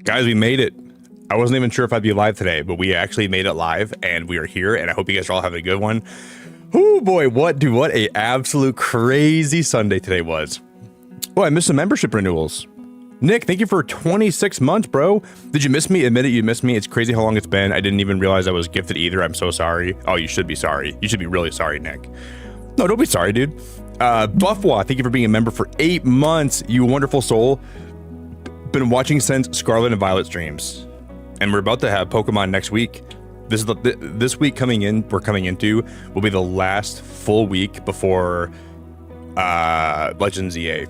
Guys, we made it. I wasn't even sure if I'd be live today, but we actually made it live, and we are here, and I hope you guys are all having a good one. Oh boy, what a absolute crazy Sunday today was. Oh, I missed some membership renewals. Nick, thank you for 26 months, bro. Did you miss me? Admit it, you missed me. It's crazy how long it's been. I didn't even realize I was gifted either. I'm so sorry. Oh, you should be sorry. You should be really sorry, Nick. No, don't be sorry, dude. Buffwa, thank you for being a member for 8 months. You wonderful soul. Been watching since Scarlet and Violet streams. And we're about to have Pokemon next week. This is this week we're coming into will be the last full week before Legends EA.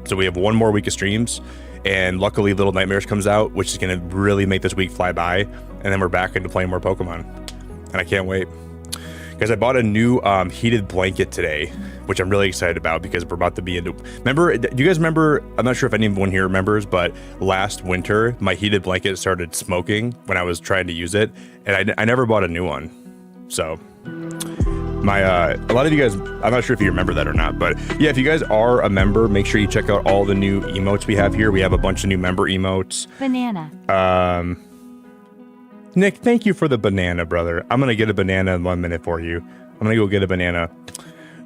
So we have one more week of streams, and luckily Little Nightmares comes out, which is going to really make this week fly by, and then we're back into playing more Pokemon, and I can't wait. Guys, I bought a new heated blanket today, which I'm really excited about because we're about to be into... Remember, do you guys remember, I'm not sure if anyone here remembers, but last winter, my heated blanket started smoking when I was trying to use it, and I never bought a new one. So, a lot of you guys, I'm not sure if you remember that or not, but yeah, if you guys are a member, make sure you check out all the new emotes we have here. We have a bunch of new member emotes. Banana. Nick, thank you for the banana, brother. I'm gonna get a banana in 1 minute for you. I'm gonna go get a banana.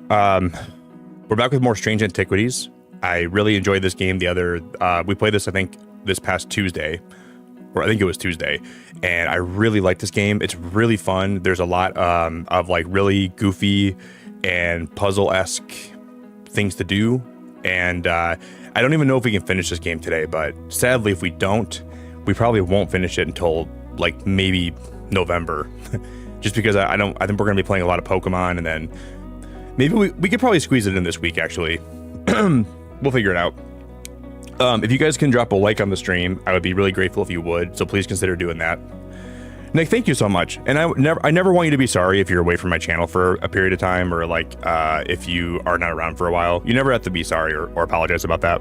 We're back with more Strange Antiquities. I really enjoyed this game. We played this, I think, this past Tuesday, or I think it was Tuesday, and I really like this game. It's really fun. There's a lot of like really goofy and puzzle-esque things to do, and I don't even know if we can finish this game today, but sadly, if we don't, we probably won't finish it until like maybe November, just because I think we're gonna be playing a lot of Pokemon, and then maybe we could probably squeeze it in this week. Actually, we'll figure it out. If you guys can drop a like on the stream, I would be really grateful if you would. So please consider doing that. Nick, thank you so much. And I never want you to be sorry if you're away from my channel for a period of time, or like if you are not around for a while. You never have to be sorry or apologize about that.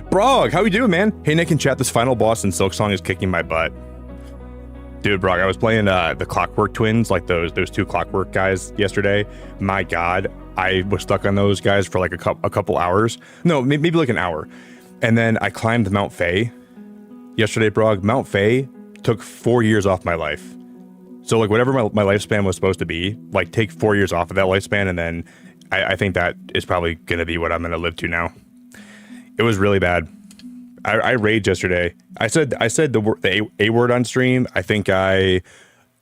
Brog, how we doing, man? Hey, Nick in chat, this final boss in Silksong is kicking my butt. Dude, Brog, I was playing the Clockwork Twins, like those two Clockwork guys yesterday. My God, I was stuck on those guys for like a couple hours. No, maybe like an hour. And then I climbed Mount Faye yesterday, Brog. Mount Faye took 4 years off my life. So like whatever my lifespan was supposed to be, like take 4 years off of that lifespan, and then I think that is probably going to be what I'm going to live to now. It was really bad. I raged yesterday. I said the A word on stream. I think I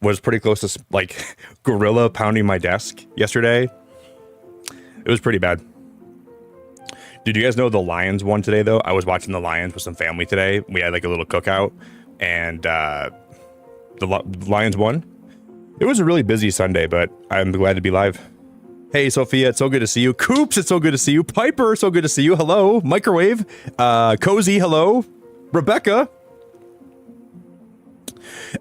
was pretty close to like gorilla pounding my desk yesterday. It was pretty bad. Did you guys know the Lions won today though? I was watching the Lions with some family today. We had like a little cookout, and the Lions won. It was a really busy Sunday, but I'm glad to be live. Hey, Sophia, it's so good to see you. Coops, it's so good to see you. Piper, so good to see you. Hello. Microwave. Cozy, hello. Rebecca.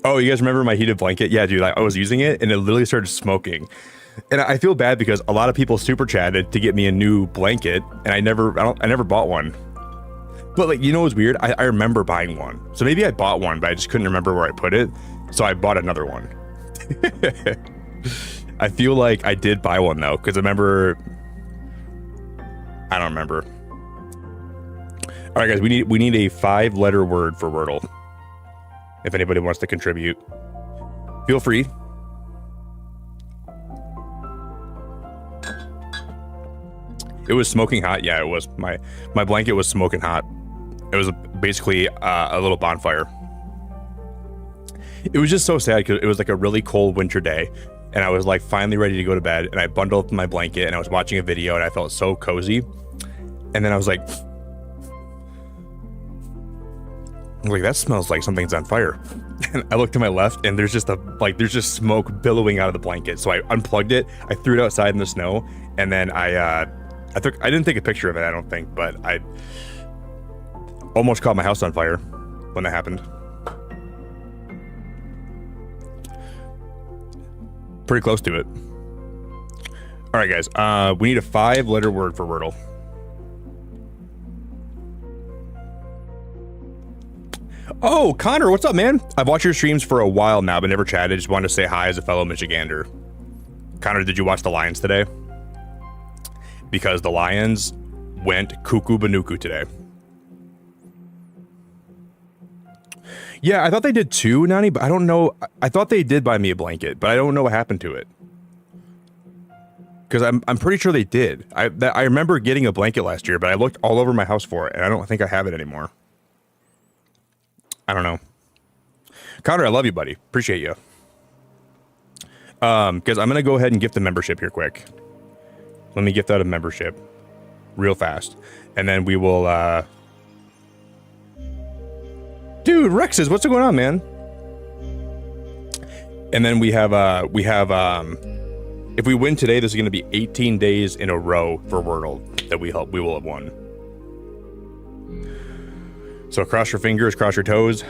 Oh, you guys remember my heated blanket? Yeah, dude, I was using it, and it literally started smoking. And I feel bad because a lot of people super chatted to get me a new blanket, and I never bought one. But like, you know what's weird? I remember buying one. So maybe I bought one, but I just couldn't remember where I put it. So I bought another one. I feel like I did buy one though, because I don't remember. All right, guys, we need a 5-letter word for Wordle. If anybody wants to contribute, feel free. It was smoking hot. Yeah, it was. My blanket was smoking hot. It was basically a little bonfire. It was just so sad because it was like a really cold winter day. And I was like finally ready to go to bed, and I bundled up my blanket, and I was watching a video, and I felt so cozy. And then I was like, that smells like something's on fire. And I looked to my left, and there's just smoke billowing out of the blanket. So I unplugged it, I threw it outside in the snow, and then I didn't take a picture of it, I don't think, but I almost caught my house on fire when that happened. Pretty close to it. All right, guys. We need a 5-letter word for Wordle. Oh, Connor, what's up, man? I've watched your streams for a while now, but never chatted. Just wanted to say hi as a fellow Michigander. Connor, did you watch the Lions today? Because the Lions went cuckoo banuku today. Yeah, I thought they did too, Nani, but I don't know. I thought they did buy me a blanket, but I don't know what happened to it. Because I'm pretty sure they did. I remember getting a blanket last year, but I looked all over my house for it, and I don't think I have it anymore. I don't know. Connor, I love you, buddy. Appreciate you. Because I'm going to go ahead and gift the membership here quick. Let me gift out a membership real fast. And then we will... Dude, Rexes, what's going on, man? And then we have if we win today, this is going to be 18 days in a row for Wordle that we will have won. So cross your fingers, cross your toes.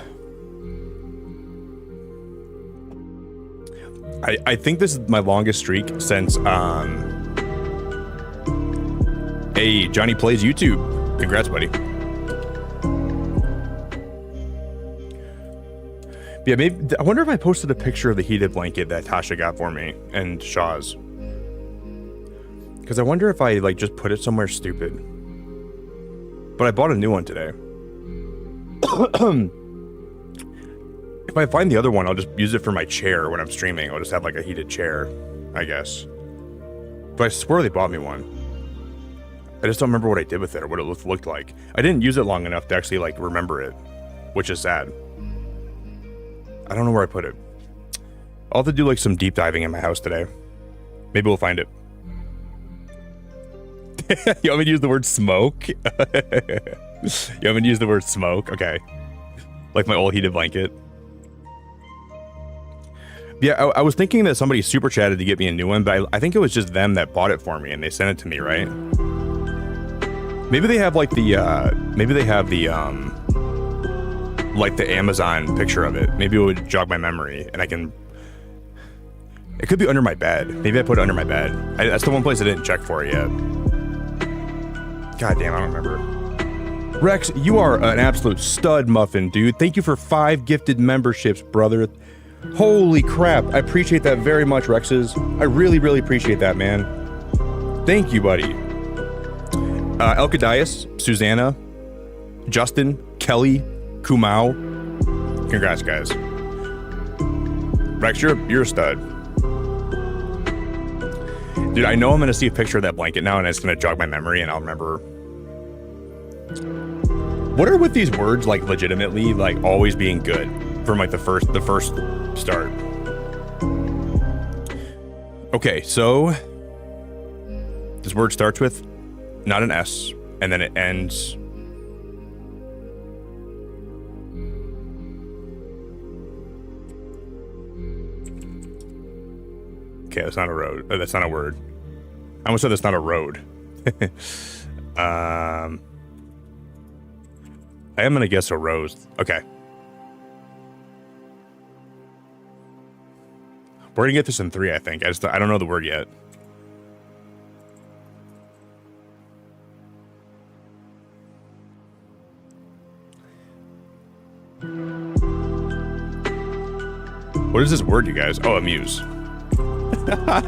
I think this is my longest streak since hey, Johnny Plays YouTube. Congrats, buddy. Yeah, maybe I wonder if I posted a picture of the heated blanket that Tasha got for me and Shaw's. Because I wonder if I like just put it somewhere stupid. But I bought a new one today. If I find the other one, I'll just use it for my chair when I'm streaming. I'll just have like a heated chair, I guess. But I swear they bought me one. I just don't remember what I did with it or what it looked like. I didn't use it long enough to actually like remember it, which is sad. I don't know where I put it. I'll have to do like some deep diving in my house today. Maybe we'll find it. You want me to use the word smoke? You want me to use the word smoke? Okay. Like my old heated blanket. Yeah, I was thinking that somebody super chatted to get me a new one, but I think it was just them that bought it for me and they sent it to me, right? Maybe they have like the like the Amazon picture of it. Maybe it would jog my memory and I can... It could be under my bed. Maybe I put it under my bed. That's the one place I didn't check for it yet. God damn, I don't remember. Rex, you are an absolute stud muffin, dude. Thank you for 5 gifted memberships, brother. Holy crap. I appreciate that very much, Rexes. I really, really appreciate that, man. Thank you, buddy. Elkadias, Susanna, Justin, Kelly, Kumau. Congrats, guys. Rex, you're a stud. Dude, I know I'm gonna see a picture of that blanket now and it's gonna jog my memory and I'll remember. What are with these words like legitimately like always being good from like the first start? Okay, so this word starts with not an S and then it ends. Okay, that's not a road. That's not a word. I almost said that's not a road. I am gonna guess a rose. Okay. We're gonna get this in 3, I think. I don't know the word yet. What is this word, you guys? Oh, amuse.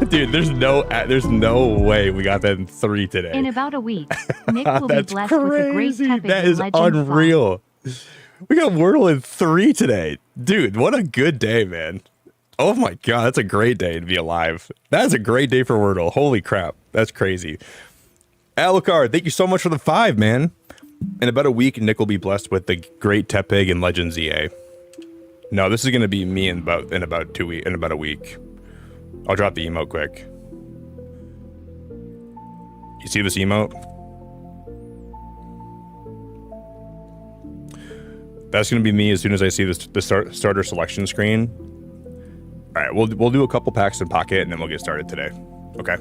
Dude, there's no way we got that in 3 today. In about a week, Nick will be blessed crazy. with a great Tepping That is unreal. 5. We got Wordle in 3 today. Dude, what a good day, man. Oh my god, that's a great day to be alive. That's a great day for Wordle. Holy crap. That's crazy. Alucard, thank you so much for the 5, man. In about a week, Nick will be blessed with the great Tepig and Legends EA. No, this is gonna be me in about 2 weeks, in about a week. I'll drop the emote quick. You see this emote? That's gonna be me as soon as I see the starter selection screen. All right, we'll do a couple packs in pocket and then we'll get started today. Okay.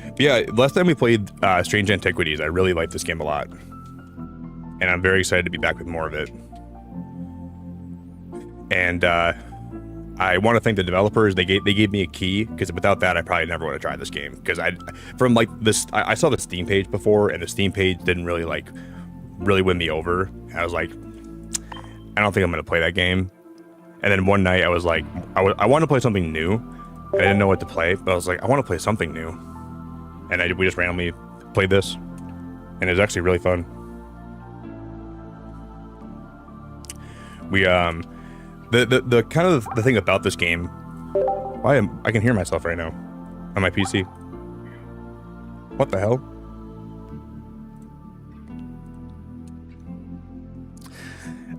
But yeah, last time we played Strange Antiquities, I really liked this game a lot, and I'm very excited to be back with more of it. And I want to thank the developers. They gave me a key, because without that, I probably never would have tried this game. Because I saw the Steam page before, and the Steam page didn't really win me over. And I was like, I don't think I'm gonna play that game. And then one night I was like, I want to play something new. I didn't know what to play, but I was like, I want to play something new. And we just randomly played this, and it was actually really fun. We the kind of the thing about this game. I can hear myself right now on my PC. What the hell?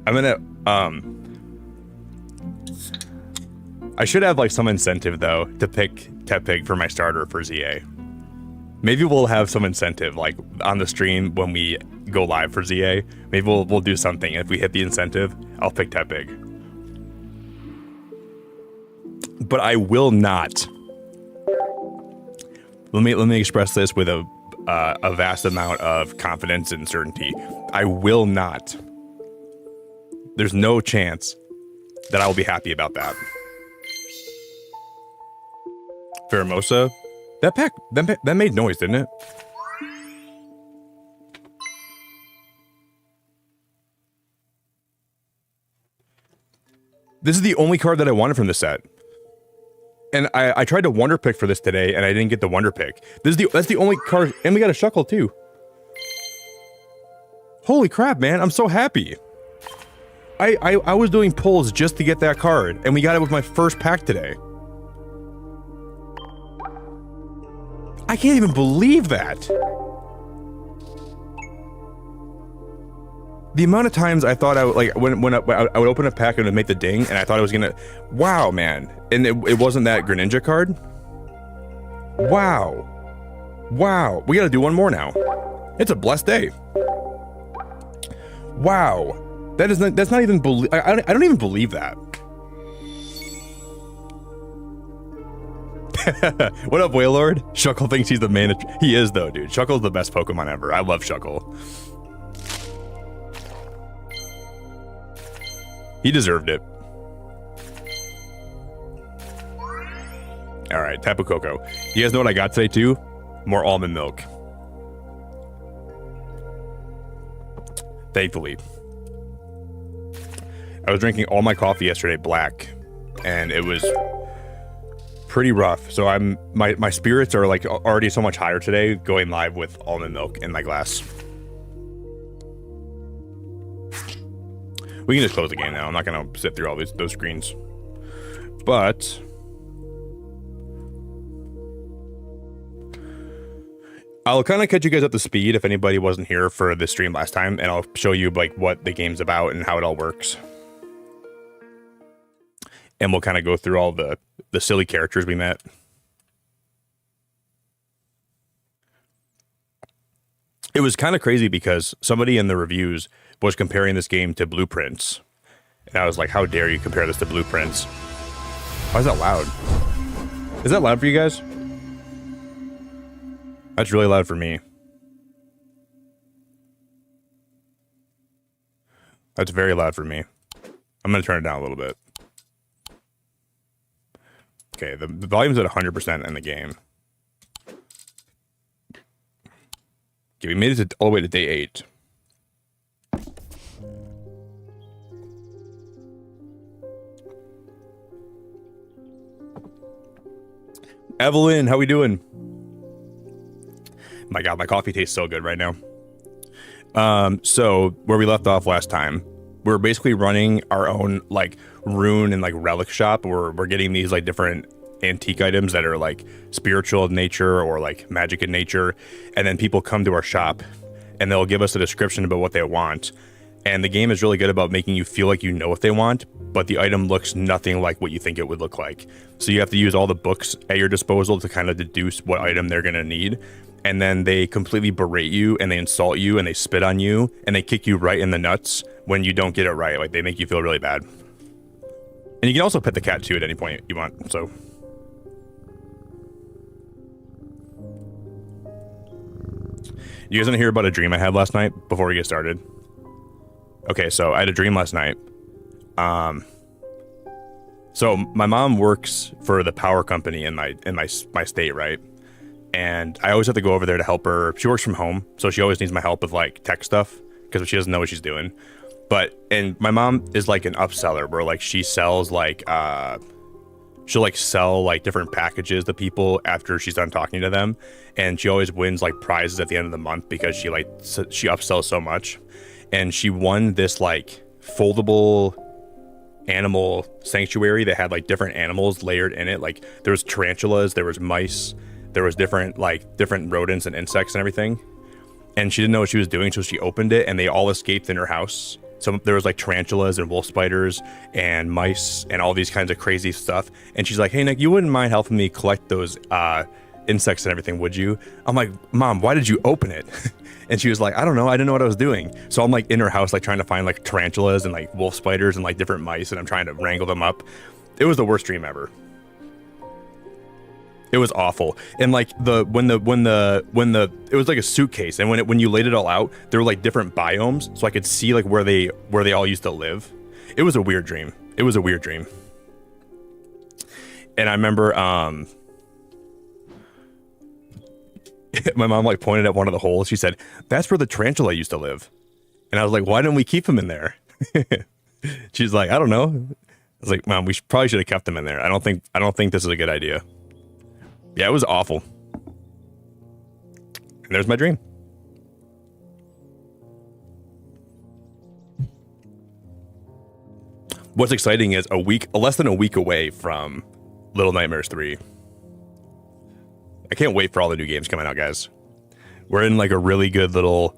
I'm gonna I should have like some incentive though to pick Tepig for my starter for ZA. Maybe we'll have some incentive like on the stream when we go live for ZA. Maybe we'll do something. If we hit the incentive, I'll pick Tepig. But I will not. Let me express this with a vast amount of confidence and certainty. I will not. There's no chance that I will be happy about that. Pheromosa? That made noise, didn't it? This is the only card that I wanted from the set. And I tried to wonder pick for this today, and I didn't get the wonder pick. That's the only card, and we got a Shuckle too. Holy crap, man! I'm so happy. I was doing pulls just to get that card, and we got it with my first pack today. I can't even believe that. The amount of times I thought I would, like, when I would open a pack and it would make the ding, and I thought I was gonna, wow, man. And it wasn't that Greninja card? Wow. Wow. We gotta do one more now. It's a blessed day. Wow. That's not even, I don't even believe that. What up, Waylord? Shuckle thinks he's the man. He is, though, dude. Shuckle's the best Pokemon ever. I love Shuckle. He deserved it. All right, Tapu Koko. You guys know what I got today, too? More almond milk. Thankfully. I was drinking all my coffee yesterday black, and it was pretty rough. So my spirits are like already so much higher today going live with almond milk in my glass. We can just close the game now. I'm not gonna sit through all those screens. But I'll kind of catch you guys up to speed if anybody wasn't here for the stream last time, and I'll show you like what the game's about and how it all works. And we'll kind of go through all the silly characters we met. It was kind of crazy because somebody in the reviews was comparing this game to Blueprints. And I was like, how dare you compare this to Blueprints? Why is that loud? Is that loud for you guys? That's really loud for me. That's very loud for me. I'm going to turn it down a little bit. Okay, the volume's at 100% in the game. Okay, we made it all the way to day 8. Evelyn, how we doing? My God, my coffee tastes so good right now. So where we left off last time, we're basically running our own like rune and like relic shop where we're getting these like different antique items that are like spiritual in nature or like magic in nature, and then people come to our shop and they'll give us a description about what they want. And the game is really good about making you feel like you know what they want, but the item looks nothing like what you think it would look like. So you have to use all the books at your disposal to kind of deduce what item they're going to need. And then they completely berate you and they insult you and they spit on you and they kick you right in the nuts when you don't get it right. Like they make you feel really bad. And you can also pet the cat too at any point you want. So you guys want to hear about a dream I had last night before we get started? Okay, so I had a dream last night. So my mom works for the power company in my state, right? And I always have to go over there to help her. She works from home, so she always needs my help with like tech stuff because she doesn't know what she's doing. And my mom is like an upseller where like she sells like she'll like sell like different packages to people after she's done talking to them, and she always wins like prizes at the end of the month because she upsells so much. And she won this like foldable animal sanctuary that had like different animals layered in it. Like there was tarantulas, there was mice, there was different rodents and insects and everything. And she didn't know what she was doing, so she opened it and they all escaped in her house. So there was like tarantulas and wolf spiders and mice and all these kinds of crazy stuff. And she's like, hey Nick, you wouldn't mind helping me collect those insects and everything, would you? I'm like, Mom, why did you open it? And she was like, I don't know, I didn't know what I was doing. So I'm like in her house, like trying to find like tarantulas and like wolf spiders and like different mice, and I'm trying to wrangle them up. It was the worst dream ever. It was awful. And like it was like a suitcase, and when you laid it all out, there were like different biomes, so I could see like where they all used to live. It was a weird dream. It was a weird dream. And I remember my mom like pointed at one of the holes. She said, "That's where the tarantula used to live." And I was like, "Why didn't we keep him in there?" She's like, "I don't know." I was like, "Mom, we probably should have kept him in there. I don't think this is a good idea." Yeah, it was awful. And there's my dream. What's exciting is less than a week away from Little Nightmares 3. I can't wait for all the new games coming out, guys. We're in like a really good little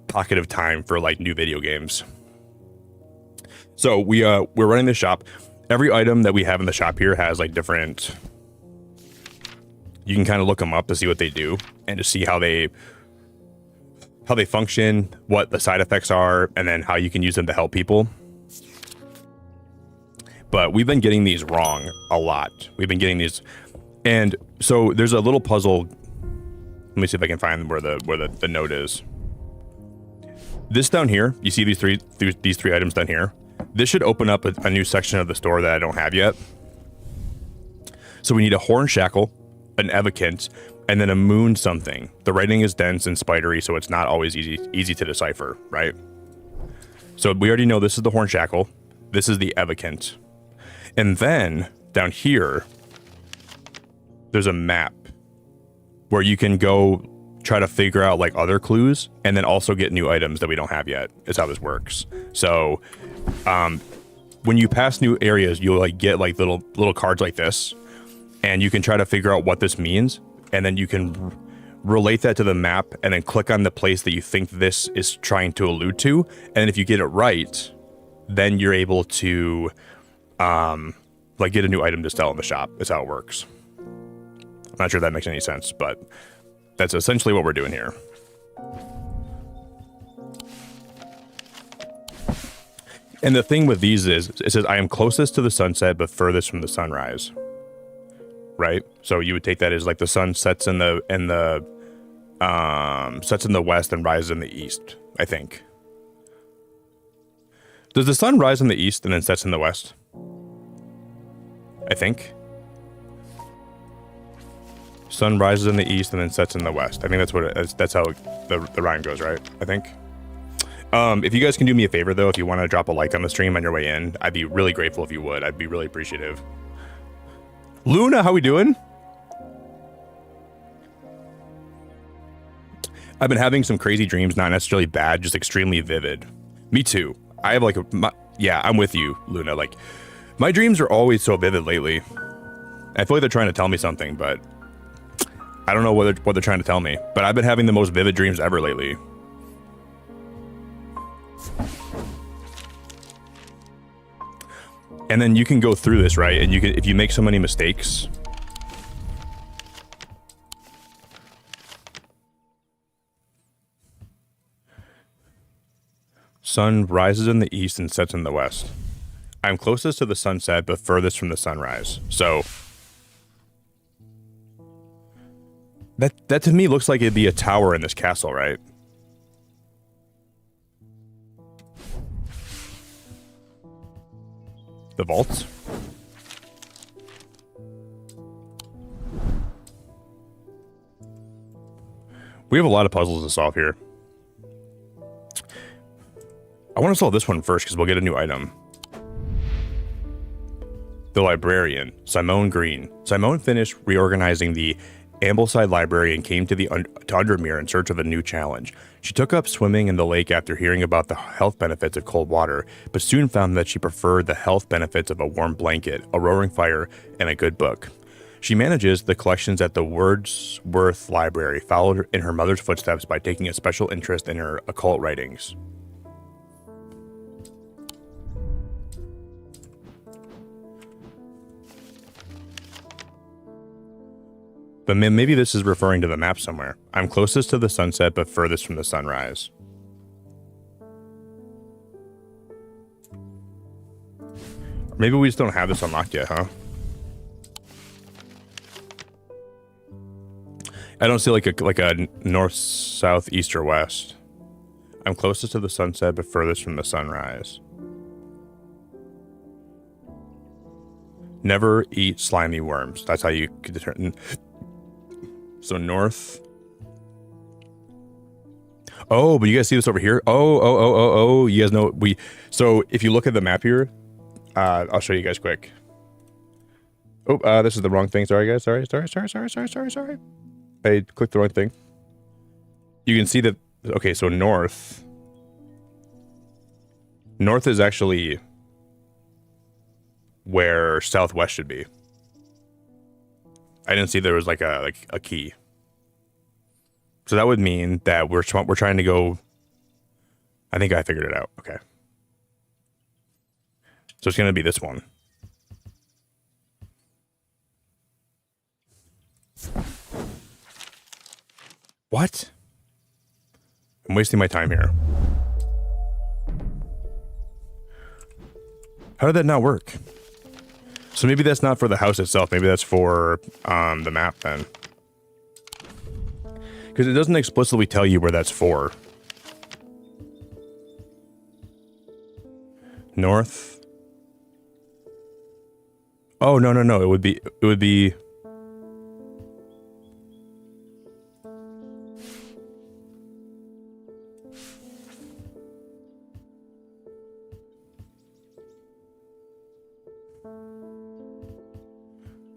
pocket of time for like new video games. So we're running the shop. Every item that we have in the shop here has like different. You can kind of look them up to see what they do and to see how they function, what the side effects are, and then how you can use them to help people. But we've been getting these wrong a lot. We've been getting these, and so there's a little puzzle. Let me see if I can find where the note is. This down here, you see these three items down here. This should open up a new section of the store that I don't have yet. So we need a horn shackle, an evocant, and then a moon something. The writing is dense and spidery, so it's not always easy to decipher, right? So we already know this is the horn shackle. This is the evocant. And then down here, there's a map where you can go try to figure out like other clues and then also get new items that we don't have yet, is how this works. So when you pass new areas, you'll like get like little cards like this, and you can try to figure out what this means, and then you can relate that to the map and then click on the place that you think this is trying to allude to. And if you get it right, then you're able to like get a new item to sell in the shop. Is how it works. I'm not sure if that makes any sense, but that's essentially what we're doing here. And the thing with these is, it says, I am closest to the sunset, but furthest from the sunrise. Right? So you would take that as like the sun sets in the west and rises in the east, I think. Does the sun rise in the east and then sets in the west? I think. Sun rises in the east and then sets in the west. I think that's how the rhyme goes, right? I think. If you guys can do me a favor though, if you want to drop a like on the stream on your way in, I'd be really grateful if you would. I'd be really appreciative. Luna, how we doing? I've been having some crazy dreams, not necessarily bad, just extremely vivid. Me too. I have like yeah, I'm with you, Luna. Like, my dreams are always so vivid lately. I feel like they're trying to tell me something, but I don't know what they're trying to tell me. But I've been having the most vivid dreams ever lately. And then you can go through this, right? And you can, if you make so many mistakes, sun rises in the east and sets in the west. I'm closest to the sunset, but furthest from the sunrise. So that to me looks like it'd be a tower in this castle, right? The vaults. We have a lot of puzzles to solve here. I want to solve this one first because we'll get a new item. The librarian, Simone Green. Simone finished reorganizing the Ambleside Library and came to Undermere in search of a new challenge. She took up swimming in the lake after hearing about the health benefits of cold water, but soon found that she preferred the health benefits of a warm blanket, a roaring fire, and a good book. She manages the collections at the Wordsworth Library, followed in her mother's footsteps by taking a special interest in her occult writings. But maybe this is referring to the map somewhere. I'm closest to the sunset, but furthest from the sunrise. Maybe we just don't have this unlocked yet, huh? I don't see like a north, south, east, or west. I'm closest to the sunset, but furthest from the sunrise. Never eat slimy worms. That's how you could determine. So north. Oh, but you guys see this over here? Oh. You guys know so if you look at the map here, I'll show you guys quick. Oh, this is the wrong thing. Sorry, guys. Sorry. I clicked the wrong thing. You can see that. Okay, so north. North is actually where southwest should be. I didn't see there was like a key. So that would mean that we're trying to go. I think I figured it out. Okay. So it's going to be this one. What? I'm wasting my time here. How did that not work? So maybe that's not for the house itself. Maybe that's for the map then. Because it doesn't explicitly tell you where that's for. North. Oh, no. It would be.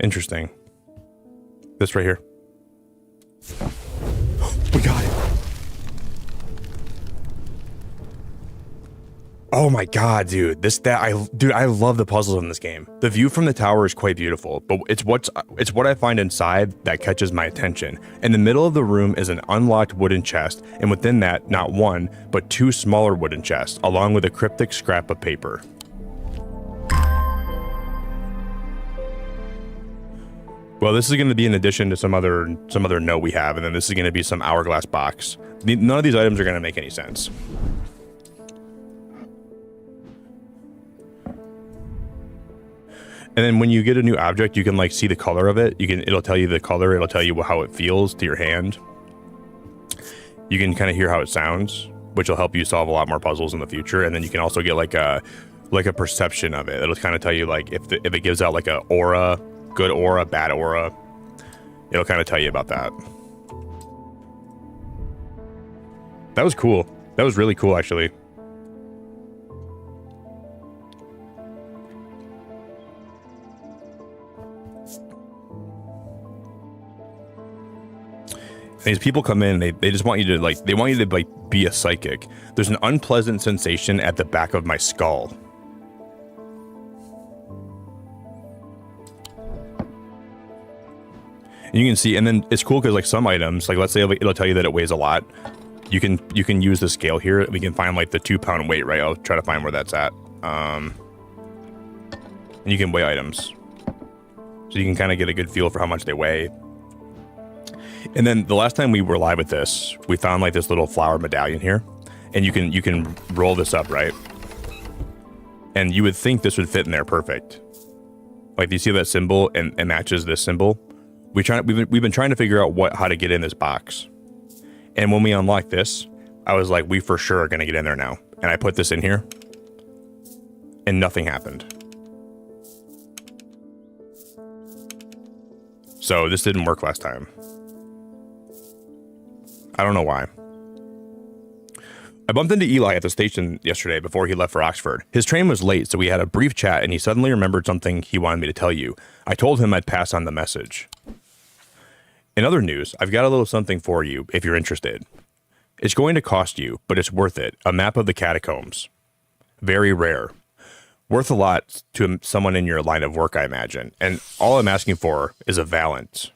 Interesting. This right here. We got it. Oh my god, dude. I love the puzzles in this game. The view from the tower is quite beautiful, but it's what I find inside that catches my attention. In the middle of the room is an unlocked wooden chest, and within that, not one, but two smaller wooden chests, along with a cryptic scrap of paper. Well, this is going to be in addition to some other note we have, and then this is going to be some hourglass box. None of these items are going to make any sense. And then when you get a new object, you can like see the color of it. It'll tell you the color. It'll tell you how it feels to your hand. You can kind of hear how it sounds, which will help you solve a lot more puzzles in the future. And then you can also get like a perception of it. It'll kind of tell you like if it gives out like a aura. Good aura, bad aura. It'll kind of tell you about that. That was cool. That was really cool, actually. These people come in, they just want you to be a psychic. There's an unpleasant sensation at the back of my skull. And you can see, and then it's cool because like some items, like let's say it'll tell you that it weighs a lot. You can use the scale here. We can find like the 2-pound weight, right? I'll try to find where that's at. And you can weigh items, so you can kind of get a good feel for how much they weigh. And then the last time we were live with this, we found like this little flower medallion here, and you can roll this up, right? And you would think this would fit in there perfect. Like, do you see that symbol and it matches this symbol? We've been trying to figure out how to get in this box. And when we unlocked this, I was like, we for sure are going to get in there now. And I put this in here, and nothing happened. So this didn't work last time. I don't know why. I bumped into Eli at the station yesterday before he left for Oxford. His train was late, so we had a brief chat, and he suddenly remembered something he wanted me to tell you. I told him I'd pass on the message. In other news, I've got a little something for you if you're interested. It's going to cost you, but it's worth it. A map of the catacombs. Very rare. Worth a lot to someone in your line of work, I imagine. And all I'm asking for is a Valent.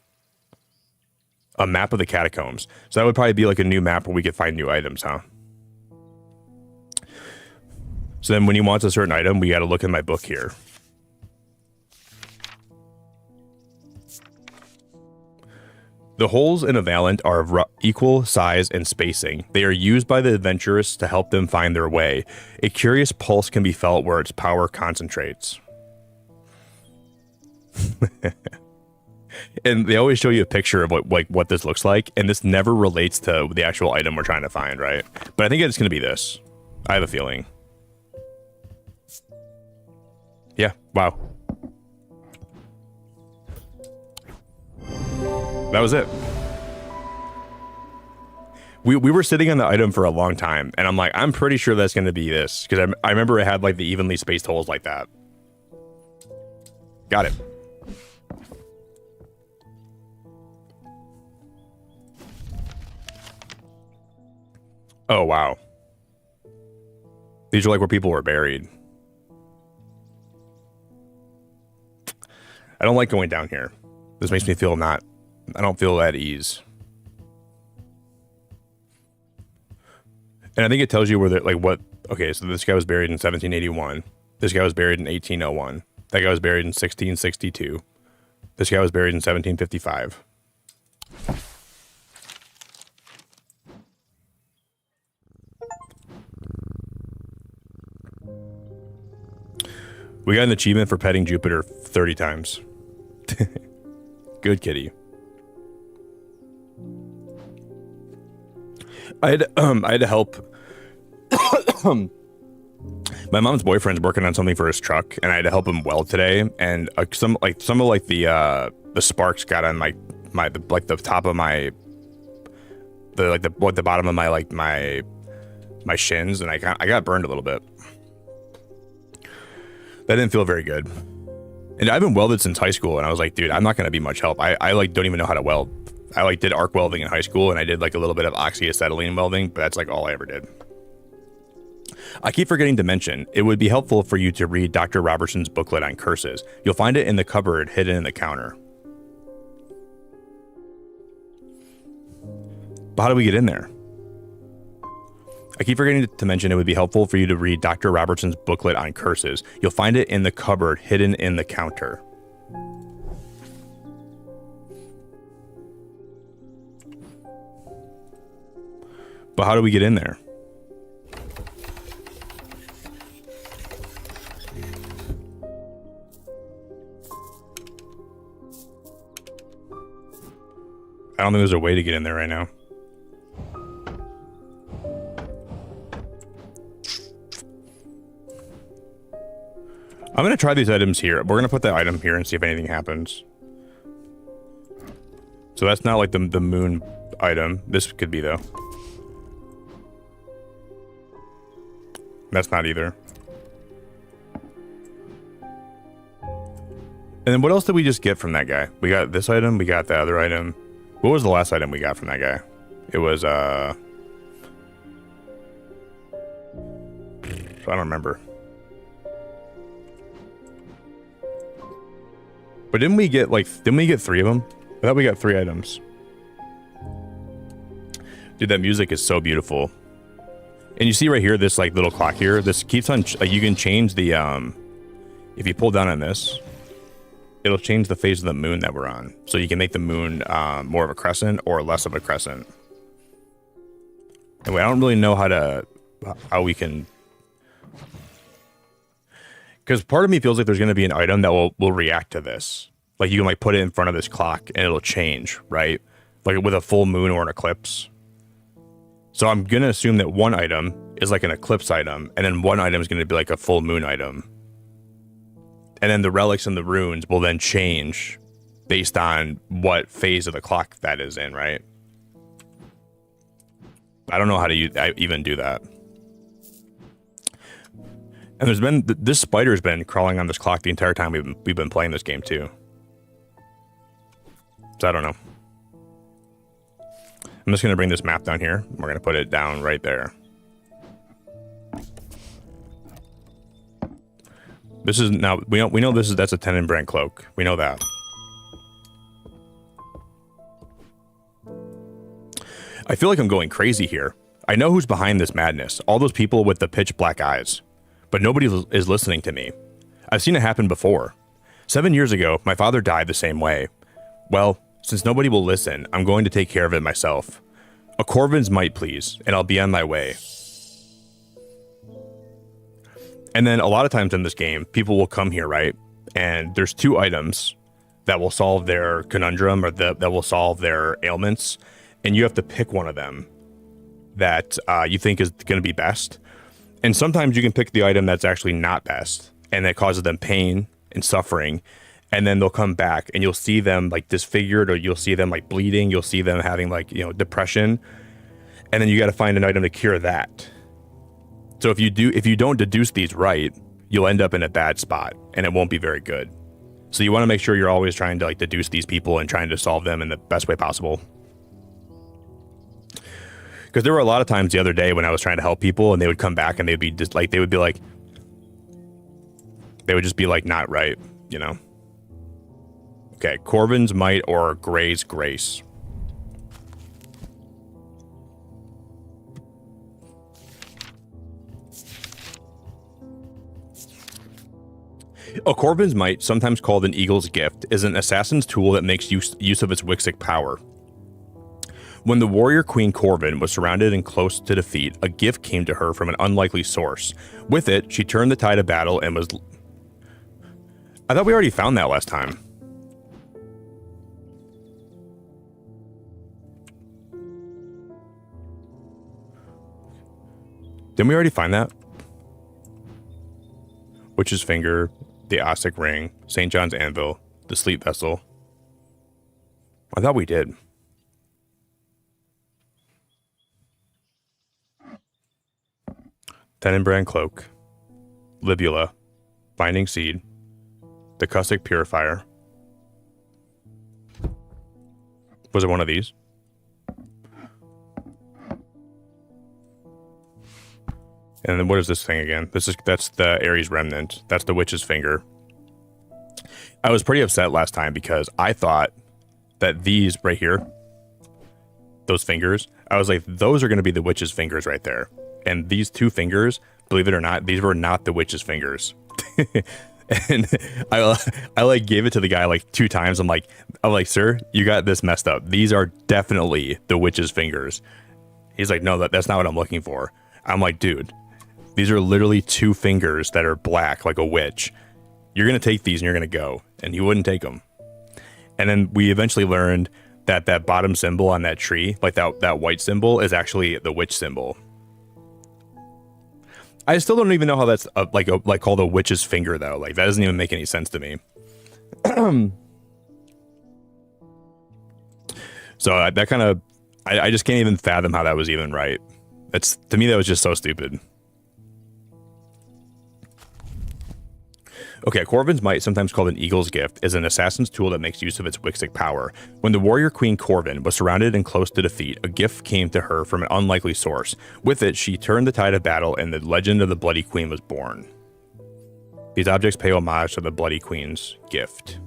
A map of the catacombs. So that would probably be like a new map where we could find new items, huh? So then when he wants a certain item, we got to look in my book here. The holes in a Valent are of equal size and spacing. They are used by the adventurers to help them find their way. A curious pulse can be felt where its power concentrates. And they always show you a picture of what this looks like, and this never relates to the actual item we're trying to find, right? But I think it's going to be this. I have a feeling. Yeah, wow. That was it. We were sitting on the item for a long time, and I'm like, I'm pretty sure that's going to be this, because I remember it had like the evenly spaced holes like that. Got it. Oh, wow. These are like where people were buried. I don't like going down here. This makes me feel I don't feel at ease. And I think it tells you where okay, so this guy was buried in 1781. This guy was buried in 1801. That guy was buried in 1662. This guy was buried in 1755. We got an achievement for petting Jupiter 30 times. Good kitty. I had to help. My mom's boyfriend's working on something for his truck, and I had to help him weld today. And some of the sparks got on the top of the bottom of my shins, and I got burned a little bit. That didn't feel very good. And I haven't welded since high school, and I was like, dude, I'm not going to be much help. I don't even know how to weld. I did arc welding in high school, and I did like a little bit of oxyacetylene welding, but that's like all I ever did. I keep forgetting to mention, it would be helpful for you to read Dr. Robertson's booklet on curses. You'll find it in the cupboard hidden in the counter. But how do we get in there? I keep forgetting to mention it would be helpful for you to read Dr. Robertson's booklet on curses. You'll find it in the cupboard hidden in the counter. But how do we get in there? I don't think there's a way to get in there right now. I'm going to try these items here. We're going to put the item here and see if anything happens. So that's not like the moon item. This could be, though. That's not either. And then what else did we just get from that guy? We got this item. We got the other item. What was the last item we got from that guy? It was, I don't remember. But didn't we get 3 of them? I thought we got 3 items. Dude, that music is so beautiful. And you see right here, this like little clock here, this keeps on, you can change the, if you pull down on this, it'll change the phase of the moon that we're on. So you can make the moon more of a crescent or less of a crescent. Anyway, I don't really know how we can, because part of me feels like there's going to be an item that will react to this. Like you can like put it in front of this clock and it'll change, right? Like with a full moon or an eclipse. So I'm going to assume that one item is like an eclipse item, and then one item is going to be like a full moon item. And then the relics and the runes will then change based on what phase of the clock that is in, right? I don't know how to even do that. And there's been, this spider's been crawling on this clock the entire time we've been playing this game too. So I don't know. I'm just going to bring this map down here. We're going to put it down right there. This is now, we know that's a tenon brand cloak. We know that. I feel like I'm going crazy here. I know who's behind this madness. All those people with the pitch black eyes. But nobody is listening to me. I've seen it happen before. 7 years ago, my father died the same way. Well, since nobody will listen, I'm going to take care of it myself. A Corvan's might, please, and I'll be on my way. And then a lot of times in this game, people will come here, right? And there's 2 items that will solve their conundrum or that will solve their ailments. And you have to pick one of them that you think is going to be best. And sometimes you can pick the item that's actually not best and that causes them pain and suffering. And then they'll come back and you'll see them like disfigured, or you'll see them like bleeding. You'll see them having like, you know, depression. And then you got to find an item to cure that. So if you don't deduce these right, you'll end up in a bad spot and it won't be very good. So you want to make sure you're always trying to like deduce these people and trying to solve them in the best way possible. Because there were a lot of times the other day when I was trying to help people and they would come back and they'd be just like, they would just be like, not right, you know? Okay, Corvan's might or Gray's grace. A Corvan's might, sometimes called an eagle's gift, is an assassin's tool that makes use of its Wixic power. When the warrior queen Corvan was surrounded and close to defeat, a gift came to her from an unlikely source. With it, she turned the tide of battle and was... I thought we already found that last time. Didn't we already find that? Witch's Finger, the Ostic Ring, St. John's Anvil, the Sleep Vessel. I thought we did. Tenenbrand Cloak, Libula, Binding Seed, the Caustic Purifier. Was it one of these? And then what is this thing again? That's the Ares Remnant. That's the Witch's Finger. I was pretty upset last time because I thought that these right here, those fingers, I was like, those are going to be the Witch's Fingers right there. And these 2 fingers, believe it or not, these were not the Witch's Fingers. And I like gave it to the guy like 2 times. I'm like, sir, you got this messed up. These are definitely the Witch's Fingers. He's like, no, that's not what I'm looking for. I'm like, dude, these are literally 2 fingers that are black like a witch. You're going to take these and you're going to go. And he wouldn't take them. And then we eventually learned that that bottom symbol on that tree, like that white symbol, is actually the witch symbol. I still don't even know how that's like called a witch's finger though. Like that doesn't even make any sense to me. So that kind of, I just can't even fathom how that was even right. That's, to me, that was just so stupid. Okay, Corvan's might, sometimes called an eagle's gift, is an assassin's tool that makes use of its Wixic power. When the warrior queen Corvan was surrounded and close to defeat, a gift came to her from an unlikely source. With it, she turned the tide of battle and the legend of the Bloody Queen was born. These objects pay homage to the Bloody Queen's gift.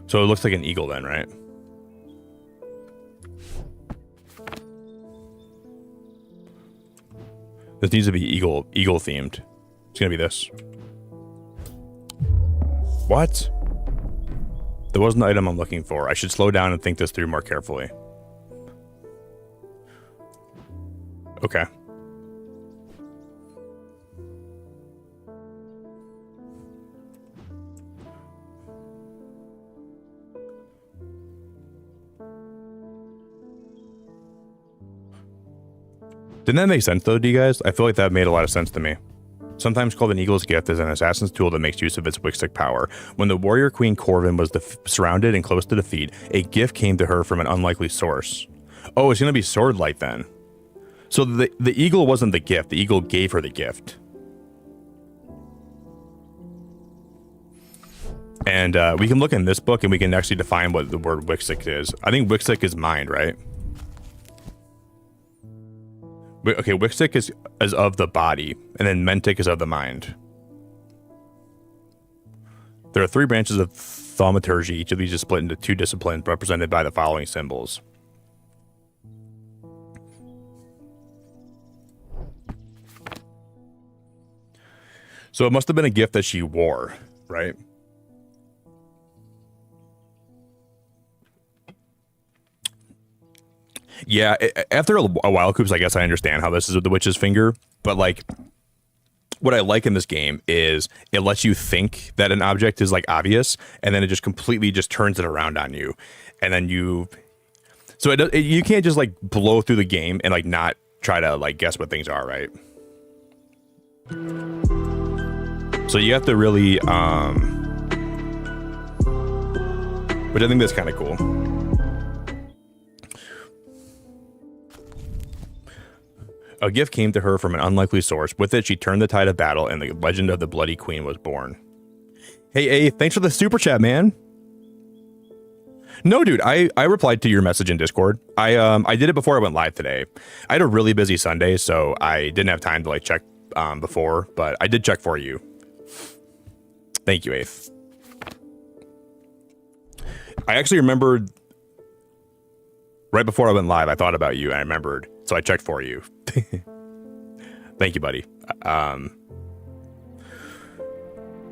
So it looks like an eagle then, right? This needs to be eagle themed. It's gonna be this. What? There wasn't the item I'm looking for. I should slow down and think this through more carefully. Okay. Didn't that make sense though, do you guys? I feel like that made a lot of sense to me. Sometimes called an eagle's gift, is an assassin's tool that makes use of its Wixic power. When the warrior queen Corvan was surrounded and close to defeat, a gift came to her from an unlikely source. Oh, it's going to be swordlight then. So the eagle wasn't the gift, the eagle gave her the gift. And we can look in this book and we can actually define what the word Wixic is. I think Wixic is mind, right? Okay, Wixic is of the body, and then Mentic is of the mind. There are 3 branches of thaumaturgy. Each of these is split into 2 disciplines represented by the following symbols. So it must have been a gift that she wore, right? Yeah, after a while, Coops, I guess I understand how this is with the witch's finger, but like, what I like in this game is it lets you think that an object is like obvious, and then it just completely just turns it around on you, and then you can't just like blow through the game and like not try to like guess what things are, right? So you have to really, which I think that's kind of cool. A gift came to her from an unlikely source. With it, she turned the tide of battle, and the legend of the Bloody Queen was born. Hey, thanks for the super chat, man. No, dude, I replied to your message in Discord. I did it before I went live today. I had a really busy Sunday, so I didn't have time to like check before, but I did check for you. Thank you, Eighth. I actually remembered right before I went live, I thought about you and I remembered, so I checked for you. Thank you, buddy. But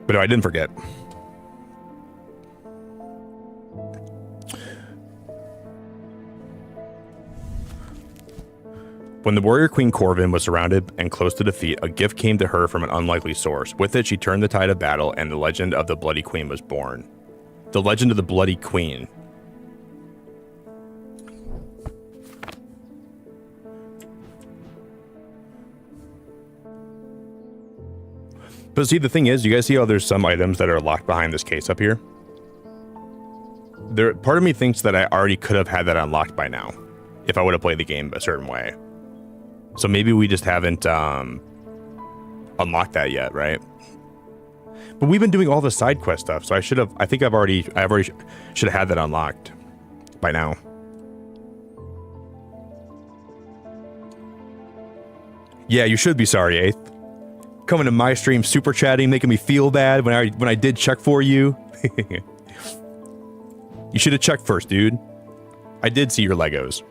no, I didn't forget. When the warrior queen Corvan was surrounded and close to defeat, a gift came to her from an unlikely source. With it, she turned the tide of battle, and the legend of the Bloody Queen was born. The legend of the Bloody Queen. But see, the thing is, you guys see how there's some items that are locked behind this case up here? Part of me thinks that I already could have had that unlocked by now, if I would have played the game a certain way. So maybe we just haven't unlocked that yet, right? But we've been doing all the side quest stuff, so I should have. I think I already should have had that unlocked by now. Yeah, you should be sorry, Eighth. Coming to my stream, super chatting, making me feel bad when I did check for you. You should have checked first, dude. I did see your Legos.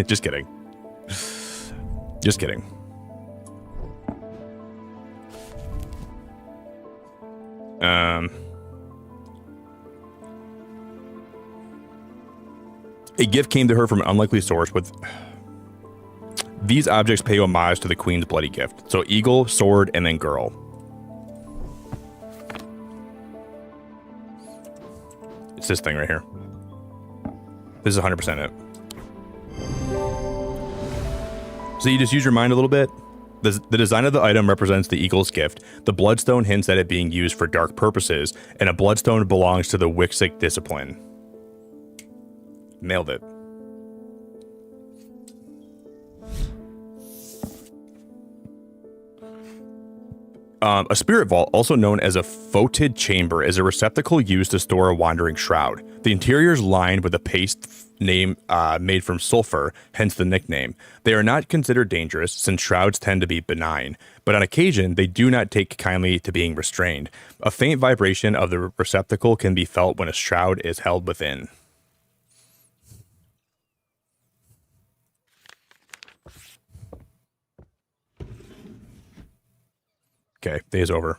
Just kidding. Just kidding. A gift came to her from an unlikely source. With these objects pay homage to the queen's bloody gift. So eagle, sword, and then girl. It's this thing right here. This is 100% it. So you just use your mind a little bit. The design of the item represents the eagle's gift. The bloodstone hints at it being used for dark purposes, and a bloodstone belongs to the Wixic discipline. Nailed it. A spirit vault, also known as a foetid chamber, is a receptacle used to store a wandering shroud. The interior is lined with a paste made from sulfur, hence the nickname. They are not considered dangerous, since shrouds tend to be benign, but on occasion, they do not take kindly to being restrained. A faint vibration of the receptacle can be felt when a shroud is held within. Okay, day's over.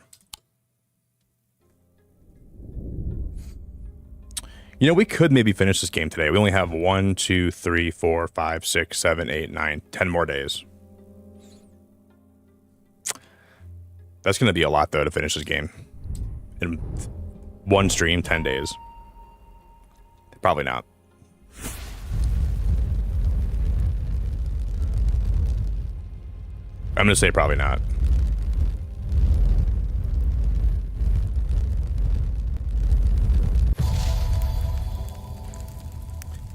You know, we could maybe finish this game today. We only have 1, 2, 3, 4, 5, 6, 7, 8, 9, 10 more days. That's going to be a lot, though, to finish this game. In one stream, 10 days. Probably not. I'm going to say probably not.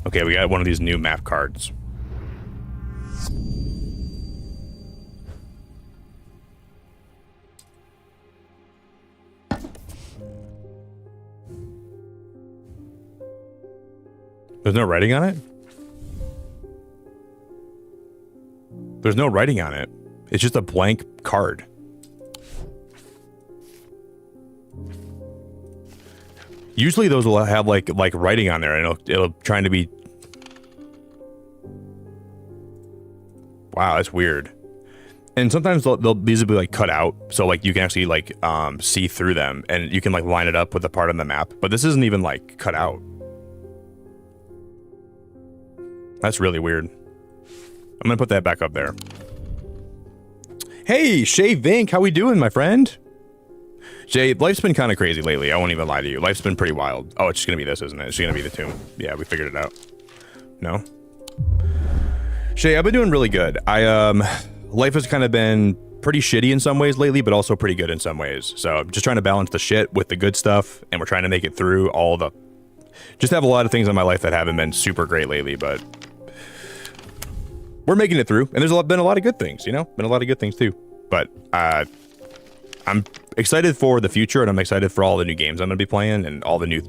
Okay, we got one of these new map cards. There's no writing on it? There's no writing on it. It's just a blank card. Usually those will have like writing on there, and it'll trying to be. Wow, that's weird. And sometimes these will be like cut out, so like you can actually like see through them, and you can like line it up with the part on the map. But this isn't even like cut out. That's really weird. I'm gonna put that back up there. Hey, Shay Vink, how we doing, my friend? Jay, life's been kind of crazy lately. I won't even lie to you. Life's been pretty wild. Oh, it's just gonna be this, isn't it? It's gonna be the tomb. Yeah, we figured it out. No? Shay, I've been doing really good. Life has kind of been pretty shitty in some ways lately, but also pretty good in some ways. So I'm just trying to balance the shit with the good stuff, and we're trying to make it through all the... Just have a lot of things in my life that haven't been super great lately, but... We're making it through, and there's been a lot of good things, you know? Been a lot of good things, too. But, I'm excited for the future, and I'm excited for all the new games I'm going to be playing, and all the new,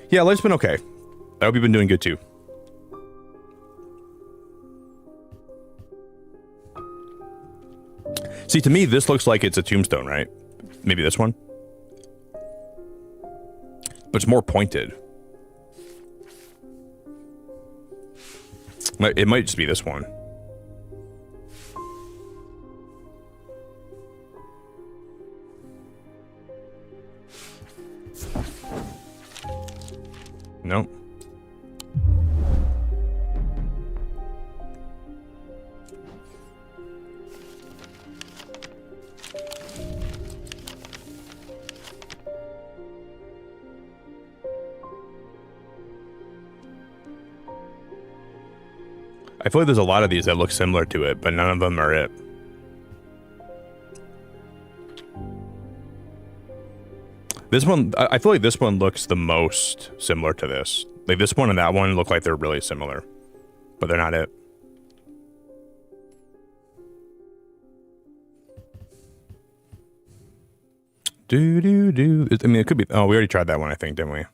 Yeah, life's been okay. I hope you've been doing good, too. See, to me, this looks like it's a tombstone, right? Maybe this one? But it's more pointed. It might just be this one. Nope. I feel like there's a lot of these that look similar to it, but none of them are it. This one, I feel like this one looks the most similar to this. Like this one and that one look like they're really similar, but they're not it. I mean, it could be. Oh, we already tried that one, I think, didn't we?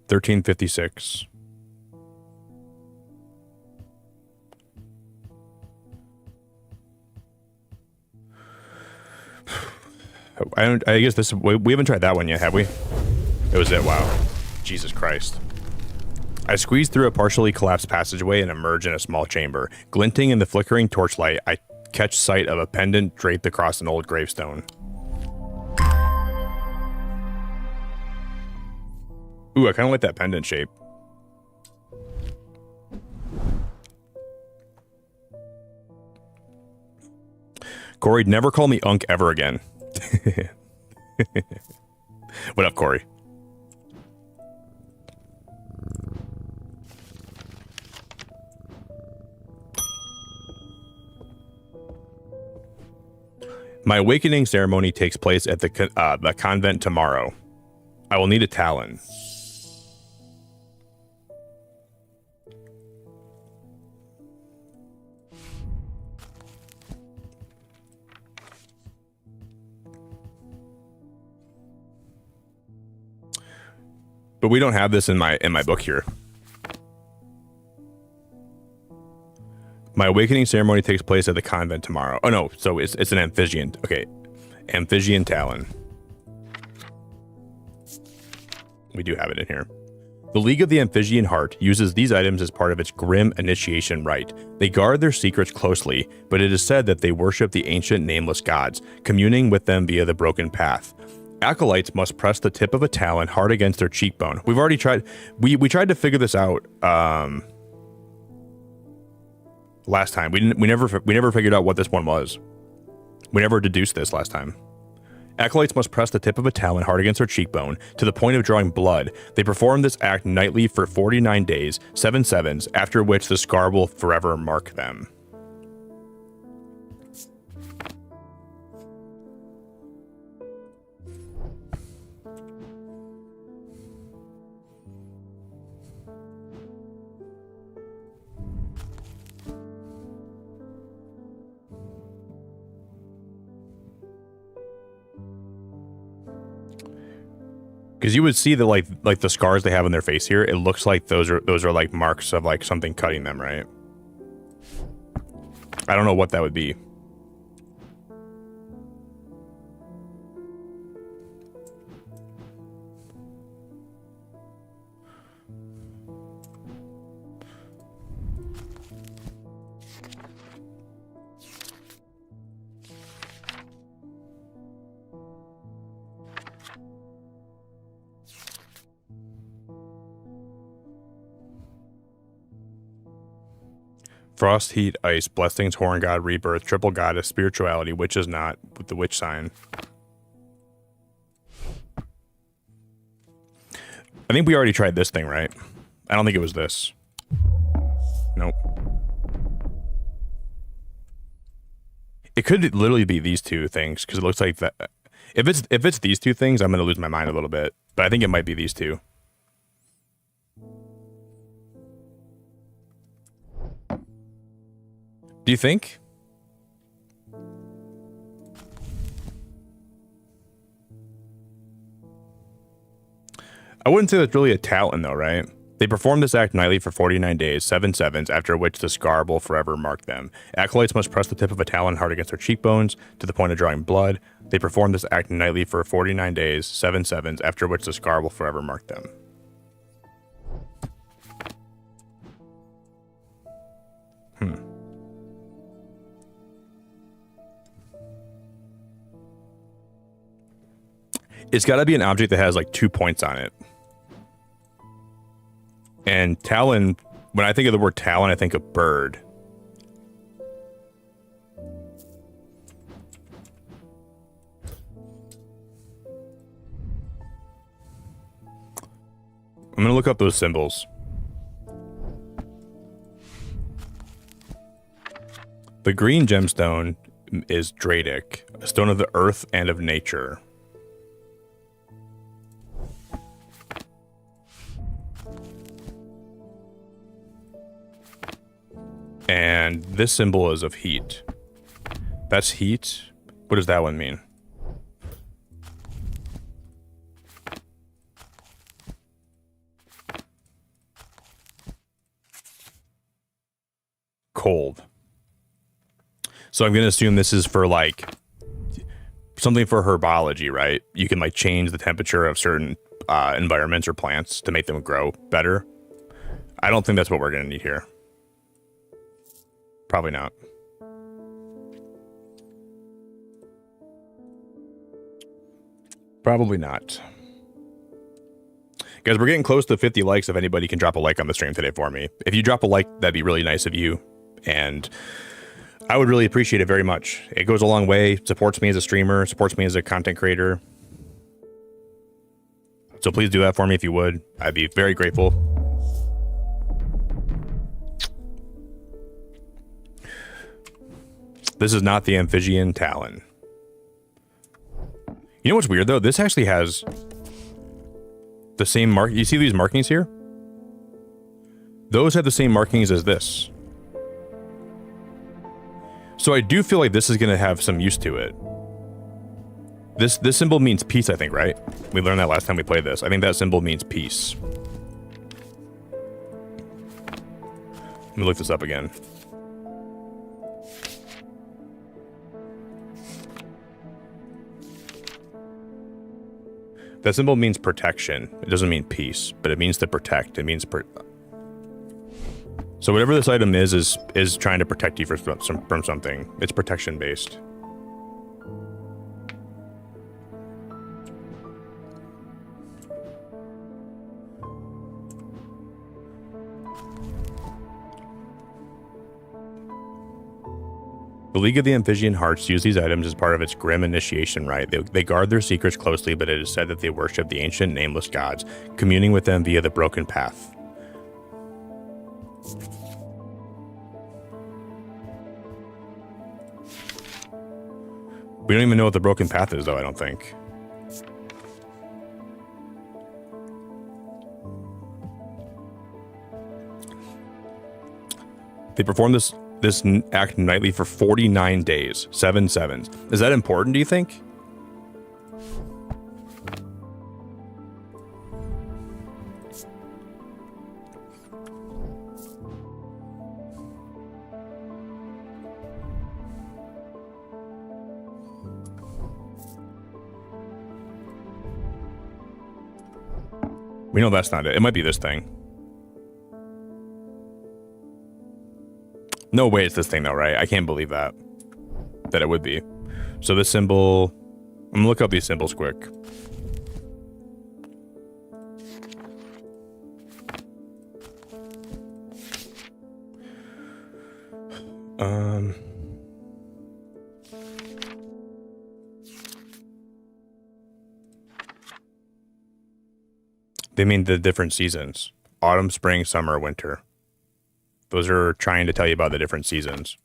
1356. I guess this. We haven't tried that one yet, have we? It was it. Wow. Jesus Christ. I squeeze through a partially collapsed passageway and emerge in a small chamber. Glinting in the flickering torchlight, I catch sight of a pendant draped across an old gravestone. Ooh, I kind of like that pendant shape. Corey, never call me Unk ever again. What up, Corey? My awakening ceremony takes place at the convent tomorrow. I will need a talon. But we don't have this in my book here. My awakening ceremony takes place at the convent tomorrow. Oh no, so it's an Amphisian. Okay, Amphisian talon. We do have it in here. The League of the Amphisian Heart uses these items as part of its grim initiation rite. They guard their secrets closely, but it is said that they worship the ancient nameless gods, communing with them via the broken path. Acolytes must press the tip of a talon hard against their cheekbone. We've already tried. We tried to figure this out last time. We never figured out what this one was. We never deduced this last time. Acolytes must press the tip of a talon hard against their cheekbone to the point of drawing blood. They perform this act nightly for 49 days, 7 sevens, after which the scar will forever mark them. Because you would see that like the scars they have on their face here, it looks like those are like marks of like something cutting them, right? I don't know what that would be. Frost, heat, ice, blessings, horn god, rebirth, triple goddess, spirituality, witch is not, with the witch sign. I think we already tried this thing, right? I don't think it was this. Nope. It could literally be these two things, because it looks like that. If it's these two things, I'm going to lose my mind a little bit. But I think it might be these two. Do you think? I wouldn't say that's really a talent though, right? They perform this act nightly for 49 days, 7 sevens, after which the scar will forever mark them. Acolytes must press the tip of a talon hard against their cheekbones to the point of drawing blood. They perform this act nightly for 49 days, 7 sevens, after which the scar will forever mark them. It's got to be an object that has like 2 points on it. And talon, when I think of the word talon, I think of bird. I'm going to look up those symbols. The green gemstone is Dradic, a stone of the earth and of nature. And this symbol is of heat. That's heat. What does that one mean? Cold. So I'm going to assume this is for like something for herbology, right? You can like change the temperature of certain environments or plants to make them grow better. I don't think that's what we're going to need here. Probably not. Probably not. Guys, we're getting close to 50 likes. If anybody can drop a like on the stream today for me. If you drop a like, that'd be really nice of you. And I would really appreciate it very much. It goes a long way. Supports me as a streamer. Supports me as a content creator. So please do that for me if you would. I'd be very grateful. This is not the Amphibian Talon. You know what's weird though? This actually has the same mark. You see these markings here? Those have the same markings as this. So I do feel like this is going to have some use to it. This symbol means peace, I think, right? We learned that last time we played this. I think that symbol means peace. Let me look this up again. That symbol means protection. It doesn't mean peace, but it means to protect. It means so whatever this item is trying to protect you from something. It's protection based. The League of the Amphibian Hearts use these items as part of its grim initiation rite. They guard their secrets closely, but it is said that they worship the ancient nameless gods, communing with them via the broken path. We don't even know what the broken path is, though, I don't think. They perform this act nightly for 49 days, 7 sevens. Is that important, do you think? We know that's not it. It might be this thing. No way it's this thing though, right? I can't believe that. That it would be. So this symbol... I'm gonna look up these symbols quick. They mean the different seasons. Autumn, spring, summer, winter. Those are trying to tell you about the different seasons.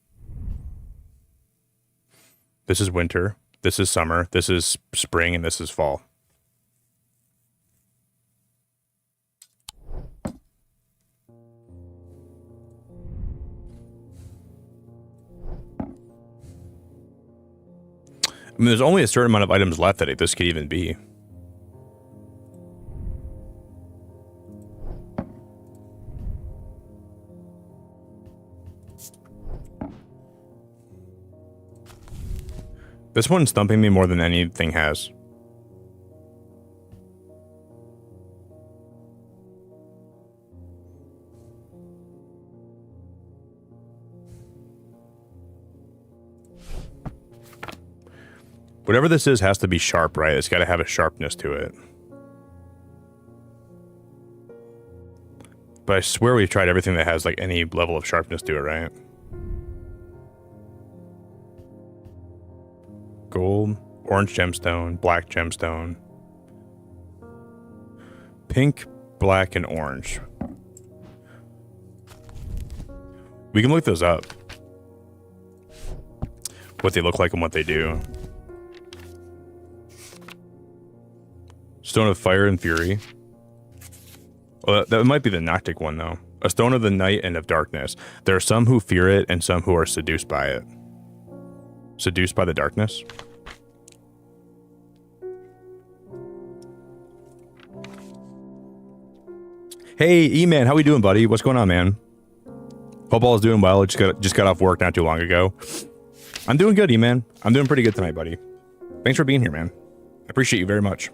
This is winter. This is summer. This is spring, and this is fall. I mean, there's only a certain amount of items left that this could even be. This one's thumping me more than anything has. Whatever this is has to be sharp, right? It's got to have a sharpness to it. But I swear we've tried everything that has like any level of sharpness to it, right? Gold, orange gemstone, black gemstone, pink, black, and orange. We can look those up. What they look like and what they do. Stone of Fire and Fury. Well, that might be the Noctic one, though. A Stone of the Night and of Darkness. There are some who fear it and some who are seduced by it. Seduced by the darkness? Hey, E-Man, how we doing, buddy? What's going on, man? Hope all is doing well. Just got off work not too long ago. I'm doing good, E-Man. I'm doing pretty good tonight, buddy. Thanks for being here, man. I appreciate you very much.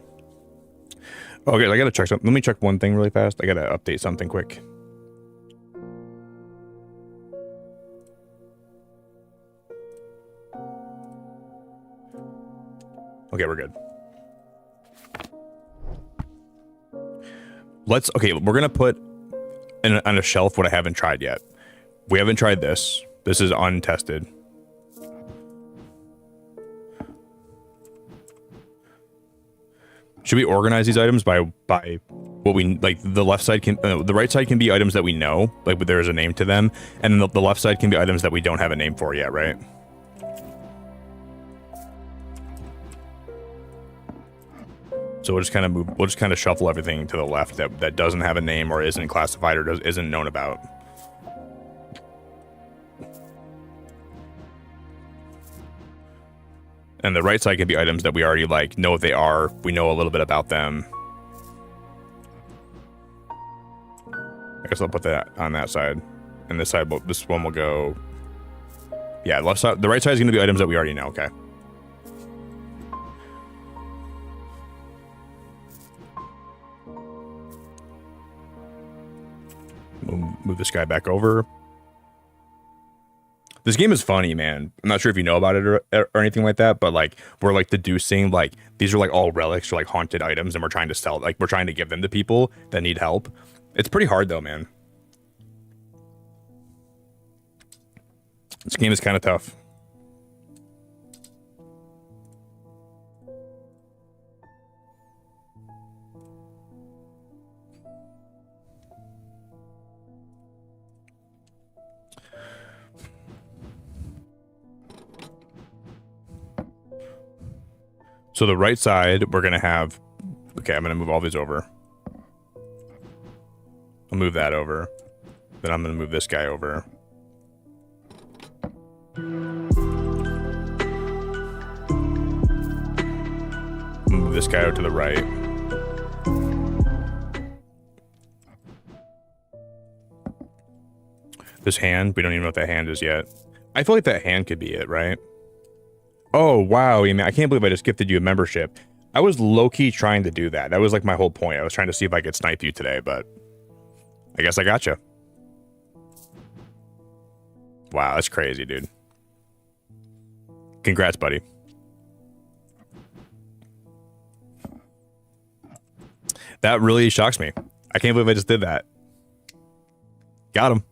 Okay, I gotta check something. Let me check one thing really fast. I gotta update something quick. Okay, we're good. Okay, we're gonna put on a shelf what I haven't tried yet. We haven't tried this. This is untested. Should we organize these items by what we like? The left side can, the right side can be items that we know, like there's a name to them, and the left side can be items that we don't have a name for yet, right? So we'll just kind of move. We'll just kind of shuffle everything to the left that doesn't have a name or isn't classified or isn't known about. And the right side can be items that we already like know what they are. We know a little bit about them. I guess I'll put that on that side, and this side, this one will go. Yeah, left side. The right side is going to be items that we already know. Okay. We'll move this guy back over. This game is funny, man. I'm not sure if you know about it or anything like that, but like we're like deducing, like these are like all relics or like haunted items, and we're trying to sell, like we're trying to give them to people that need help. It's pretty hard though, man. This game is kind of tough. So the right side, we're going to have... Okay, I'm going to move all these over. I'll move that over. Then I'm going to move this guy over. Move this guy out to the right. This hand, we don't even know what that hand is yet. I feel like that hand could be it, right? Oh, wow, I can't believe I just gifted you a membership. I was low-key trying to do that. That was like my whole point. I was trying to see if I could snipe you today, but I guess I gotcha. Wow, that's crazy, dude. Congrats, buddy. That really shocks me. I can't believe I just did that. Got him.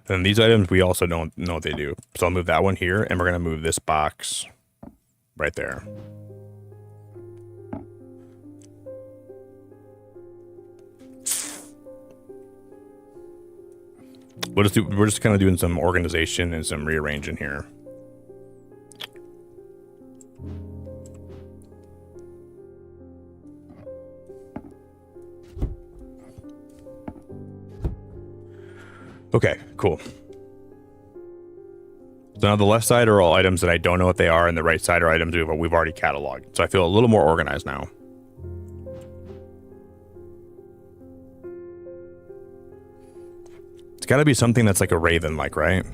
And these items, we also don't know what they do. So I'll move that one here, and we're going to move this box right there. We're just kind of doing some organization and some rearranging here. Okay, cool. So now the left side are all items that I don't know what they are, and the right side are items we've already cataloged. So I feel a little more organized now. It's got to be something that's like a raven, like, right?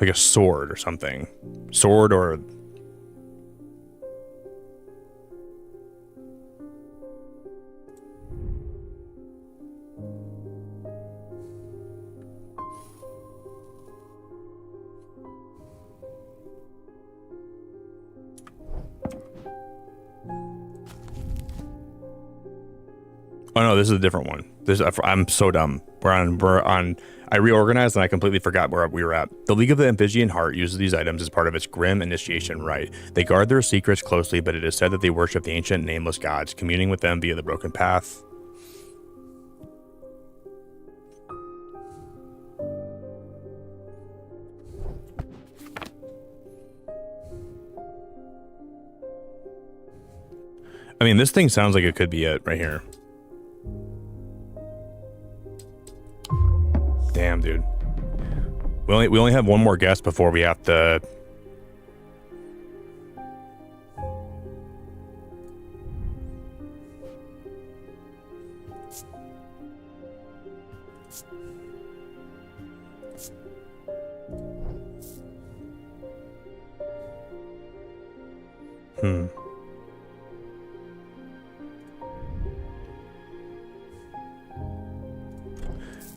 Like a sword or something. Sword or... Oh no, this is a different one. I'm so dumb. We're on. I reorganized and I completely forgot where we were at. The League of the Amphibian Heart uses these items as part of its grim initiation rite. They guard their secrets closely, but it is said that they worship the ancient nameless gods, communing with them via the broken path. I mean, this thing sounds like it could be it right here. Damn, dude. We only have one more guess before we have to...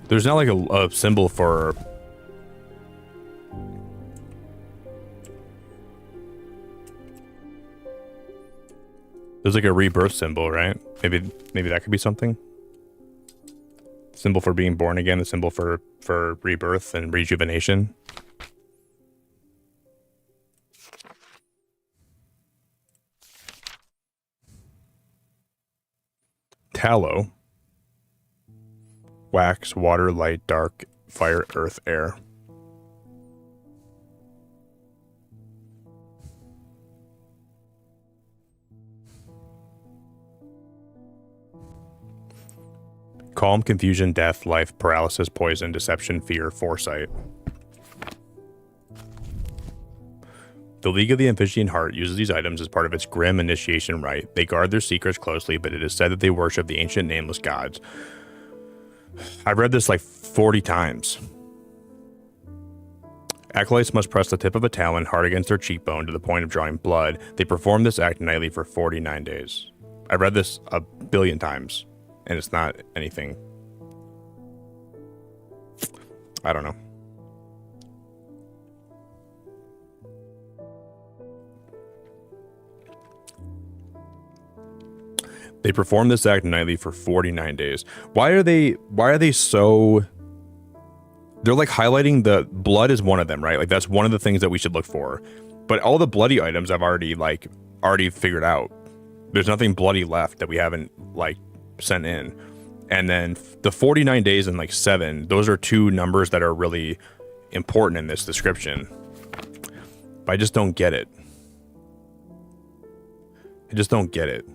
There's not like a symbol for... There's like a rebirth symbol, right? Maybe that could be something. Symbol for being born again, the symbol for rebirth and rejuvenation. Tallow. Wax, water, light, dark, fire, earth, air. Calm, confusion, death, life, paralysis, poison, deception, fear, foresight. The League of the Amphibian Heart uses these items as part of its grim initiation rite. They guard their secrets closely, but it is said that they worship the ancient nameless gods. I've read this like 40 times. Acolytes must press the tip of a talon hard against their cheekbone to the point of drawing blood. They perform this act nightly for 49 days. I've read this a billion times, and it's not anything. I don't know. They perform this act nightly for 49 days. Why are they so... They're like highlighting the blood is one of them, right? Like that's one of the things that we should look for. But all the bloody items I've already figured out. There's nothing bloody left that we haven't like sent in. And then the 49 days and like 7, those are two numbers that are really important in this description. But I just don't get it. I just don't get it.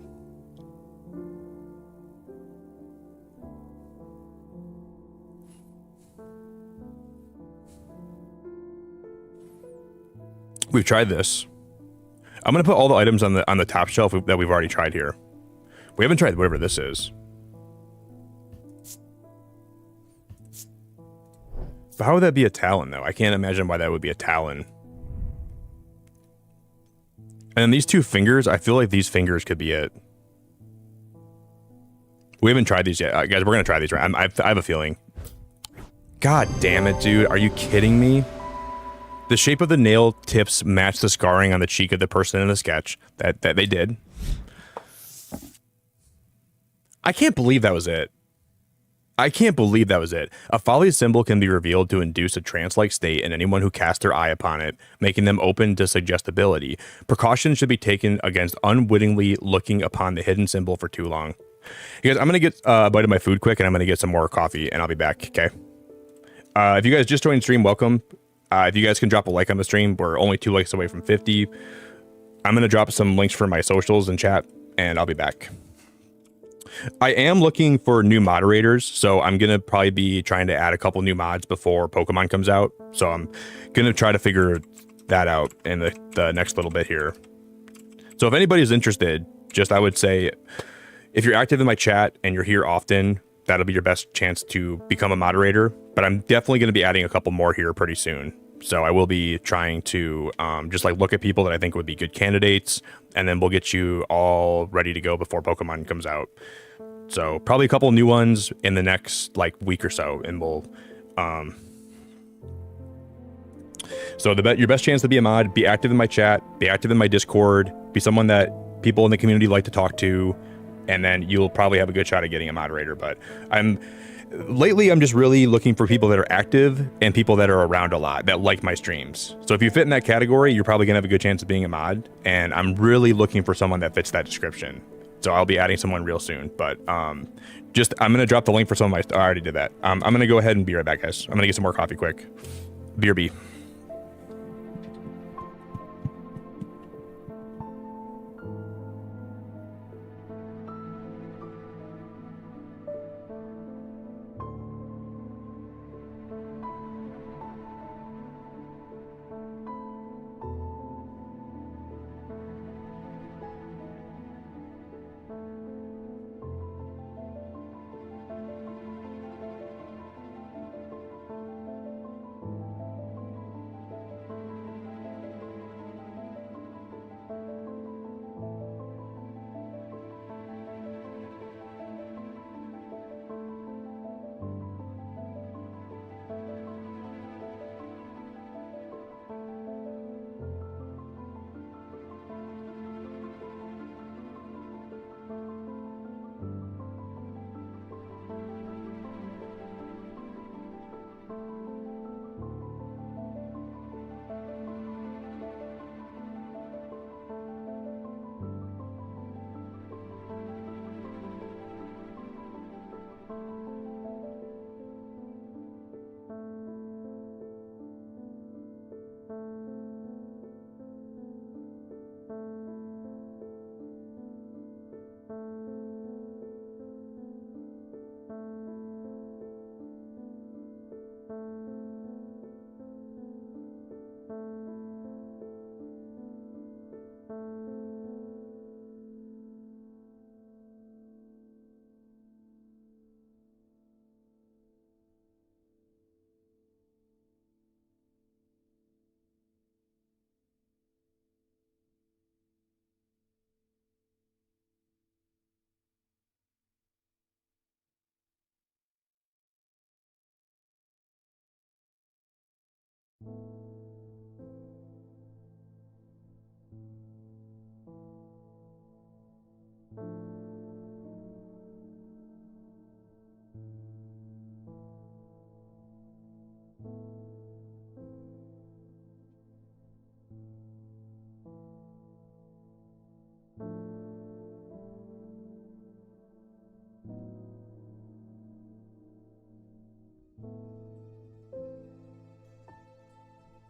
We've tried this. I'm gonna put all the items on the top shelf that we've already tried here. We haven't tried whatever this is. But how would that be a talon, though? I can't imagine why that would be a talon. And these two fingers, I feel like these fingers could be it. We haven't tried these yet. Guys, we're going to try these, right? I have a feeling. God damn it, dude. Are you kidding me? The shape of the nail tips match the scarring on the cheek of the person in the sketch. That they did. I can't believe that was it. I can't believe that was it. A folly symbol can be revealed to induce a trance-like state in anyone who casts their eye upon it, making them open to suggestibility. Precautions should be taken against unwittingly looking upon the hidden symbol for too long. You guys, I'm going to get a bite of my food quick, and I'm going to get some more coffee, and I'll be back, okay? If you guys just joined the stream, welcome. If you guys can drop a like on the stream, we're only 2 likes away from 50. I'm going to drop some links for my socials in chat, and I'll be back. I am looking for new moderators, so I'm going to probably be trying to add a couple new mods before Pokemon comes out. So I'm going to try to figure that out in the next little bit here. So if anybody's interested, just I would say, if you're active in my chat and you're here often, that'll be your best chance to become a moderator. But I'm definitely going to be adding a couple more here pretty soon. So I will be trying to just like look at people that I think would be good candidates, and then we'll get you all ready to go before Pokemon comes out. So probably a couple new ones in the next like week or so, and we'll so your best chance to be a mod, be active in my chat, be active in my Discord, be someone that people in the community like to talk to, and then you'll probably have a good shot at getting a moderator. But lately I'm just really looking for people that are active and people that are around a lot, that like my streams. So if you fit in that category, you're probably gonna have a good chance of being a mod, and I'm really looking for someone that fits that description. So I'll be adding someone real soon, but I'm gonna drop the link for some of my. I already did that. I'm gonna go ahead and be right back, guys. I'm gonna get some more coffee quick. BRB.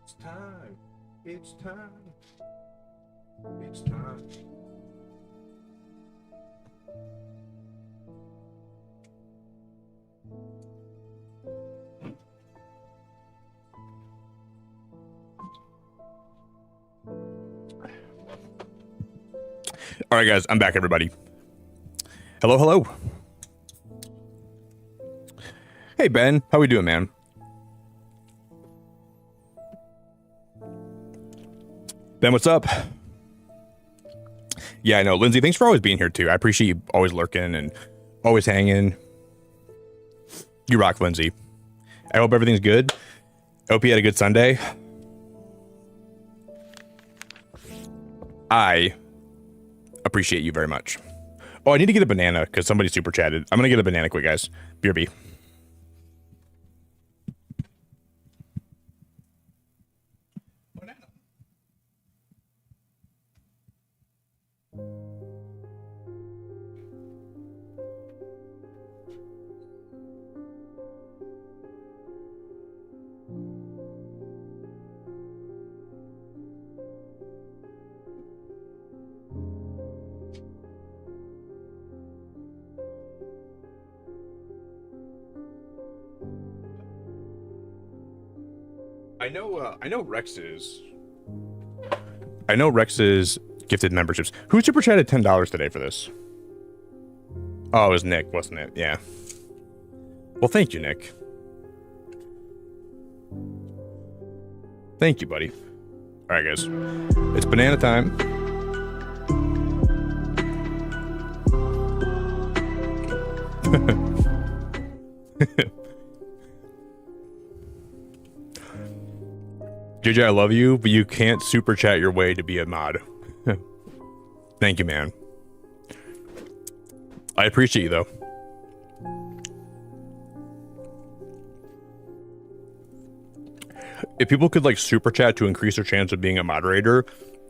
It's time. It's time. It's time. All right, guys, I'm back, everybody. Hello, hello. Hey, Ben. How we doing, man? Ben, what's up? Yeah, I know. Lindsay, thanks for always being here, too. I appreciate you always lurking and always hanging. You rock, Lindsay. I hope everything's good. I hope you had a good Sunday. I appreciate you very much. Oh, I need to get a banana because somebody super chatted. I'm going to get a banana quick, guys. BRB. I know Rex's gifted memberships. Who super chatted $10 today for this? Oh, it was Nick, wasn't it? Yeah. Well, thank you, Nick. Thank you, buddy. All right, guys. It's banana time. JJ, I love you, but you can't super chat your way to be a mod. Thank you, man. I appreciate you, though. If people could, like, super chat to increase their chance of being a moderator,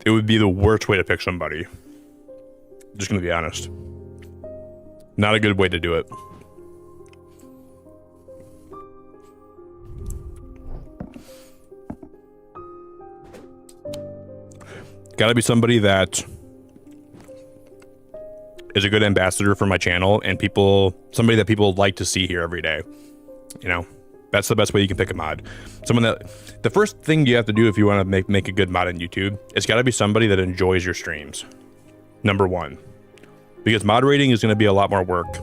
it would be the worst way to pick somebody. Just gonna be honest. Not a good way to do it. Gotta be somebody that is a good ambassador for my channel and somebody that people like to see here every day. You know, that's the best way you can pick a mod. Someone that, the first thing you have to do if you want to make a good mod on YouTube, it's gotta be somebody that enjoys your streams. Number one, because moderating is gonna be a lot more work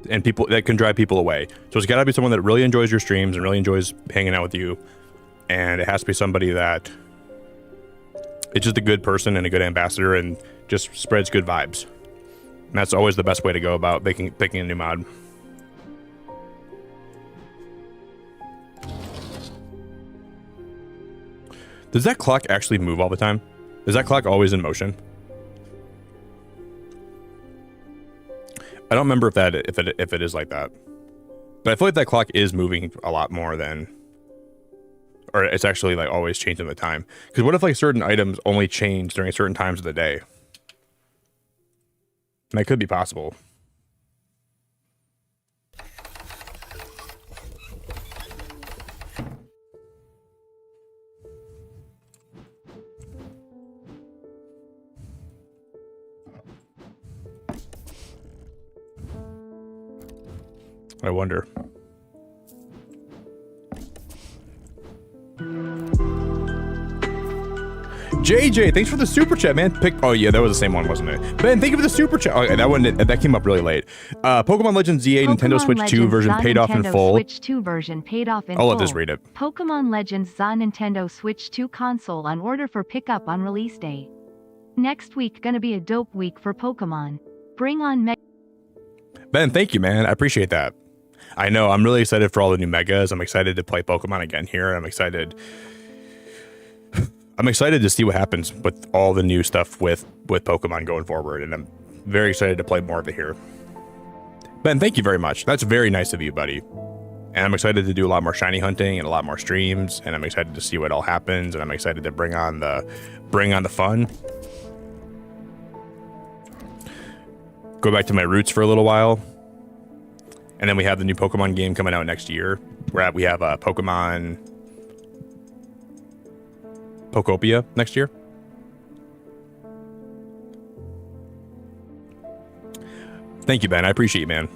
and that can drive people away. So it's gotta be someone that really enjoys your streams and really enjoys hanging out with you. And it has to be somebody that it's just a good person and a good ambassador and just spreads good vibes. And that's always the best way to go about picking a new mod. Does that clock actually move all the time? Is that clock always in motion? I don't remember if it is like that. But I feel like that clock is moving a lot more than, or it's actually like always changing the time. Because what if like certain items only change during certain times of the day? And that could be possible. I wonder. JJ, thanks for the super chat, man. Oh yeah, that was the same one, wasn't it? Ben, thank you for the super chat. Oh, that came up really late. Pokemon Legends Z8 Nintendo Switch 2 version paid off in full. Switch 2 version paid off in full. I'll let this read it. Pokemon Legends ZA Nintendo Switch 2 console on order for pickup on release day. Next week gonna be a dope week for Pokemon. Bring on Ben, thank you, man. I appreciate that. I know, I'm really excited for all the new megas. I'm excited to play Pokemon again here. I'm excited to see what happens with all the new stuff with Pokemon going forward, and I'm very excited to play more of it here. Ben, thank you very much. That's very nice of you, buddy. And I'm excited to do a lot more shiny hunting and a lot more streams, and I'm excited to see what all happens, and I'm excited to bring on the fun. Go back to my roots for a little while. And then we have the new Pokemon game coming out next year. We have a Pokemon Pokopia next year. Thank you, Ben. I appreciate you, man.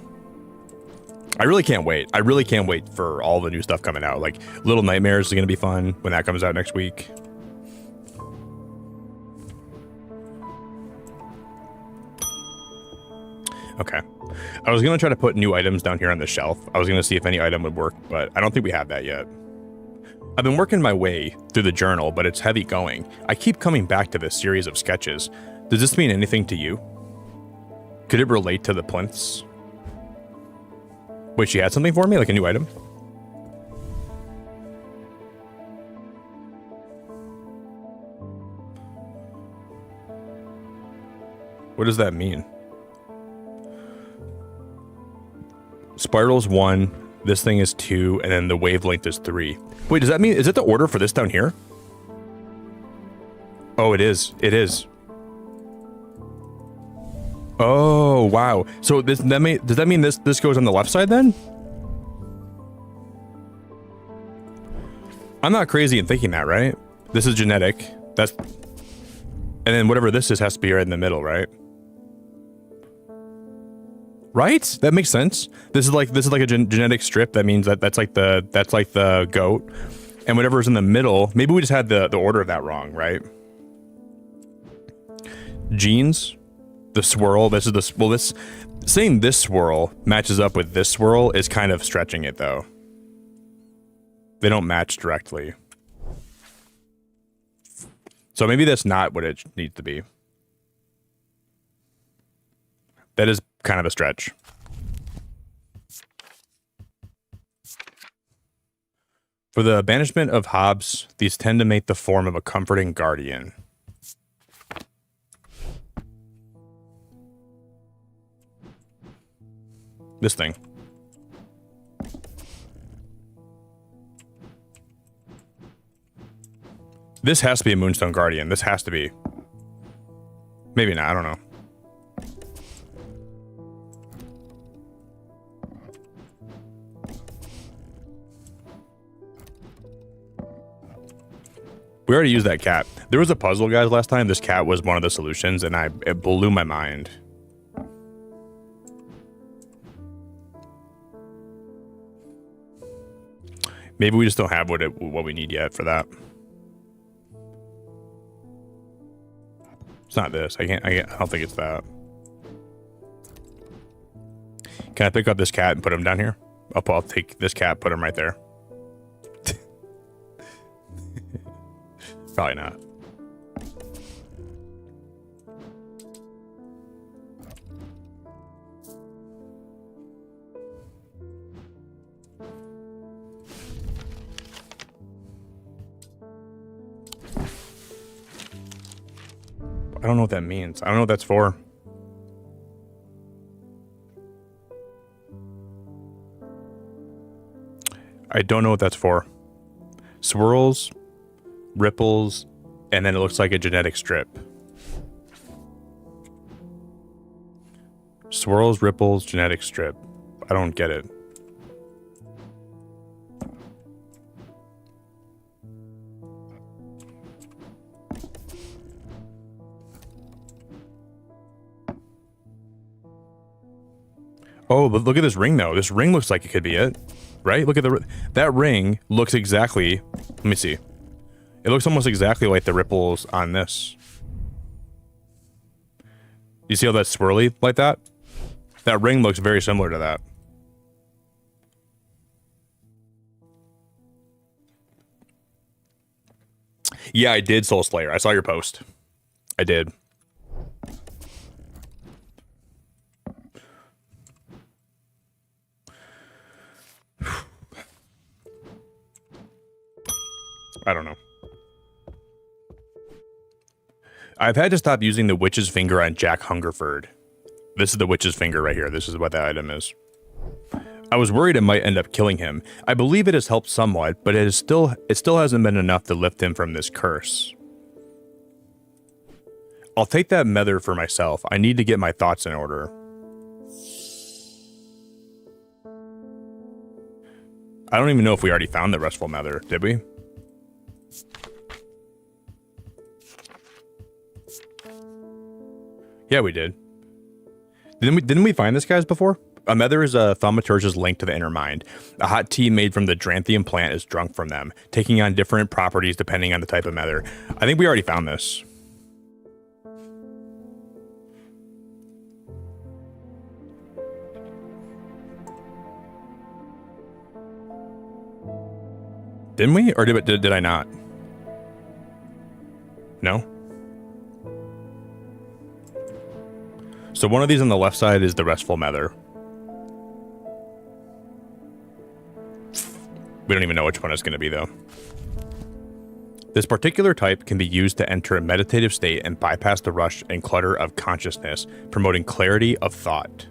I really can't wait. I really can't wait for all the new stuff coming out. Like Little Nightmares is going to be fun when that comes out next week. Okay. I was going to try to put new items down here on the shelf. I was going to see if any item would work, but I don't think we have that yet. I've been working my way through the journal, but it's heavy going. I keep coming back to this series of sketches. Does this mean anything to you? Could it relate to the plinths? Wait, she had something for me? Like a new item? What does that mean? Spiral's 1, this thing is 2, and then the wavelength is 3. Wait, does that mean, is it the order for this down here? Oh, it is. It is. Oh, wow. So does that mean this goes on the left side then? I'm not crazy in thinking that, right? This is genetic. That's, and then whatever this is has to be right in the middle, right? Right? That makes sense. This is like a genetic strip. That means that's like the goat, and whatever's in the middle. Maybe we just had the order of that wrong, right? Genes, the swirl. This is the, well, this saying this swirl matches up with this swirl is kind of stretching it though. They don't match directly, so maybe that's not what it needs to be. That is kind of a stretch. For the banishment of Hobbs, these tend to make the form of a comforting guardian. This thing. This has to be a Moonstone Guardian. This has to be. Maybe not, I don't know. We already used that cat. There was a puzzle, guys, last time. This cat was one of the solutions, and it blew my mind. Maybe we just don't have what we need yet for that. It's not this. I don't think it's that. Can I pick up this cat and put him down here? I'll take this cat, put him right there. Probably not. I don't know what that means. I don't know what that's for. I don't know what that's for. Swirls, ripples, and then it looks like a genetic strip. Swirls, ripples, genetic strip. I don't get it. Oh, but look at this ring though. This ring looks like it could be it, right? Look at that ring looks exactly, let me see. It looks almost exactly like the ripples on this. You see how that's swirly like that? That ring looks very similar to that. Yeah, I did, Soul Slayer. I saw your post. I did. I don't know. I've had to stop using the witch's finger on Jack Hungerford. This is the witch's finger right here. This is what that item is. I was worried it might end up killing him. I believe it has helped somewhat, but it still hasn't been enough to lift him from this curse. I'll take that Mether for myself. I need to get my thoughts in order. I don't even know if we already found the Restful Mether, did we? Yeah, we did. Didn't we find this guys before? A Mether is a thaumaturge's link to the inner mind. A hot tea made from the Dranthium plant is drunk from them, taking on different properties depending on the type of Mether. I think we already found this. Didn't we? Or did I not? No? So one of these on the left side is the Restful Mether. We don't even know which one it's going to be, though. This particular type can be used to enter a meditative state and bypass the rush and clutter of consciousness, promoting clarity of thought.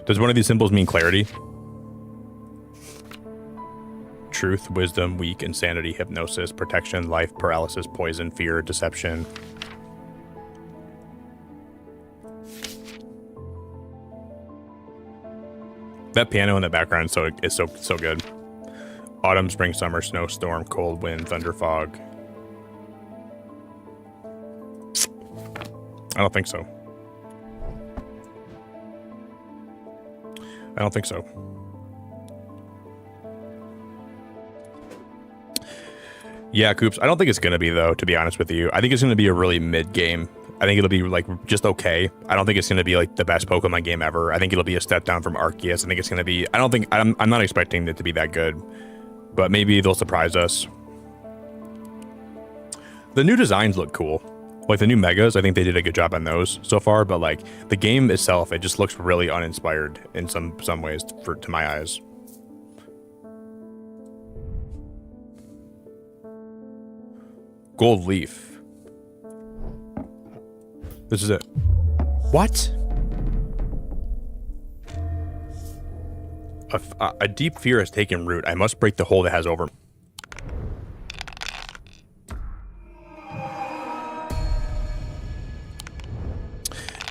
Does one of these symbols mean clarity? Truth, wisdom, weak, insanity, hypnosis, protection, life, paralysis, poison, fear, deception. That piano in the background is so good. Autumn, spring, summer, snowstorm, cold wind, thunder, fog. I don't think so. I don't think so. Yeah, Coops. I don't think it's going to be, though, to be honest with you. I think it's going to be a really mid game. I think it'll be, like, just okay. I don't think it's going to be, like, the best Pokemon game ever. I think it'll be a step down from Arceus. I think it's going to be... I'm not expecting it to be that good. But maybe they'll surprise us. The new designs look cool. Like, the new Megas, I think they did a good job on those so far. But, like, the game itself, it just looks really uninspired in some ways, to my eyes. Gold Leaf. This is it. What? A deep fear has taken root. I must break the hold it has over me.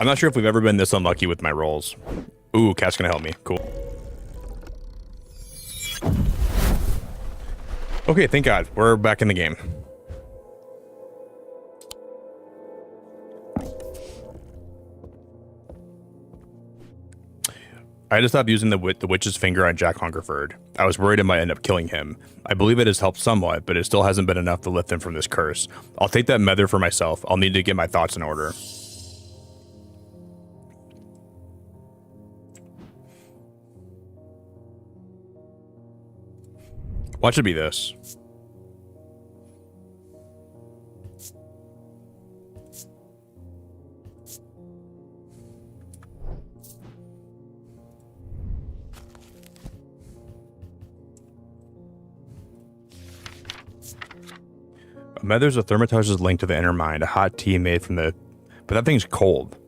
I'm not sure if we've ever been this unlucky with my rolls. Ooh, Cat's gonna help me. Cool. Okay, thank God. We're back in the game. I had to stop using the witch's finger on Jack Hungerford. I was worried it might end up killing him. I believe it has helped somewhat, but it still hasn't been enough to lift him from this curse. I'll take that Mether for myself. I'll need to get my thoughts in order. Watch it be this. Mether's a thermitage's link to the inner mind, a hot tea made from the... But that thing's cold.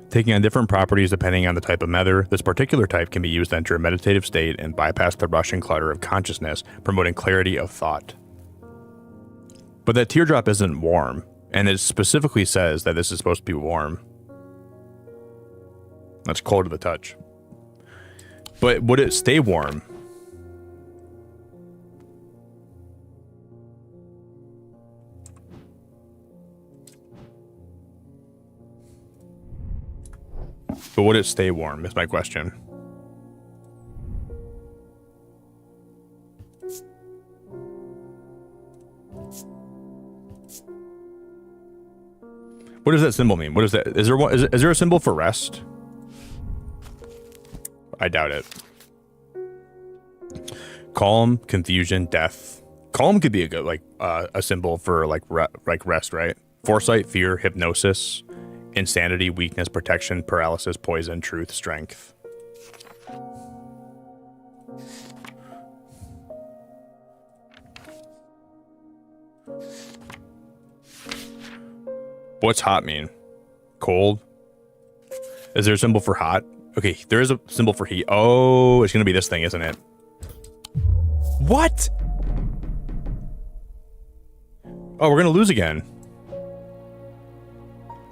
Taking on different properties depending on the type of Mether, this particular type can be used to enter a meditative state and bypass the rush and clutter of consciousness, promoting clarity of thought. But that teardrop isn't warm, and it specifically says that this is supposed to be warm. That's cold to the touch. But would it stay warm? But would it stay warm, is my question. What does that symbol mean? What is that? Is there one? Is there a symbol for rest? I doubt it. Calm, confusion, death. Calm could be a good, like, a symbol for like rest, right? Foresight, fear, hypnosis. Insanity, weakness, protection, paralysis, poison, truth, strength. What's hot mean? Cold? Is there a symbol for hot? Okay, there is a symbol for heat. Oh, it's gonna be this thing, isn't it? What? Oh, we're gonna lose again.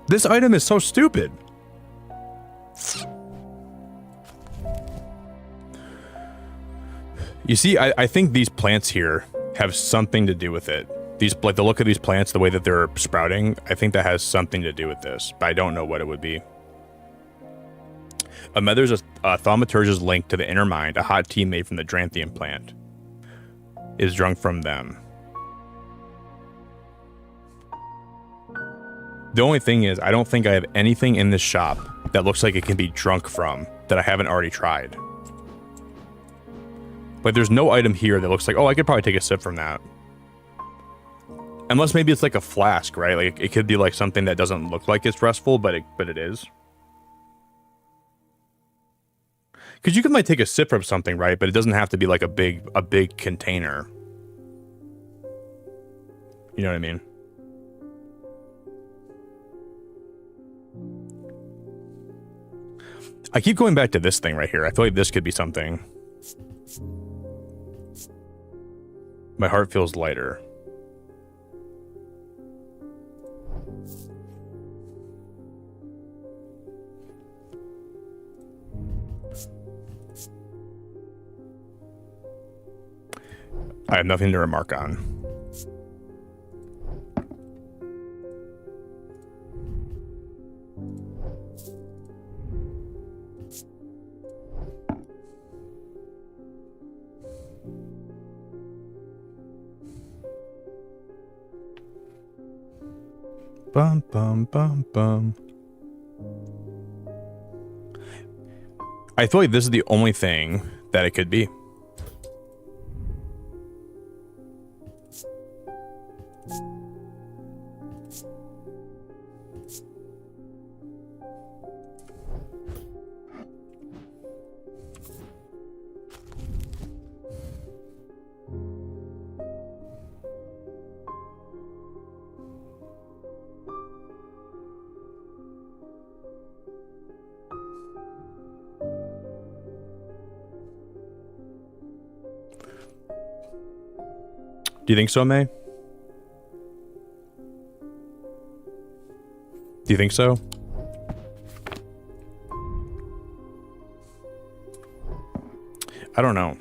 This item is so stupid. You see, I think these plants here have something to do with it. These, like, the look of these plants, the way that they're sprouting, I think that has something to do with this, but I don't know what it would be. There's a thaumaturge's link to the inner mind, a hot tea made from the Dranthian plant. Is drunk from them. The only thing is, I don't think I have anything in this shop that looks like it can be drunk from that I haven't already tried. But there's no item here that looks like, oh, I could probably take a sip from that. Unless maybe it's like a flask, right? Like it could be like something that doesn't look like it's restful, but it is. Because you can like take a sip from something, right? But it doesn't have to be like a big container. You know what I mean? I keep going back to this thing right here. I feel like this could be something. My heart feels lighter. I have nothing to remark on. Bum, bum, bum, bum. I feel like this is the only thing that it could be. Do you think so, May? Do you think so? I don't know.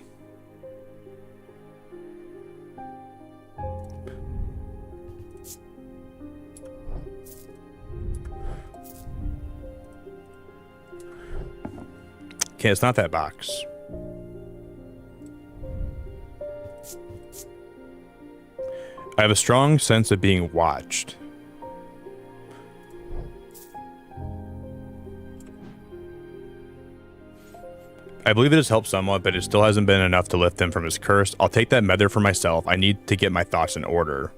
Okay, it's not that box. I have a strong sense of being watched. I believe it has helped somewhat, but it still hasn't been enough to lift him from his curse. I'll take that Mether for myself. I need to get my thoughts in order.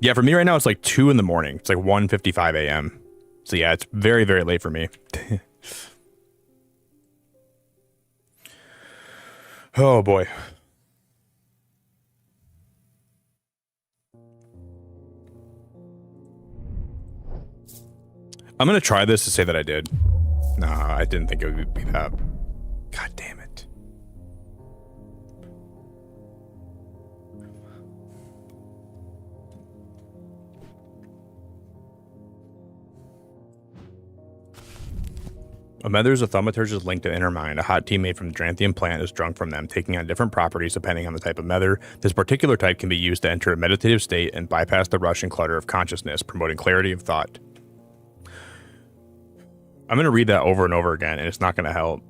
Yeah, for me right now, it's like 2 in the morning. It's like 1:55 a.m. So yeah, it's very, very late for me. Oh boy. I'm gonna try this to say that I did. Nah, I didn't think it would be that. God damn it. A Mether's a thaumaturge's link to inner mind. A hot tea made from the Dranthian plant is drunk from them, taking on different properties depending on the type of Mether. This particular type can be used to enter a meditative state and bypass the rush and clutter of consciousness, promoting clarity of thought. I'm going to read that over and over again, and it's not going to help.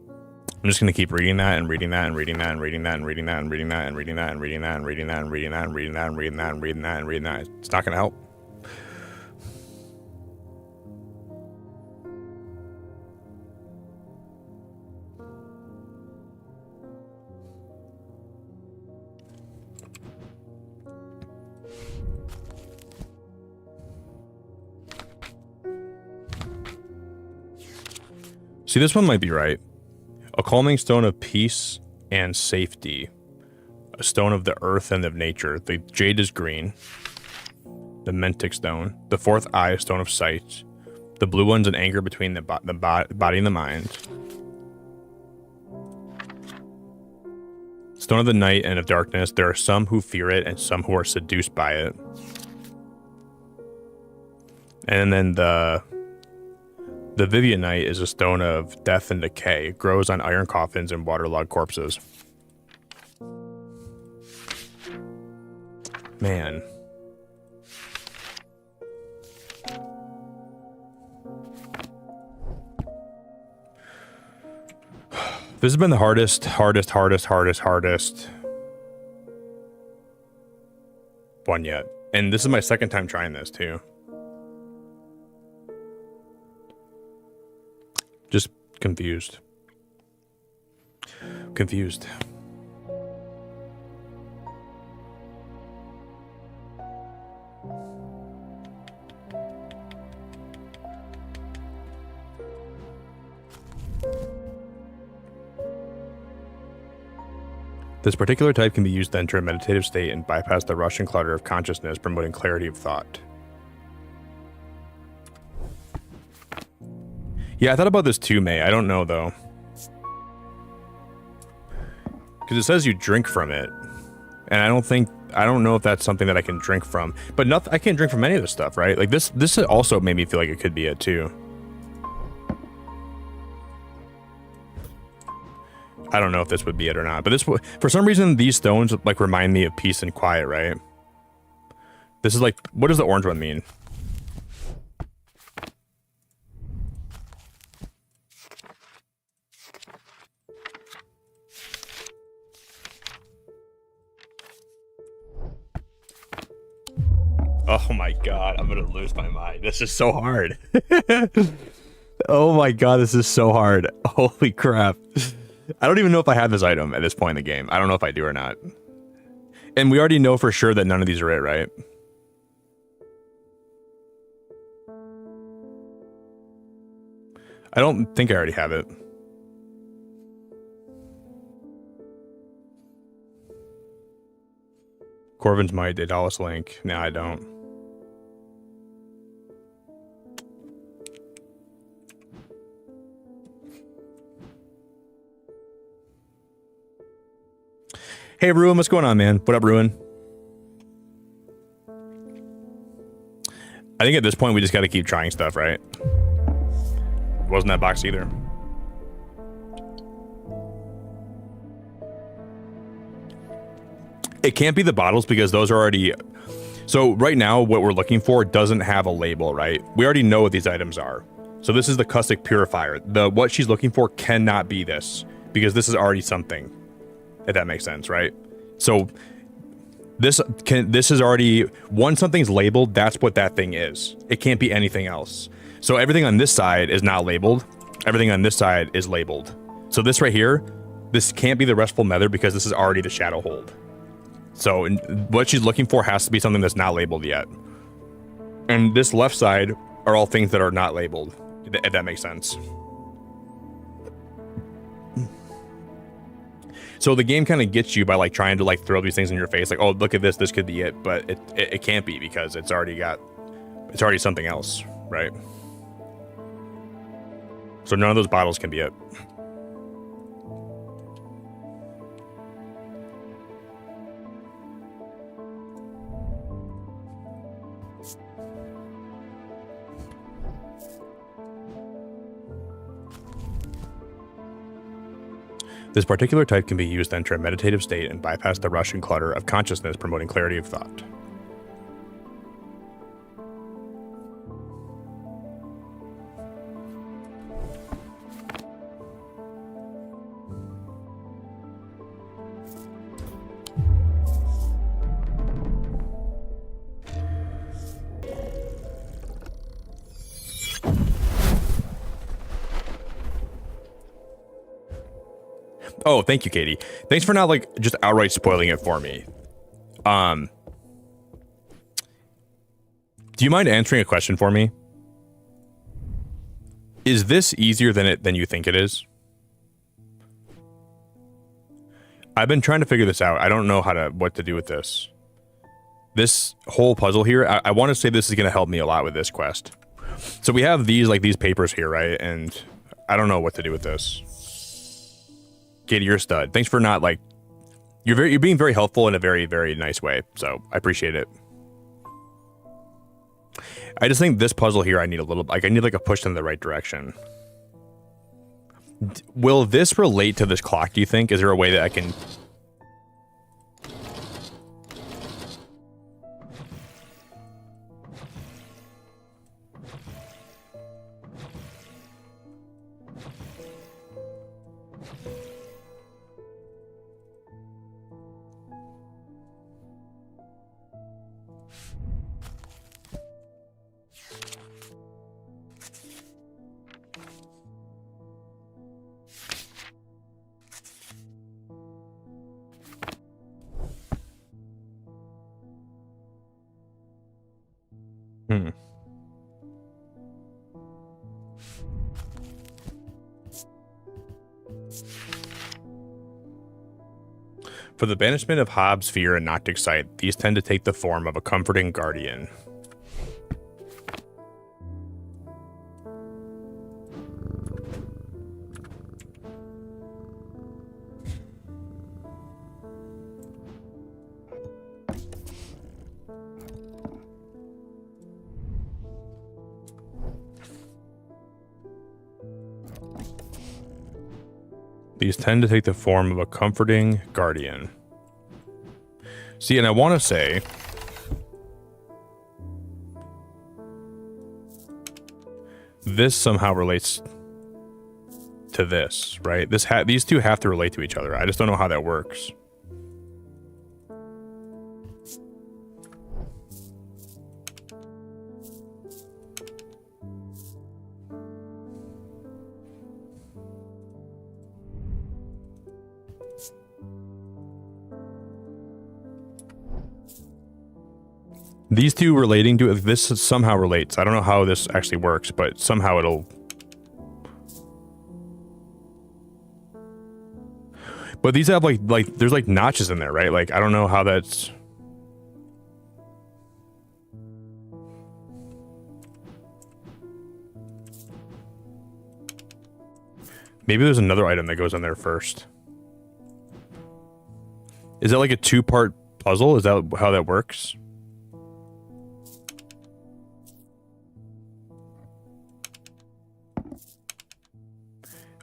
I'm just going to keep reading that and reading that and reading that and reading that and reading that and reading that and reading that and reading that and reading that and reading that and reading that and reading that and reading that and reading that. It's not going to help. See, this one might be right. A calming stone of peace and safety. A stone of the earth and of nature. The jade is green. The mentic stone. The fourth eye, a stone of sight. The blue one's an anchor between the body and the mind. Stone of the night and of darkness. There are some who fear it and some who are seduced by it. And then the Vivianite is a stone of death and decay. It grows on iron coffins and waterlogged corpses. Man. This has been the hardest. one yet. And this is my second time trying this too. Just confused. Confused. This particular type can be used to enter a meditative state and bypass the rush and clutter of consciousness, promoting clarity of thought. Yeah, I thought about this too, May. I don't know, though. Because it says you drink from it. And I don't know if that's something that I can drink from. But I can't drink from any of this stuff, right? Like, this also made me feel like it could be it, too. I don't know if this would be it or not, but this, for some reason, these stones like remind me of peace and quiet, right? This is like, what does the orange one mean? Oh my god, I'm gonna lose my mind. This is so hard. Oh my god, this is so hard. Holy crap. I don't even know if I have this item at this point in the game. I don't know if I do or not. And we already know for sure that none of these are it, right? I don't think I already have it. Corvan's Might, Daedalus Link. No, I don't. Hey, Ruin, what's going on, man? What up, Ruin? I think at this point, we just got to keep trying stuff, right? Wasn't that box either. It can't be the bottles because those are already... So right now, what we're looking for doesn't have a label, right? We already know what these items are. So this is the caustic purifier. What she's looking for cannot be this because this is already something. If that makes sense, right? So this is already, once something's labeled, that's what that thing is. It can't be anything else. So everything on this side is not labeled. Everything on this side is labeled. So this right here, this can't be the Restful Mether because this is already the Shadow Hold. So what she's looking for has to be something that's not labeled yet. And this left side are all things that are not labeled, if that makes sense. So the game kind of gets you by like trying to like throw these things in your face, like, oh, look at this, this could be it, but it can't be because it's already something else, right? So none of those bottles can be it. This particular type can be used to enter a meditative state and bypass the rush and clutter of consciousness, promoting clarity of thought. Oh, thank you, Katie. Thanks for not like just outright spoiling it for me. Do you mind answering a question for me? Is this easier than you think it is? I've been trying to figure this out. I don't know what to do with this. This whole puzzle here, I want to say this is going to help me a lot with this quest. So we have these papers here, right? And I don't know what to do with this. Katie, you're a stud. Thanks for not like, you're being very helpful in a very, very nice way. So I appreciate it. I just think this puzzle here, I need like a push in the right direction. Will this relate to this clock, do you think? Is there a way that I can... Hmm. For the banishment of Hobbs, Fear, and Noctic Sight, these tend to take the form of a comforting guardian. These tend to take the form of a comforting guardian. See, and I want to say this somehow relates to this, right? These two have to relate to each other. I just don't know how that works. These two relating to this somehow relates. I don't know how this actually works, but somehow it'll... But these have like there's like notches in there, right? Like, I don't know how that's... Maybe there's another item that goes in there first. Is that like a two-part puzzle? Is that how that works?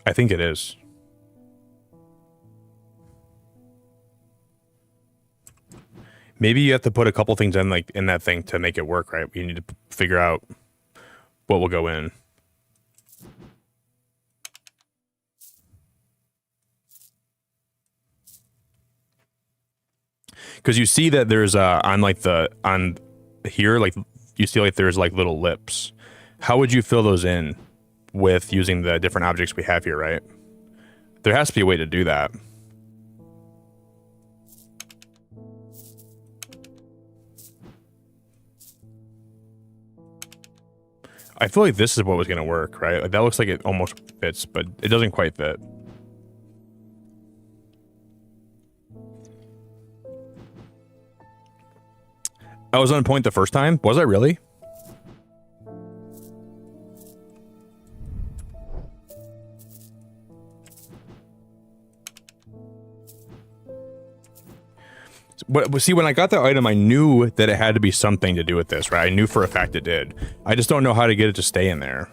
I think it is. Maybe you have to put a couple things in, like in that thing to make it work, right? You need to figure out what will go in. Because you see that there's on here, like you see like there's like little lips. How would you fill those in with using the different objects we have here, right? There has to be a way to do that. I feel like this is what was going to work, right? Like that looks like it almost fits, but it doesn't quite fit. I was on point the first time. Was I really? But see, when I got the item, I knew that it had to be something to do with this, right? I knew for a fact it did. I just don't know how to get it to stay in there.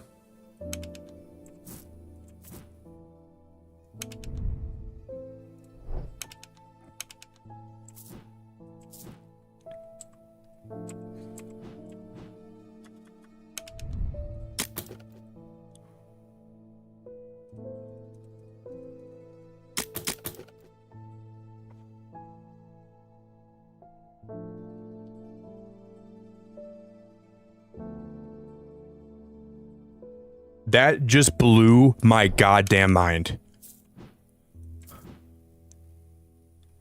That just blew my goddamn mind.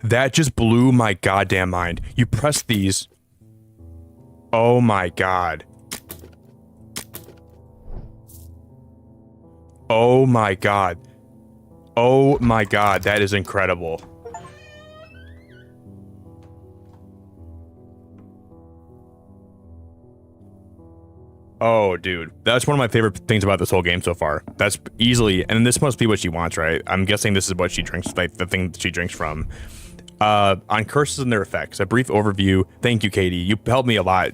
That just blew my goddamn mind. You press these. Oh my god. Oh my god. Oh my god, that is incredible. Oh, dude. That's one of my favorite things about this whole game so far. That's easily, and this must be what she wants, right? I'm guessing this is what she drinks, like the thing that she drinks from. On curses and their effects, a brief overview. Thank you, Katie. You helped me a lot.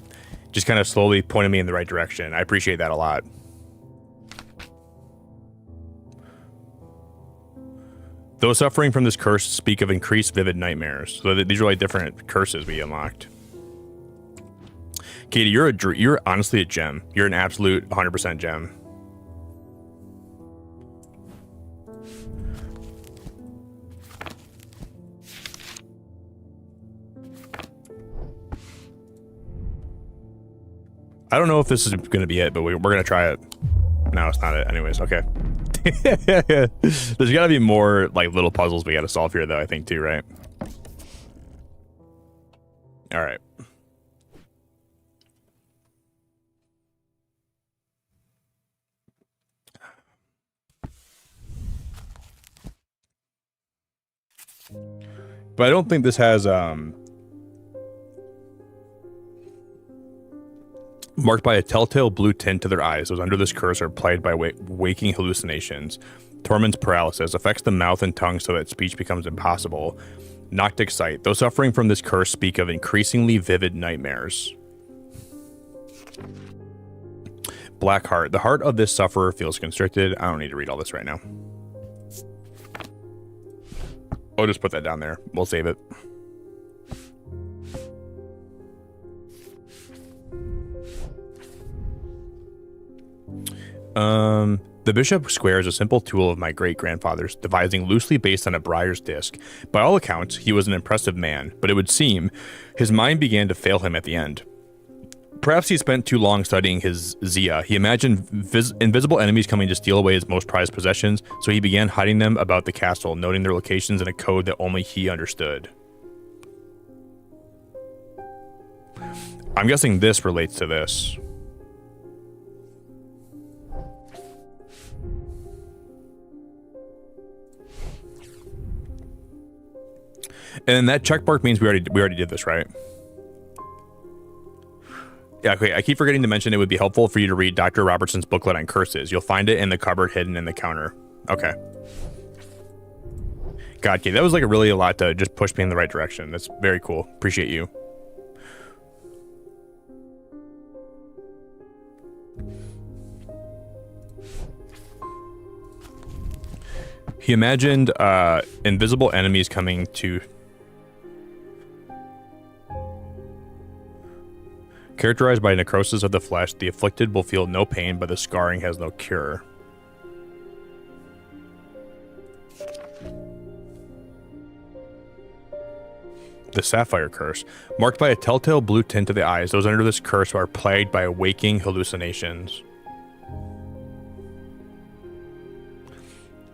Just kind of slowly pointed me in the right direction. I appreciate that a lot. Those suffering from this curse speak of increased vivid nightmares. So these are like different curses we unlocked. Katie, you're honestly a gem. You're an absolute 100% gem. I don't know if this is going to be it, but we're going to try it. No, it's not it. Anyways, okay. There's got to be more like little puzzles we got to solve here, though, I think, too, right? All right. But I don't think this has marked by a telltale blue tint to their eyes. Those under this curse are plagued by waking hallucinations. Torments paralysis, affects the mouth and tongue so that speech becomes impossible. Noctic sight. Those suffering from this curse speak of increasingly vivid nightmares. Black heart. The heart of this sufferer feels constricted. I don't need to read all this right now. I'll just put that down there. We'll save it. The bishop square is a simple tool of my great-grandfather's, devising loosely based on a briar's disc. By all accounts, he was an impressive man, but it would seem his mind began to fail him at the end. Perhaps he spent too long studying his Zia. He imagined invisible enemies coming to steal away his most prized possessions, so he began hiding them about the castle, noting their locations in a code that only he understood. I'm guessing this relates to this. And that check mark means we already did this, right? Yeah, okay. I keep forgetting to mention it would be helpful for you to read Dr. Robertson's booklet on curses. You'll find it in the cupboard hidden in the counter. Okay. God, Kate, that was like a lot to just push me in the right direction. That's very cool. Appreciate you. He imagined invisible enemies coming to... Characterized by necrosis of the flesh, the afflicted will feel no pain, but the scarring has no cure. The Sapphire Curse. Marked by a telltale blue tint to the eyes, those under this curse are plagued by waking hallucinations.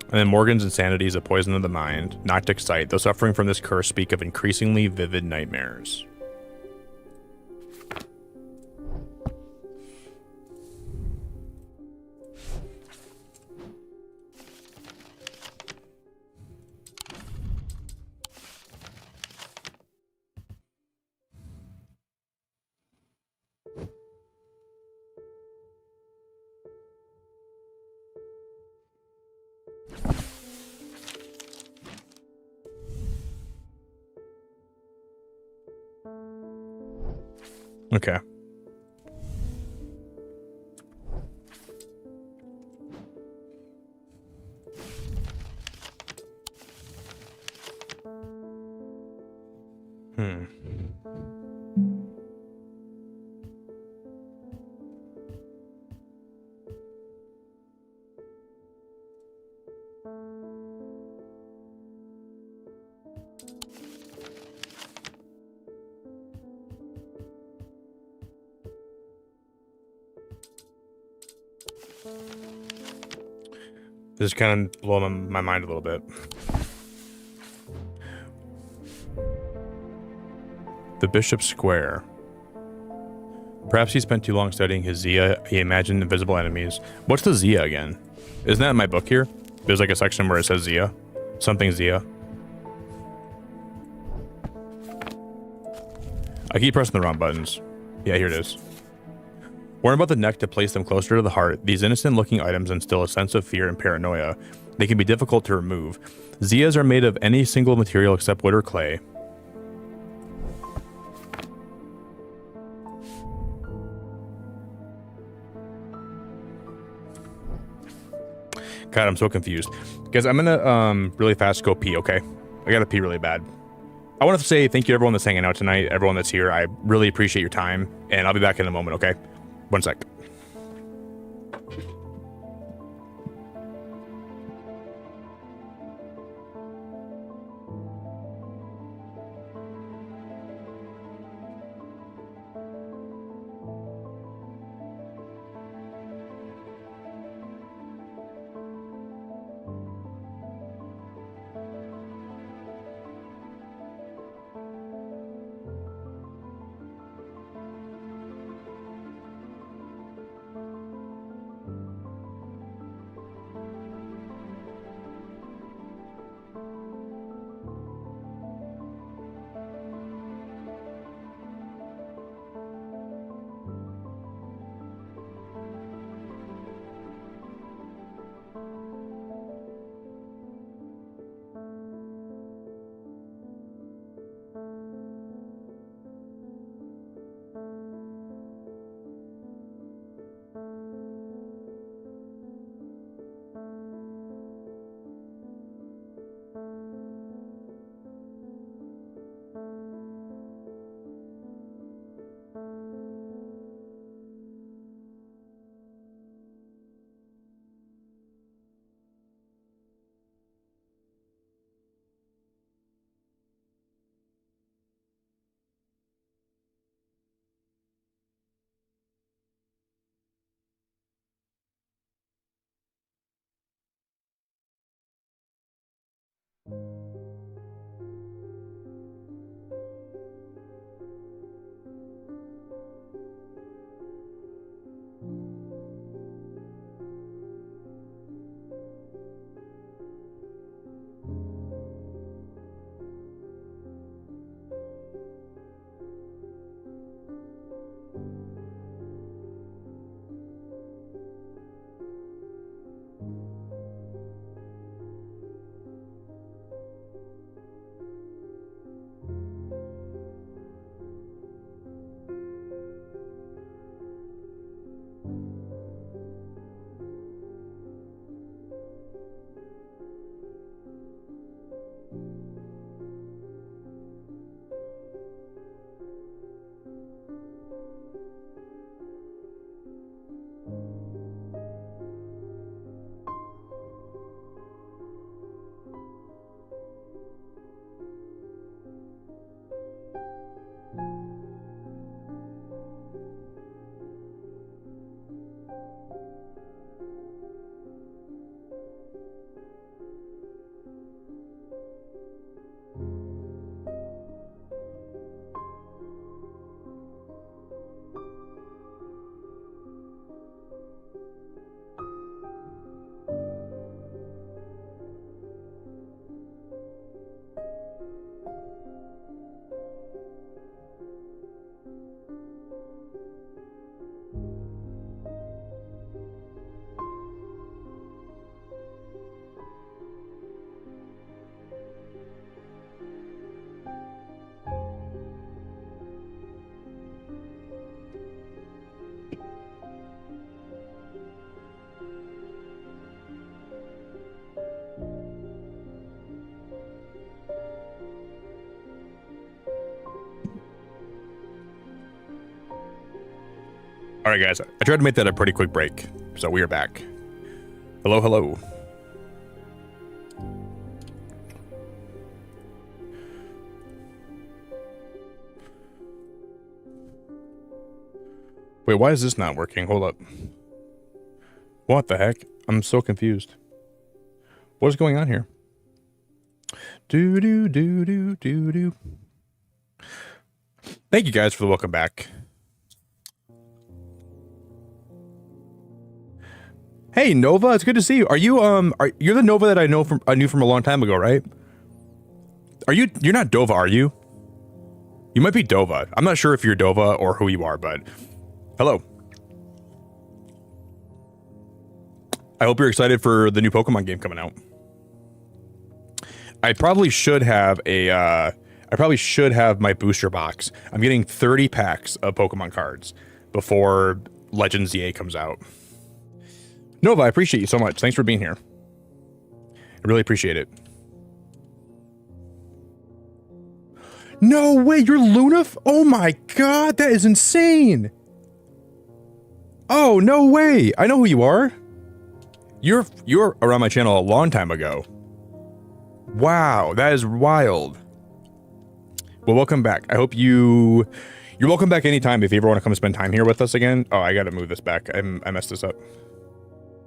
And then Morgan's insanity is a poison of the mind. Noctic sight. Those suffering from this curse speak of increasingly vivid nightmares. Okay. This is kind of blowing my mind a little bit. The Bishop's Square. Perhaps he spent too long studying his Zia. He imagined invisible enemies. What's the Zia again? Isn't that in my book here? There's like a section where it says Zia. Something Zia. I keep pressing the wrong buttons. Yeah, here it is. Worn about the neck to place them closer to the heart, these innocent-looking items instill a sense of fear and paranoia. They can be difficult to remove. Zias are made of any single material except wood or clay. God, I'm so confused. Guys, I'm gonna really fast go pee, okay? I gotta pee really bad. I want to say thank you to everyone that's hanging out tonight, everyone that's here. I really appreciate your time, and I'll be back in a moment, okay? 1 sec. All right, guys. I tried to make that a pretty quick break, so we are back. Hello, hello. Wait, why is this not working? Hold up. What the heck? I'm so confused. What is going on here? Do do do do do do. Thank you guys for the welcome back. Hey Nova, it's good to see you. Are you you're the Nova that I knew from a long time ago, right? You're not Dova, are you? You might be Dova. I'm not sure if you're Dova or who you are, but hello. I hope you're excited for the new Pokemon game coming out. I probably should have my booster box. I'm getting 30 packs of Pokemon cards before Legends EA comes out. Nova, I appreciate you so much. Thanks for being here. I really appreciate it. No way, you're Luna? Oh my god, that is insane. Oh, no way. I know who you are. You're around my channel a long time ago. Wow, that is wild. Well, welcome back. I hope you're welcome back anytime if you ever want to come spend time here with us again. Oh, I gotta move this back. I messed this up.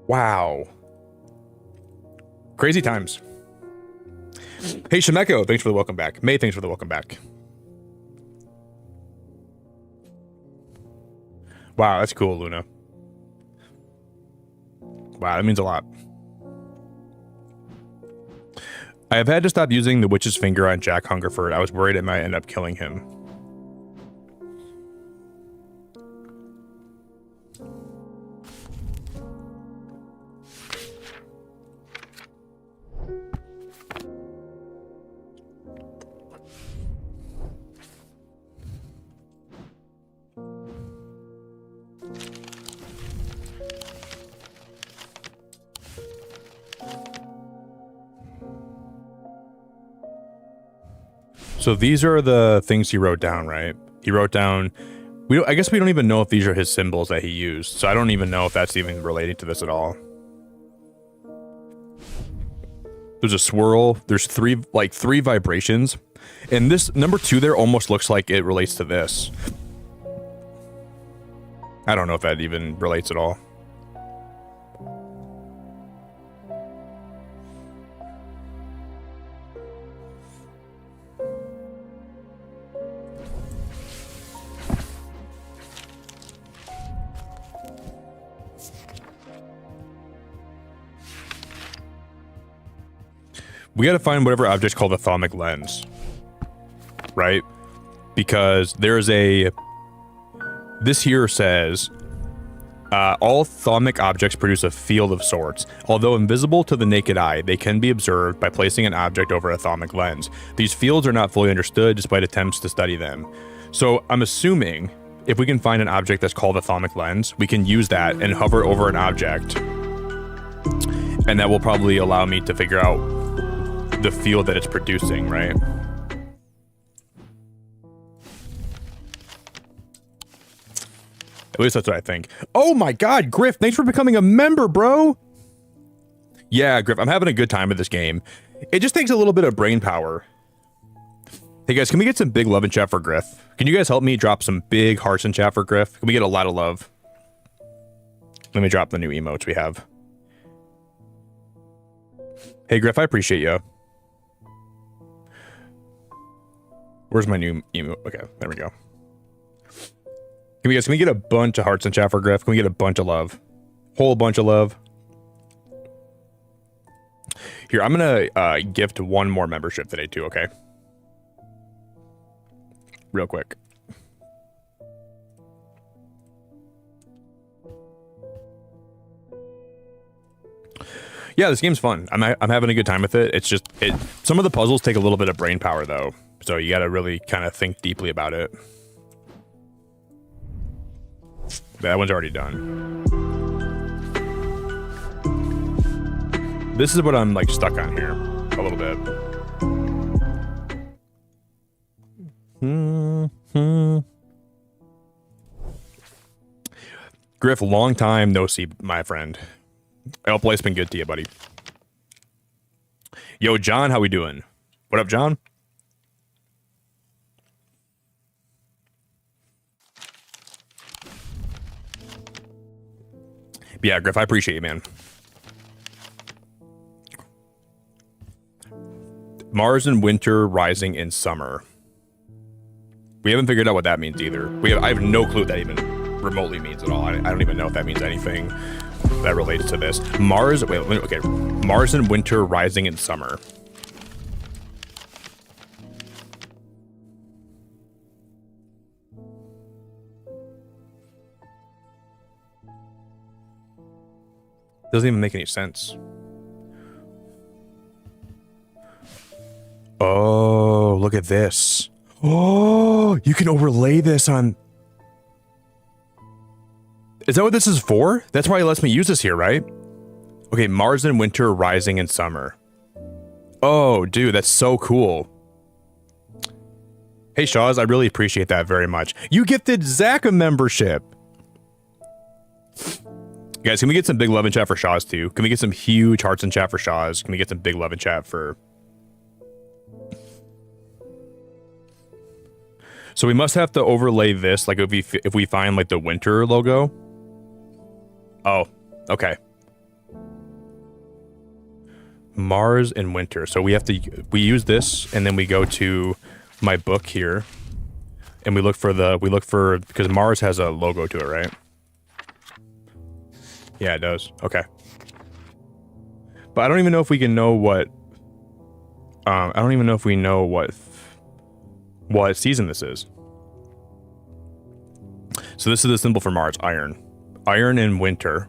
Wow. Crazy times. Hey, Shimeko, thanks for the welcome back. May, thanks for the welcome back. Wow, that's cool, Luna. Wow, that means a lot. I have had to stop using the Witch's Finger on Jack Hungerford. I was worried it might end up killing him. So these are the things he wrote down, right? He wrote down, I guess we don't even know if these are his symbols that he used. So I don't even know if that's even relating to this at all. There's a swirl. There's three vibrations. And this number 2 there almost looks like it relates to this. I don't know if that even relates at all. We got to find whatever object's called a thaumic lens, right? Because there's this here says, all thaumic objects produce a field of sorts. Although invisible to the naked eye, they can be observed by placing an object over a thaumic lens. These fields are not fully understood despite attempts to study them. So I'm assuming if we can find an object that's called a thaumic lens, we can use that and hover over an object. And that will probably allow me to figure out the field that it's producing, right? At least that's what I think. Oh my god, Griff, thanks for becoming a member, bro. Yeah, Griff, I'm having a good time with this game. It just takes a little bit of brain power. Hey guys, can we get some big love in chat for Griff? Can you guys help me drop some big hearts in chat for Griff? Can we get a lot of love? Let me drop the new emotes we have. Hey Griff, I appreciate you. Where's my new emote? Okay, there we go. Can we get a bunch of hearts in chat for Griff? Can we get a bunch of love? Whole bunch of love. Here, I'm gonna gift one more membership today too, okay? Real quick. Yeah, this game's fun. I'm having a good time with it. It's just some of the puzzles take a little bit of brain power though, so you got to really kind of think deeply about it. That one's already done. This is what I'm like stuck on here a little bit. Griff, long time no see, my friend. I hope life's been good to you, buddy. Yo, John, how we doing? What up, John? Yeah, Griff, I appreciate you, man. Mars in winter, rising in summer. We haven't figured out what that means either. I have no clue what that even remotely means at all. I don't even know if that means anything that relates to this. Mars, wait, okay. Mars in winter, rising in summer. Doesn't even make any sense. Oh, look at this. Oh, you can overlay this on... Is that what this is for? That's why it lets me use this here, right? Okay, Mars in winter, rising in summer. Oh, dude, that's so cool. Hey, Shaws, I really appreciate that very much. You gifted Zach a membership. Guys, can we get some big love in chat for Shaws too? Can we get some huge hearts in chat for Shaws? Can we get some big love in chat for... So we must have to overlay this, like if we find like the winter logo. Oh, okay. Mars in winter. So we use this and then we go to my book here and we look for because Mars has a logo to it, right? Yeah, it does. Okay. But I don't even know if we can know what I don't even know if we know what season this is. So this is the symbol for Mars, iron. Iron in winter.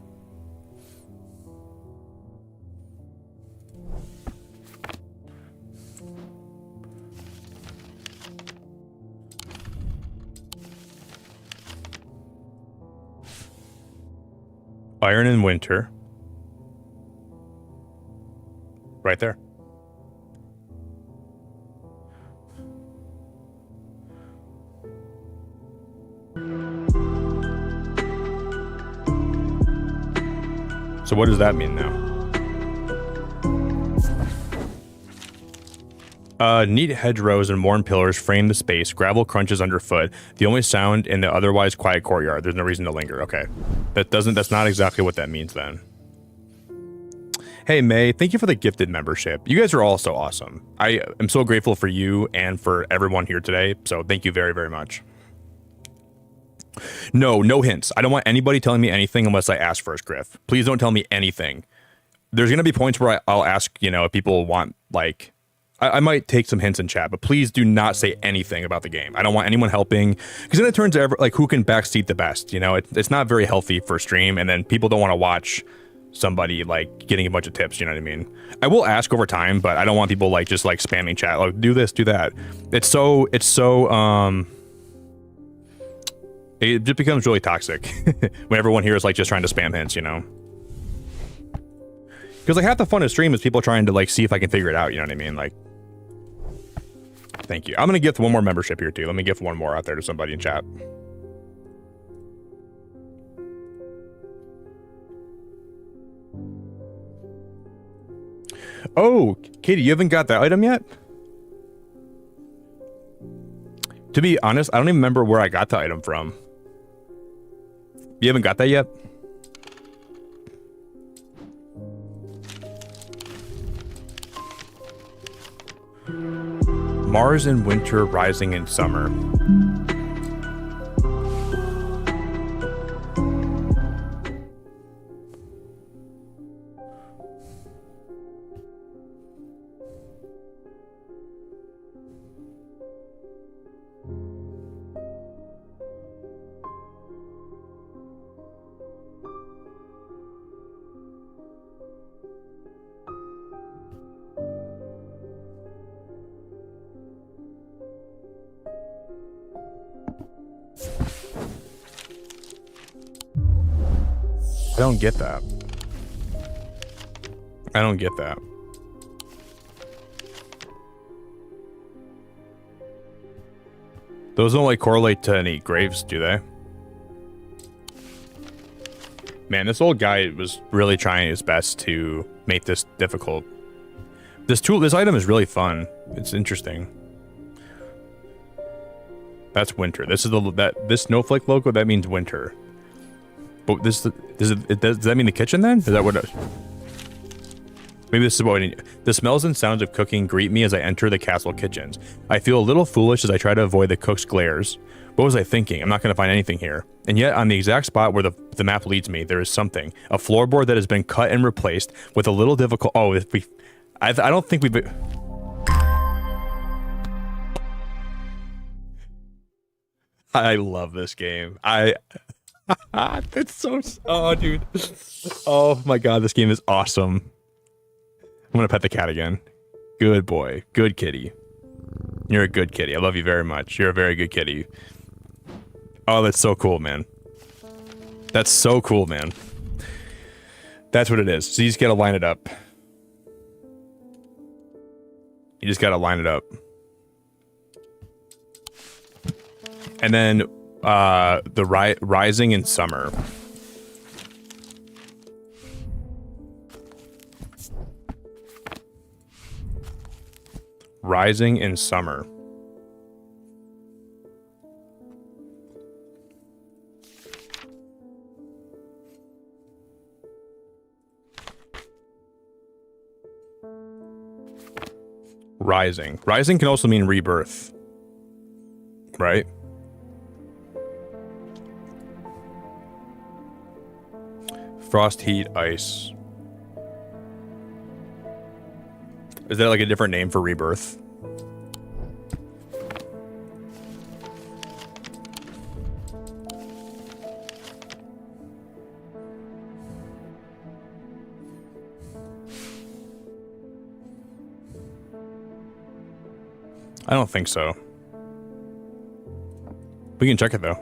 Iron in winter. Right there. So what does that mean now? Neat hedgerows and worn pillars frame the space. Gravel crunches underfoot. The only sound in the otherwise quiet courtyard. There's no reason to linger. Okay. That's not exactly what that means then. Hey, May, thank you for the gifted membership. You guys are all so awesome. I am so grateful for you and for everyone here today. So thank you very, very much. No hints. I don't want anybody telling me anything unless I ask first, Griff. Please don't tell me anything. There's going to be points where I'll ask, if people want, like... I might take some hints in chat, but please do not say anything about the game. I don't want anyone helping, because then it turns out, like, who can backseat the best, It's not very healthy for stream, and then people don't want to watch somebody, like, getting a bunch of tips, you know what I mean? I will ask over time, but I don't want people, like, just, like, spamming chat, like, do this, do that. It just becomes really toxic when everyone here is, like, just trying to spam hints, Because, like, half the fun of stream is people trying to, like, see if I can figure it out, you know what I mean? Like, thank you. I'm going to gift one more membership here, too. Let me gift one more out there to somebody in chat. Oh, Katie, you haven't got that item yet? To be honest, I don't even remember where I got the item from. You haven't got that yet? Mars in winter, rising in summer. I don't get that. I don't get that. Those don't like correlate to any graves, do they? Man, this old guy was really trying his best to make this difficult. This item is really fun. It's interesting. That's winter. This is this snowflake logo. That means winter. But does that mean the kitchen then? Is that what? Maybe this is what I need. The smells and sounds of cooking greet me as I enter the castle kitchens. I feel a little foolish as I try to avoid the cook's glares. What was I thinking? I'm not going to find anything here. And yet, on the exact spot where the map leads me, there is something. A floorboard that has been cut and replaced with a little difficult... Oh, I don't think we've... I love this game. It's so... Oh, dude. Oh, my God. This game is awesome. I'm going to pet the cat again. Good boy. Good kitty. You're a good kitty. I love you very much. You're a very good kitty. Oh, that's so cool, man. That's so cool, man. That's what it is. So you just gotta line it up. You just gotta line it up. And then the rising in summer. Rising in summer. Rising. Rising can also mean rebirth. Right? Frost, heat, ice. Is that like a different name for rebirth? I don't think so. We can check it though.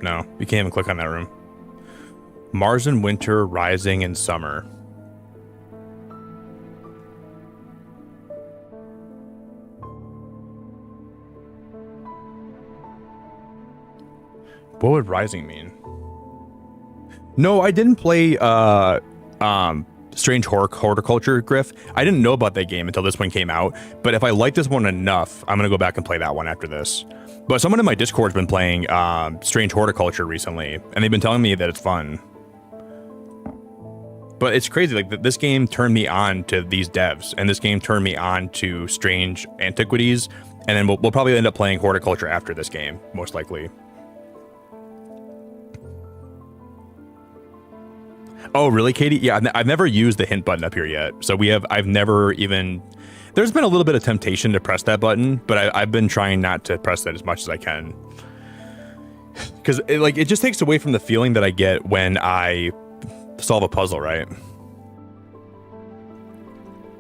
No, you can't even click on that room. Mars in winter, rising in summer. What would rising mean? No, I didn't play Strange Horticulture, Griff. I didn't know about that game until this one came out, but if I like this one enough, I'm gonna go back and play that one after this. But someone in my Discord's been playing Strange Horticulture recently, and they've been telling me that it's fun. But it's crazy, like this game turned me on to these devs, and this game turned me on to Strange Antiquities, and then we'll probably end up playing Horticulture after this game, most likely. Oh, really, Katie? Yeah, I've never used the hint button up here yet. So I've never even, there's been a little bit of temptation to press that button, but I've been trying not to press that as much as I can. Because it just takes away from the feeling that I get when I solve a puzzle, right?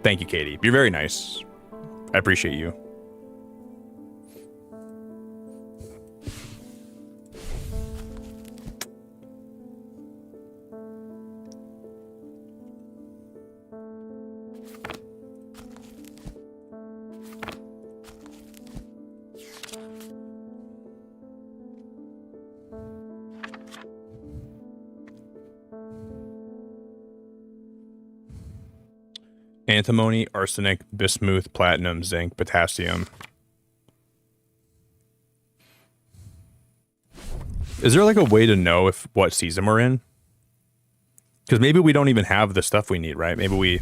Thank you, Katie. You're very nice. I appreciate you. Antimony, arsenic, bismuth, platinum, zinc, potassium. Is there like a way to know what season we're in? Because maybe we don't even have the stuff we need, right? Maybe we...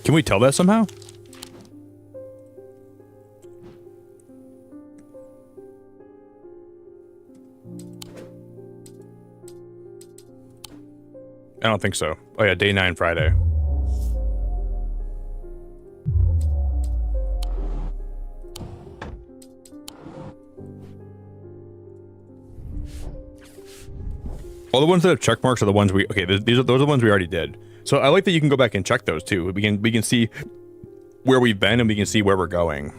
Can we tell that somehow? I don't think so. Oh yeah, day 9 Friday. All the ones that have check marks are the ones we... Okay, those are the ones we already did. So I like that you can go back and check those too. We can see where we've been and we can see where we're going.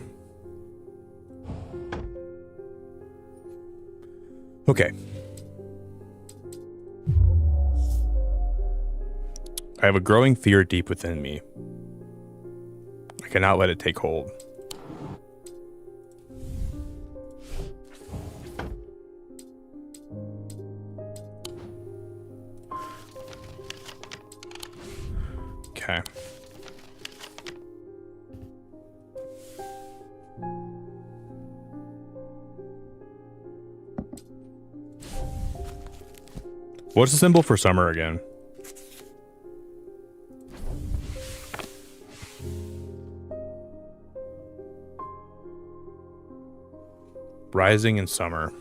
Okay. I have a growing fear deep within me. I cannot let it take hold. Okay. What's the symbol for summer again? Rising in summer.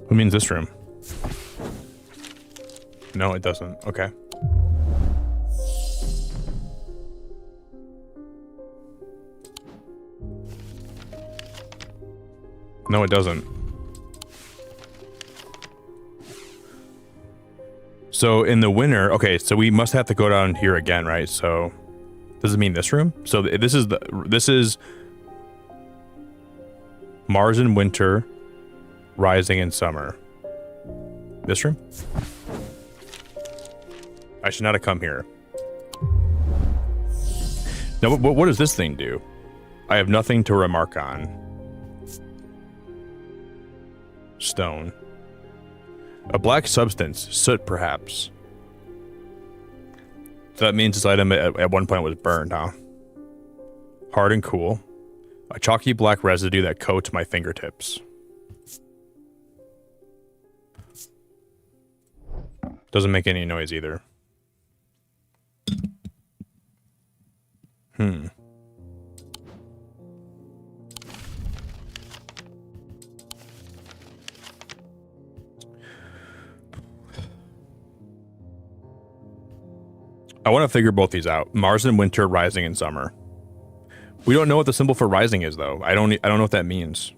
Who means this room? No, it doesn't. Okay. No, it doesn't. So in the winter, okay, so we must have to go down here again, right? So does it mean this room? So this is Mars in winter, rising in summer. This room? I should not have come here. Now, what does this thing do? I have nothing to remark on. Stone. A black substance, soot perhaps. So that means this item at one point was burned, huh? Hard and cool. A chalky black residue that coats my fingertips. Doesn't make any noise either. I want to figure both these out. Mars in winter, rising in summer. We don't know what the symbol for rising is, though. I don't know what that means.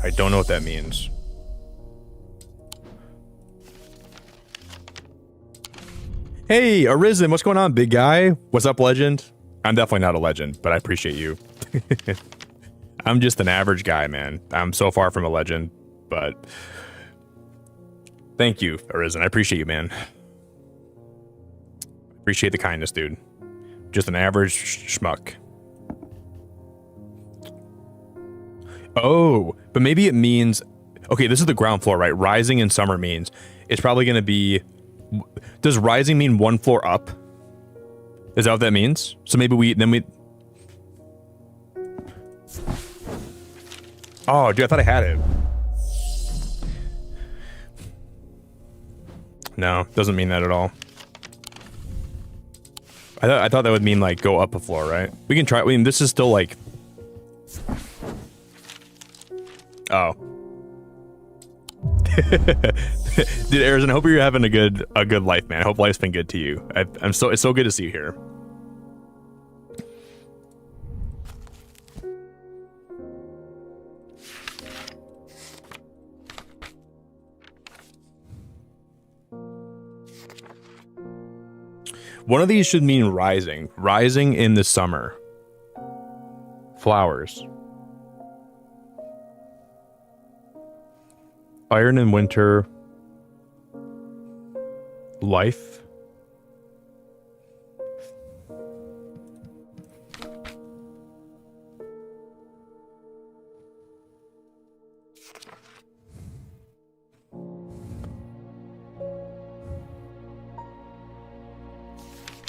I don't know what that means. Hey, Arisen, what's going on, big guy? What's up, legend? I'm definitely not a legend, but I appreciate you. I'm just an average guy, man. I'm so far from a legend, but thank you, Arisen. I appreciate you, man. Appreciate the kindness, dude. Just an average schmuck. Oh, but maybe it means... Okay, this is the ground floor, right? Rising in summer means it's probably going to be... Does rising mean one floor up? Is that what that means? So maybe we... Oh, dude, I thought I had it. No, doesn't mean that at all. I thought that would mean, like, go up a floor, right? We can try... I mean, this is still, like... Oh. Dude, Arizona, I hope you're having a good life, man. I hope life's been good to you. It's so good to see you here. One of these should mean rising. Rising in the summer. Flowers. Iron in winter. Life.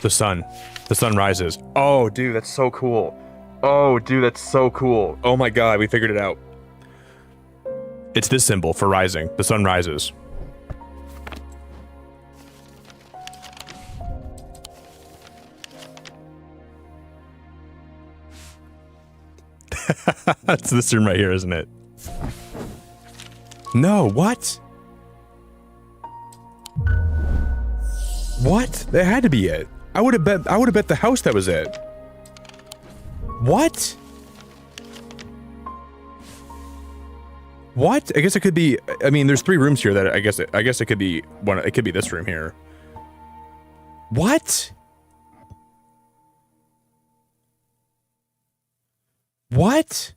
The sun. The sun rises. Oh, dude, that's so cool. Oh, dude, that's so cool. Oh my god, we figured it out. It's this symbol for rising. The sun rises. That's this room right here, isn't it? No, what? What? That had to be it. I would have bet the house that was it. What? What? I guess it could be. I mean, there's 3 rooms here that I guess it could be one. It could be this room here. What? What?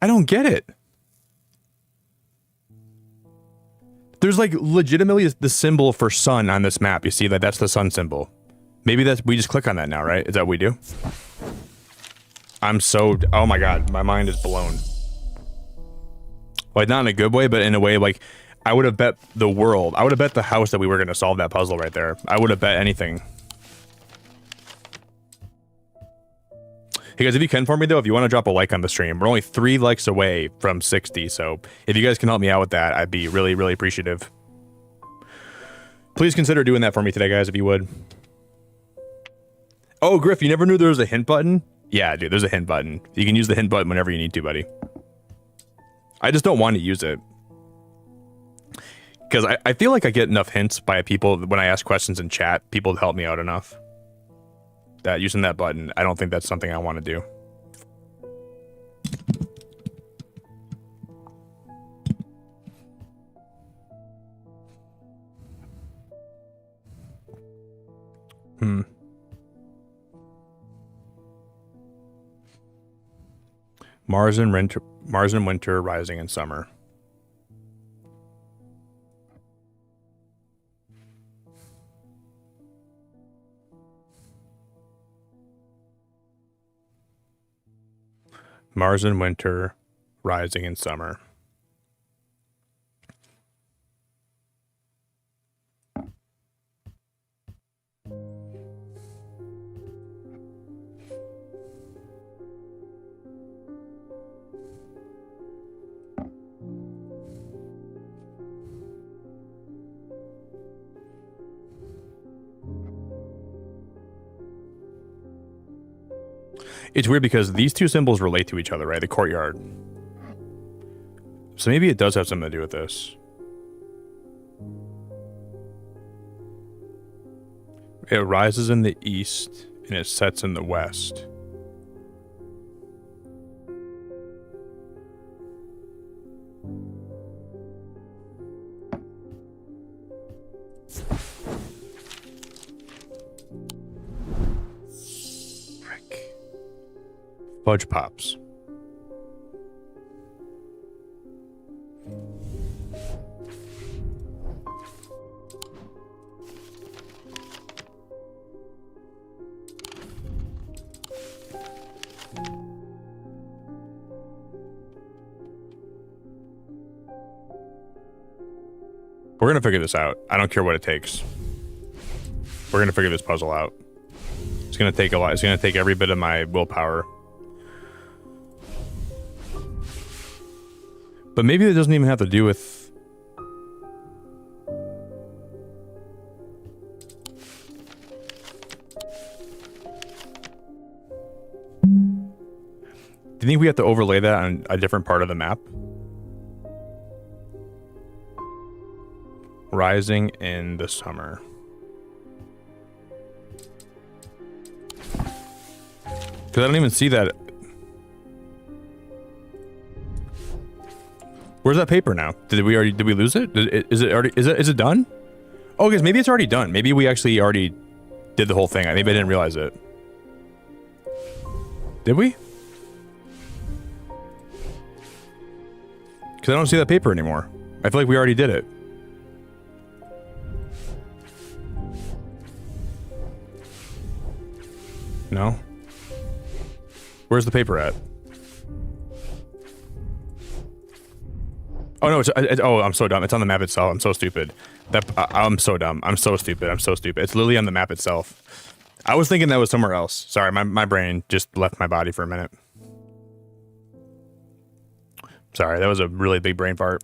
I don't get it. There's like legitimately the symbol for sun on this map. You see that? That's the sun symbol. Maybe that's, we just click on that now, right? Is that what we do? I'm so, oh my god, my mind is blown. Like, not in a good way, but in a way, like, I would have bet the world. I would have bet the house that we were going to solve that puzzle right there. I would have bet anything. Hey guys, if you can for me though, if you want to drop a like on the stream, we're only 3 likes away from 60, so if you guys can help me out with that, I'd be really, really appreciative. Please consider doing that for me today, guys, if you would. Oh, Griff, you never knew there was a hint button? Yeah, dude, there's a hint button. You can use the hint button whenever you need to, buddy. I just don't want to use it. Because I feel like I get enough hints by people when I ask questions in chat, people help me out enough. That using that button, I don't think that's something I want to do. Mars and winter, rising in summer. Mars in winter, rising in summer. It's weird because these two symbols relate to each other, right? The courtyard. So maybe it does have something to do with this. It rises in the east and it sets in the west. Fudge pops. We're gonna figure this out. I don't care what it takes. We're gonna figure this puzzle out. It's gonna take a lot. It's gonna take every bit of my willpower. But maybe it doesn't even have to do with... Do you think we have to overlay that on a different part of the map? Rising in the summer. Because I don't even see that. Where's that paper now? Did we lose it? Is it done? Oh, guys, maybe it's already done. Maybe we actually already did the whole thing. Maybe I didn't realize it. Did we? Because I don't see that paper anymore. I feel like we already did it. No? Where's the paper at? Oh no! Oh, I'm so dumb. It's on the map itself. I'm so stupid. I'm so dumb. I'm so stupid. I'm so stupid. It's literally on the map itself. I was thinking that was somewhere else. Sorry, my brain just left my body for a minute. Sorry, that was a really big brain fart.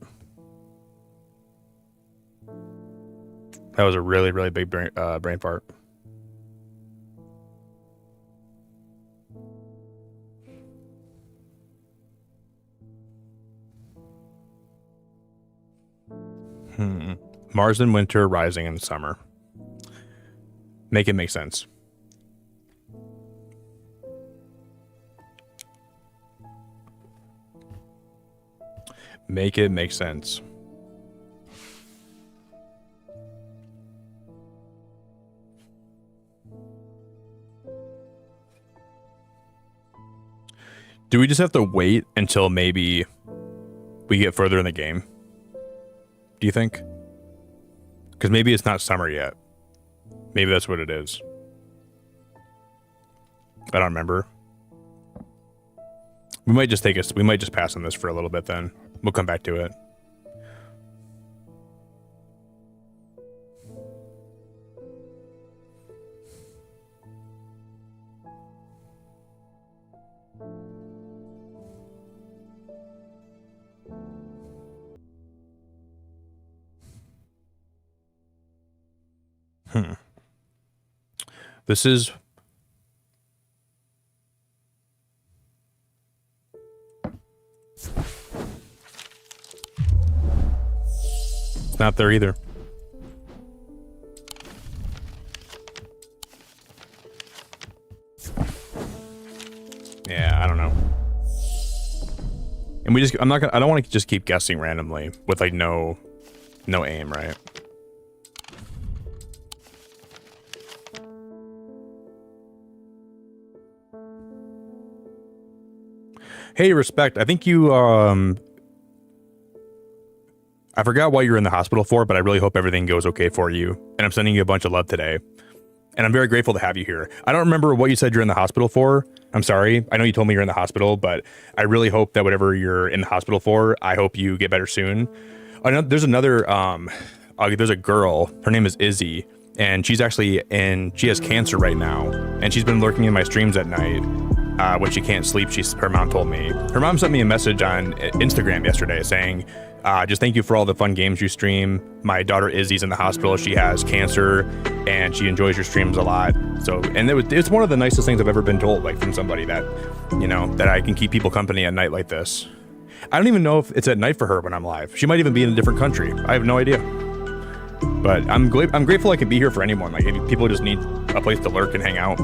That was a really, really big brain fart. Mars in winter, rising in summer. Make it make sense. Make it make sense. Do we just have to wait until maybe we get further in the game? Do you think? Because maybe it's not summer yet. Maybe that's what it is. I don't remember. We might just pass on this for a little bit then. We'll come back to it. This is... It's not there either. Yeah, I don't know. And we just... I don't want to just keep guessing randomly with like no aim, right? Hey, Respect, I think you, I forgot what you're in the hospital for, but I really hope everything goes okay for you. And I'm sending you a bunch of love today. And I'm very grateful to have you here. I don't remember what you said you're in the hospital for. I'm sorry. I know you told me you're in the hospital, but I really hope that whatever you're in the hospital for, I hope you get better soon. There's another, there's a girl, her name is Izzy, and she's actually she has cancer right now. And she's been lurking in my streams at night. When she can't sleep, her mom told me. Her mom sent me a message on Instagram yesterday saying, just thank you for all the fun games you stream. My daughter Izzy's in the hospital. She has cancer and she enjoys your streams a lot. So, and it's one of the nicest things I've ever been told, like from somebody that, you know, that I can keep people company at night like this. I don't even know if it's at night for her when I'm live. She might even be in a different country. I have no idea. But I'm grateful I can be here for anyone. Like, if people just need a place to lurk and hang out.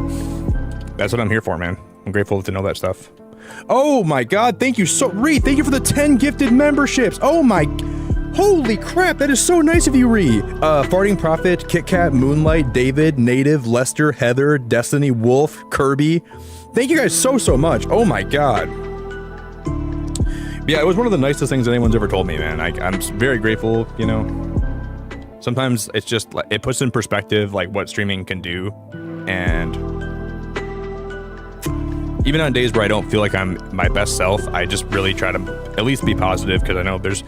That's what I'm here for, man. I'm grateful to know that stuff. Oh my god, thank you so... Ree, thank you for the 10 gifted memberships. Oh my... Holy crap, that is so nice of you, Ree. Farting Prophet, Kit Kat, Moonlight, David, Native, Lester, Heather, Destiny, Wolf, Kirby. Thank you guys so much. Oh my god. Yeah, it was one of the nicest things anyone's ever told me, man. I'm very grateful, you know. Sometimes it's just... It puts in perspective, like, what streaming can do. And... even on days where I don't feel like I'm my best self, I just really try to at least be positive, because I know there's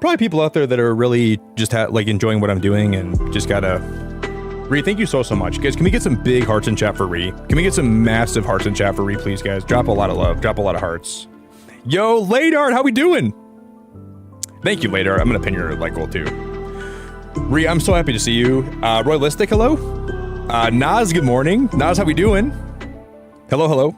probably people out there that are really just like enjoying what I'm doing, and just gotta... Ree, thank you so much. Guys, can we get some big hearts in chat for Ree? Can we get some massive hearts in chat for Ree, please, guys? Drop a lot of love. Drop a lot of hearts. Yo, Ladart, how we doing? Thank you, Ladart. I'm gonna pin your like goal too. Ree, I'm so happy to see you. Royalistic, hello? Naz, good morning. Naz, how we doing? Hello.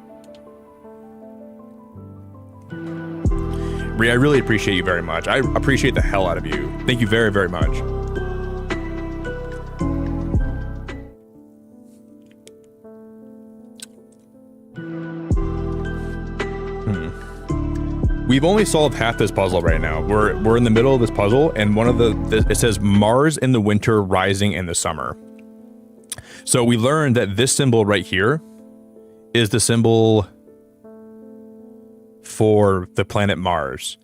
Ree, I really appreciate you very much. I appreciate the hell out of you. Thank you very, very much. We've only solved half this puzzle right now. We're in the middle of this puzzle, and one of it says Mars in the winter, rising in the summer. So we learned that this symbol right here is the symbol for the planet Mars.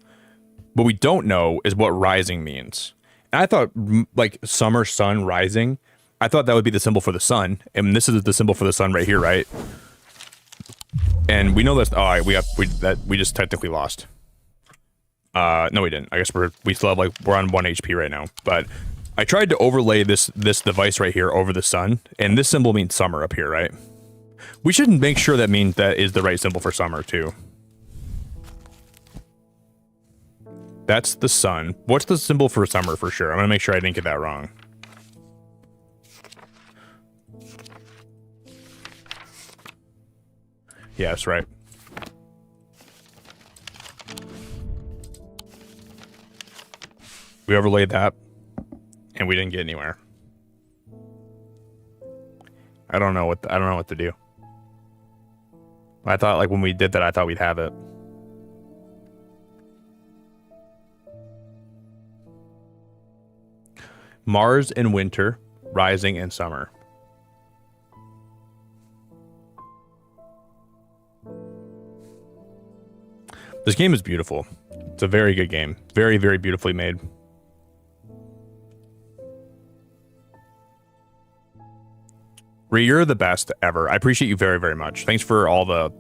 What we don't know is what rising means. And I thought, like, summer, sun, rising, I thought that would be the symbol for the sun, and this is the symbol for the sun right here, right? And we know this. Oh, we just technically lost. No, we didn't. I guess we still have, like, we're on 1 HP right now. But I tried to overlay this device right here over the sun, and this symbol means summer up here, right? We should make sure that means that is the right symbol for summer, too. That's the sun. What's the symbol for summer for sure? I'm going to make sure I didn't get that wrong. Yes, right. We overlaid that, and we didn't get anywhere. I don't know what to do. I thought, like, when we did that, I thought we'd have it. Mars in winter, rising in summer. This game is beautiful. It's a very good game. Very, very beautifully made. Ree, you're the best ever. I appreciate you very, very much. Thanks for all the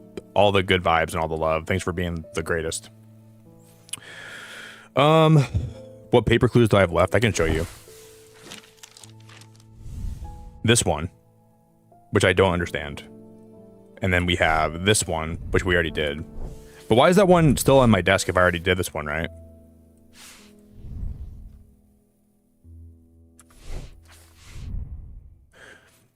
good vibes and all the love. Thanks for being the greatest. What paper clues do I have left? I can show you. This one, which I don't understand. And then we have this one, which we already did. But why is that one still on my desk if I already did this one, right?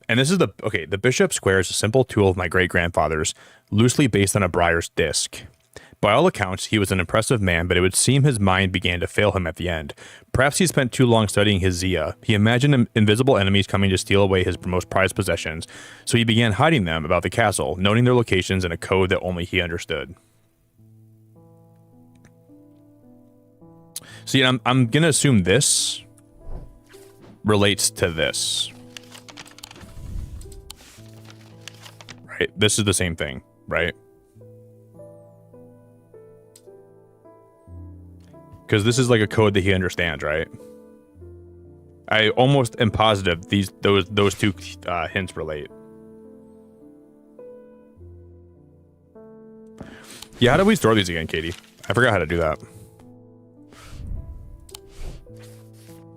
And this is the, okay, the bishop square is a simple tool of my great-grandfather's, loosely based on a briar's disc. By all accounts, he was an impressive man, but it would seem his mind began to fail him at the end. Perhaps he spent too long studying his Zia. He imagined invisible enemies coming to steal away his most prized possessions, so he began hiding them about the castle, noting their locations in a code that only he understood. See, I'm going to assume this relates to this. Right? This is the same thing, right? Because this is like a code that he understands, right? I almost am positive those two hints relate. Yeah, how do we store these again, Katie? I forgot how to do that.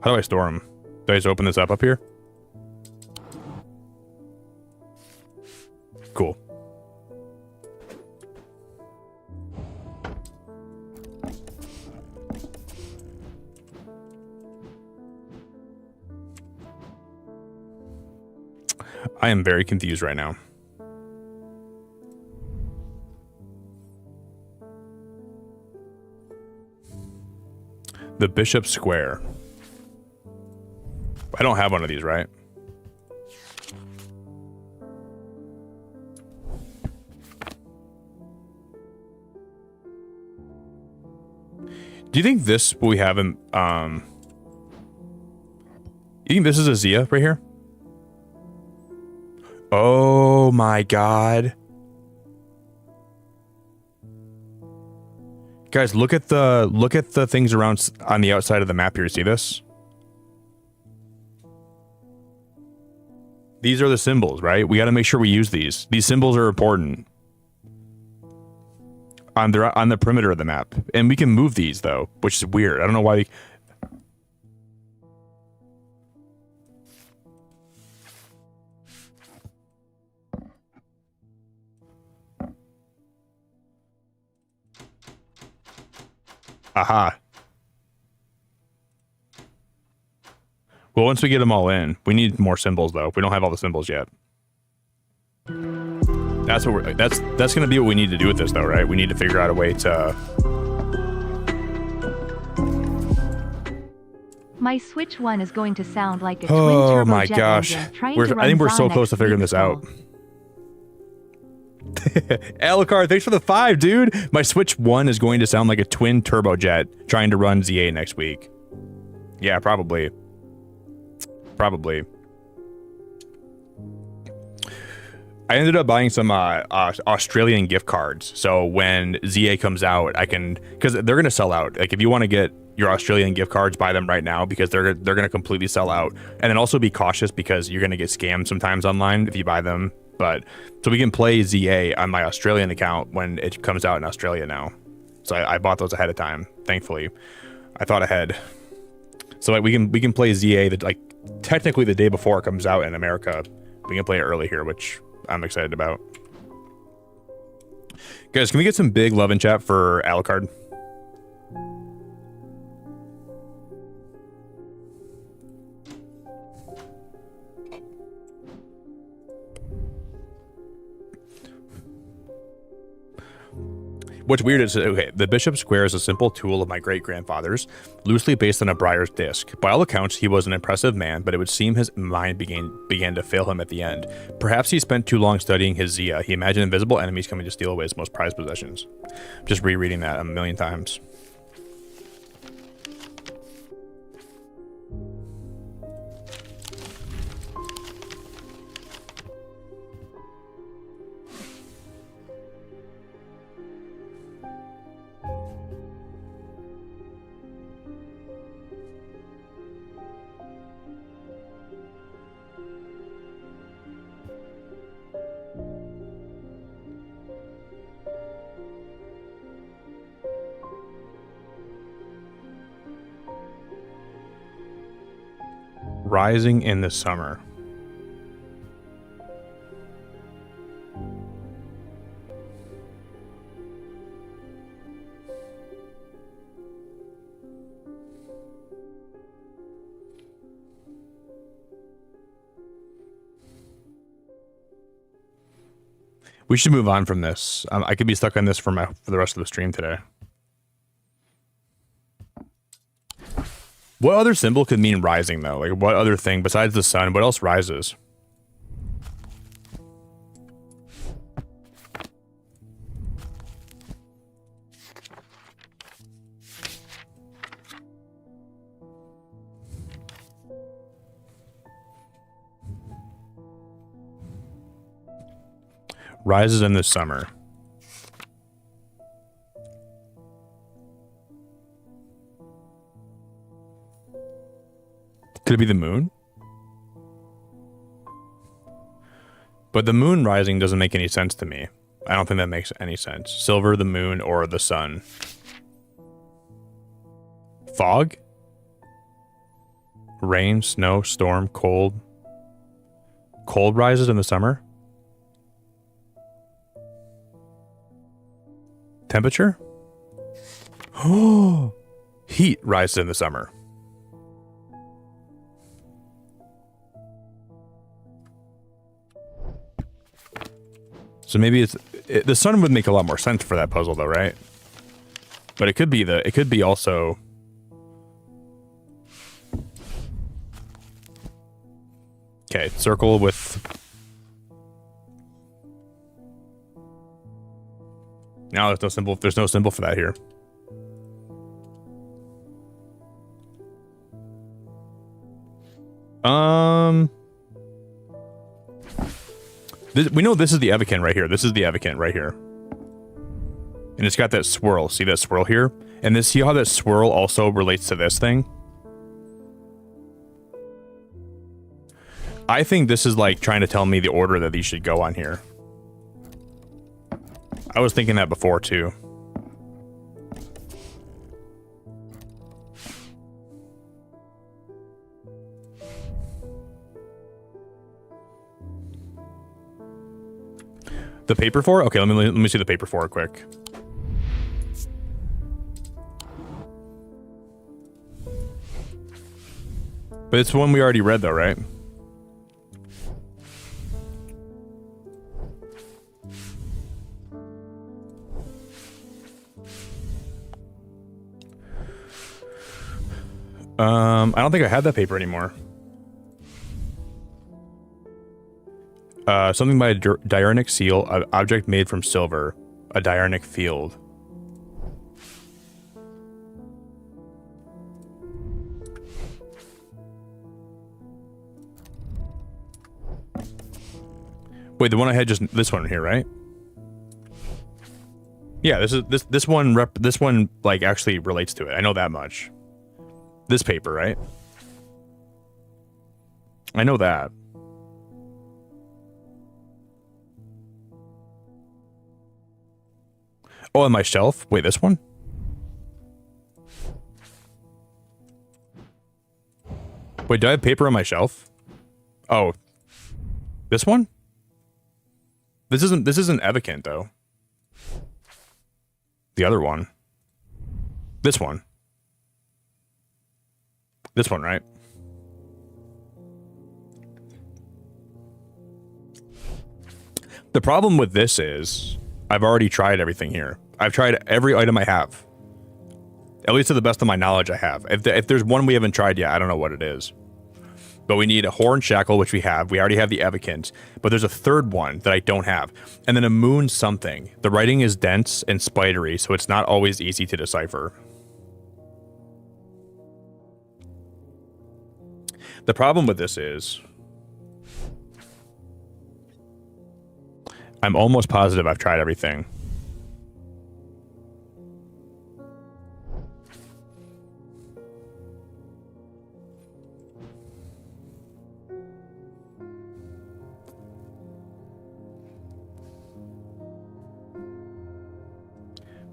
How do I store them? Do I just open this up here? Cool. I am very confused right now. The Bishop Square. I don't have one of these, right? Do you think this we have in you think this is a Zia right here? Oh my god. Guys, look at the things around on the outside of the map here. See this? These are the symbols, right? We got to make sure we use these. These symbols are important on the perimeter of the map, and we can move these though, which is weird. I don't know why. Aha. Well, once we get them all in, we need more symbols though. We don't have all the symbols yet. That's what that's going to be what we need to do with this though, right? We need to figure out a way to. My Switch 1 is going to sound like a twin turbojet my gosh. I think we're so close to figuring this out. Alucard, thanks for the 5, dude. My Switch 1 is going to sound like a twin turbojet trying to run Z8 next week. Yeah, probably. Probably. I ended up buying some Australian gift cards. So when ZA comes out, I can, because they're going to sell out. Like if you want to get your Australian gift cards, buy them right now because they're going to completely sell out. And then also be cautious because you're going to get scammed sometimes online if you buy them. But so we can play ZA on my Australian account when it comes out in Australia now. So I bought those ahead of time. Thankfully, I thought ahead. So like we can play ZA that like technically the day before it comes out in America. We can play it early here, which I'm excited about. Guys, can we get some big love in chat for Alucard? What's weird is, okay, the Bishop Square is a simple tool of my great-grandfather's, loosely based on a briar's disc. By all accounts, he was an impressive man, but it would seem his mind began to fail him at the end. Perhaps he spent too long studying his Zia. He imagined invisible enemies coming to steal away his most prized possessions. Just rereading that a million times. Rising in the summer. We should move on from this. I could be stuck on this for the rest of the stream today. What other symbol could mean rising, though? Like, what other thing besides the sun? What else rises? Rises in the summer. Could it be the moon? But the moon rising doesn't make any sense to me. I don't think that makes any sense. Silver, the moon, or the sun. Fog? Rain, snow, storm, cold. Cold rises in the summer? Temperature? Oh, heat rises in the summer. So maybe the sun would make a lot more sense for that puzzle, though, right? But it could be also. Okay, circle with. No, there's no symbol. There's no symbol for that here. We know this is the Evican right here. This is the Evican right here. And it's got that swirl. See that swirl here? And this, see how that swirl also relates to this thing? I think this is like trying to tell me the order that these should go on here. I was thinking that before too. The paper for it? Okay, let me see the paper for it quick. But it's one we already read though, right? I don't think I have that paper anymore. Something by a diurnic seal, an object made from silver, a diurnic field. Wait, the one I had just this one here, right? Yeah, this one like actually relates to it. I know that much. This paper, right? I know that. Oh, on my shelf? Wait, this one? Wait, do I have paper on my shelf? Oh. This one? This isn't Evicant, though. The other one. This one. This one, right? The problem with this is I've already tried everything here. I've tried every item I have. At least to the best of my knowledge I have. If there's one we haven't tried yet, I don't know what it is. But we need a horn shackle, which we have. We already have the Evicant. But there's a third one that I don't have. And then a moon something. The writing is dense and spidery, so it's not always easy to decipher. The problem with this is I'm almost positive I've tried everything.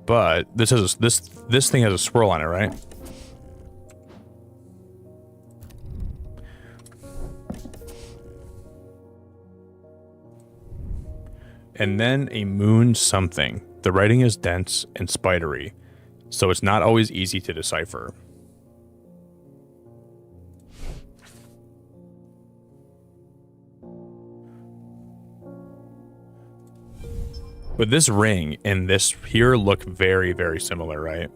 But this thing has a swirl on it, right? And then a moon something. The writing is dense and spidery, so it's not always easy to decipher. But this ring and this here look very, very similar, right?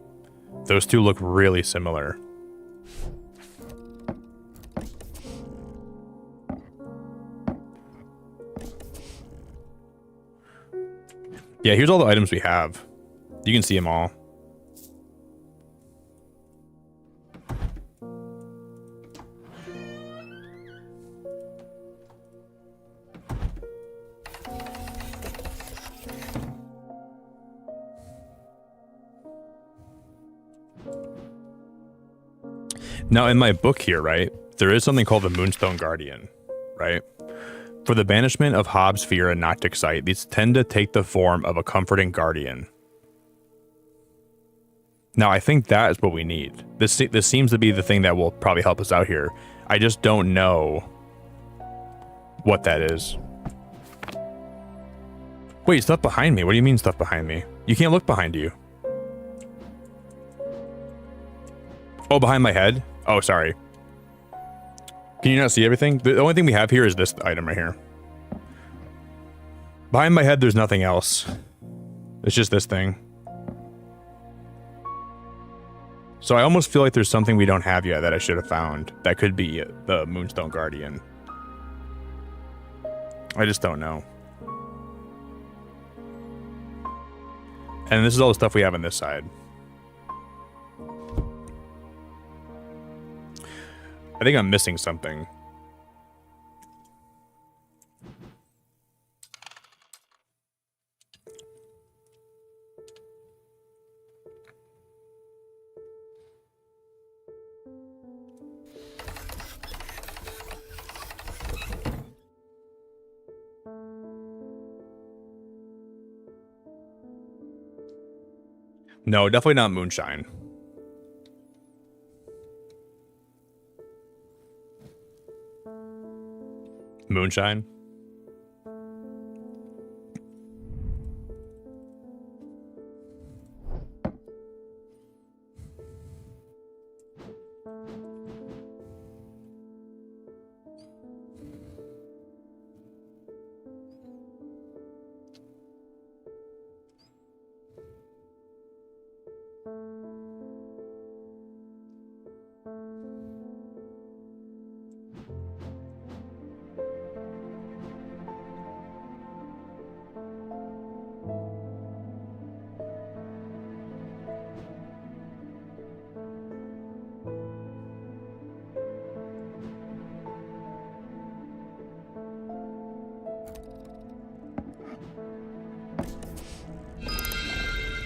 Those two look really similar. Yeah, here's all the items we have. You can see them all. Now, in my book here, right, there is something called the Moonstone Guardian, right? For the banishment of Hobbs' fear and Noctic sight, these tend to take the form of a comforting guardian. Now, I think that is what we need. This seems to be the thing that will probably help us out here. I just don't know what that is. Wait, stuff behind me? What do you mean stuff behind me? You can't look behind you. Oh, behind my head? Oh, sorry. Can you not see everything? The only thing we have here is this item right here. Behind my head, there's nothing else. It's just this thing. So I almost feel like there's something we don't have yet that I should have found. That could be the Moonstone Guardian. I just don't know. And this is all the stuff we have on this side. I think I'm missing something. No, definitely not moonshine. Moonshine?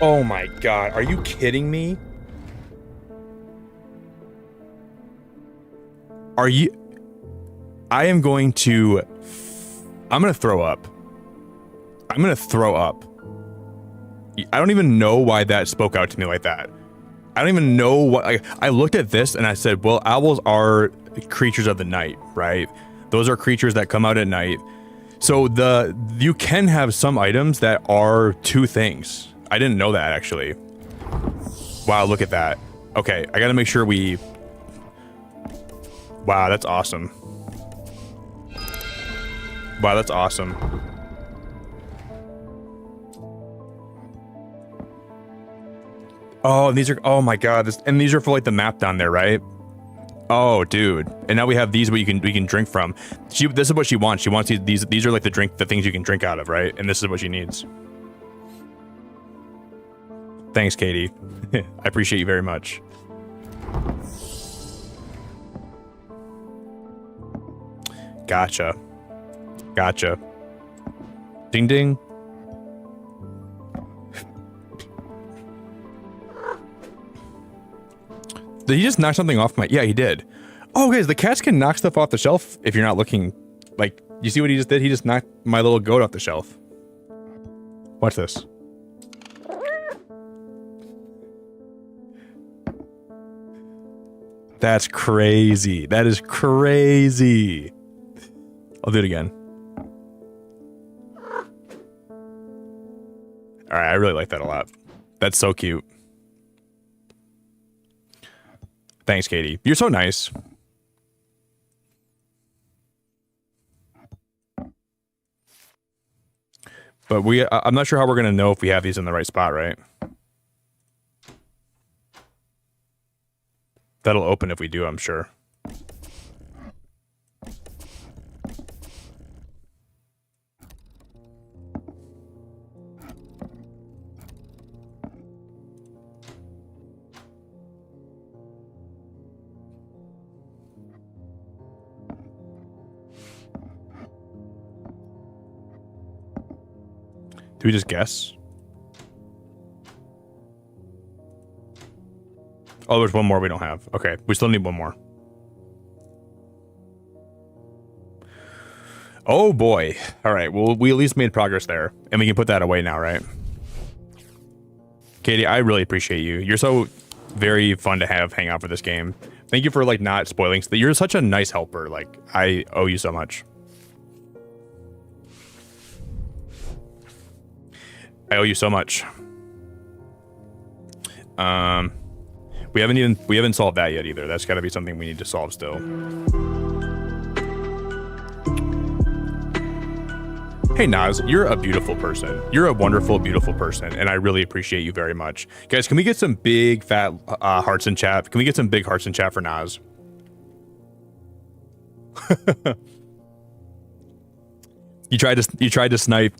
Oh my god, are you kidding me? Are you... I'm gonna throw up. I'm gonna throw up. I don't even know why that spoke out to me like that. I don't even know what... I looked at this and I said, well, owls are creatures of the night, right? Those are creatures that come out at night. So you can have some items that are two things. I didn't know that, actually. Wow, look at that. Okay, I gotta make sure we... Wow, that's awesome. Wow, that's awesome. Oh, and these are... Oh my god, and these are for, like, the map down there, right? Oh, dude. And now we have these we can drink from. This is what she wants. She wants these are, like, the things you can drink out of, right? And this is what she needs. Thanks, Katie. I appreciate you very much. Gotcha. Gotcha. Ding ding. Did he just knock something off my... Yeah, he did. Oh, guys, the cats can knock stuff off the shelf if you're not looking. Like, you see what he just did? He just knocked my little goat off the shelf. Watch this. That's crazy. That is crazy. I'll do it again. All right, I really like that a lot. That's so cute. Thanks, Katie. You're so nice. But I'm not sure how we're going to know if we have these in the right spot, right? That'll open if we do, I'm sure. Do we just guess? Oh, there's one more we don't have. Okay, we still need one more. Oh boy. All right, well, we at least made progress there. And we can put that away now, right? Katie, I really appreciate you. You're so very fun to hang out for this game. Thank you for like not spoiling. You're such a nice helper. Like, I owe you so much. I owe you so much. We haven't solved that yet either. That's got to be something we need to solve still. Hey Naz, you're a beautiful person. You're a wonderful, beautiful person, and I really appreciate you very much. Guys, can we get some big fat hearts in chat? Can we get some big hearts in chat for Naz? You tried to snipe.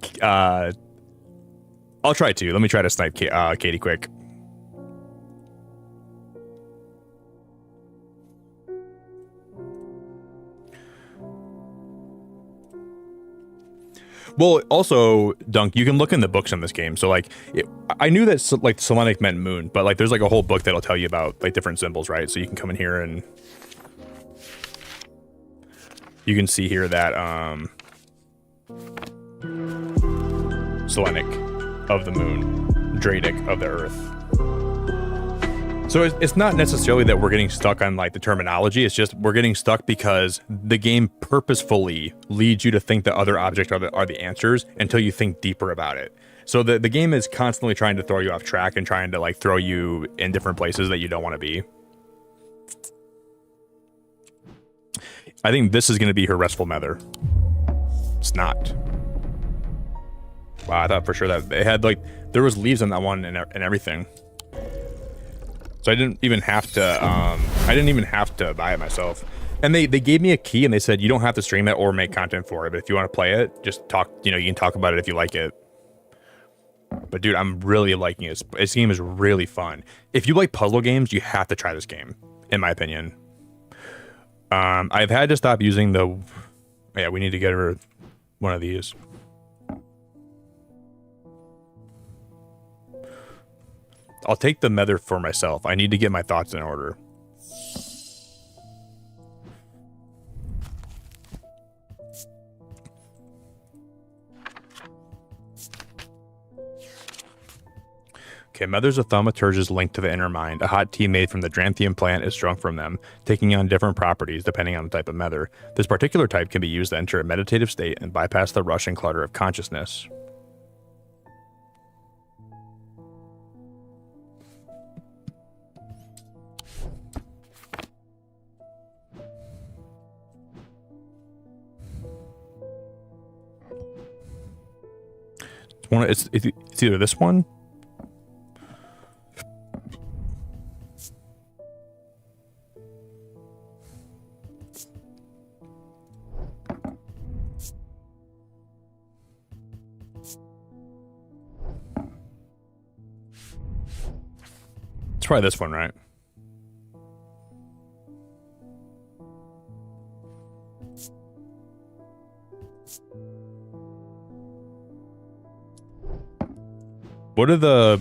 I'll try to. Let me try to snipe Katie quick. Well, also, Dunk, you can look in the books in this game. So, like, I knew that, like, Selenic meant moon, but, like, there's, like, a whole book that'll tell you about, like, different symbols, right? So you can come in here and you can see here that, Selenic of the moon, Dradic of the earth. So it's not necessarily that we're getting stuck on like the terminology. It's just we're getting stuck because the game purposefully leads you to think that other objects are the answers until you think deeper about it. So the game is constantly trying to throw you off track and trying to like throw you in different places that you don't want to be. I think this is going to be her Restful Mether. It's not. Wow, I thought for sure that it had like there was leaves on that one and everything. So I didn't even have to buy it myself. And they gave me a key and they said you don't have to stream it or make content for it, but if you want to play it, just talk, you know, you can talk about it if you like it. But dude, I'm really liking it. This game is really fun. If you like puzzle games, you have to try this game, in my opinion. I've had to stop using the yeah, we need to get her one of these. I'll take the Mether for myself. I need to get my thoughts in order. Okay, Mether's a thaumaturge's link to the inner mind. A hot tea made from the Dranthium plant is drunk from them, taking on different properties depending on the type of Mether. This particular type can be used to enter a meditative state and bypass the rush and clutter of consciousness. It's either this one. It's probably this one, right? What are the...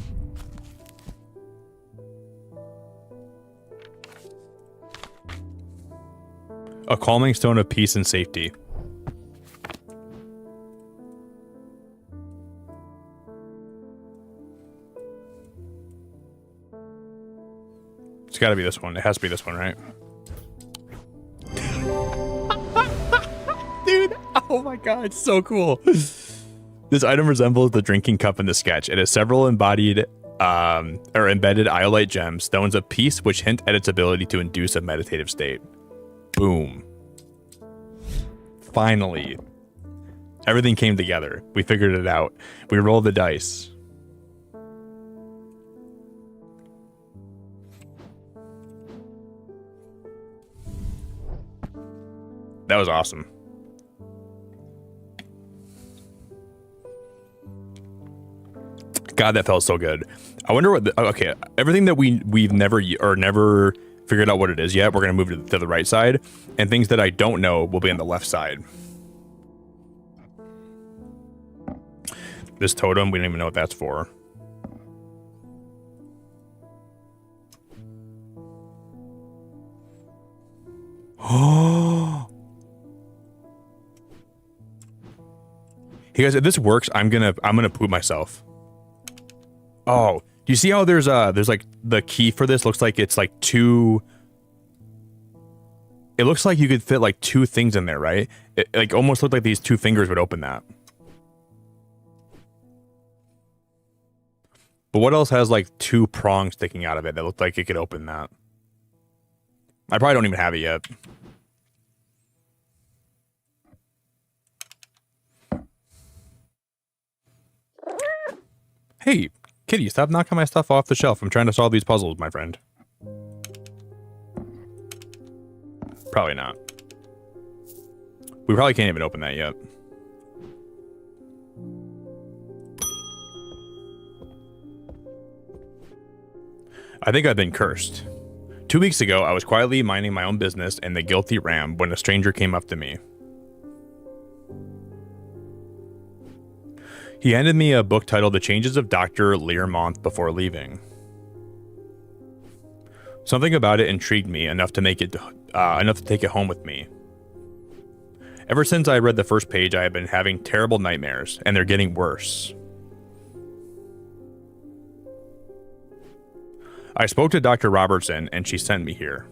A calming stone of peace and safety. It's gotta be this one. It has to be this one, right? Dude, oh my god, it's so cool. This item resembles the drinking cup in the sketch. It has several embodied or embedded iolite gems, stones of peace, which hint at its ability to induce a meditative state. Boom. Finally. Everything came together. We figured it out. We rolled the dice. That was awesome. God, that felt so good. I wonder what okay, everything that we've never figured out what it is yet, we're going to move to the right side, and things that I don't know will be on the left side. This totem, we don't even know what that's for. Oh. Hey guys, if this works, I'm gonna poop myself. Oh, do you see how there's like the key for this looks like it's like two. It looks like you could fit like two things in there, right? It like almost looked like these two fingers would open that. But what else has like two prongs sticking out of it that looked like it could open that? I probably don't even have it yet. Hey, kitty, stop knocking my stuff off the shelf. I'm trying to solve these puzzles, my friend. Probably not. We probably can't even open that yet. I think I've been cursed. 2 weeks ago, I was quietly minding my own business in the guilty ram when a stranger came up to me. He handed me a book titled The Changes of Dr. Learmonth before leaving. Something about it intrigued me enough to take it home with me. Ever since I read the first page, I have been having terrible nightmares, and they're getting worse. I spoke to Dr. Robertson, and she sent me here.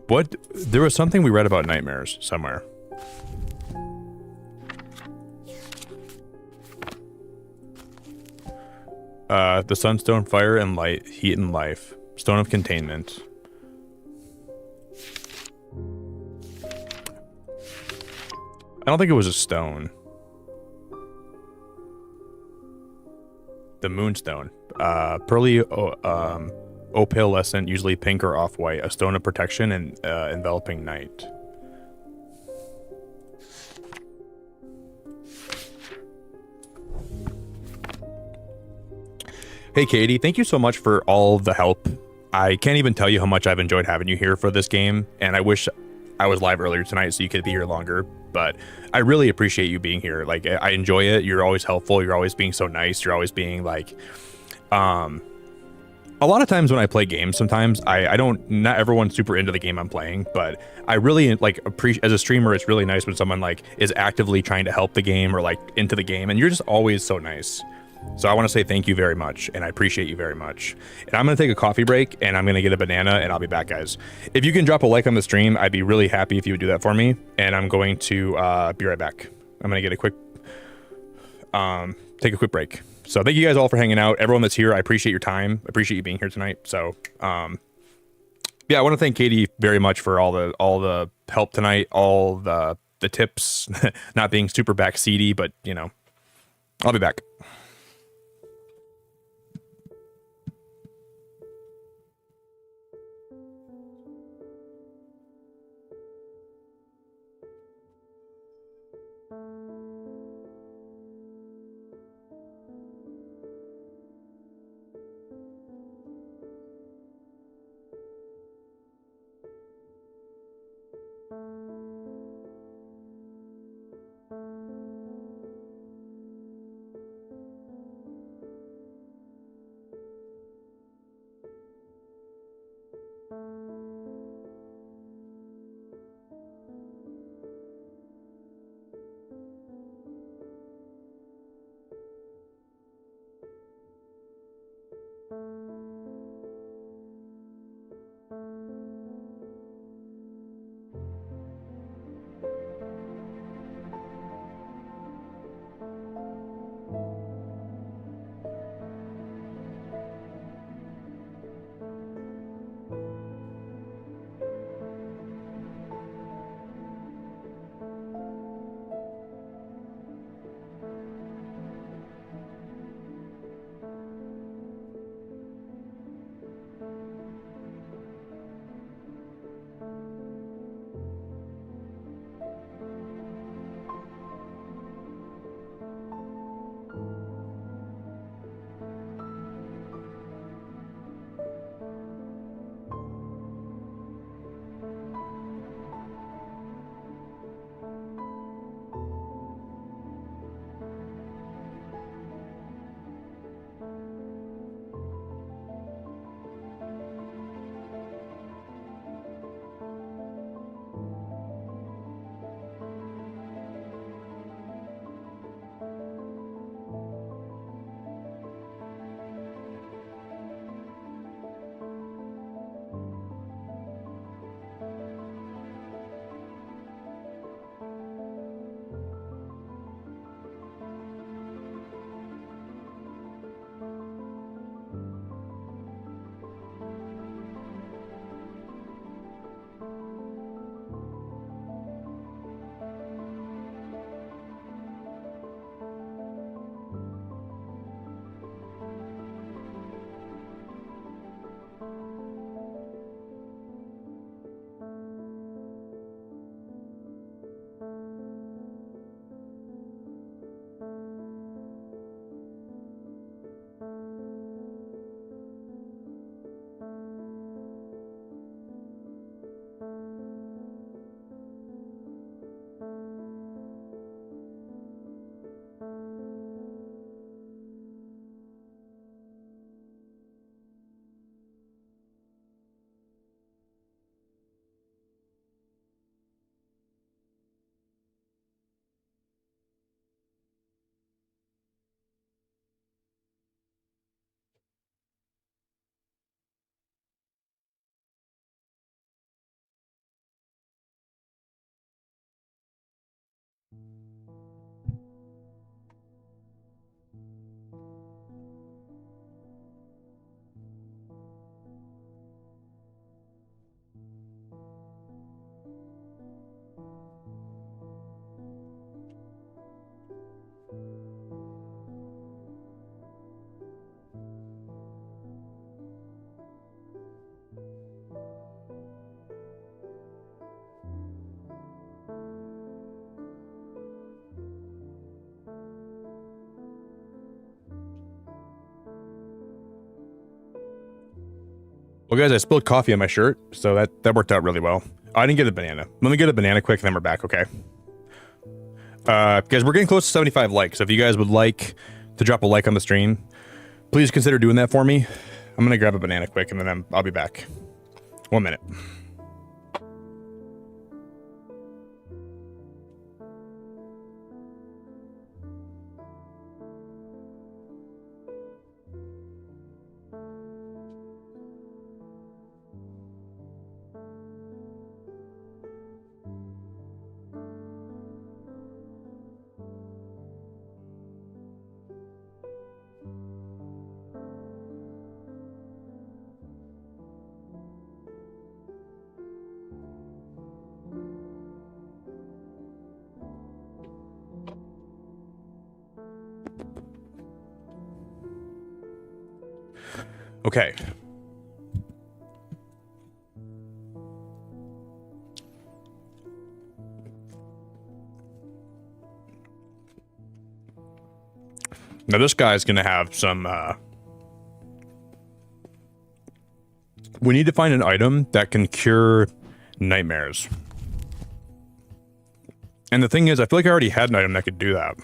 What? There was something we read about nightmares somewhere. The sunstone, fire and light, heat and life. Stone of containment. I don't think it was a stone. The moonstone. Pearly opalescent, usually pink or off-white. A stone of protection and enveloping night. Hey Katie, thank you so much for all the help. I can't even tell you how much I've enjoyed having you here for this game, and I wish I was live earlier tonight so you could be here longer, but I really appreciate you being here. Like, I enjoy it. You're always helpful. You're always being so nice. You're always being like, a lot of times when I play games, sometimes not everyone's super into the game I'm playing, but I really like appreciate, as a streamer, it's really nice when someone like is actively trying to help the game or like into the game, and you're just always so nice. So I want to say thank you very much, and I appreciate you very much. And I'm going to take a coffee break, and I'm going to get a banana, and I'll be back, guys. If you can drop a like on the stream, I'd be really happy if you would do that for me, and I'm going to be right back. I'm going to get a quick, take a quick break. So thank you guys all for hanging out. Everyone that's here, I appreciate your time. I appreciate you being here tonight. So, yeah, I want to thank Katie very much for all the help tonight, all the tips, not being super backseaty, but, you know, I'll be back. Well, guys, I spilled coffee on my shirt, so that worked out really well. I didn't get a banana. Let me get a banana quick, and then we're back, okay? Guys, we're getting close to 75 likes. So if you guys would like to drop a like on the stream, please consider doing that for me. I'm going to grab a banana quick, and then I'll be back. 1 minute. Okay. Now this guy's gonna have some, we need to find an item that can cure nightmares. And the thing is, I feel like I already had an item that could do that.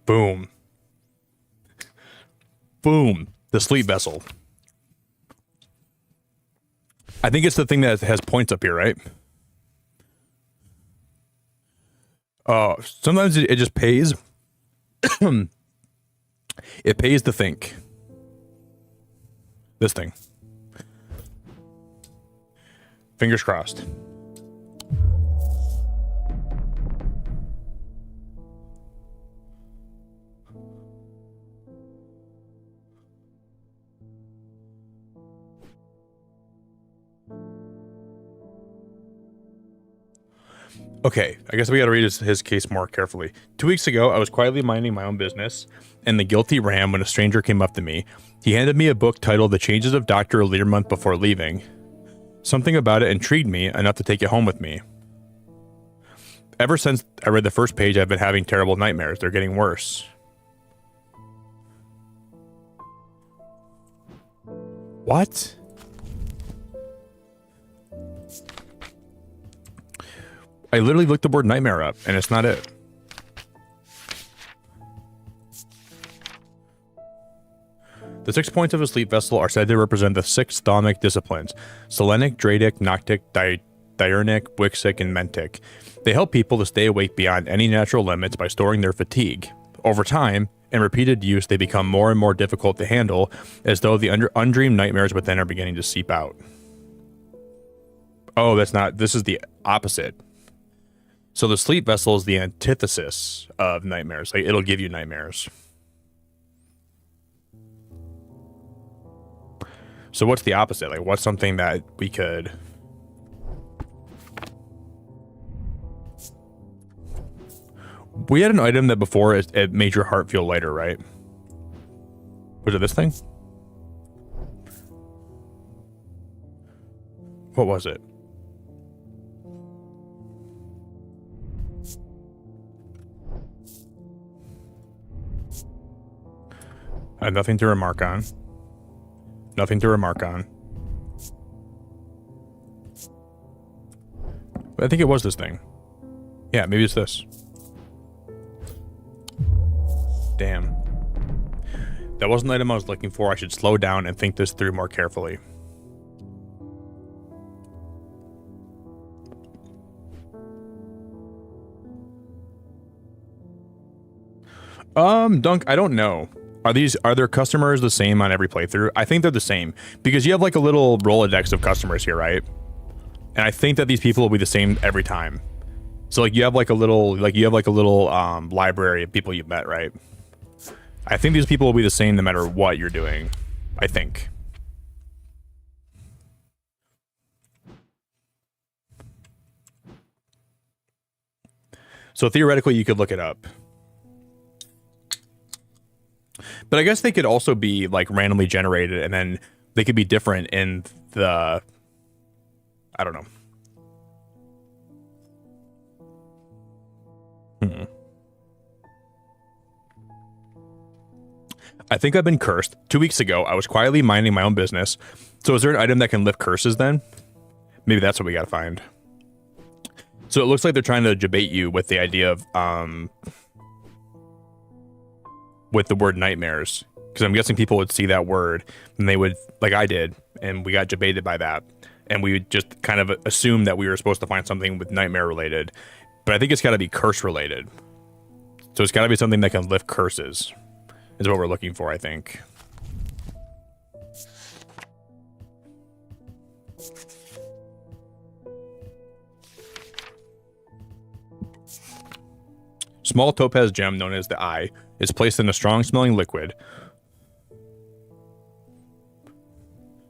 Boom. Boom. The sleep vessel. I think it's the thing that has points up here, right? Sometimes it just pays. It pays to think. This thing. Fingers crossed. Okay, I guess we gotta read his case more carefully. 2 weeks ago, I was quietly minding my own business, and the guilty ran when a stranger came up to me. He handed me a book titled The Changes of Dr. Learmonth Before Leaving. Something about it intrigued me enough to take it home with me. Ever since I read the first page, I've been having terrible nightmares. They're getting worse. What? I literally looked the word nightmare up, and it's not it. The 6 points of a sleep vessel are said to represent the 6 thalamic disciplines: Selenic, Dradic, Noctic, Diurnic, Wixic, and Mentic. They help people to stay awake beyond any natural limits by storing their fatigue. Over time, in repeated use, they become more and more difficult to handle, as though the undreamed nightmares within are beginning to seep out. Oh, that's not... This is the opposite. So the sleep vessel is the antithesis of nightmares. Like, it'll give you nightmares. So what's the opposite? Like, what's something that we could... We had an item that before it made your heart feel lighter, right? Was it this thing? What was it? I have nothing to remark on. Nothing to remark on. But I think it was this thing. Yeah, maybe it's this. Damn. That wasn't the item I was looking for. I should slow down and think this through more carefully. Dunk, I don't know. Are their customers the same on every playthrough? I think they're the same, because you have like a little Rolodex of customers here, right? And I think that these people will be the same every time. So like you have like a little library of people you've met, right? I think these people will be the same no matter what you're doing. I think. So theoretically, you could look it up. But I guess they could also be like randomly generated, and then they could be different in the... I don't know. I think I've been cursed. 2 weeks ago, I was quietly minding my own business. So is there an item that can lift curses then? Maybe that's what we gotta find. So it looks like they're trying to debate you with the idea of, with the word nightmares. Because I'm guessing people would see that word, and they would, like I did, and we got debated by that. And we would just kind of assume that we were supposed to find something with nightmare related. But I think it's gotta be curse related. So it's gotta be something that can lift curses. Is what we're looking for, I think. Small topaz gem known as the Eye is placed in a strong-smelling liquid.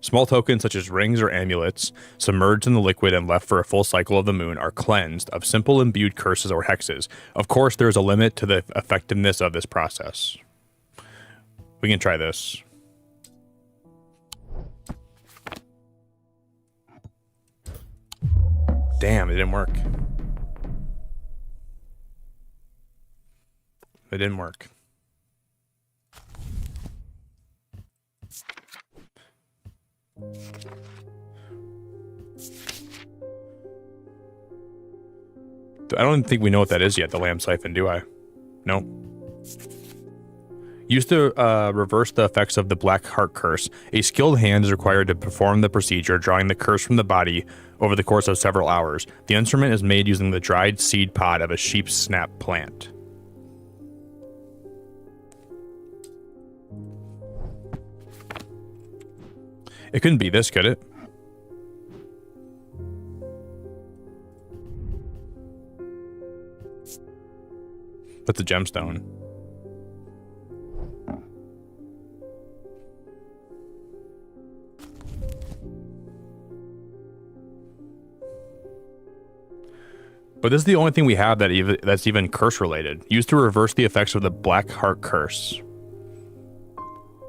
Small tokens such as rings or amulets, submerged in the liquid and left for a full cycle of the moon, are cleansed of simple imbued curses or hexes. Of course, there is a limit to the effectiveness of this process. We can try this. Damn, it didn't work. It didn't work. I don't think we know what that is yet, the lamp siphon, do I? No. Used to reverse the effects of the Black Heart Curse, a skilled hand is required to perform the procedure, drawing the curse from the body over the course of several hours. The instrument is made using the dried seed pod of a sheep's snap plant. It couldn't be this, could it? That's a gemstone. But this is the only thing we have that's even curse related. Used to reverse the effects of the Black Heart Curse.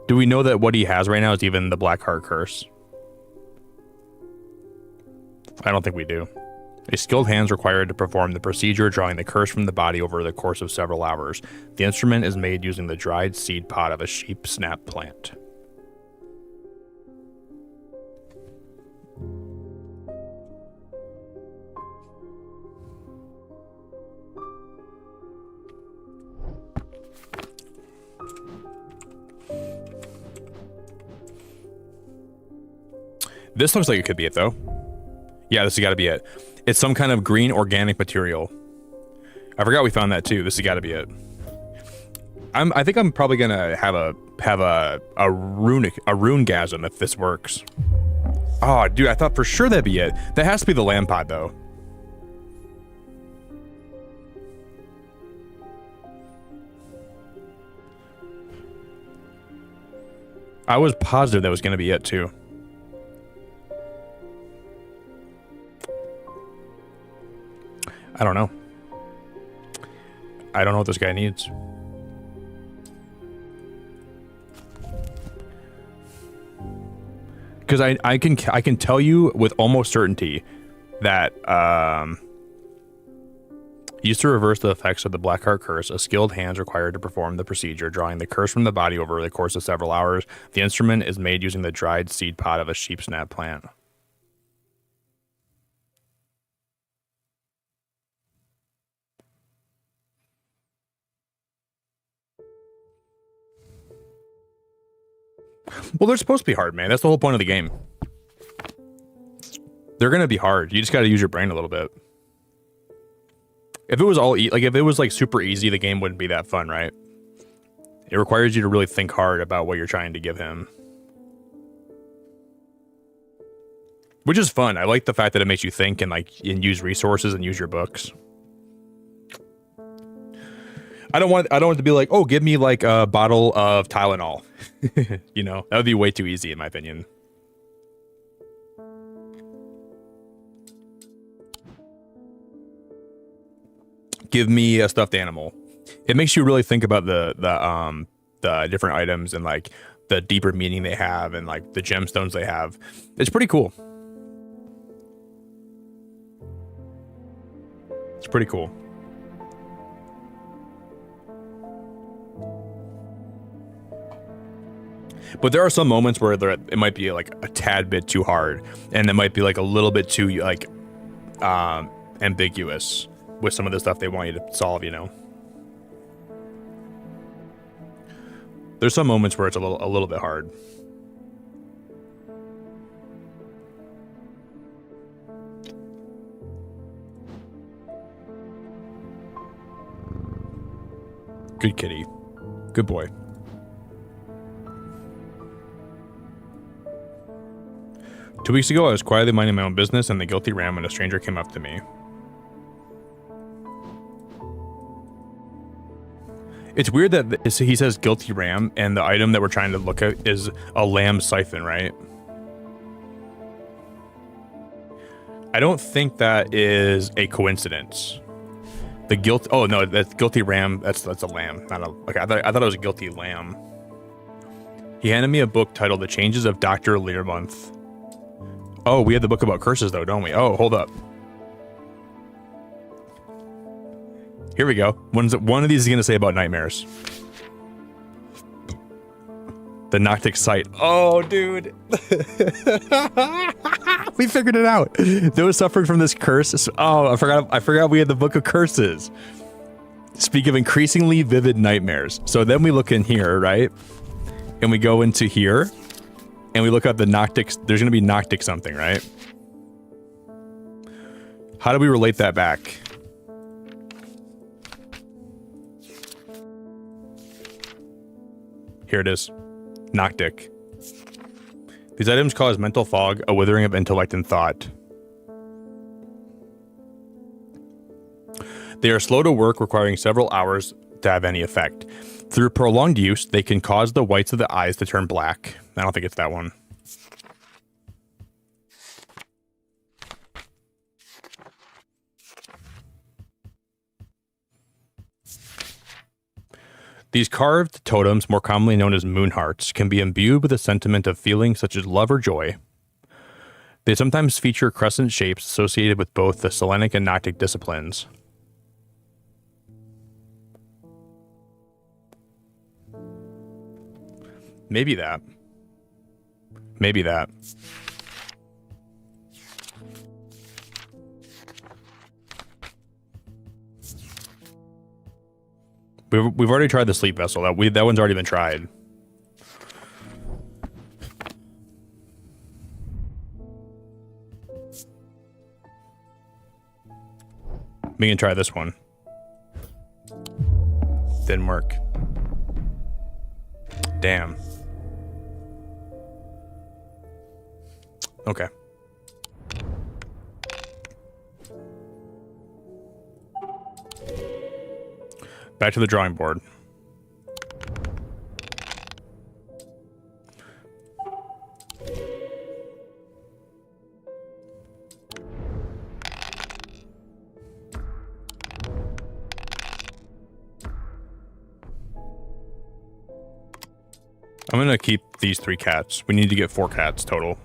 Do we know that what he has right now is even the Black Heart Curse? I don't think we do. A skilled hand is required to perform the procedure, drawing the curse from the body over the course of several hours. The instrument is made using the dried seed pod of a sheep snap plant. This looks like it could be it, though. Yeah, this has got to be it. It's some kind of green organic material. I forgot we found that too. This has got to be it. I think I'm probably gonna have a runegasm if this works. Oh, dude, I thought for sure that'd be it. That has to be the lamp pod, though. I was positive that was gonna be it too. I don't know. I don't know what this guy needs. Because I can tell you with almost certainty that used to reverse the effects of the Black Heart Curse, a skilled hand is required to perform the procedure, drawing the curse from the body over the course of several hours. The instrument is made using the dried seed pod of a sheep snap plant. Well, they're supposed to be hard, man. That's the whole point of the game. They're gonna be hard. You just gotta use your brain a little bit. If it was all if it was like super easy, the game wouldn't be that fun, right? It requires you to really think hard about what you're trying to give him. Which is fun. I like the fact that it makes you think and and use resources and use your books. I don't want it to be like, oh, give me like a bottle of Tylenol. You know, that would be way too easy in my opinion. Give me a stuffed animal. It makes you really think about the different items and like the deeper meaning they have and like the gemstones they have. It's pretty cool. It's pretty cool. But there are some moments where it might be like a tad bit too hard, and it might be like a little bit too like ambiguous with some of the stuff they want you to solve, you know. There's some moments where it's a little bit hard. Good kitty. Good boy. Two weeks ago, I was quietly minding my own business and the guilty ran when a stranger came up to me. It's weird that he says guilty ram, and the item that we're trying to look at is a lamb siphon, right? I don't think that is a coincidence. The guilt. Oh no, that's guilty ram. That's a lamb, not a. Okay, I thought it was a guilty lamb. He handed me a book titled "The Changes of Dr. Learmonth." Oh, we have the book about curses though, don't we? Oh, hold up. Here we go. One of these is going to say about nightmares. The Noctic Sight. Oh, dude. We figured it out. Those suffering from this curse. Oh, I forgot we had the Book of Curses. Speak of increasingly vivid nightmares. So then we look in here, right? And we go into here. And we look up the Noctic. There's going to be Noctic something, right? How do we relate that back? Here it is. Noctic. These items cause mental fog, a withering of intellect and thought. They are slow to work, requiring several hours to have any effect. Through prolonged use, they can cause the whites of the eyes to turn black. I don't think it's that one. These carved totems, more commonly known as moon hearts, can be imbued with a sentiment of feeling such as love or joy. They sometimes feature crescent shapes associated with both the Selenic and Noctic disciplines. Maybe that. Maybe that. We've already tried the sleep vessel. That one's already been tried. We can try this one. Didn't work. Damn. Okay. Back to the drawing board. I'm gonna keep these 3 cats. We need to get 4 cats total.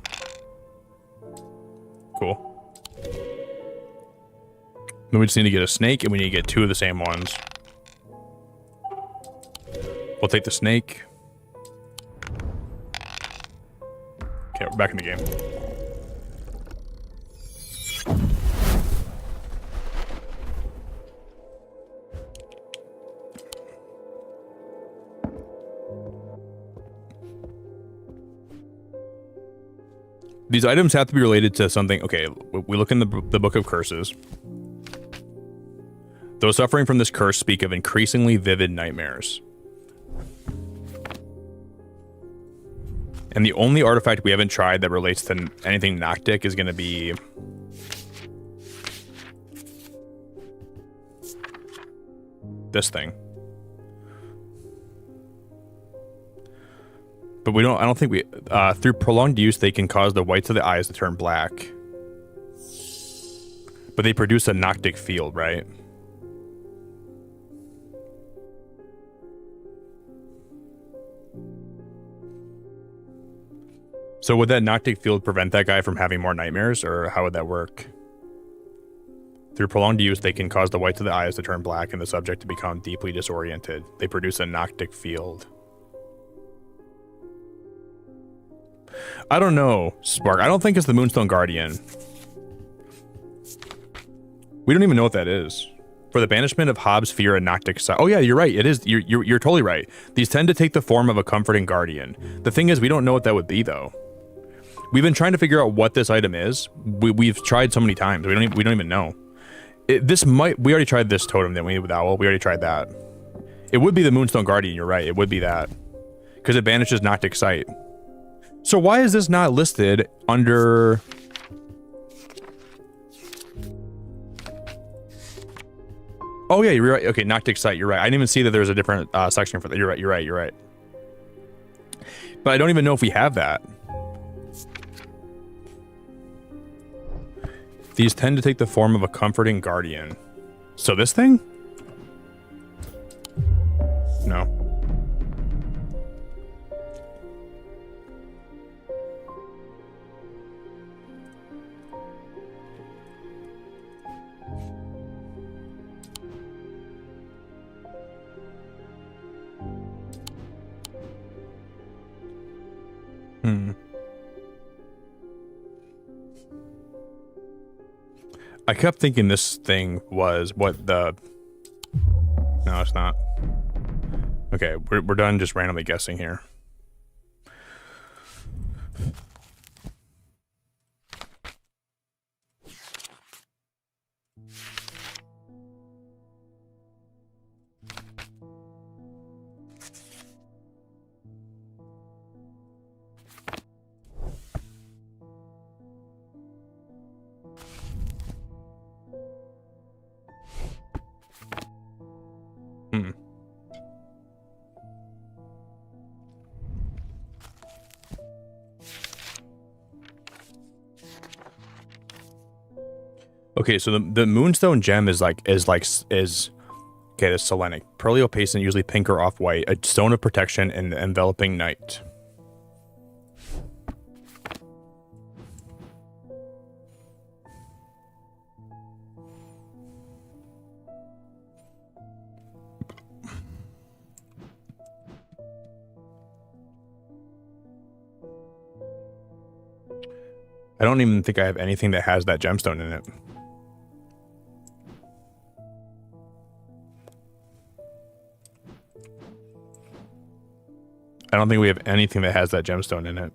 Cool. Then we just need to get a snake, and we need to get 2 of the same ones. We'll take the snake. Okay, we're back in the game. These items have to be related to something. Okay, we look in the Book of Curses. Those suffering from this curse speak of increasingly vivid nightmares. And the only artifact we haven't tried that relates to anything Noctic is going to be this thing. But I don't think we, through prolonged use, they can cause the whites of the eyes to turn black. But they produce a Noctic field, right? So would that Noctic field prevent that guy from having more nightmares, or how would that work? Through prolonged use, they can cause the whites of the eyes to turn black and the subject to become deeply disoriented. They produce a Noctic field. I don't know, Spark. I don't think it's the Moonstone Guardian. We don't even know what that is. For the banishment of Hobbs, fear, and Noctic sight. Oh yeah, you're right. It is. You're totally right. These tend to take the form of a comforting guardian. The thing is, we don't know what that would be though. We've been trying to figure out what this item is. We've tried so many times. We don't even know. We already tried this totem, didn't we, with Owl? We already tried that. It would be the Moonstone Guardian. You're right. It would be that because it banishes Noctic sight. So why is this not listed under? Oh yeah, you're right. Okay, Noctic sight. You're right. I didn't even see that there's a different section for that. You're right. You're right. You're right. But I don't even know if we have that. These tend to take the form of a comforting guardian. So this thing? No. I kept thinking this thing was what the... No, it's not. Okay, we're done just randomly guessing here. Okay, so the Moonstone gem is okay, this Selenic. Pearly opacent, usually pink or off-white, a stone of protection and enveloping night. I don't even think I have anything that has that gemstone in it. I don't think we have anything that has that gemstone in it.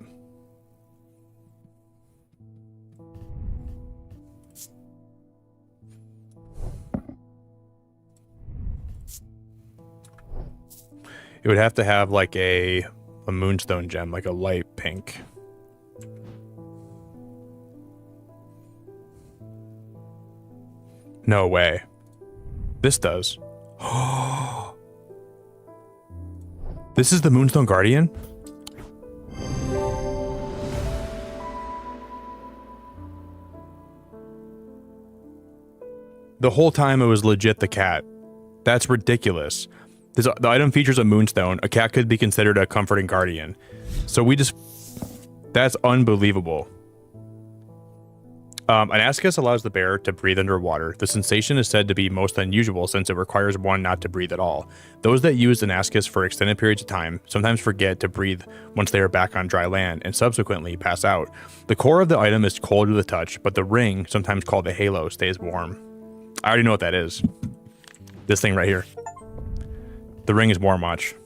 It would have to have like a moonstone gem, like a light pink. No way. This does. This is the Moonstone Guardian? The whole time it was legit the cat. That's ridiculous. The item features a moonstone. A cat could be considered a comforting guardian. So we just... That's unbelievable. An ascus allows the bearer to breathe underwater. The sensation is said to be most unusual since it requires one not to breathe at all. Those that use an ascus for extended periods of time sometimes forget to breathe once they are back on dry land and subsequently pass out. The core of the item is cold to the touch, but the ring, sometimes called the halo, stays warm. I already know what that is. This thing right here. The ring is warm, watch.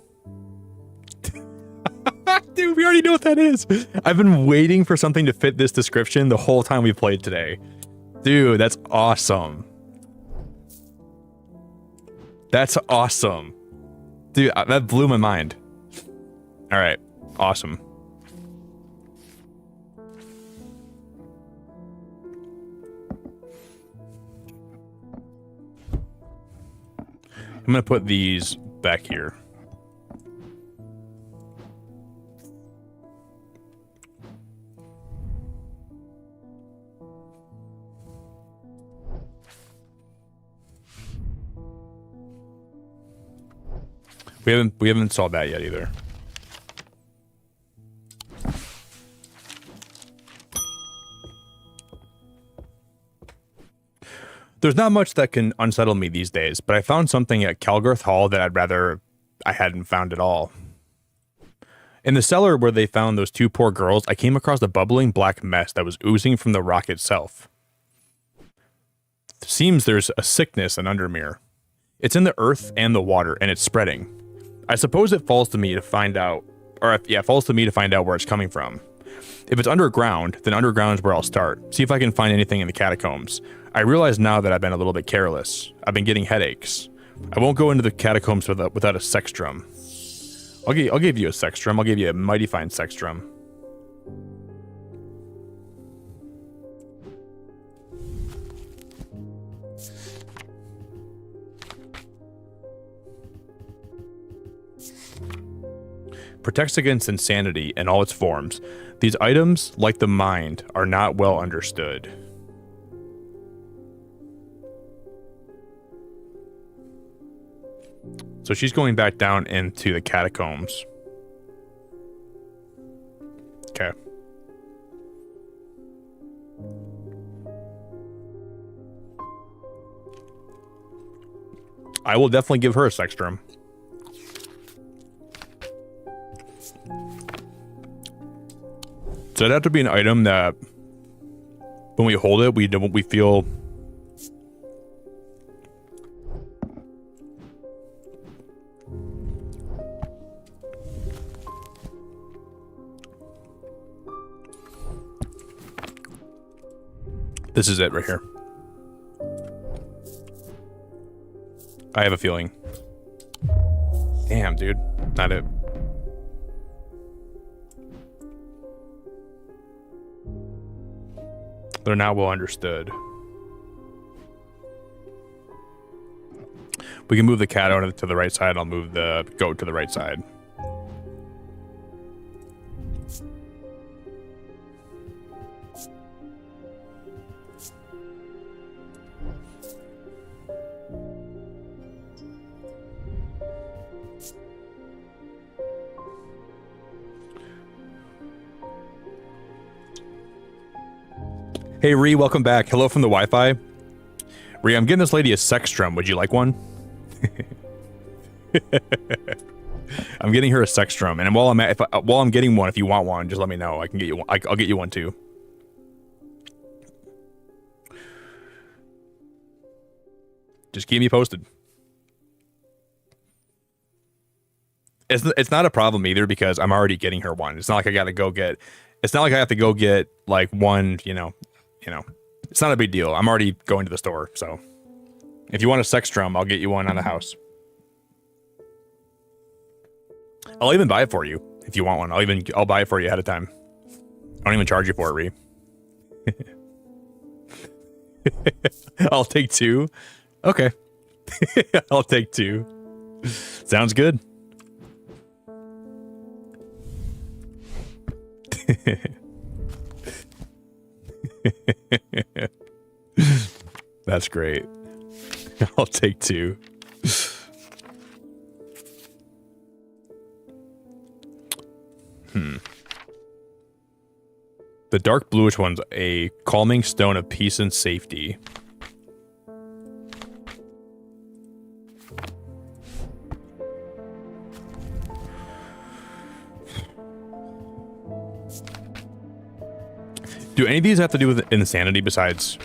Dude, we already know what that is. I've been waiting for something to fit this description the whole time we played today. Dude, that's awesome. That's awesome. Dude, that blew my mind. All right, awesome. I'm gonna put these back here. We haven't solved that yet either. There's not much that can unsettle me these days, but I found something at Calgarth Hall that I'd rather I hadn't found at all. In the cellar where they found those two poor girls, I came across a bubbling black mess that was oozing from the rock itself. Seems there's a sickness in Undermere. It's in the earth and the water, and it's spreading. I suppose it falls to me to find out, it falls to me to find out where it's coming from. If it's underground, then underground is where I'll start. See if I can find anything in the catacombs. I realize now that I've been a little bit careless. I've been getting headaches. I won't go into the catacombs without a sex drum. I'll give you a sex drum. I'll give you a mighty fine sex drum. Protects against insanity in all its forms. These items, like the mind, are not well understood. So she's going back down into the catacombs. Okay. I will definitely give her a sex drum. So it'd have to be an item that when we hold it, we feel this is it right here. I have a feeling. Damn, dude. Not it. They're not well understood. We can move the cat out to the right side. I'll move the goat to the right side. Hey, Ree, welcome back. Hello from the Wi-Fi. Ree, I'm getting this lady a sex drum. Would you like one? I'm getting her a sex drum, and while I'm getting one, if you want one, just let me know. I can get you one. I'll get you one too. Just keep me posted. It's not a problem either because I'm already getting her one. It's not like I gotta go get. It's not like I have to go get like one. You know, it's not a big deal. I'm already going to the store, so if you want a sex drum, I'll get you one on the house. I'll even buy it for you if you want one. I'll buy it for you ahead of time. I don't even charge you for it, Ree. I'll take two. Okay. I'll take two. Sounds good. That's great. I'll take two. The dark bluish one's a calming stone of peace and safety. Do any of these have to do with insanity besides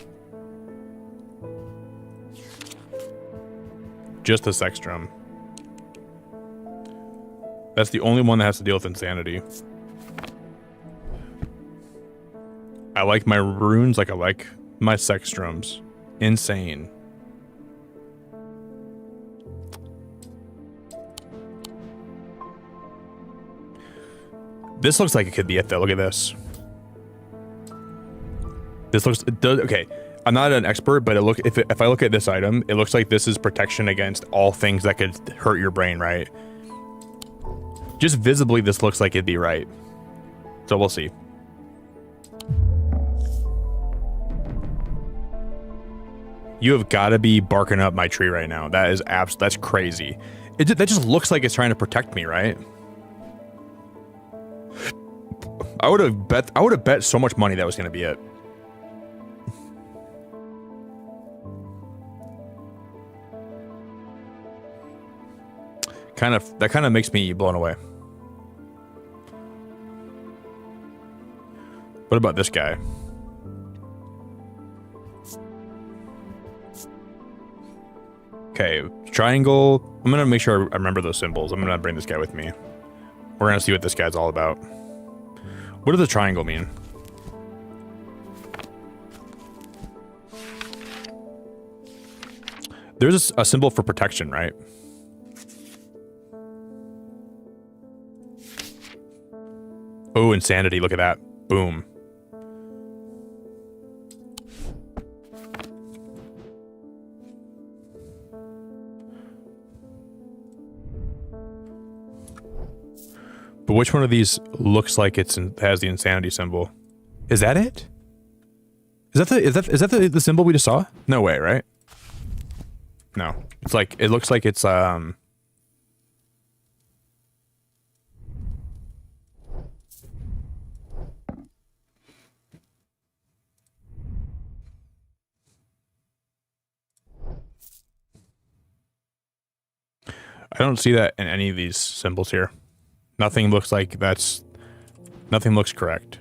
just the sex drum? That's the only one that has to deal with insanity. I like my runes like I like my sex drums. Insane. This looks like it could be it though. Look at this. This looks, it does, okay, I'm not an expert, but if I look at this item, it looks like this is protection against all things that could hurt your brain, right? Just visibly, this looks like it'd be right. So we'll see. You have got to be barking up my tree right now. That is that's crazy. That just looks like it's trying to protect me, right? I would have bet so much money that was going to be it. That kind of makes me blown away. What about this guy? Okay, triangle. I'm gonna make sure I remember those symbols. I'm gonna bring this guy with me. We're gonna see what this guy's all about. What does the triangle mean? There's a symbol for protection, right? Oh, insanity. Look at that. Boom. But which one of these looks like has the insanity symbol? Is that it? Is that the symbol we just saw? No way, right? No. It's like, it looks like it's I don't see that in any of these symbols here. Nothing looks like nothing looks correct.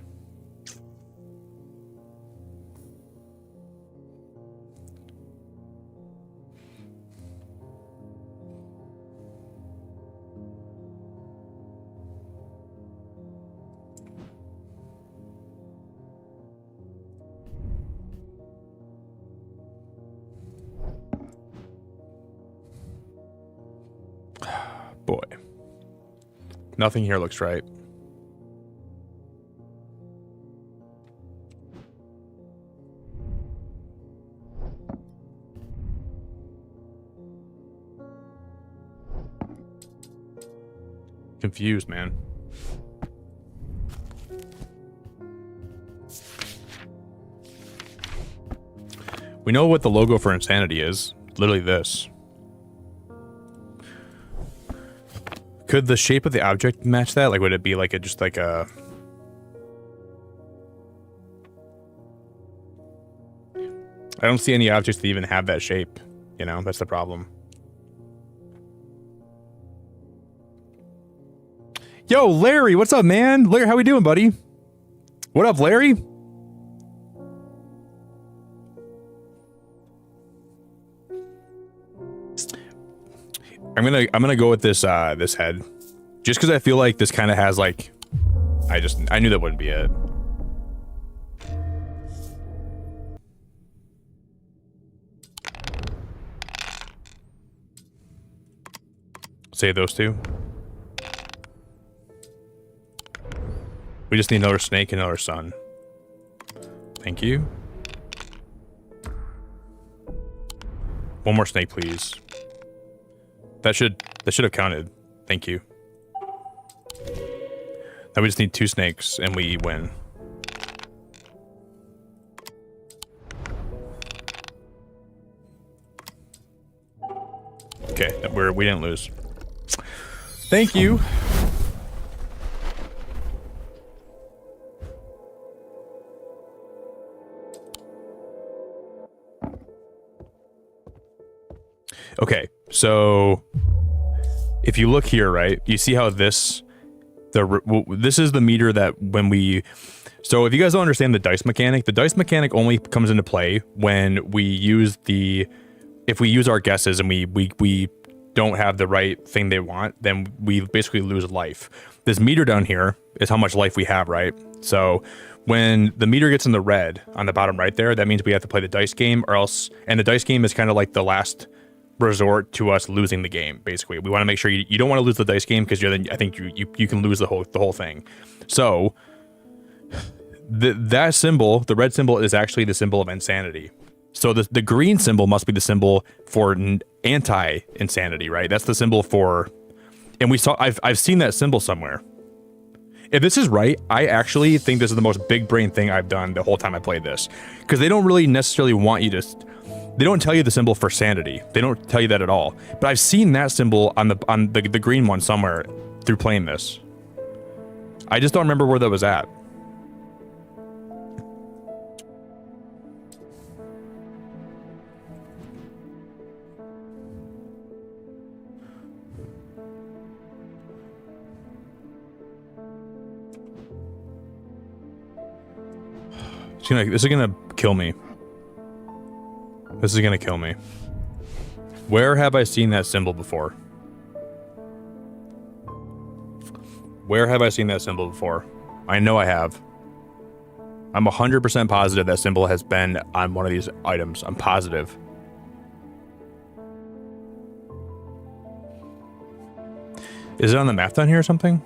Boy. Nothing here looks right. Confused, man. We know what the logo for insanity is. Literally this. Could the shape of the object match that? Like, would it be like just like a... I don't see any objects that even have that shape. You know, that's the problem. Yo, Larry, what's up, man? Larry, how we doing, buddy? What up, Larry? I'm gonna go with this this head, just because I feel like this kind of has like, I knew that wouldn't be it. Say those two. We just need another snake and another sun. Thank you. One more snake, please. That should have counted. Thank you. Now we just need 2 snakes and we win. Okay, we didn't lose. Thank you. Okay, so if you look here, right, you see how this is the meter that when we... So if you guys don't understand the dice mechanic only comes into play when we use if we use our guesses and we don't have the right thing they want, then we basically lose life. This meter down here is how much life we have, right? So when the meter gets in the red on the bottom right there, that means we have to play the dice game or else... And the dice game is kind of like the last resort to us losing the game. Basically, we want to make sure you don't want to lose the dice game because I think you can lose the whole thing. So that symbol, the red symbol, is actually the symbol of insanity. So the green symbol must be the symbol for anti-insanity, right? That's the symbol for, and I've seen that symbol somewhere. If this is right, I actually think this is the most big brain thing I've done the whole time I played this, because they don't really necessarily want you to. They don't tell you the symbol for sanity. They don't tell you that at all. But I've seen that symbol on the green one somewhere through playing this. I just don't remember where that was at. This is gonna kill me. This is gonna kill me. Where have I seen that symbol before? Where have I seen that symbol before? I know I have. I'm 100% positive that symbol has been on one of these items. I'm positive. Is it on the map down here or something?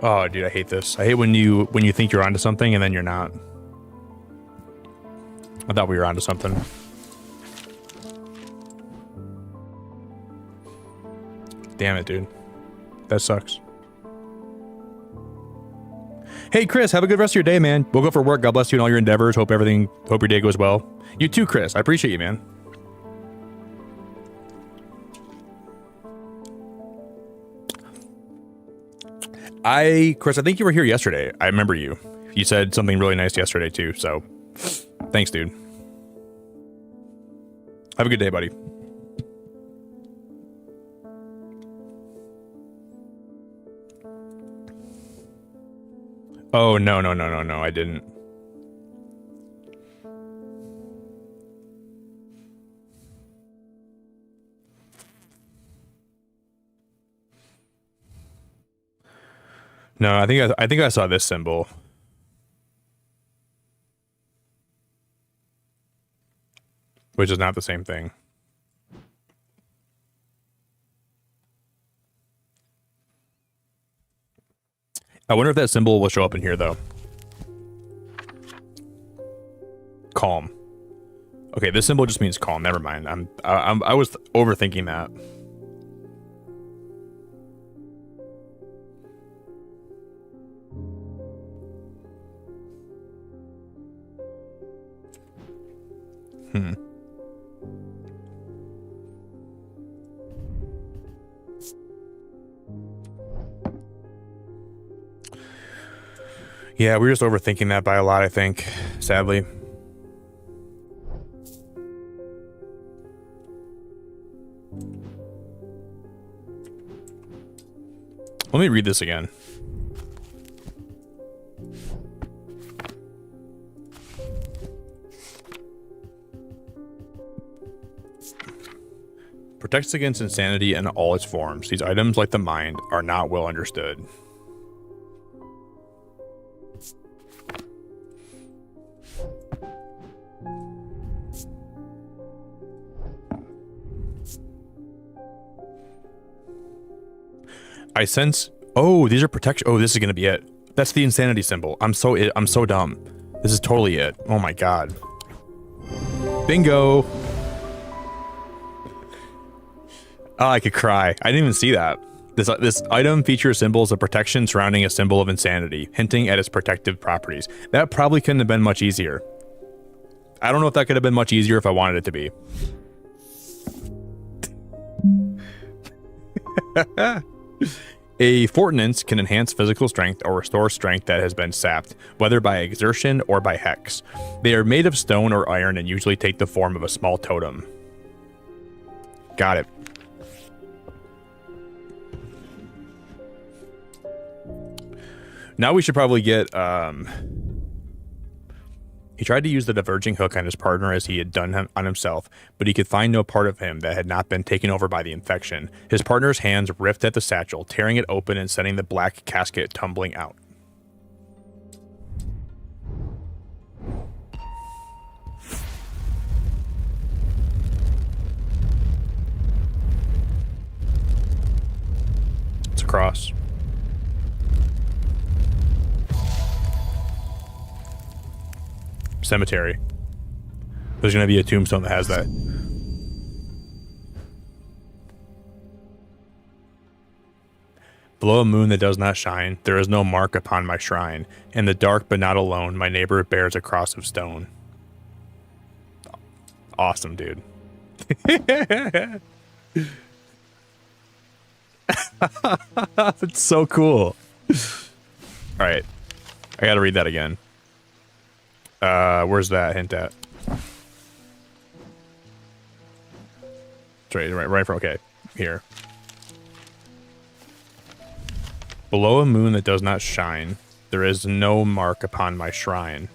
Oh, dude, I hate this. I hate when you think you're onto something and then you're not. I thought we were onto something. Damn it, dude. That sucks. Hey, Chris, have a good rest of your day, man. We'll go for work. God bless you and all your endeavors. Hope your day goes well. You too, Chris. I appreciate you, man. Chris, I think you were here yesterday. I remember you. You said something really nice yesterday too, so thanks, dude. Have a good day, buddy. Oh, no, I didn't. No, I think I saw this symbol. Which is not the same thing. I wonder if that symbol will show up in here though. Calm. Okay, this symbol just means calm. Never mind. I was overthinking that. Yeah, we're just overthinking that by a lot, I think, sadly. Let me read this again. Protects against insanity in all its forms. These items, like the mind, are not well understood. I sense. Oh, these are protection. Oh, this is gonna be it. That's the insanity symbol. I'm so dumb. This is totally it. Oh my god. Bingo. Oh, I could cry. I didn't even see that. This item features symbols of protection surrounding a symbol of insanity, hinting at its protective properties. That probably couldn't have been much easier. I don't know if that could have been much easier if I wanted it to be. A fortance can enhance physical strength or restore strength that has been sapped, whether by exertion or by hex. They are made of stone or iron and usually take the form of a small totem. Got it. Now we should probably get, he tried to use the diverging hook on his partner as he had done on himself, but he could find no part of him that had not been taken over by the infection. His partner's hands ripped at the satchel, tearing it open and sending the black casket tumbling out. It's a cross. Cemetery. There's gonna be a tombstone that has that. Below a moon that does not shine, there is no mark upon my shrine. In the dark but not alone, my neighbor bears a cross of stone. Awesome, dude. It's so cool. Alright. I gotta read that again. Where's that hint at? Right from, okay, here. Below a moon that does not shine, there is no mark upon my shrine.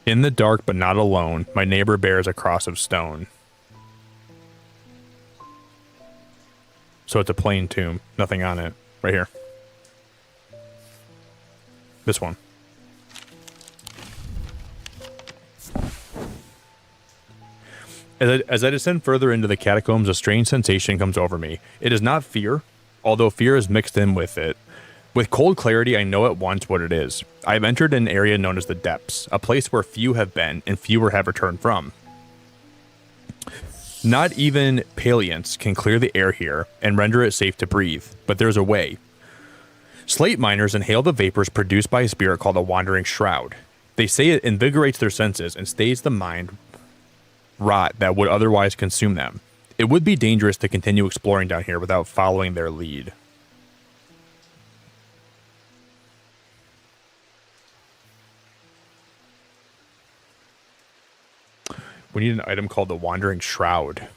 In the dark but not alone, my neighbor bears a cross of stone. So it's a plain tomb, nothing on it. Right here. This one. As I descend further into the catacombs, a strange sensation comes over me. It is not fear, although fear is mixed in with it. With cold clarity, I know at once what it is. I have entered an area known as the Depths, a place where few have been and fewer have returned from. Not even Paleants can clear the air here and render it safe to breathe, but there's a way. Slate miners inhale the vapors produced by a spirit called a wandering shroud. They say it invigorates their senses and stays the mind rot that would otherwise consume them. It would be dangerous to continue exploring down here without following their lead. We need an item called the Wandering Shroud.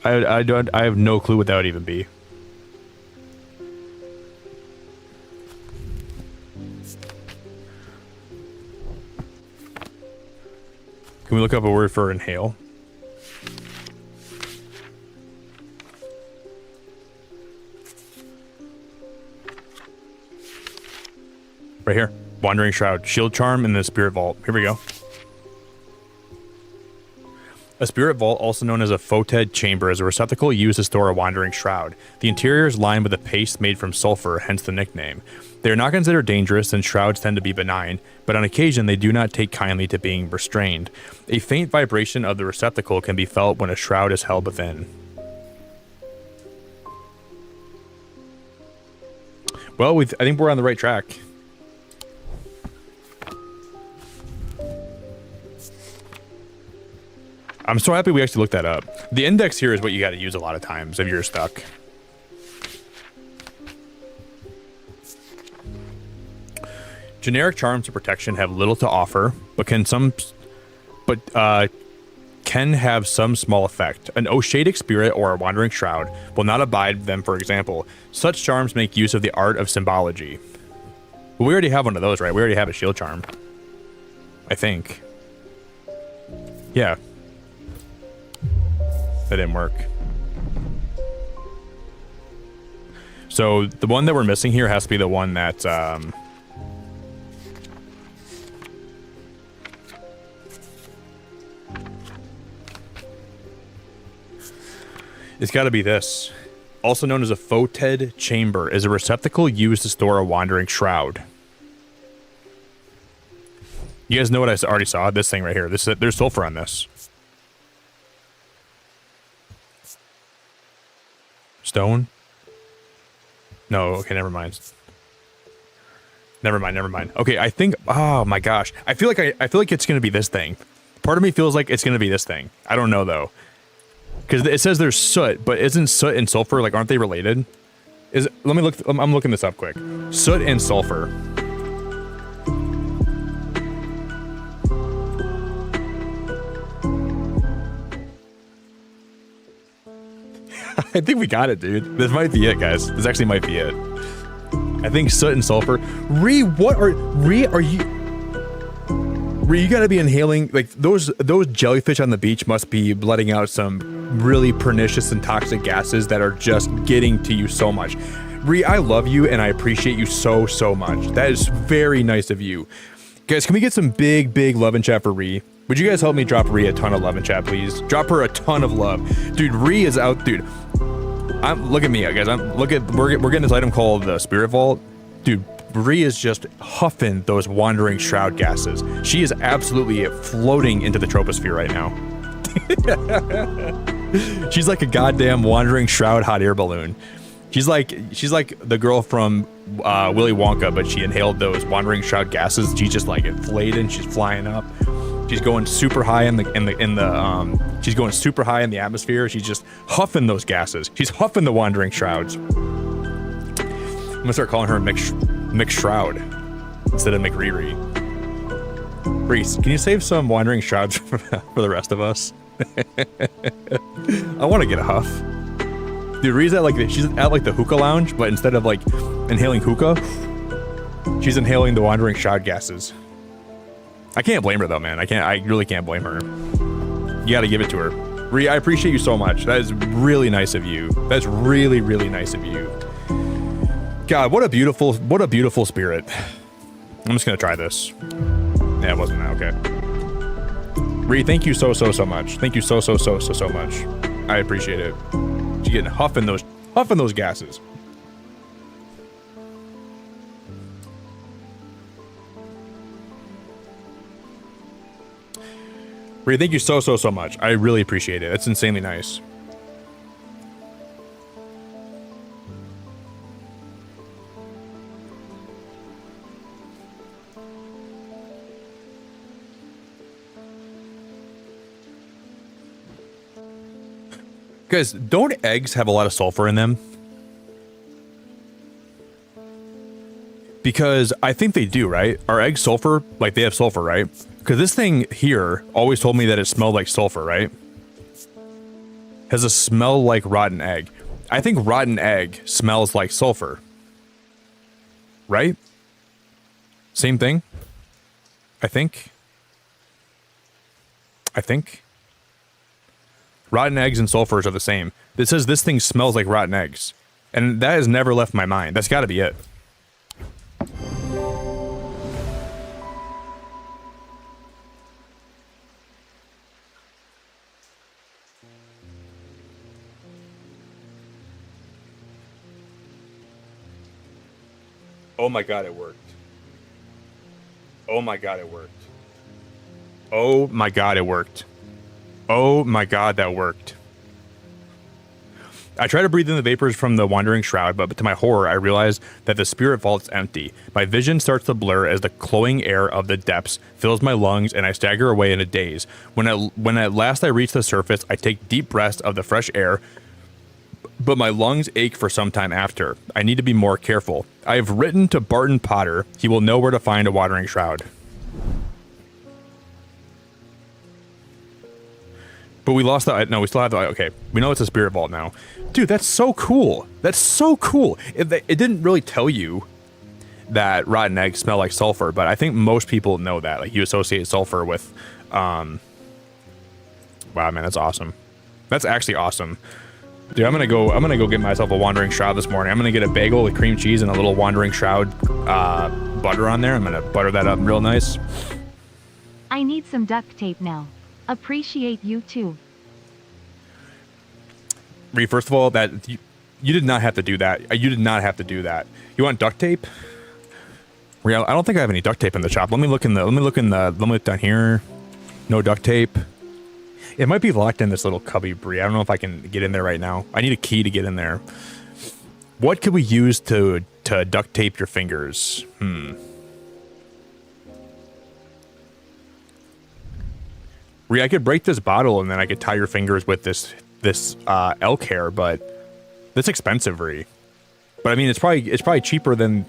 I have no clue what that would even be. Can we look up a word for inhale? Right here. Wandering Shroud. Shield Charm in the Spirit Vault. Here we go. A Spirit Vault, also known as a Foted Chamber, is a receptacle used to store a Wandering Shroud. The interior is lined with a paste made from sulfur, hence the nickname. They are not considered dangerous since shrouds tend to be benign, but on occasion they do not take kindly to being restrained. A faint vibration of the receptacle can be felt when a shroud is held within. Well, I think we're on the right track. I'm so happy we actually looked that up. The index here is what you got to use a lot of times if you're stuck. Generic charms of protection have little to offer, but can have some small effect. An Oshadic spirit or a wandering shroud will not abide them, for example. Such charms make use of the art of symbology. Well, we already have one of those, right? We already have a shield charm. I think. Yeah. That didn't work. So the one that we're missing here has to be the one that it's got to be this. Also known as a Foted Chamber, is a receptacle used to store a wandering shroud. You guys know what I already saw? This thing right here. There's sulfur on this. Stone? No, okay, never mind. Never mind. Okay, I think, oh my gosh. I feel like it's gonna be this thing. Part of me feels like it's gonna be this thing. I don't know though. Because it says there's soot, but isn't soot and sulfur, like, aren't they related? Let me look, I'm looking this up quick. Soot and sulfur. I think we got it, dude. This might be it, guys. This actually might be it. I think soot and sulfur. Ree, are you... Ree, you gotta be inhaling, like, those jellyfish on the beach must be letting out some really pernicious and toxic gases that are just getting to you so much. Ree, I love you and I appreciate you so, so much. That is very nice of you. Guys, can we get some big love in chat for Ree? Would you guys help me drop Ree a ton of love in chat, please? Drop her a ton of love. Dude, Ree is out, dude. Look at me, guys. We're getting this item called the Spirit Vault. Dude, Bree is just huffing those wandering shroud gases. She is absolutely floating into the troposphere right now. She's like a goddamn wandering shroud hot air balloon. She's like the girl from Willy Wonka, but she inhaled those wandering shroud gases. She's just like inflated. She's flying up. She's going super high she's going super high in the atmosphere. She's just huffing those gases. She's huffing the wandering shrouds. I'm gonna start calling her Mix Shroud instead of McRiri. Reese, can you save some wandering shrouds for the rest of us? I want to get a huff. Dude, Ree's she's at like the hookah lounge, but instead of like inhaling hookah, she's inhaling the wandering shroud gases. I can't blame her though, man. I really can't blame her. You gotta give it to her. Ree, I appreciate you so much. That is really nice of you. That's really, really nice of you. God, what a beautiful spirit. I'm just gonna try this. Yeah, it wasn't that okay. Ree, thank you so much. Thank you so much. I appreciate it. She's getting huffing those gases. Ree, thank you so much. I really appreciate it. That's insanely nice. Guys, don't eggs have a lot of sulfur in them? Because I think they do, right? Are eggs sulfur? Like, they have sulfur, right? Because this thing here always told me that it smelled like sulfur, right? Has a smell like rotten egg. I think rotten egg smells like sulfur. Right? Same thing? I think. Rotten eggs and sulfurs are the same. It says this thing smells like rotten eggs. And that has never left my mind. That's got to be it. Oh my god, it worked. Oh my god, it worked. Oh my god, it worked. Oh my god, that worked. I try to breathe in the vapors from the wandering shroud, but to my horror, I realize that the spirit vault's empty. My vision starts to blur as the cloying air of the depths fills my lungs, and I stagger away in a daze. When at last I reach the surface, I take deep breaths of the fresh air, but my lungs ache for some time after. I need to be more careful. I have written to Barton Potter. He will know where to find a wandering shroud. But we lost the... No, we still have the... Okay, we know it's a spirit vault now. Dude, that's so cool. That's so cool. It didn't really tell you that rotten eggs smell like sulfur, but I think most people know that. Like, you associate sulfur with... Wow, man, that's awesome. That's actually awesome. Dude, I'm gonna go get myself a wandering shroud this morning. I'm gonna get a bagel with cream cheese and a little wandering shroud butter on there. I'm gonna butter that up real nice. I need some duct tape now. Appreciate you too. Ree, first of all, that you did not have to do that. You did not have to do that. You want duct tape? Ree, I don't think I have any duct tape in the shop. Let me look down here. No duct tape. It might be locked in this little cubby, Bree. I don't know if I can get in there right now. I need a key to get in there. What could we use to duct tape your fingers? Ree, I could break this bottle and then I could tie your fingers with this elk hair, but that's expensive, Ree. But I mean, it's probably cheaper than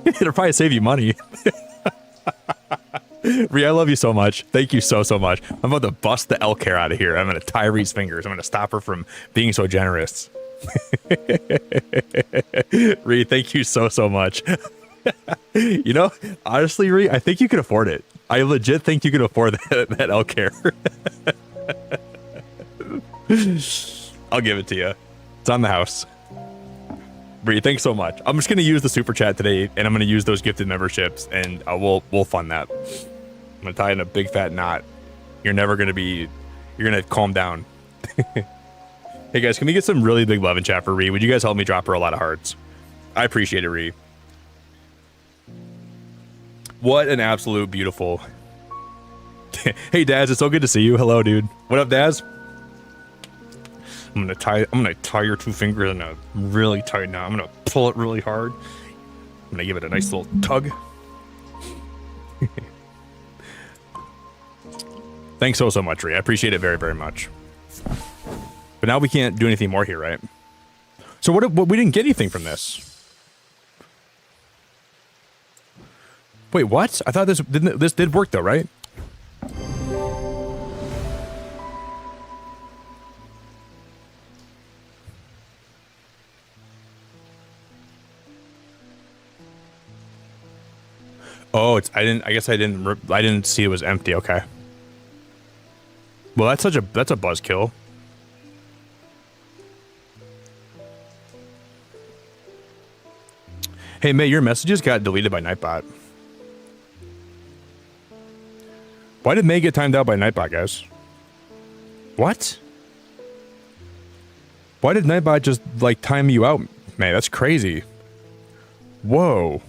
it'll probably save you money. Ree, I love you so much. Thank you so much. I'm about to bust the elk hair out of here. I'm going to tie Ree's fingers. I'm going to stop her from being so generous. Ree, thank you so much. You know, honestly, Ree, I think you can afford it. I legit think you can afford that elk hair. I'll give it to you. It's on the house. Bree, thanks so much. I'm just going to use the super chat today, and I'm going to use those gifted memberships, and we'll fund that. I'm going to tie in a big fat knot. You're going to calm down. Hey guys, can we get some really big love in chat for Ree? Would you guys help me drop her a lot of hearts? I appreciate it, Ree. What an absolute beautiful. Hey Daz, it's so good to see you. Hello, dude. What up, Daz? I'm gonna tie your two fingers in a really tight knot. I'm gonna pull it really hard. I'm gonna give it a nice little tug. Thanks so much, Ree. I appreciate it very, very much. But now we can't do anything more here, right? So what we didn't get anything from this. Wait, what? I thought this did work though, right? Oh, I didn't see it was empty. Okay. Well, that's a buzzkill. Hey, May, your messages got deleted by Nightbot. Why did May get timed out by Nightbot, guys? What? Why did Nightbot just, like, time you out, May? That's crazy. Whoa.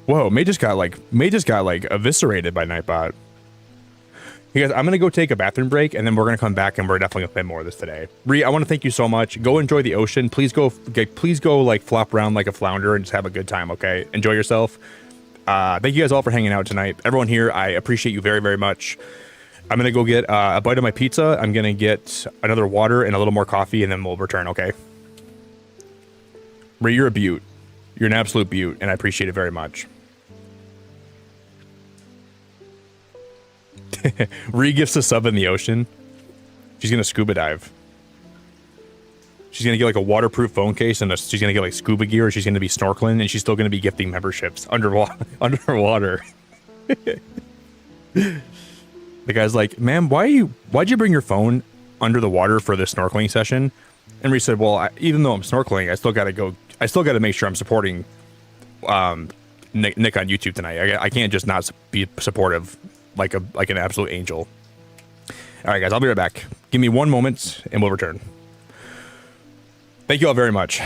Whoa, May just got, like, eviscerated by Nightbot. Hey guys, I'm going to go take a bathroom break, and then we're going to come back, and we're definitely going to play more of this today. Ree, I want to thank you so much. Go enjoy the ocean. Please go, like, flop around like a flounder and just have a good time, okay? Enjoy yourself. Thank you guys all for hanging out tonight. Everyone here, I appreciate you very, very much. I'm going to go get a bite of my pizza. I'm going to get another water and a little more coffee, and then we'll return, okay? Ree, you're a beaut. You're an absolute beaut, and I appreciate it very much. Ree gifts a sub in the ocean. She's gonna scuba dive. She's gonna get like a waterproof phone case, and she's gonna get like scuba gear. Or she's gonna be snorkeling, and she's still gonna be gifting memberships underwater. The guy's like, "Ma'am, why'd you bring your phone under the water for this snorkeling session?" And Ree said, "Well, even though I'm snorkeling, I still gotta make sure I'm supporting Nick on YouTube tonight. I can't just not be supportive." Like an absolute angel. All right, guys, I'll be right back. Give me one moment, and we'll return. Thank you all very much.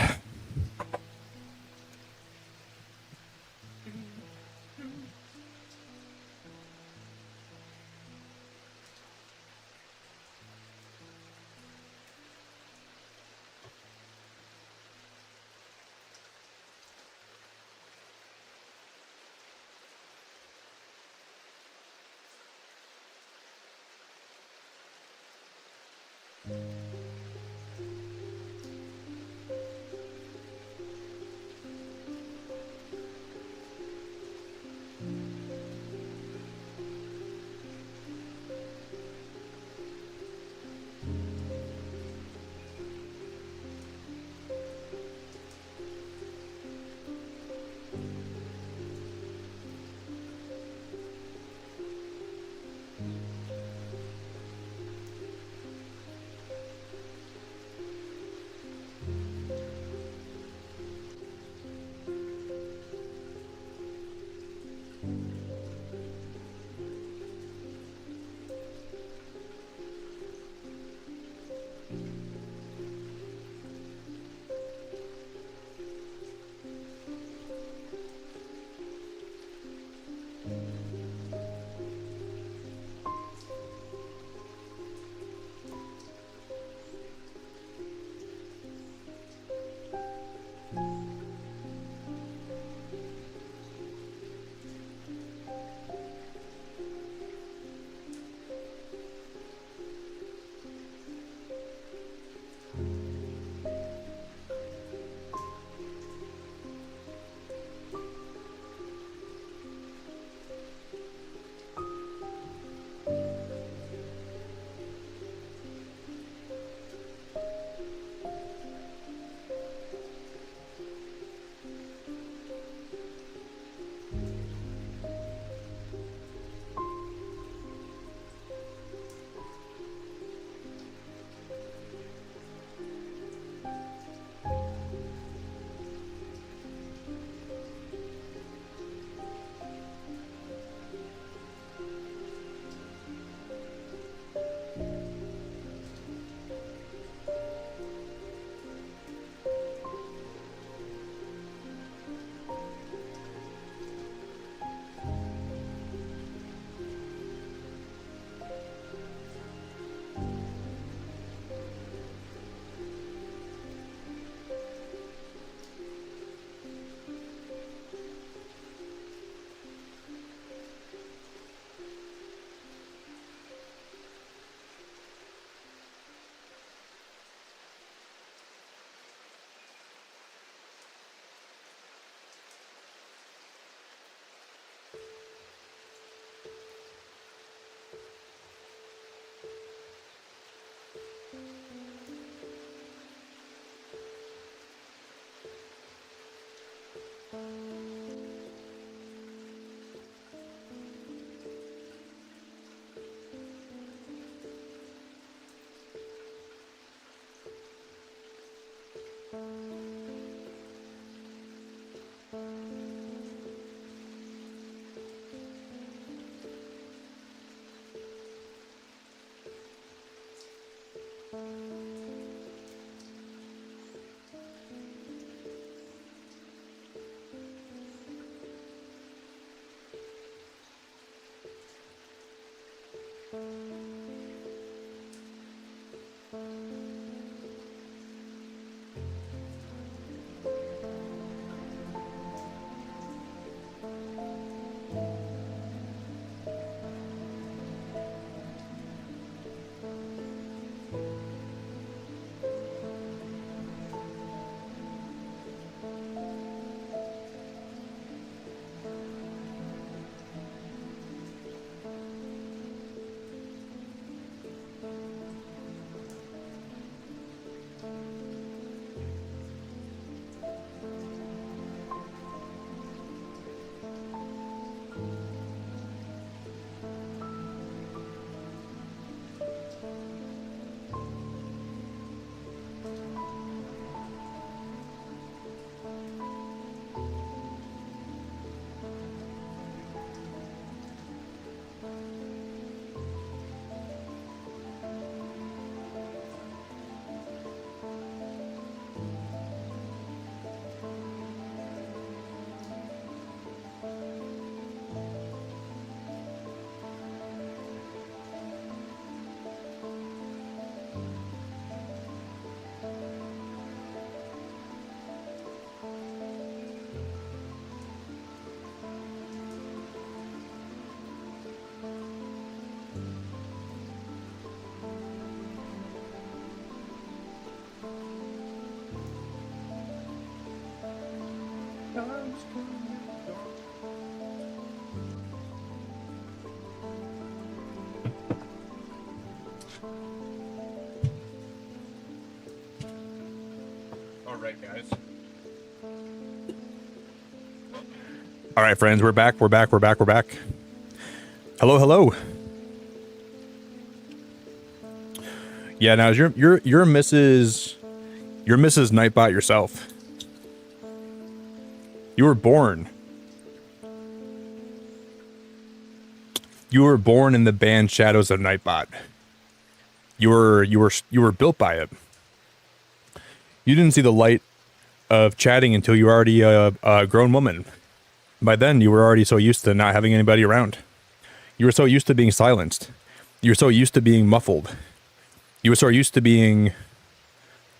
All right, guys. All right, friends, we're back. We're back. We're back. We're back. Hello, hello. Yeah, now you're Mrs. Nightbot yourself. You were born. You were born in the band Shadows of Nightbot. You were built by it. You didn't see the light of chatting until you were already a grown woman. By then, you were already so used to not having anybody around. You were so used to being silenced. You were so used to being muffled. You were so used to being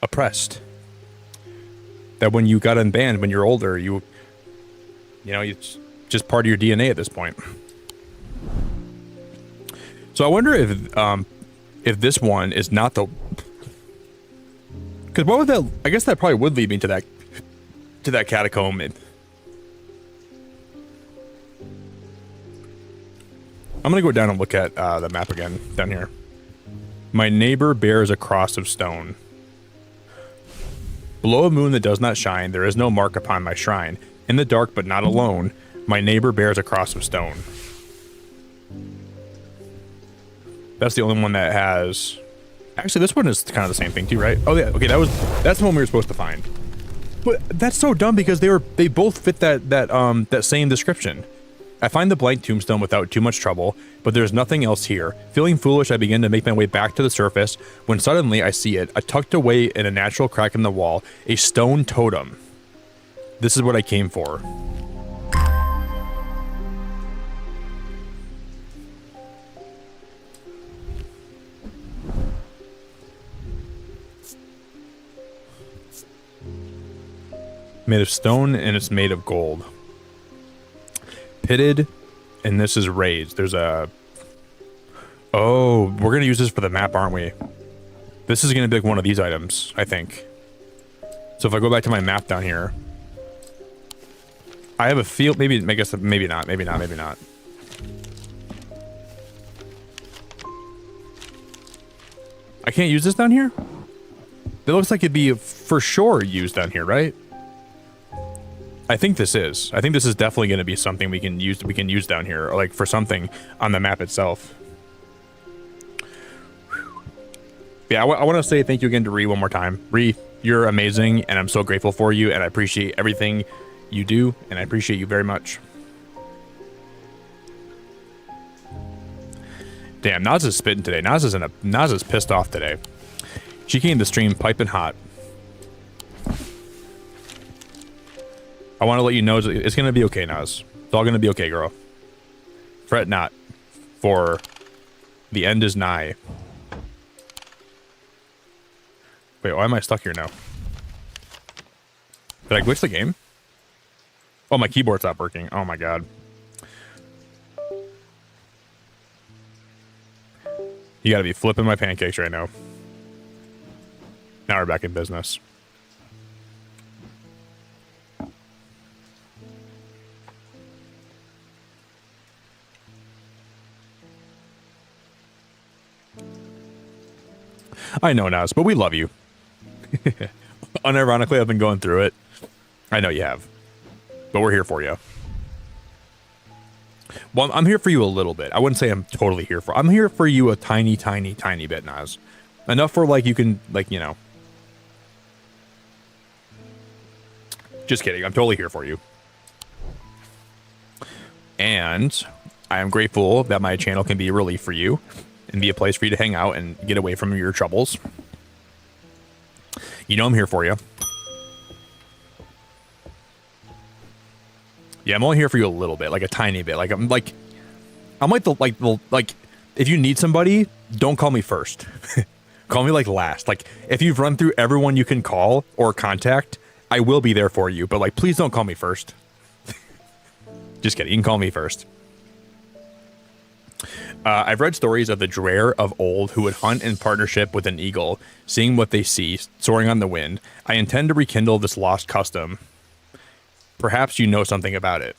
oppressed that when you got unbanned when you're older, you know, it's just part of your DNA at this point. So I wonder if this one is not the, because what would that? I guess that probably would lead me to that catacomb. I'm gonna go down and look at the map again down here. My neighbor bears a cross of stone. Below a moon that does not shine, there is no mark upon my shrine. In the dark, but not alone, my neighbor bears a cross of stone. That's the only one that has. Actually, this one is kind of the same thing too, right? Oh yeah, okay, that's the one we were supposed to find. But that's so dumb because they both fit that same description. I find the blank tombstone without too much trouble, but there's nothing else here. Feeling foolish, I begin to make my way back to the surface when suddenly I see it, tucked away in a natural crack in the wall, a stone totem. This is what I came for. Made of stone and it's made of gold. Pitted, and this is raised. There's a... Oh, we're gonna use this for the map, aren't we? This is gonna be like one of these items, I think. So if I go back to my map down here, I have a feel. Maybe, I guess, maybe not. Maybe not. Maybe not. I can't use this down here. It looks like it'd be for sure used down here, right? I think this is. I think this is definitely going to be something we can use. We can use down here, or like for something on the map itself. Yeah, I want to say thank you again to Ree one more time. Ree, you're amazing, and I'm so grateful for you, and I appreciate everything you do, and I appreciate you very much. Damn, Naz is spitting today. Naz is pissed off today. She came to stream piping hot. I want to let you know it's going to be okay, Naz. It's all going to be okay, girl. Fret not, for the end is nigh. Wait, why am I stuck here now? Did I glitch the game? Oh, my keyboard stopped working. Oh my god. You gotta be flipping my pancakes right now. Now we're back in business. I know, Naz, but we love you. Unironically, I've been going through it. I know you have. But we're here for you. Well, I'm here for you a little bit. I wouldn't say I'm totally here for... I'm here for you a tiny, tiny, tiny bit, Naz. Enough for, like, you can, like, you know... Just kidding. I'm totally here for you. And I am grateful that my channel can be a relief for you and be a place for you to hang out and get away from your troubles. You know I'm here for you. Yeah, I'm only here for you a little bit, like a tiny bit. Like I'm like if you need somebody, don't call me first. Call me like last. Like if you've run through everyone you can call or contact, I will be there for you. But like, please don't call me first. Just kidding. You can call me first. I've read stories of the Dreher of old who would hunt in partnership with an eagle, seeing what they see, soaring on the wind. I intend to rekindle this lost custom. Perhaps you know something about it.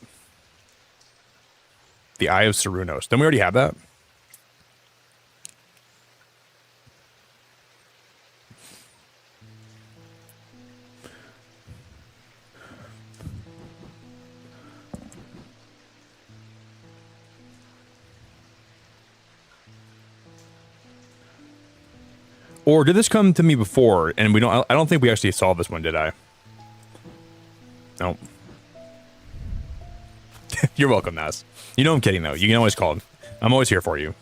The Eye of Cernunnos. Don't we already have that? Or did this come to me before and I don't think we actually solved this one, did I? Nope. You're welcome, Naz. You know I'm kidding, though. You can always call. I'm always here for you.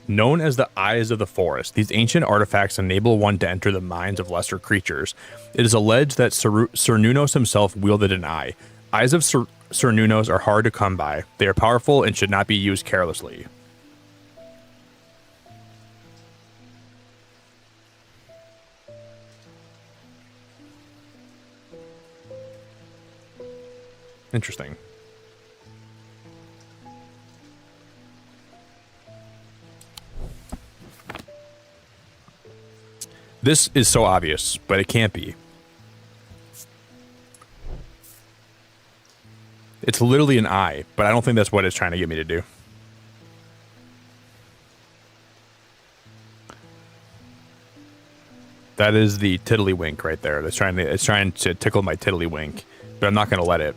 Known as the Eyes of the Forest, these ancient artifacts enable one to enter the minds of lesser creatures. It is alleged that Cernunnos himself wielded an eye. Eyes of Cernunnos are hard to come by. They are powerful and should not be used carelessly. Interesting. This is so obvious, but it can't be. It's literally an eye, but I don't think that's what it's trying to get me to do. That is the tiddlywink right there. It's trying to tickle my tiddlywink, but I'm not going to let it.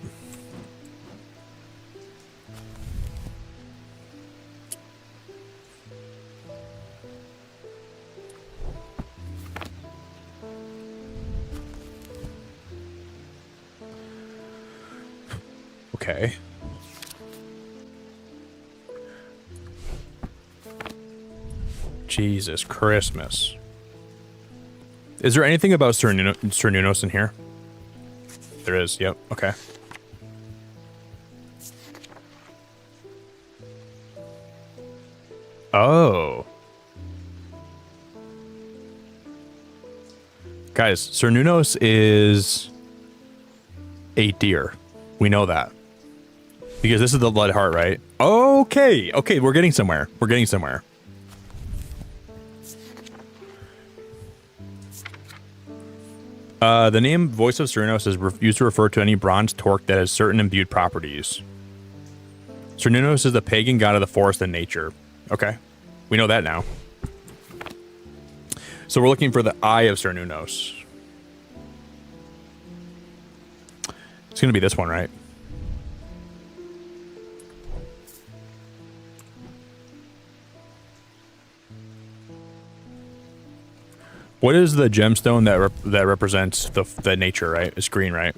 Okay. Jesus Christmas. Is there anything about Cernunnos in here? There is, yep, okay. Oh. Guys, Cernunnos is a deer. We know that. Because this is the blood heart, right? Okay, okay, we're getting somewhere. We're getting somewhere. The name Voice of Cernunnos is used to refer to any bronze torque that has certain imbued properties. Cernunnos is the pagan god of the forest and nature. Okay, we know that now. So we're looking for the Eye of Cernunnos. It's going to be this one, right? What is the gemstone that represents the nature, right? It's green, right?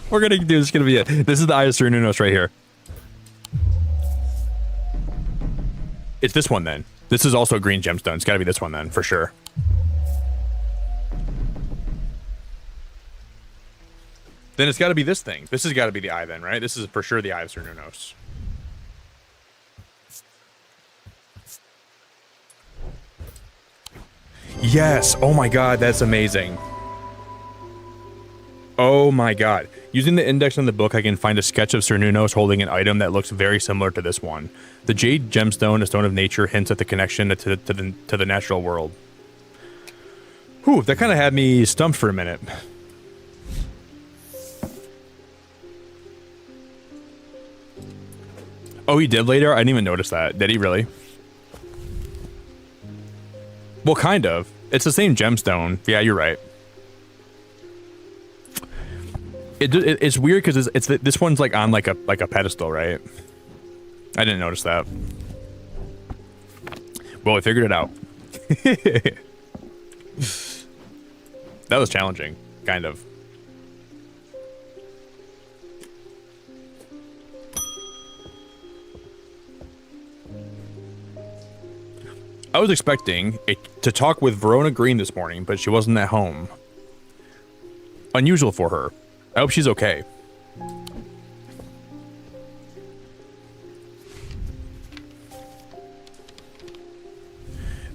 We're gonna do this. Is gonna be it. This is the Eye of Cernunnos right here. It's this one then. This is also a green gemstone. It's got to be this one then, for sure. Then it's got to be this thing. This has got to be the eye then, right? This is for sure the Eye of Cernunnos. Yes. Oh my god, that's amazing. Oh my god. Using the index on the book, I can find a sketch of Cernunnos holding an item that looks very similar to this one. The jade gemstone, a stone of nature, hints at the connection to the natural world. Whew, that kind of had me stumped for a minute. Oh, he did later? I didn't even notice that. Did he really? Well, kind of. It's the same gemstone. Yeah, you're right. It's weird because this one's like on like a pedestal, right? I didn't notice that. Well, we figured it out. That was challenging, kind of. I was expecting to talk with Verona Green this morning, but she wasn't at home. Unusual for her. I hope she's okay.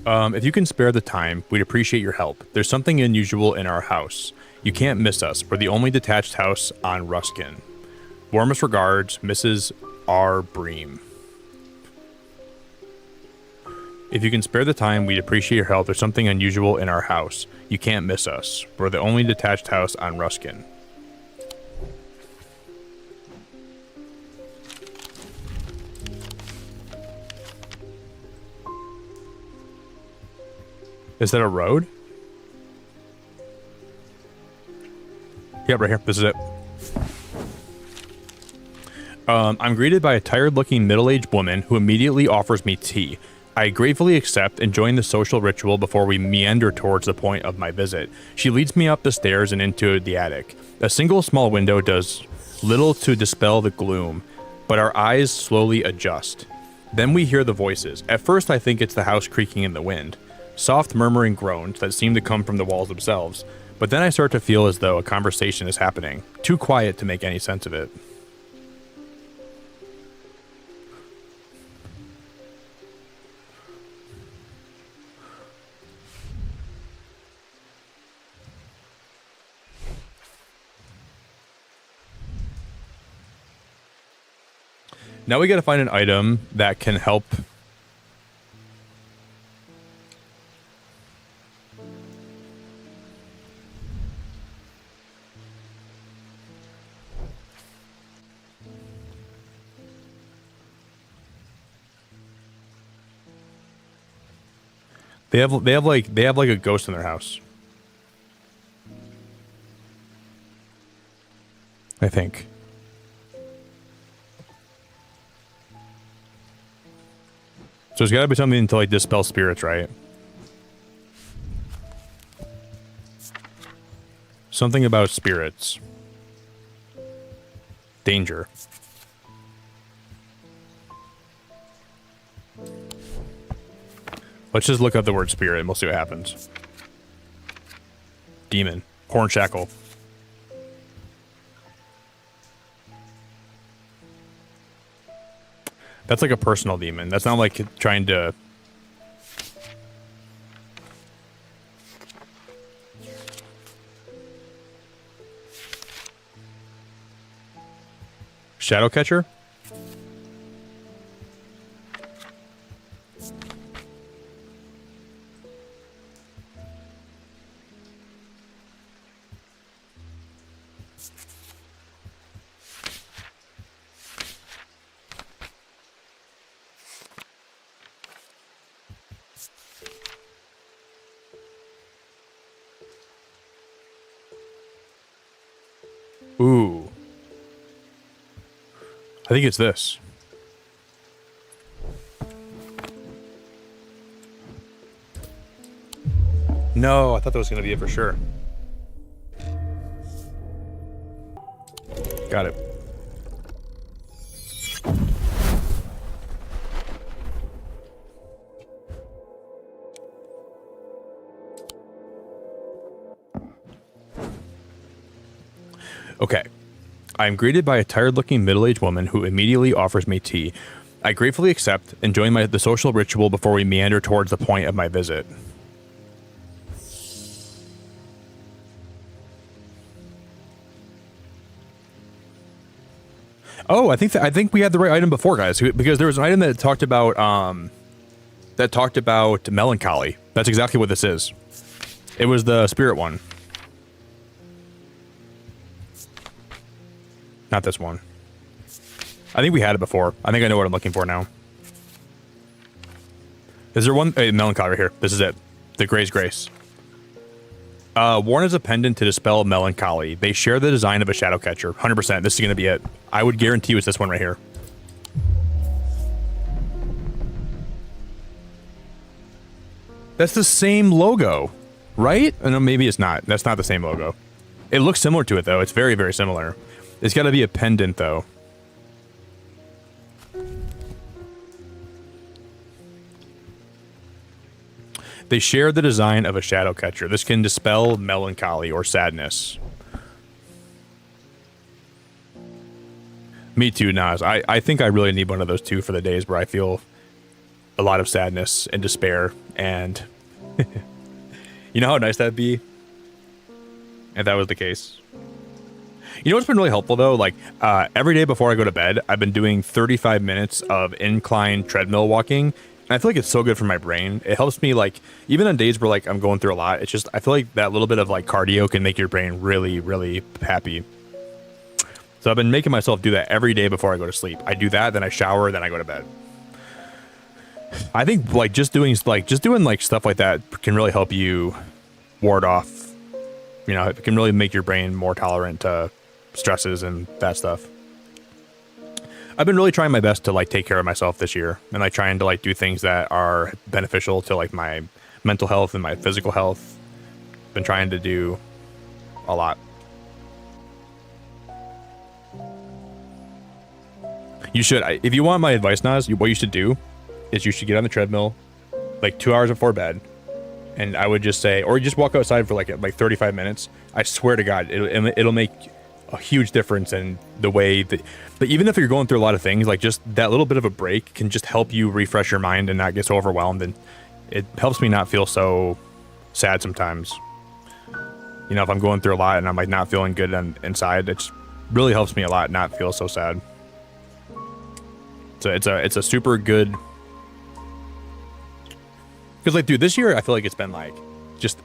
If you can spare the time, we'd appreciate your help. There's something unusual in our house. You can't miss us. We're the only detached house on Ruskin. Warmest regards, Mrs. R. Bream. If you can spare the time, we'd appreciate your help. There's something unusual in our house. You can't miss us. We're the only detached house on Ruskin. Is that a road? Yep, right here. This is it. I'm greeted by a tired-looking middle-aged woman who immediately offers me tea. I gratefully accept and join the social ritual before we meander towards the point of my visit. She leads me up the stairs and into the attic. A single small window does little to dispel the gloom, but our eyes slowly adjust. Then we hear the voices. At first I think it's the house creaking in the wind. Soft murmuring groans that seem to come from the walls themselves, but then I start to feel as though a conversation is happening, too quiet to make any sense of it. Now we gotta find an item that can help. They have like a ghost in their house. I think. So there's got to be something to like dispel spirits, right? Something about spirits. Danger. Let's just look up the word spirit and we'll see what happens. Demon. Horn shackle. That's like a personal demon. That's not like trying to... Shadow catcher? I think it's this. No, I thought that was going to be it for sure. Got it. Okay. I am greeted by a tired-looking middle-aged woman who immediately offers me tea. I gratefully accept and join the social ritual before we meander towards the point of my visit. Oh, I think we had the right item before, guys, because there was an item that talked about melancholy. That's exactly what this is. It was the spirit one. Not this one. I think we had it before. I think I know what I'm looking for now. Is there one? Melancholy right here. This is it. The Gray's Grace. Worn as a pendant to dispel melancholy. They share the design of a shadow catcher. 100%. This is going to be it. I would guarantee you it's this one right here. That's the same logo, right? No, maybe it's not. That's not the same logo. It looks similar to it, though. It's very, very similar. It's got to be a pendant, though. They share the design of a shadow catcher. This can dispel melancholy or sadness. Me too, Nas. I think I really need one of those two for the days where I feel a lot of sadness and despair. And you know how nice that'd be if that was the case. You know what's been really helpful, though? Like, every day before I go to bed, I've been doing 35 minutes of incline treadmill walking. And I feel like it's so good for my brain. It helps me, like, even on days where, like, I'm going through a lot, it's just, I feel like that little bit of, like, cardio can make your brain really, really happy. So I've been making myself do that every day before I go to sleep. I do that, then I shower, then I go to bed. I think, like, just doing stuff like that can really help you ward off, you know, it can really make your brain more tolerant to stresses and that stuff. I've been really trying my best to, like, take care of myself this year and, like, trying to, like, do things that are beneficial to, like, my mental health and my physical health. Been trying to do a lot. You should, if you want my advice, Nas, what you should do is you should get on the treadmill like 2 hours before bed, and I would just say, or you just walk outside for like 35 minutes. I swear to God, it'll make a huge difference in the way that, but even if you're going through a lot of things, like, just that little bit of a break can just help you refresh your mind and not get so overwhelmed. And it helps me not feel so sad sometimes. You know, if I'm going through a lot and I'm, like, not feeling good inside, it really helps me a lot not feel so sad. So it's a super good, because, like, dude, this year I feel like it's been, like, just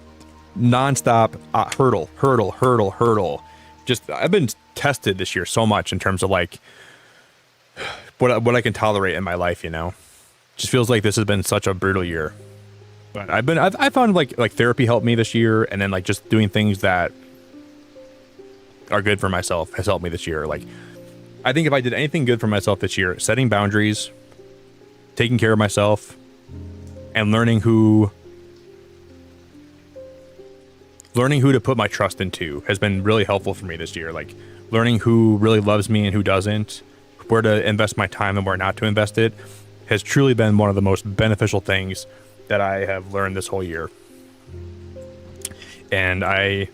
nonstop hurdle. Just, I've been tested this year so much in terms of, like, what I can tolerate in my life, you know. Just feels like this has been such a brutal year. But I found like therapy helped me this year, and then, like, just doing things that are good for myself has helped me this year. Like, I think if I did anything good for myself this year, setting boundaries, taking care of myself, and learning who to put my trust into has been really helpful for me this year. Like, learning who really loves me and who doesn't, where to invest my time and where not to invest it, has truly been one of the most beneficial things that I have learned this whole year. And I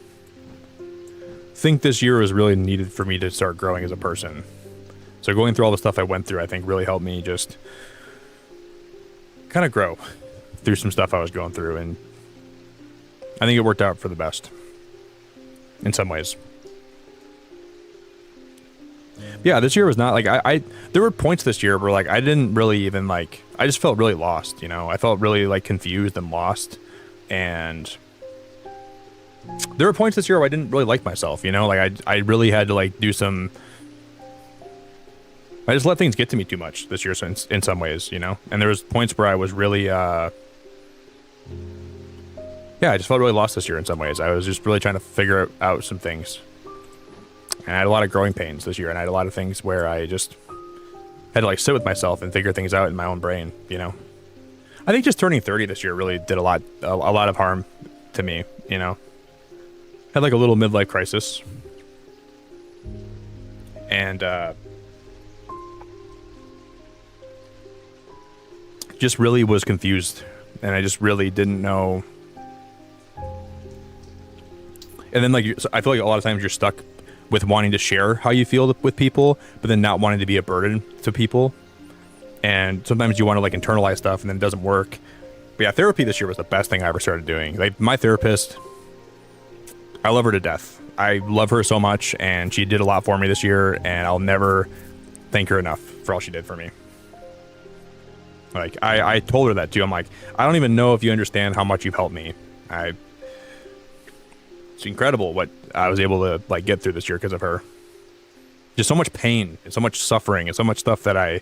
think this year was really needed for me to start growing as a person. So going through all the stuff I went through, I think really helped me just kind of grow through some stuff I was going through, and I think it worked out for the best in some ways. Yeah, this year was not like, I there were points this year where, like, I didn't really even, like, I just felt really lost, you know. I felt really, like, confused and lost, and there were points this year where I didn't really like myself, you know. Like, I really had to, like, do some, I just let things get to me too much this year, in some ways, you know. And there was points where I was really yeah, I just felt really lost this year in some ways. I was just really trying to figure out some things. And I had a lot of growing pains this year, and I had a lot of things where I just had to like sit with myself and figure things out in my own brain, you know. I think just turning 30 this year really did a lot of harm to me, you know. Had like a little midlife crisis. And just really was confused, and I just really didn't know. And then like I feel like a lot of times you're stuck with wanting to share how you feel with people, but then not wanting to be a burden to people. And sometimes you want to like internalize stuff and then it doesn't work. But yeah, therapy this year was the best thing I ever started doing. Like my therapist, I love her to death. I love her so much, and she did a lot for me this year, and I'll never thank her enough for all she did for me. Like I told her that too. I'm like, I don't even know if you understand how much you've helped me. It's incredible what I was able to like get through this year because of her. Just so much pain and so much suffering and so much stuff that I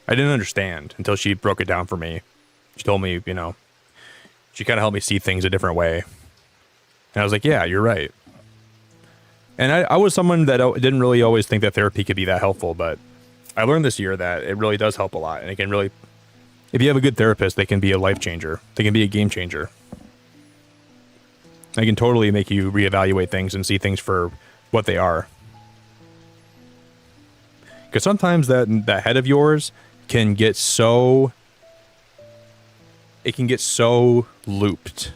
didn't understand until she broke it down for me. She told me, you know, she kind of helped me see things a different way. And I was like, yeah, you're right. And I was someone that didn't really always think that therapy could be that helpful, but I learned this year that it really does help a lot. And it can really, if you have a good therapist, they can be a life changer. They can be a game changer. They can totally make you reevaluate things and see things for what they are. Because sometimes that head of yours can get so... It can get so looped.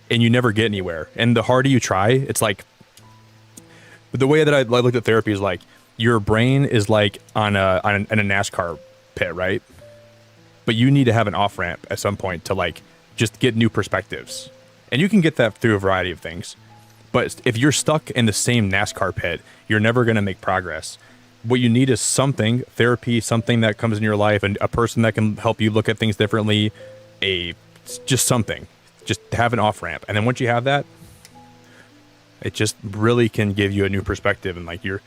And you never get anywhere. And the harder you try, it's like... The way that I looked at therapy is like, your brain is like in a NASCAR pit, right? But you need to have an off-ramp at some point to like just get new perspectives. And you can get that through a variety of things. But if you're stuck in the same NASCAR pit, you're never going to make progress. What you need is something, therapy, something that comes in your life, and a person that can help you look at things differently, just something. Just have an off-ramp. And then once you have that, it just really can give you a new perspective. And like you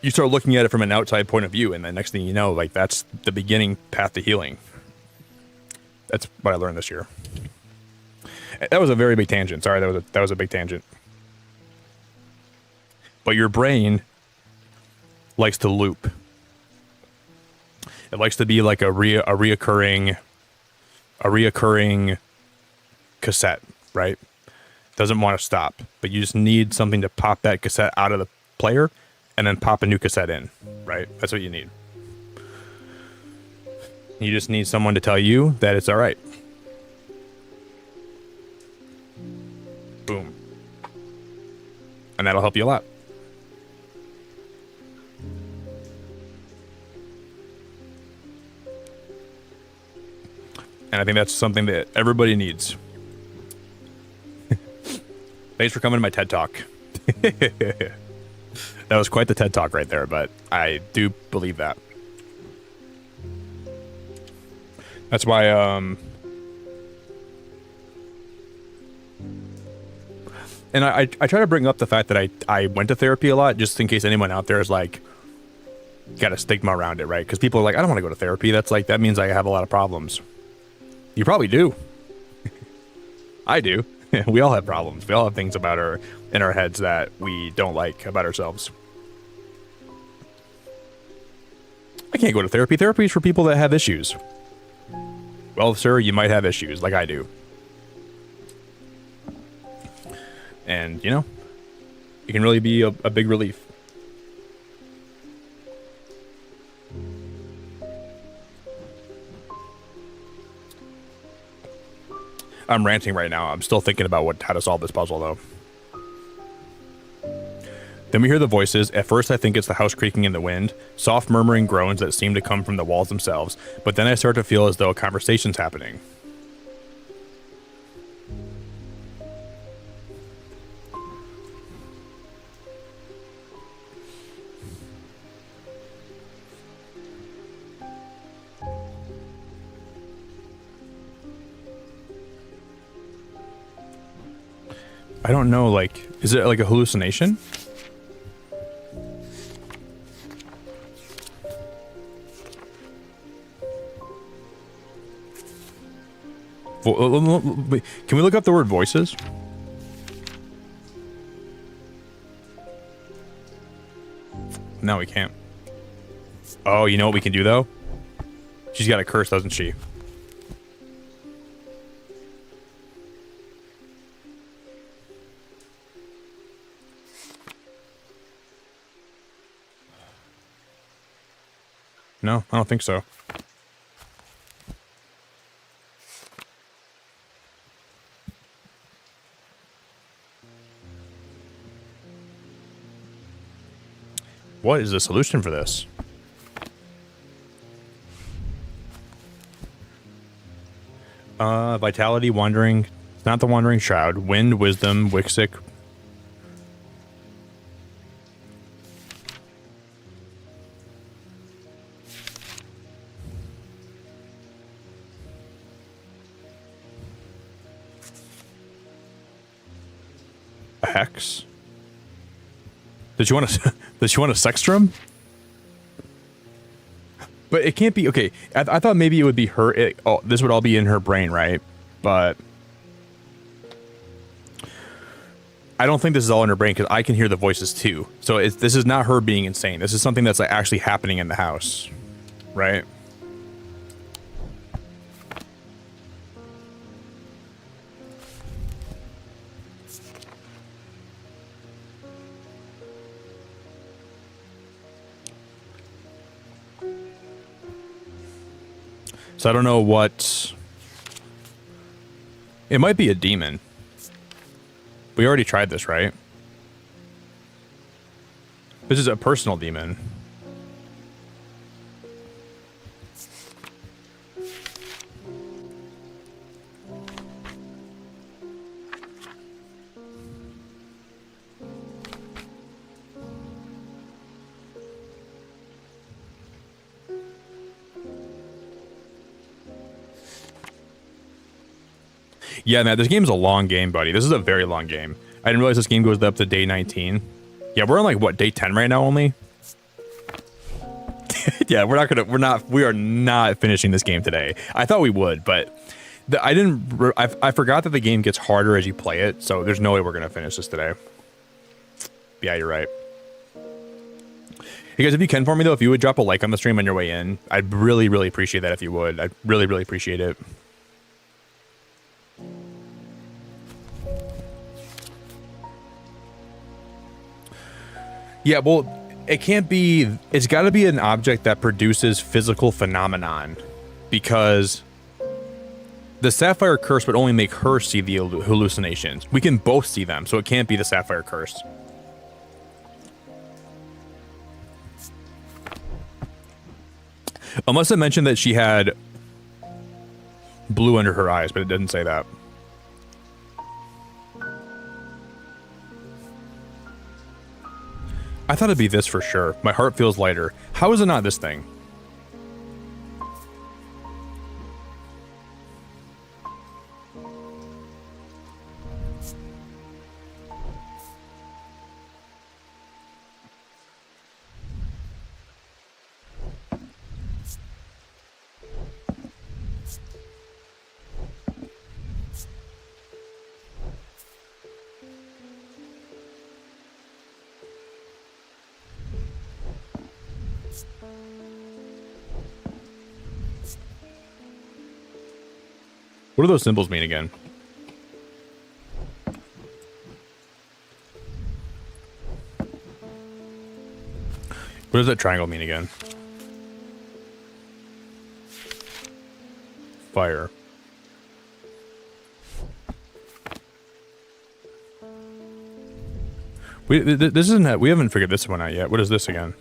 start looking at it from an outside point of view. And the next thing you know, like that's the beginning path to healing. That's what I learned this year. That was a very big tangent. Sorry, that was a big tangent. But your brain likes to loop. It likes to be like a reoccurring cassette, right? Doesn't want to stop, but you just need something to pop that cassette out of the player and then pop a new cassette in, right? That's what you need. You just need someone to tell you that it's all right. Boom. And that'll help you a lot. And I think that's something that everybody needs. Thanks for coming to my TED Talk. That was quite the TED Talk right there, but I do believe that. That's why, and I try to bring up the fact that I went to therapy a lot, just in case anyone out there is like, got a stigma around it, right? Because people are like, I don't want to go to therapy. That means I have a lot of problems. You probably do. I do. We all have problems. We all have things in our heads that we don't like about ourselves. I can't go to therapy. Therapy is for people that have issues. Well, sir, you might have issues like I do. And, you know, it can really be a big relief. I'm ranting right now. I'm still thinking about how to solve this puzzle, though. Then we hear the voices. At first, I think it's the house creaking in the wind, soft murmuring groans that seem to come from the walls themselves, but then I start to feel as though a conversation's happening. I don't know, like, is it like a hallucination? Can we look up the word voices? No, we can't. Oh, you know what we can do, though? She's got a curse, doesn't she? No, I don't think so. What is the solution for this? Vitality, Wandering. Not the Wandering Shroud. Wind, Wisdom, Wixic. A Hex. Does she want to? Does she want a Sextrum? But it can't be. Okay, I thought maybe it would be her. This would all be in her brain, right? But I don't think this is all in her brain because I can hear the voices too. So this is not her being insane. This is something that's like actually happening in the house, right? So I don't know what... It might be a demon. We already tried this, right? This is a personal demon. Yeah, man, this game's a long game, buddy. This is a very long game. I didn't realize this game goes up to day 19. Yeah, we're on like what, day 10 right now only? Yeah, we are not finishing this game today. I thought we would, but I forgot that the game gets harder as you play it, so there's no way we're gonna finish this today. Yeah, you're right. Hey guys, if you can for me though, if you would drop a like on the stream on your way in, I'd really, really appreciate that if you would. I'd really, really appreciate it. Yeah, well, it can't be... It's got to be an object that produces physical phenomenon. Because the Sapphire Curse would only make her see the hallucinations. We can both see them, so it can't be the Sapphire Curse. Unless it mentioned that she had blue under her eyes, but it didn't say that. I thought it'd be this for sure. My heart feels lighter. How is it not this thing? What do those symbols mean again? What does that triangle mean again? Fire. This isn't... We haven't figured this one out yet. What is this again?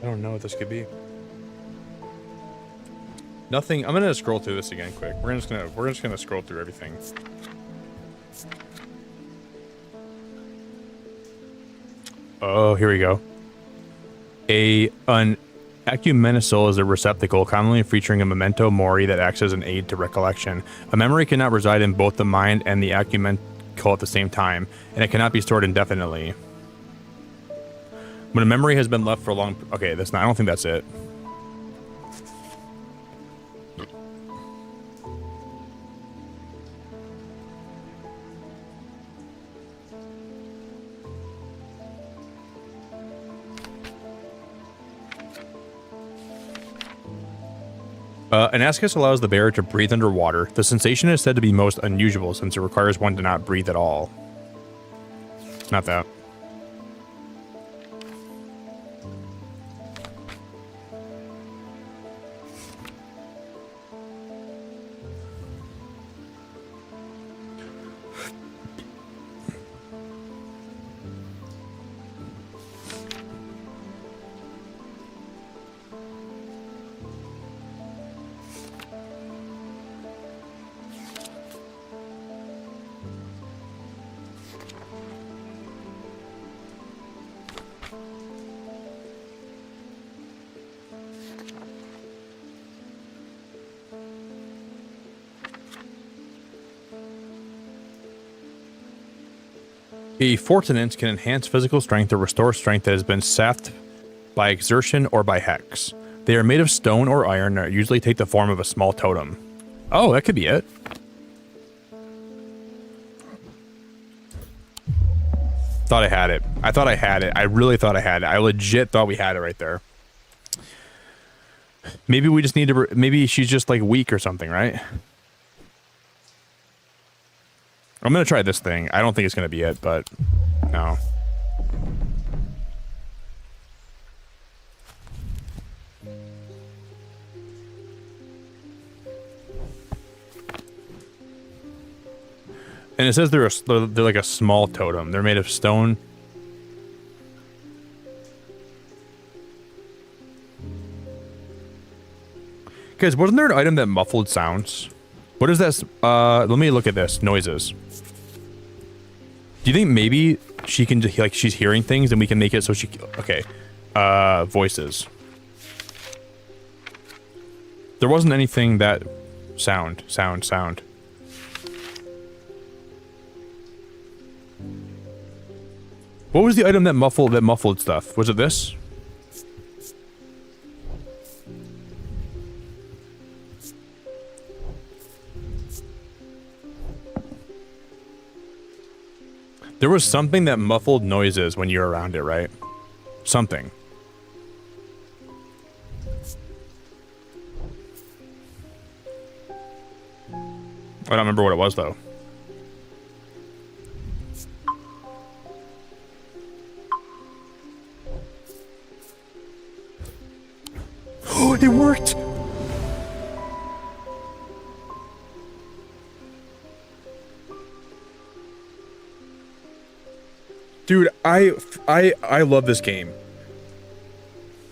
I don't know what this could be. Nothing. I'm gonna scroll through this again quick. We're just gonna scroll through everything. Oh, here we go. An Acumenicil is a receptacle commonly featuring a memento mori that acts as an aid to recollection. A memory cannot reside in both the mind and the acumenical at the same time, and it cannot be stored indefinitely. When a memory has been left for a long... Okay, that's not... I don't think that's it. An ascus allows the bearer to breathe underwater. The sensation is said to be most unusual since it requires one to not breathe at all. Not that. A fortunate can enhance physical strength or restore strength that has been sapped by exertion or by hex. They are made of stone or iron and usually take the form of a small totem. Oh, that could be it. Thought I had it. I thought I had it. I really thought I had it. I legit thought we had it right there. Maybe we just need to... Maybe she's just like weak or something, right? I'm going to try this thing. I don't think it's going to be it, but no. And it says they're like a small totem. They're made of stone. Guys, wasn't there an item that muffled sounds? What is this? Let me look at this. Noises. Do you think maybe she can just, like, she's hearing things and we can make it so she... Okay. Voices. There wasn't anything that... Sound. What was the item that muffled stuff? Was it this? There was something that muffled noises when you're around it, right? Something. I don't remember what it was, though. Oh, it worked! Dude, I love this game.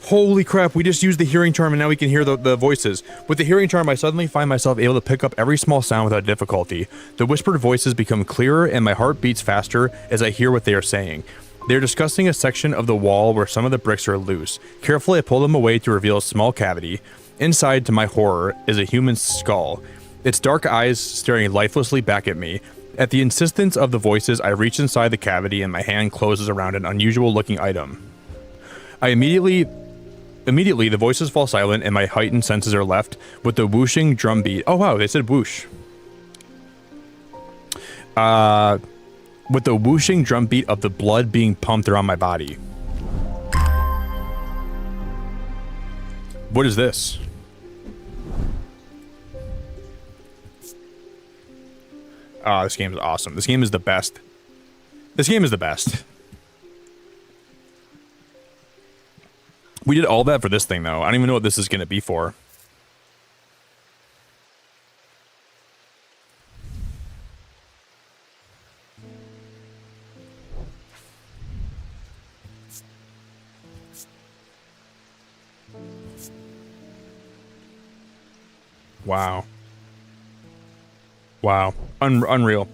Holy crap, we just used the hearing charm and now we can hear the voices. With the hearing charm, I suddenly find myself able to pick up every small sound without difficulty. The whispered voices become clearer and my heart beats faster as I hear what they are saying. They are discussing a section of the wall where some of the bricks are loose. Carefully, I pull them away to reveal a small cavity. Inside, to my horror, is a human skull. Its dark eyes staring lifelessly back at me. At the insistence of the voices, I reach inside the cavity and my hand closes around an unusual looking item. Immediately the voices fall silent and my heightened senses are left with the whooshing drum beat. Oh wow, they said whoosh. With the whooshing drum beat of the blood being pumped around my body. What is this? Oh, this game is awesome. This game is the best. This game is the best. We did all that for this thing, though. I don't even know what this is going to be for. Wow. Wow. Unreal.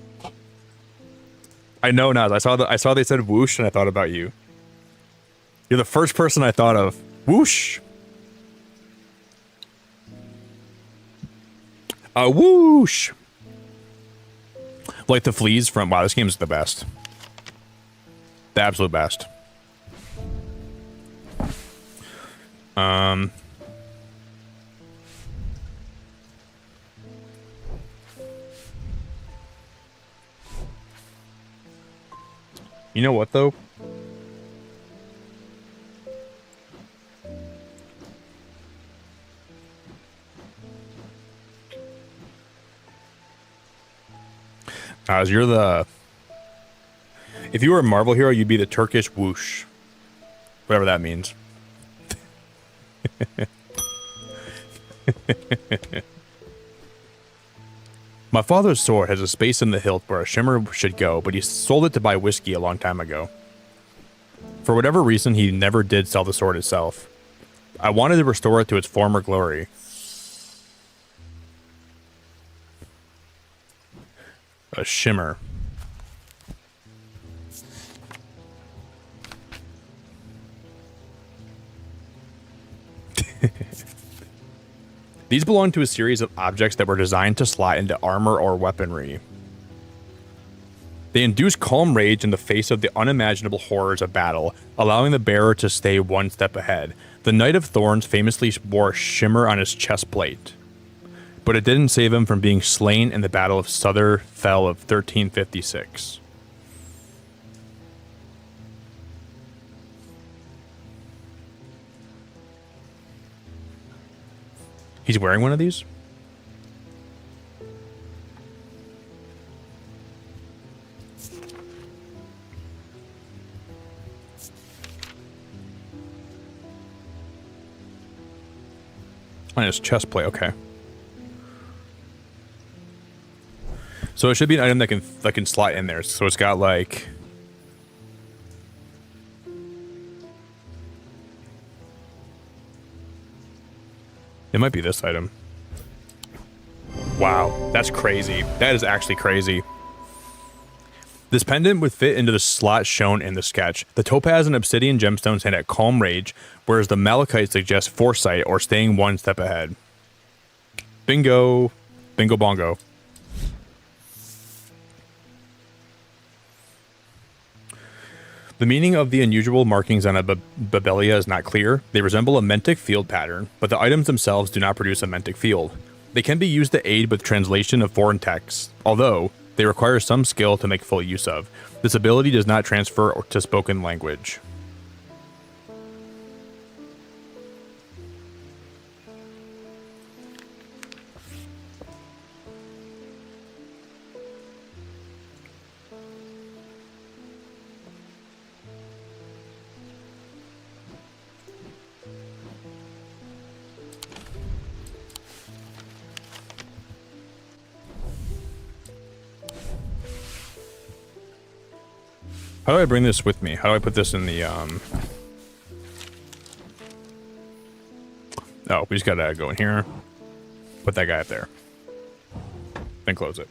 I know now. I saw they said whoosh and I thought about you. You're the first person I thought of. Whoosh. Whoosh! Like the fleas from... Wow, this game is the best. The absolute best. You know what, though? You're the... If you were a Marvel hero, you'd be the Turkish whoosh. Whatever that means. My father's sword has a space in the hilt where a shimmer should go, but he sold it to buy whiskey a long time ago. For whatever reason, he never did sell the sword itself. I wanted to restore it to its former glory. A shimmer. These belong to a series of objects that were designed to slot into armor or weaponry. They induce calm rage in the face of the unimaginable horrors of battle, allowing the bearer to stay one step ahead. The Knight of Thorns famously wore a shimmer on his chest plate, but it didn't save him from being slain in the Battle of Suther Fell of 1356. He's wearing one of these? On his chest plate, okay. So it should be an item that can slot in there. So it's got like... It might be this item. Wow, that's crazy. That is actually crazy. This pendant would fit into the slot shown in the sketch. The topaz and obsidian gemstones hint at calm rage, whereas the malachite suggests foresight or staying one step ahead. Bingo. Bingo bongo. The meaning of the unusual markings on a babelia is not clear. They resemble a mentic field pattern, but the items themselves do not produce a mentic field. They can be used to aid with translation of foreign texts, although they require some skill to make full use of. This ability does not transfer to spoken language. How do I bring this with me? How do I put this in the, Oh, we just gotta go in here. Put that guy up there. Then close it.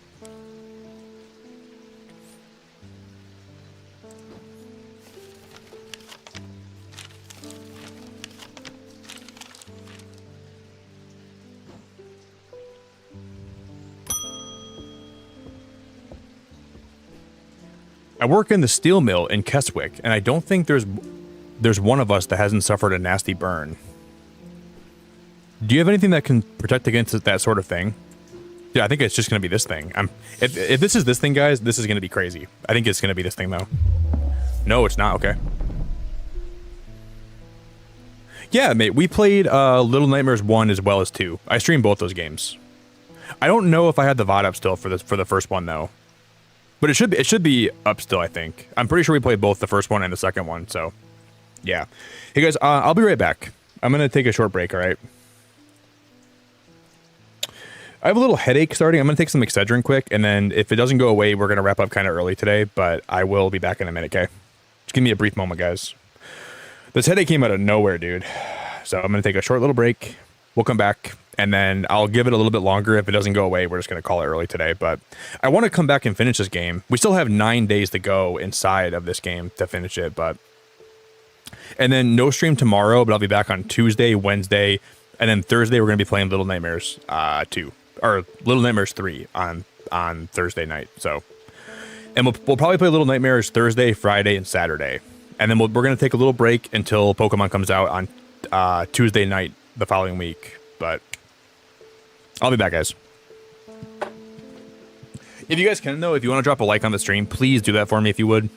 I work in the steel mill in Keswick, and I don't think there's one of us that hasn't suffered a nasty burn. Do you have anything that can protect against that sort of thing? Yeah, I think it's just going to be this thing. If this is this thing, guys, this is going to be crazy. I think it's going to be this thing, though. No, it's not. Okay. Yeah, mate, we played Little Nightmares 1 as well as 2. I streamed both those games. I don't know if I had the VOD up still for the first one, though. But it should be up still, I think. I'm pretty sure we played both the first one and the second one, so yeah. Hey guys, I'll be right back. I'm gonna take a short break, alright? I have a little headache starting. I'm gonna take some Excedrin quick, and then if it doesn't go away, we're gonna wrap up kind of early today, but I will be back in a minute, okay? Just give me a brief moment, guys. This headache came out of nowhere, dude. So I'm gonna take a short little break. We'll come back, and then I'll give it a little bit longer. If it doesn't go away, we're just going to call it early today. But I want to come back and finish this game. We still have 9 days to go inside of this game to finish it. And then no stream tomorrow, but I'll be back on Tuesday, Wednesday, and then Thursday we're going to be playing Little Nightmares 2. or Little Nightmares 3 on Thursday night. So, and we'll probably play Little Nightmares Thursday, Friday, and Saturday, and then we're gonna take a little break until Pokemon comes out on Tuesday night the following week. But I'll be back, guys. If you guys can, though, if you want to drop a like on the stream, please do that for me if you would.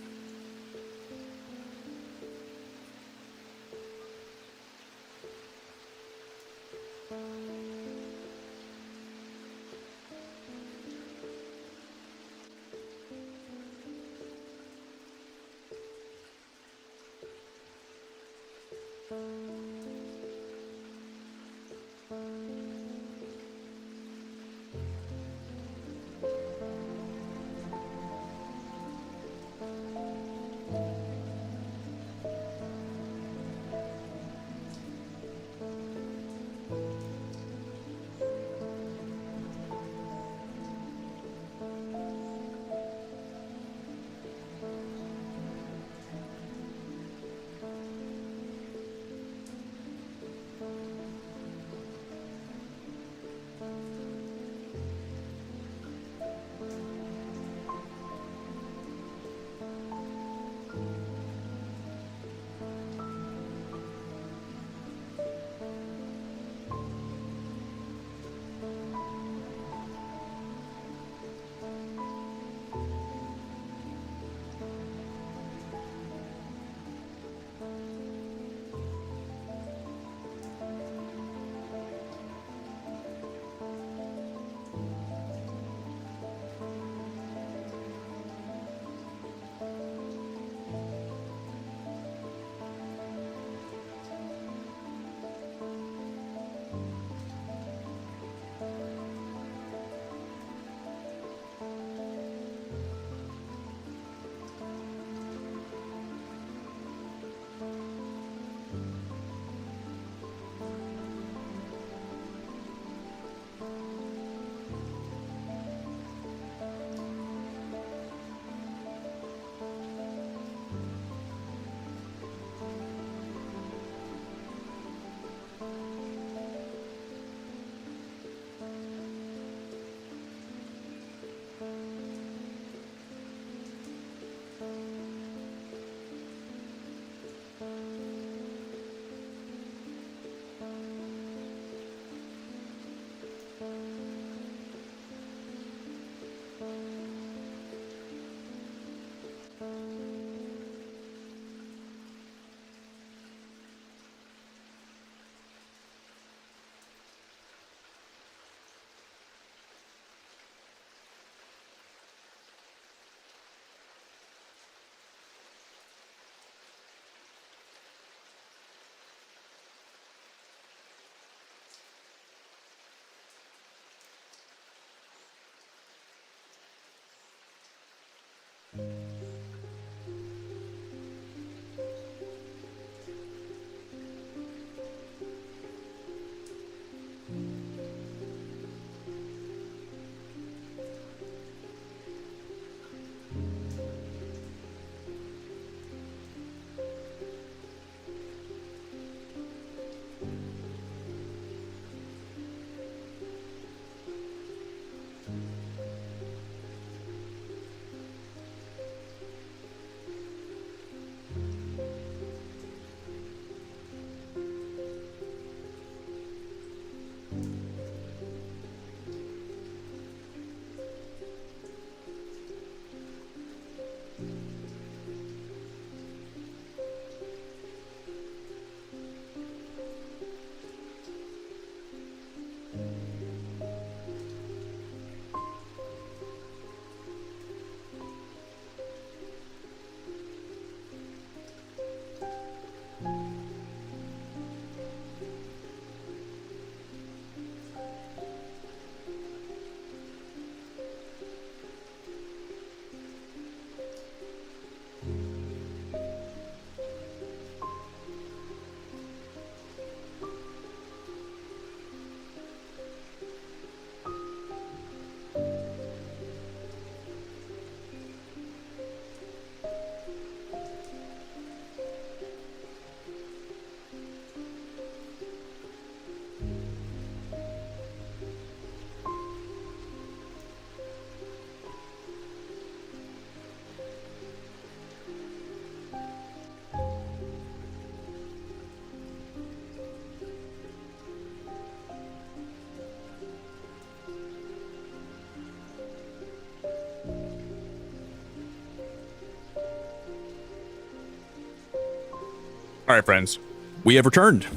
All right, friends, we have returned.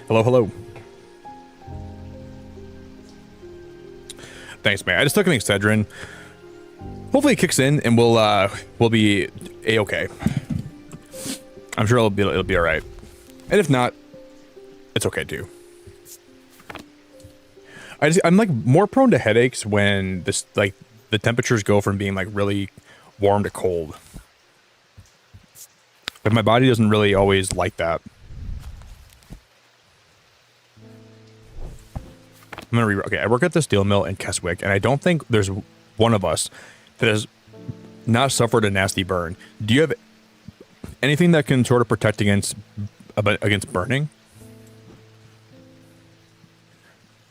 Hello, hello. Thanks, man. I just took an Excedrin. Hopefully it kicks in and we'll be a-okay. I'm sure it'll be all right. And if not, it's okay too. I'm like more prone to headaches when this like the temperatures go from being like really warm to cold. But my body doesn't really always like that. I'm gonna okay, I work at the steel mill in Keswick, and I don't think there's one of us that has not suffered a nasty burn. Do you have anything that can sort of protect against burning?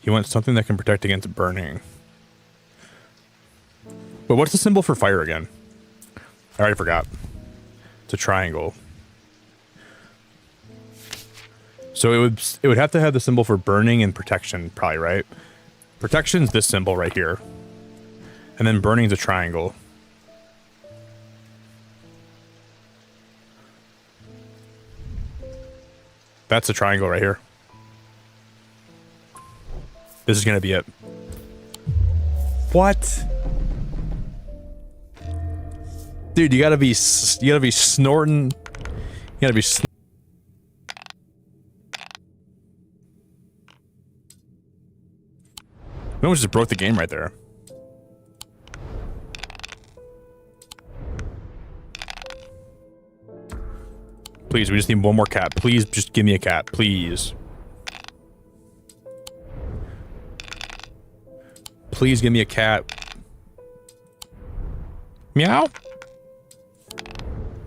You want something that can protect against burning. But what's the symbol for fire again? I already forgot. It's a triangle. So it would have to have the symbol for burning and protection, probably, right? Protection's this symbol right here. And then burning's a triangle. That's a triangle right here. This is gonna be it. What? Dude, you gotta be snorting. You gotta be. We almost just broke the game right there. Please, we just need one more cat. Please, just give me a cat, please. Please give me a cat. Meow.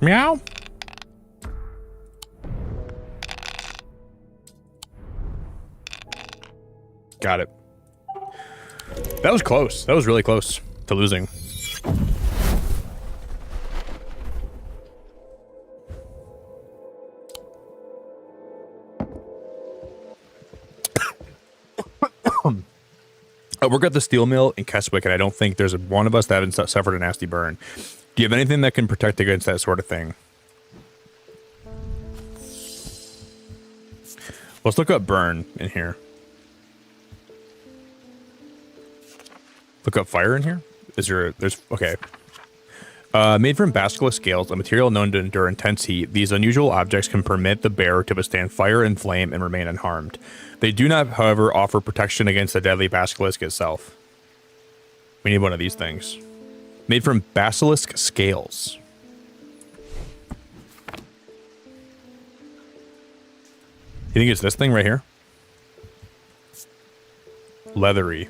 Meow. Got it. That was close. That was really close to losing. I work at the steel mill in Keswick, and I don't think there's one of us that hasn't suffered a nasty burn. Do you have anything that can protect against that sort of thing? Let's look up burn in here. Look up fire in here. There's okay. Made from basilisk scales, a material known to endure intense heat, these unusual objects can permit the bearer to withstand fire and flame and remain unharmed. They do not, however, offer protection against the deadly basilisk itself. We need one of these things. Made from basilisk scales. You think it's this thing right here? Leathery.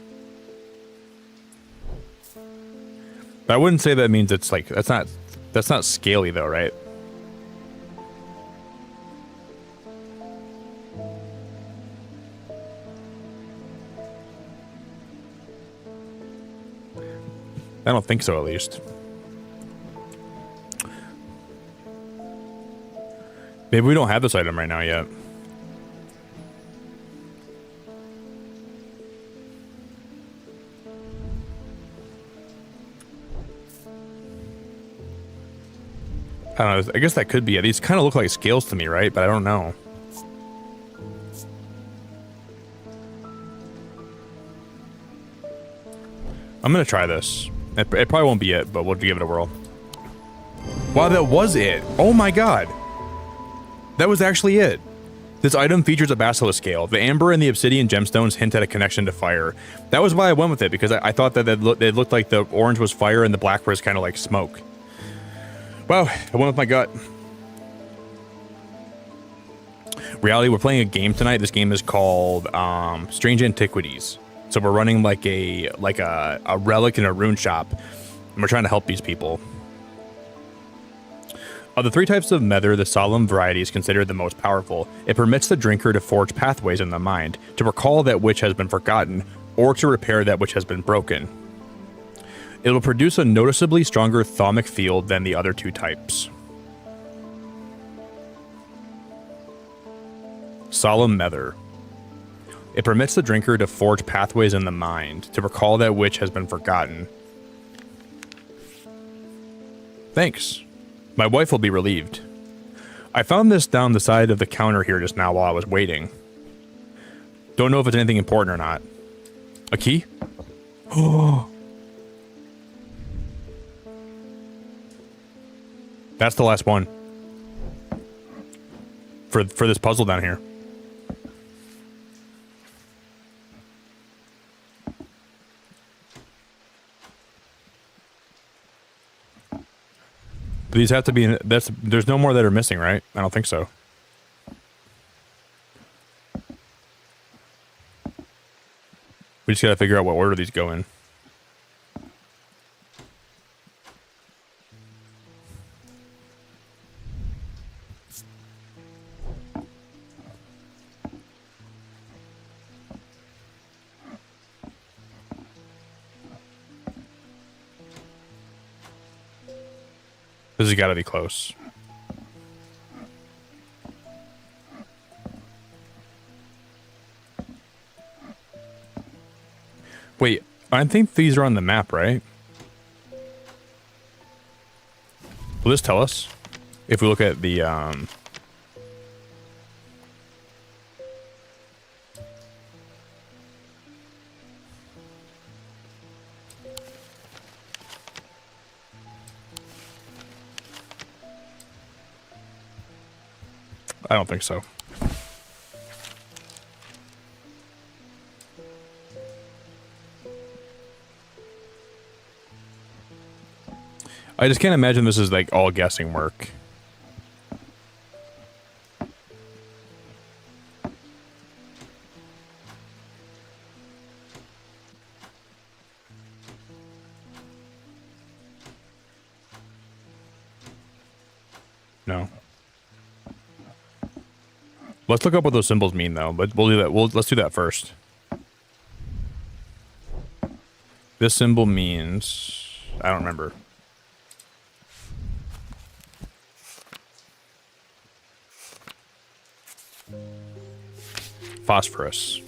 I wouldn't say that means it's like that's not scaly though, right? I don't think so, at least. Maybe we don't have this item right now yet. I don't know. I guess that could be it. These kind of look like scales to me, right? But I don't know. I'm going to try this. It probably won't be it, but we'll give it a whirl. Wow, that was it. Oh my god. That was actually it. This item features a basilisk scale. The amber and the obsidian gemstones hint at a connection to fire. That was why I went with it, because I thought that it looked like the orange was fire and the black was kind of like smoke. Wow, I went with my gut. Reality, we're playing a game tonight. This game is called Strange Antiquities. So we're running like a relic in a rune shop, and we're trying to help these people. Of the three types of Mether, the solemn variety is considered the most powerful. It permits the drinker to forge pathways in the mind, to recall that which has been forgotten, or to repair that which has been broken. It will produce a noticeably stronger thaumic field than the other two types. Solemn Mether. It permits the drinker to forge pathways in the mind, to recall that which has been forgotten. Thanks. My wife will be relieved. I found this down the side of the counter here just now while I was waiting. Don't know if it's anything important or not. A key? Oh. That's the last one. For this puzzle down here. These have to be in, there's no more that are missing, right? I don't think so. We just gotta figure out what order these go in. This has got to be close. Wait, I think these are on the map, right? Will this tell us? If we look at the, I don't think so. I just can't imagine this is like all guessing work. No. Let's look up what those symbols mean, though. But we'll do that. Let's do that first. This symbol means I don't remember. Phosphorus.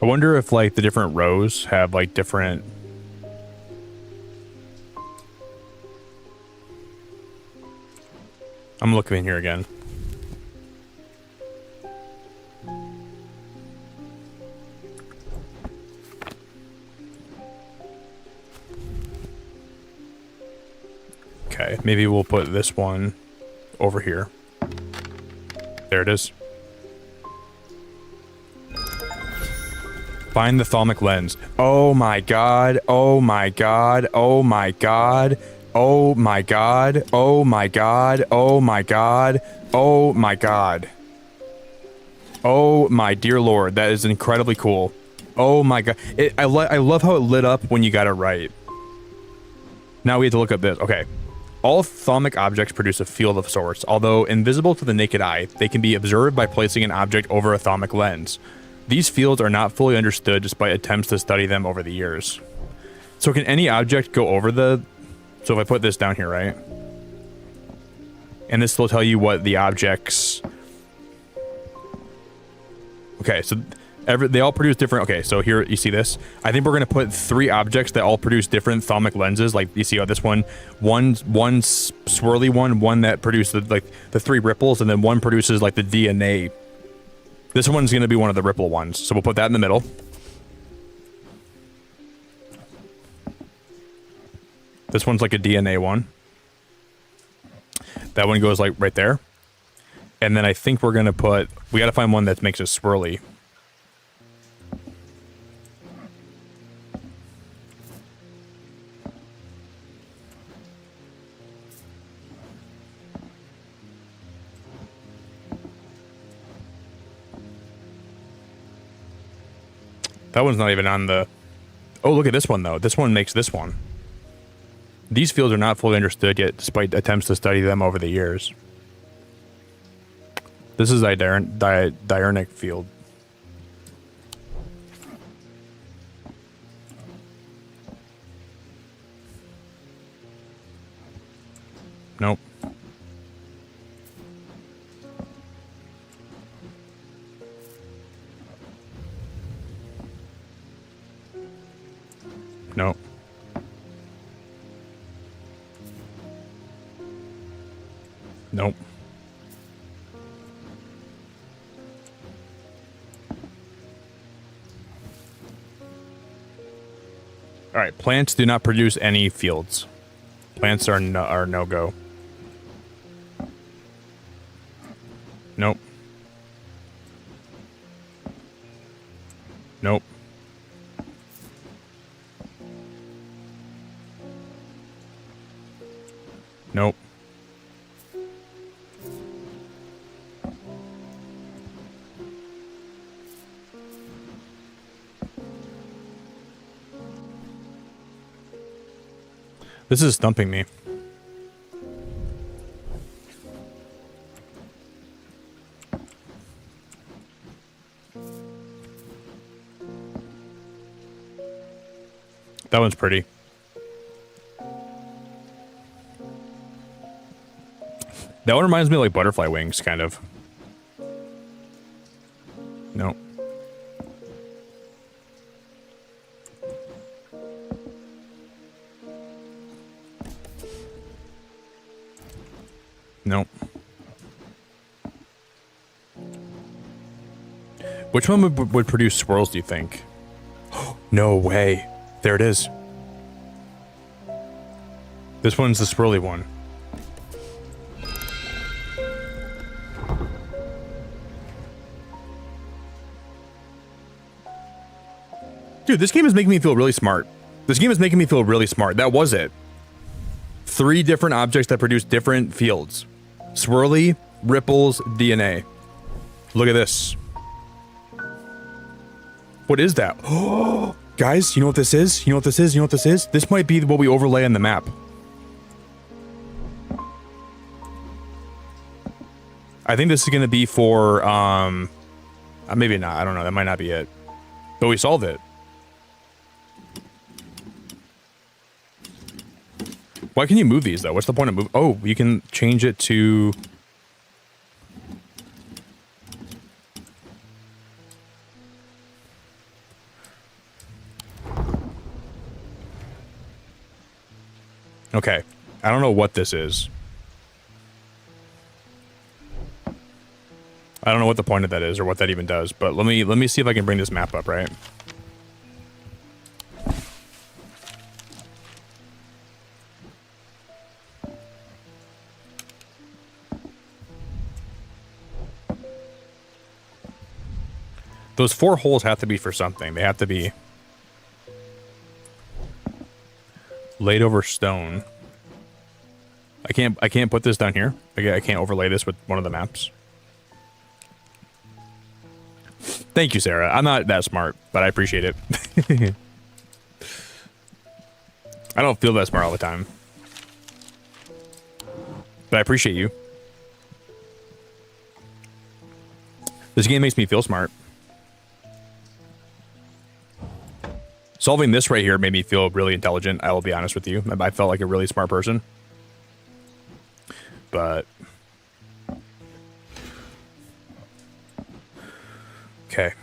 I wonder if like the different rows have like different. I'm looking in here again. Okay, maybe we'll put this one over here. There it is. Find the thalmic lens. Oh my god. Oh my god. Oh my god. Oh my god. Oh my god. Oh my god. Oh my god. Oh my dear lord. That is incredibly cool. Oh my god. I love how it lit up when you got it right. Now we have to look at this. Okay. All thalmic objects produce a field of sorts. Although invisible to the naked eye, they can be observed by placing an object over a thalmic lens. These fields are not fully understood despite attempts to study them over the years. So can any object go over the... So if I put this down here, right? And this will tell you what the objects... Okay, so they all produce different... Okay, so here, you see this? I think we're going to put 3 objects that all produce different thalmic lenses. Like, you see how this one swirly one that produces, like, the 3 ripples, and then one produces, like, the DNA. This one's going to be one of the ripple ones, so we'll put that in the middle. This one's like a DNA one. That one goes like right there. And then I think we're going to put... We got to find one that makes it swirly. That one's not even on the... Oh, look at this one, though. This one makes this one. These fields are not fully understood yet, despite attempts to study them over the years. This is a diurnic field. Nope. Nope. Nope. All right, plants do not produce any fields. Plants are no-go. Nope. Nope. Nope. This is stumping me. That one's pretty. That one reminds me of like butterfly wings, kind of. No. Nope. Which one would produce swirls, do you think? No way. There it is. This one's the swirly one. Dude, this game is making me feel really smart. This game is making me feel really smart. That was it. 3 different objects that produce different fields. Swirly, ripples, DNA. Look at this. What is that? Oh, guys, you know what this is? You know what this is? You know what this is? This might be what we overlay on the map. I think this is going to be for, maybe not. I don't know. That might not be it. But we solved it. Why can you move these, though? What's the point of move? Oh, you can change it to... Okay. I don't know what this is. I don't know what the point of that is or what that even does, but let me see if I can bring this map up, right? Those 4 holes have to be for something. They have to be laid over stone. I can't put this down here. I can't overlay this with one of the maps. Thank you, Sarah. I'm not that smart, but I appreciate it. I don't feel that smart all the time. But I appreciate you. This game makes me feel smart. Solving this right here made me feel really intelligent, I will be honest with you. I felt like a really smart person. But... okay.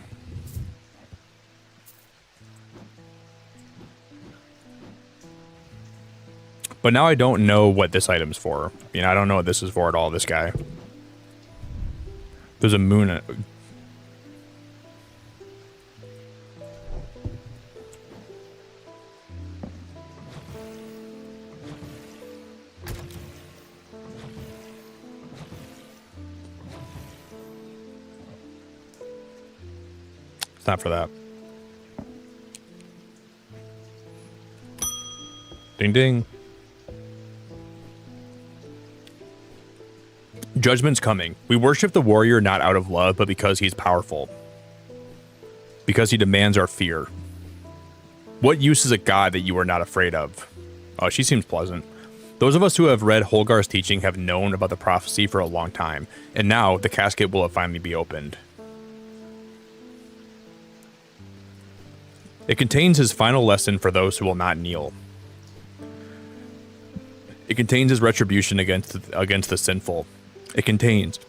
But now I don't know what this item's for. You know, I don't know what this is for at all, this guy. There's a moon... It's not for that. Ding ding. Judgment's coming. We worship the warrior not out of love, but because he's powerful. because he demands our fear. What use is a god that you are not afraid of? Oh, she seems pleasant. Those of us who have read Holgar's teaching have known about the prophecy for a long time, and now the casket will finally be opened. It contains his final lesson for those who will not kneel. It contains his retribution against the sinful. It contains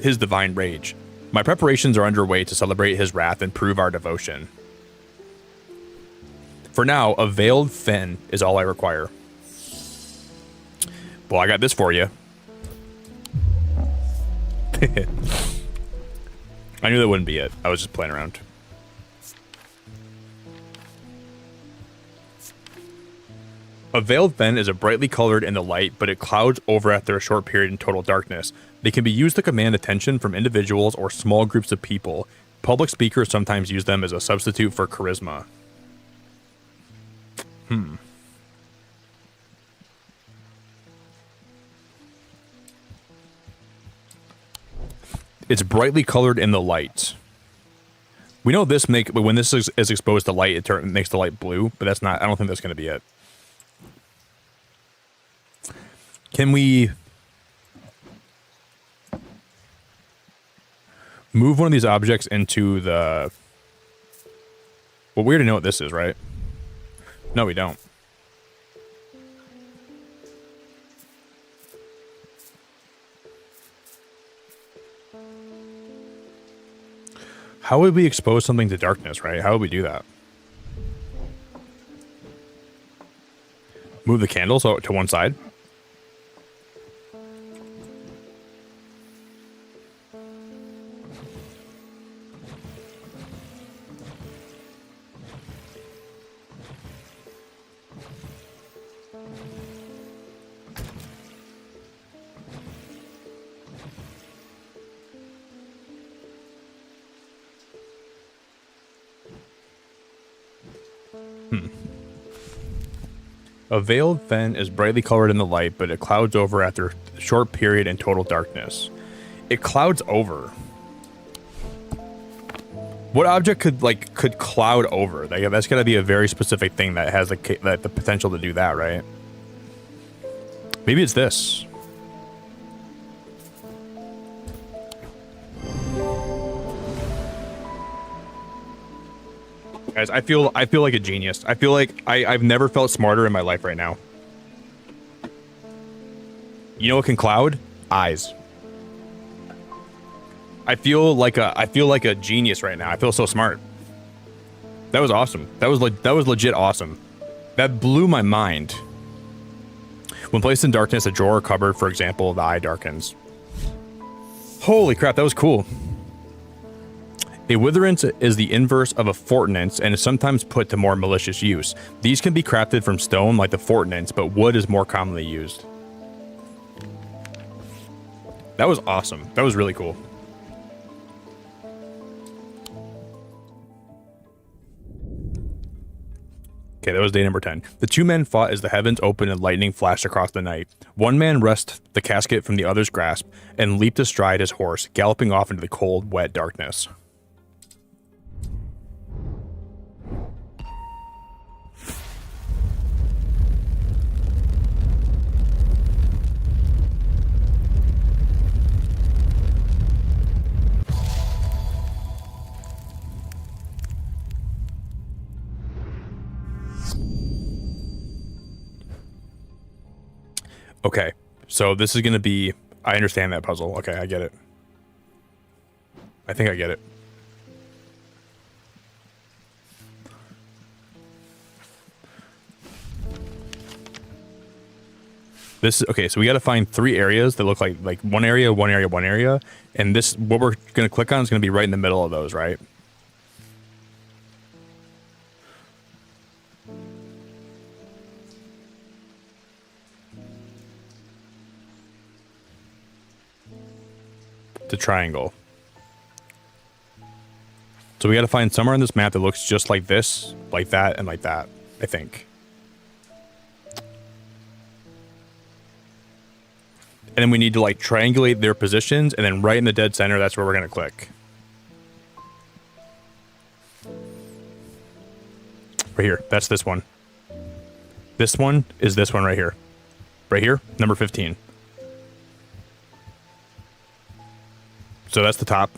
his divine rage. My preparations are underway to celebrate his wrath and prove our devotion. For now, a veiled fen is all I require. Well, I got this for you. I knew that wouldn't be it. I was just playing around. A veiled fen is a brightly colored in the light, but it clouds over after a short period in total darkness. They can be used to command attention from individuals or small groups of people. Public speakers sometimes use them as a substitute for charisma. It's brightly colored in the light. We know this when this is exposed to light, it makes the light blue, but that's not. I don't think that's going to be it. Can we move one of these objects into the... Well, we already know what this is, right? No, we don't. How would we expose something to darkness, right? How would we do that? Move the candle so to one side. A veiled fen is brightly colored in the light, but it clouds over after a short period in total darkness. It clouds over. What object could cloud over? That's got to be a very specific thing that has the potential to do that, right? Maybe it's this. Guys, I feel like a genius. I feel like I've never felt smarter in my life right now. You know what can cloud? Eyes. I feel like a genius right now. I feel so smart. That was awesome. That was legit awesome. That blew my mind. When placed in darkness, a drawer or cupboard, for example, the eye darkens. Holy crap, that was cool. A witherance is the inverse of a fortinance and is sometimes put to more malicious use. These can be crafted from stone like the fortinance, but wood is more commonly used. That was awesome. That was really cool. Okay, that was day number 10. The two men fought as the heavens opened and lightning flashed across the night. One man wrested the casket from the other's grasp and leaped astride his horse, galloping off into the cold, wet darkness. Okay, so this is going to be... I understand that puzzle. Okay, I get it. I think I get it. Okay, so we got to find 3 areas that look like one area, one area, one area. And this, what we're going to click on is going to be right in the middle of those, right? The triangle. So we got to find somewhere on this map that looks just like this, like that, and like that, I think. And then we need to like triangulate their positions, and then right in the dead center, that's where we're going to click. Right here. That's this one. This one is this one right here. Right here, number 15. So that's the top.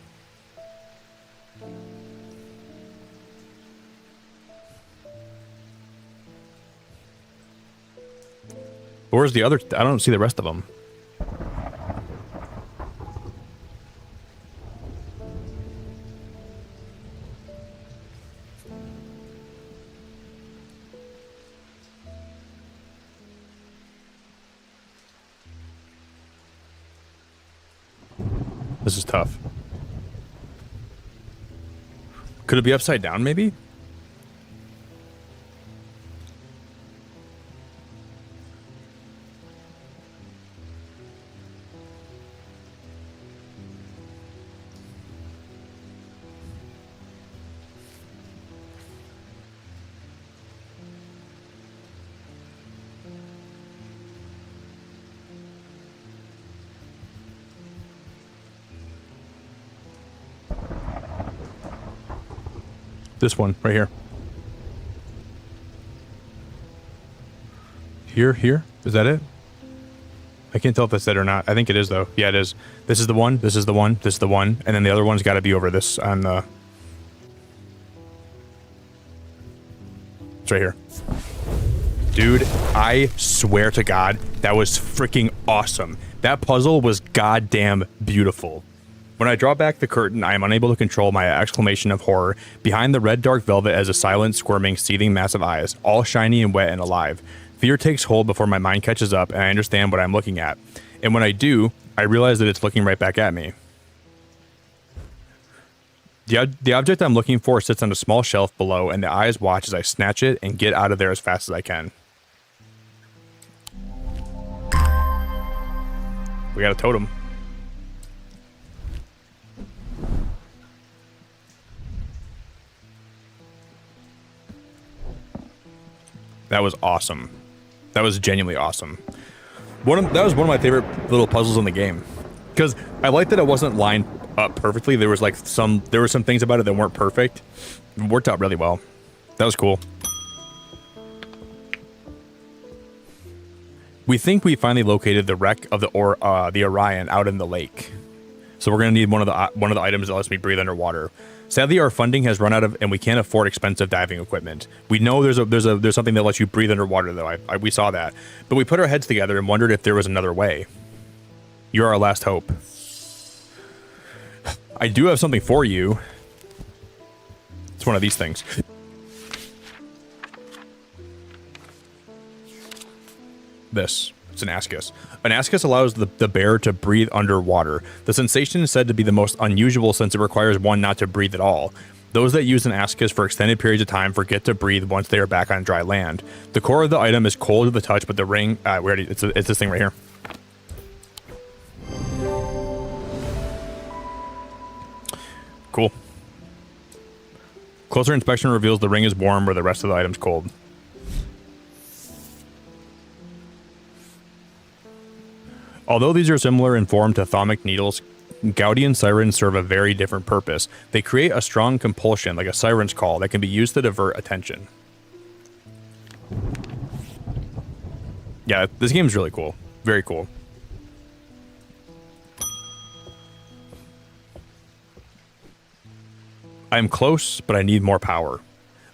Where's the other? I don't see the rest of them. This is tough. Could it be upside down, maybe? This one, right here. Here? Is that it? I can't tell if that's it or not. I think it is, though. Yeah, it is. This is the one, this is the one, this is the one, and then the other one's got to be over this on the... It's right here. Dude, I swear to God, that was freaking awesome. That puzzle was goddamn beautiful. When I draw back the curtain, I am unable to control my exclamation of horror. Behind the red dark velvet is a silent, squirming, seething mass of eyes, all shiny and wet and alive. Fear takes hold before my mind catches up and I understand what I'm looking at. And when I do, I realize that it's looking right back at me. The object I'm looking for sits on a small shelf below, and the eyes watch as I snatch it and get out of there as fast as I can. We got a totem. That was awesome. That was genuinely awesome. That was one of my favorite little puzzles in the game, because I liked that it wasn't lined up perfectly. There were some things about it that weren't perfect. It worked out really well. That was cool. We think we finally located the wreck of the Orion out in the lake. So we're gonna need one of the items that lets me breathe underwater. Sadly, our funding has run out of, and we can't afford expensive diving equipment. We know there's something that lets you breathe underwater, though. We saw that, but we put our heads together and wondered if there was another way. You're our last hope. I do have something for you. It's one of these things. This. It's an ascus. An ascus allows the bear to breathe underwater. The sensation is said to be the most unusual since it requires one not to breathe at all. Those that use an ascus for extended periods of time forget to breathe once they are back on dry land. The core of the item is cold to the touch, but the ring... it's this thing right here. Cool. Closer inspection reveals the ring is warm where the rest of the item's cold. Although these are similar in form to thaumic needles, Gaudian sirens serve a very different purpose. They create a strong compulsion, like a siren's call, that can be used to divert attention. Yeah, this game's really cool. Very cool. I am close, but I need more power.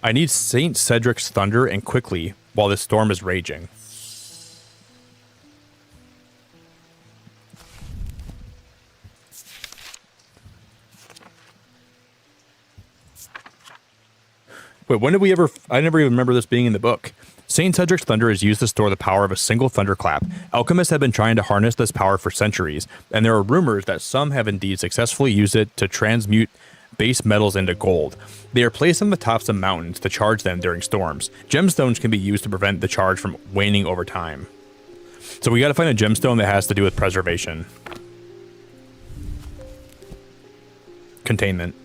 I need Saint Cedric's thunder and quickly while this storm is raging. Wait, when did we ever... I never even remember this being in the book. Saint Cedric's thunder is used to store the power of a single thunderclap. Alchemists have been trying to harness this power for centuries, and there are rumors that some have indeed successfully used it to transmute base metals into gold. They are placed on the tops of mountains to charge them during storms. Gemstones can be used to prevent the charge from waning over time. So we gotta find a gemstone that has to do with preservation. Containment.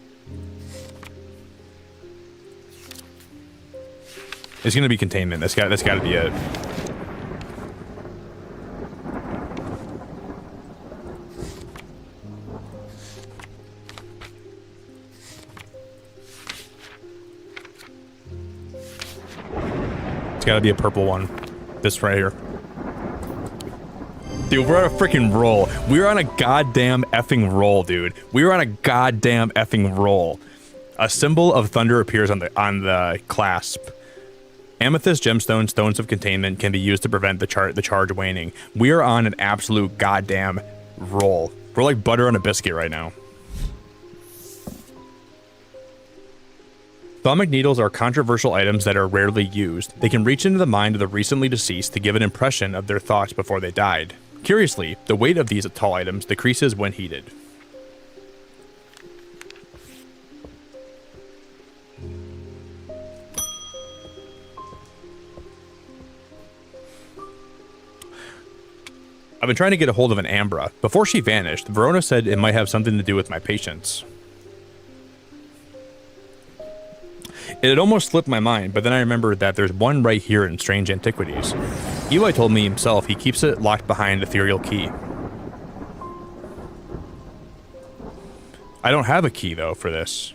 It's gonna be containment. That's gotta be it. It's got to be a purple one. This right here. Dude, we're on a freaking roll. We're on a goddamn effing roll, dude. We're on a goddamn effing roll. A symbol of thunder appears on the clasp. Amethyst gemstone stones of containment can be used to prevent the charge waning. We are on an absolute goddamn roll. We're like butter on a biscuit right now. Thaumic needles are controversial items that are rarely used. They can reach into the mind of the recently deceased to give an impression of their thoughts before they died. Curiously, the weight of these tall items decreases when heated. I've been trying to get a hold of an Ambra. Before she vanished, Verona said it might have something to do with my patience. It had almost slipped my mind, but then I remembered that there's one right here in Strange Antiquities. Eli told me himself he keeps it locked behind ethereal key. I don't have a key, though, for this.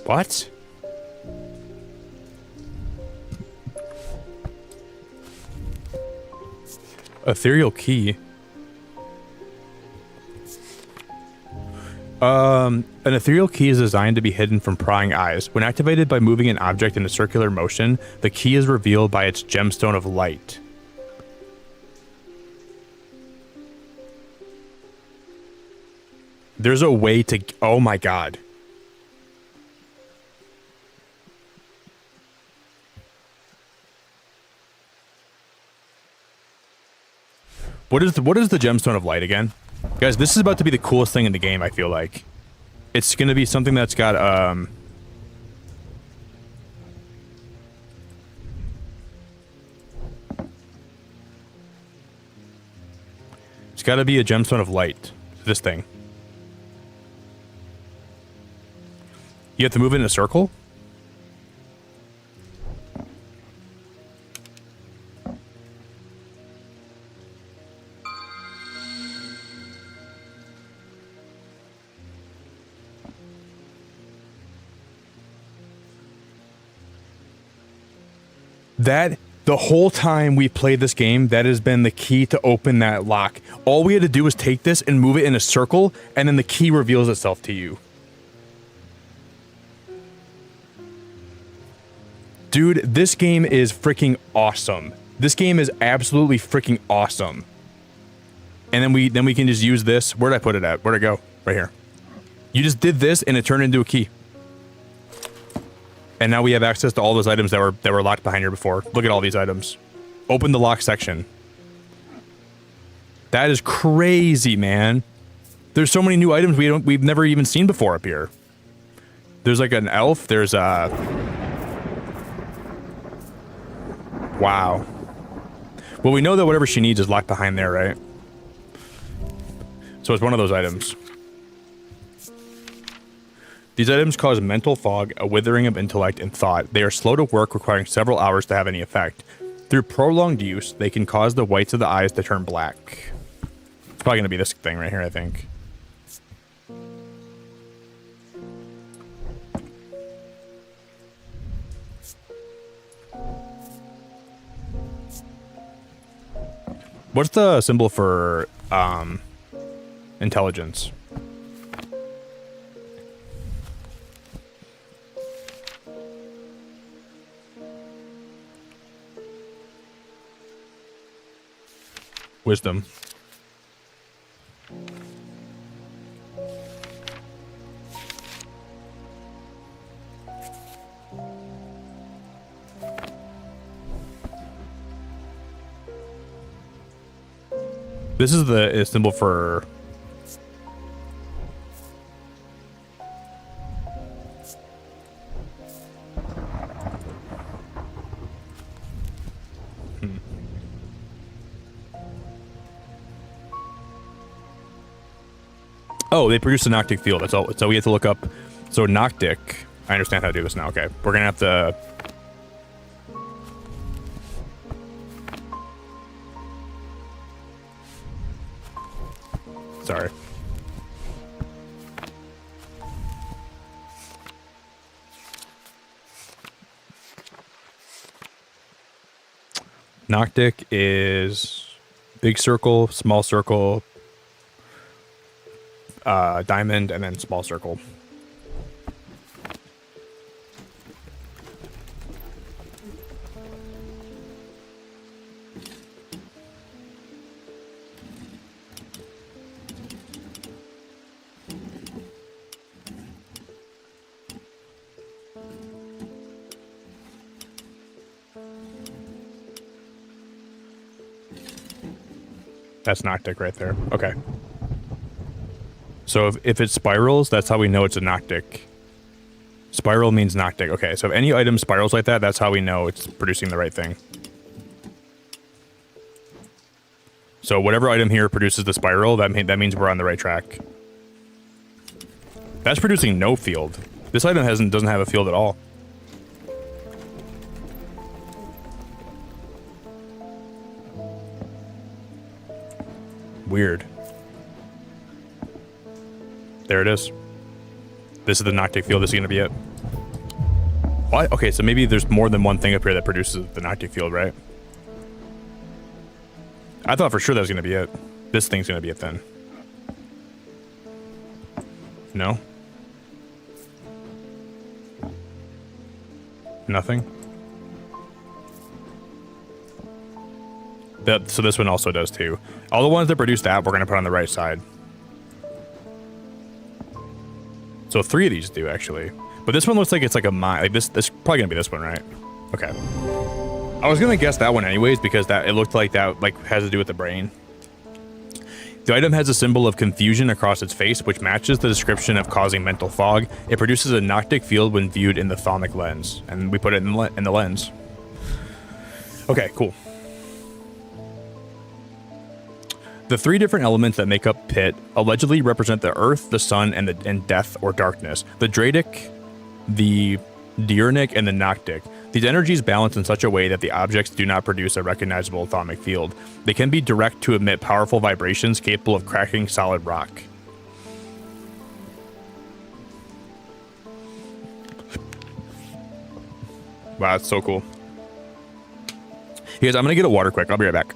What? Ethereal key? An ethereal key is designed to be hidden from prying eyes. When activated by moving an object in a circular motion, the key is revealed by its gemstone of light. There's a way to... Oh my god. What is the gemstone of light again? Guys, this is about to be the coolest thing in the game, I feel like. It's going to be something that's got, it's got to be a gemstone of light. This thing. You have to move it in a circle? That, the whole time we played this game, that has been the key to open that lock. All we had to do was take this and move it in a circle, and then the key reveals itself to you. Dude, this game is freaking awesome. This game is absolutely freaking awesome. And then we can just use this. Where'd I put it at? Where'd it go? Right here. You just did this, and it turned into a key. And now we have access to all those items that were locked behind here before. Look at all these items. Open the lock section. That is crazy, man. There's so many new items we've never even seen before up here. There's like an elf. There's a... Wow. Well, we know that whatever she needs is locked behind there, right? So it's one of those items. These items cause mental fog, a withering of intellect and thought. They are slow to work, requiring several hours to have any effect. Through prolonged use, they can cause the whites of the eyes to turn black. It's probably going to be this thing right here, I think. What's the symbol for intelligence? Wisdom. This is the symbol for... Oh, they produce a Noctic field. That's all. So we have to look up. So Noctic. I understand how to do this now. Okay, we're gonna have to. Sorry. Noctic is big circle, small circle, diamond, and then small circle. That's Noctic right there. Okay. So if it spirals, that's how we know it's a Noctic. Spiral means Noctic. Okay, so if any item spirals like that, that's how we know it's producing the right thing. So whatever item here produces the spiral, that means we're on the right track. That's producing no field. This item doesn't have a field at all. Weird. There it is. This is the Noctic field. This is going to be it. What? Okay, so maybe there's more than one thing up here that produces the Noctic field, right? I thought for sure that was going to be it. This thing's going to be it then. No? Nothing? So this one also does too. All the ones that produce that, we're going to put on the right side. So 3 of these do, actually. But this one looks like it's like a mine. Like this probably going to be this one, right? Okay. I was going to guess that one anyways, because it looked like that has to do with the brain. The item has a symbol of confusion across its face, which matches the description of causing mental fog. It produces a Noctic field when viewed in the thaumic lens. And we put it in the lens. Okay, cool. The 3 different elements that make up Pit allegedly represent the earth, the sun, and death or darkness. The Dradic, the Diurnic, and the Noctic. These energies balance in such a way that the objects do not produce a recognizable thaumic field. They can be direct to emit powerful vibrations capable of cracking solid rock. Wow, that's so cool. You guys, I'm going to get a water quick. I'll be right back.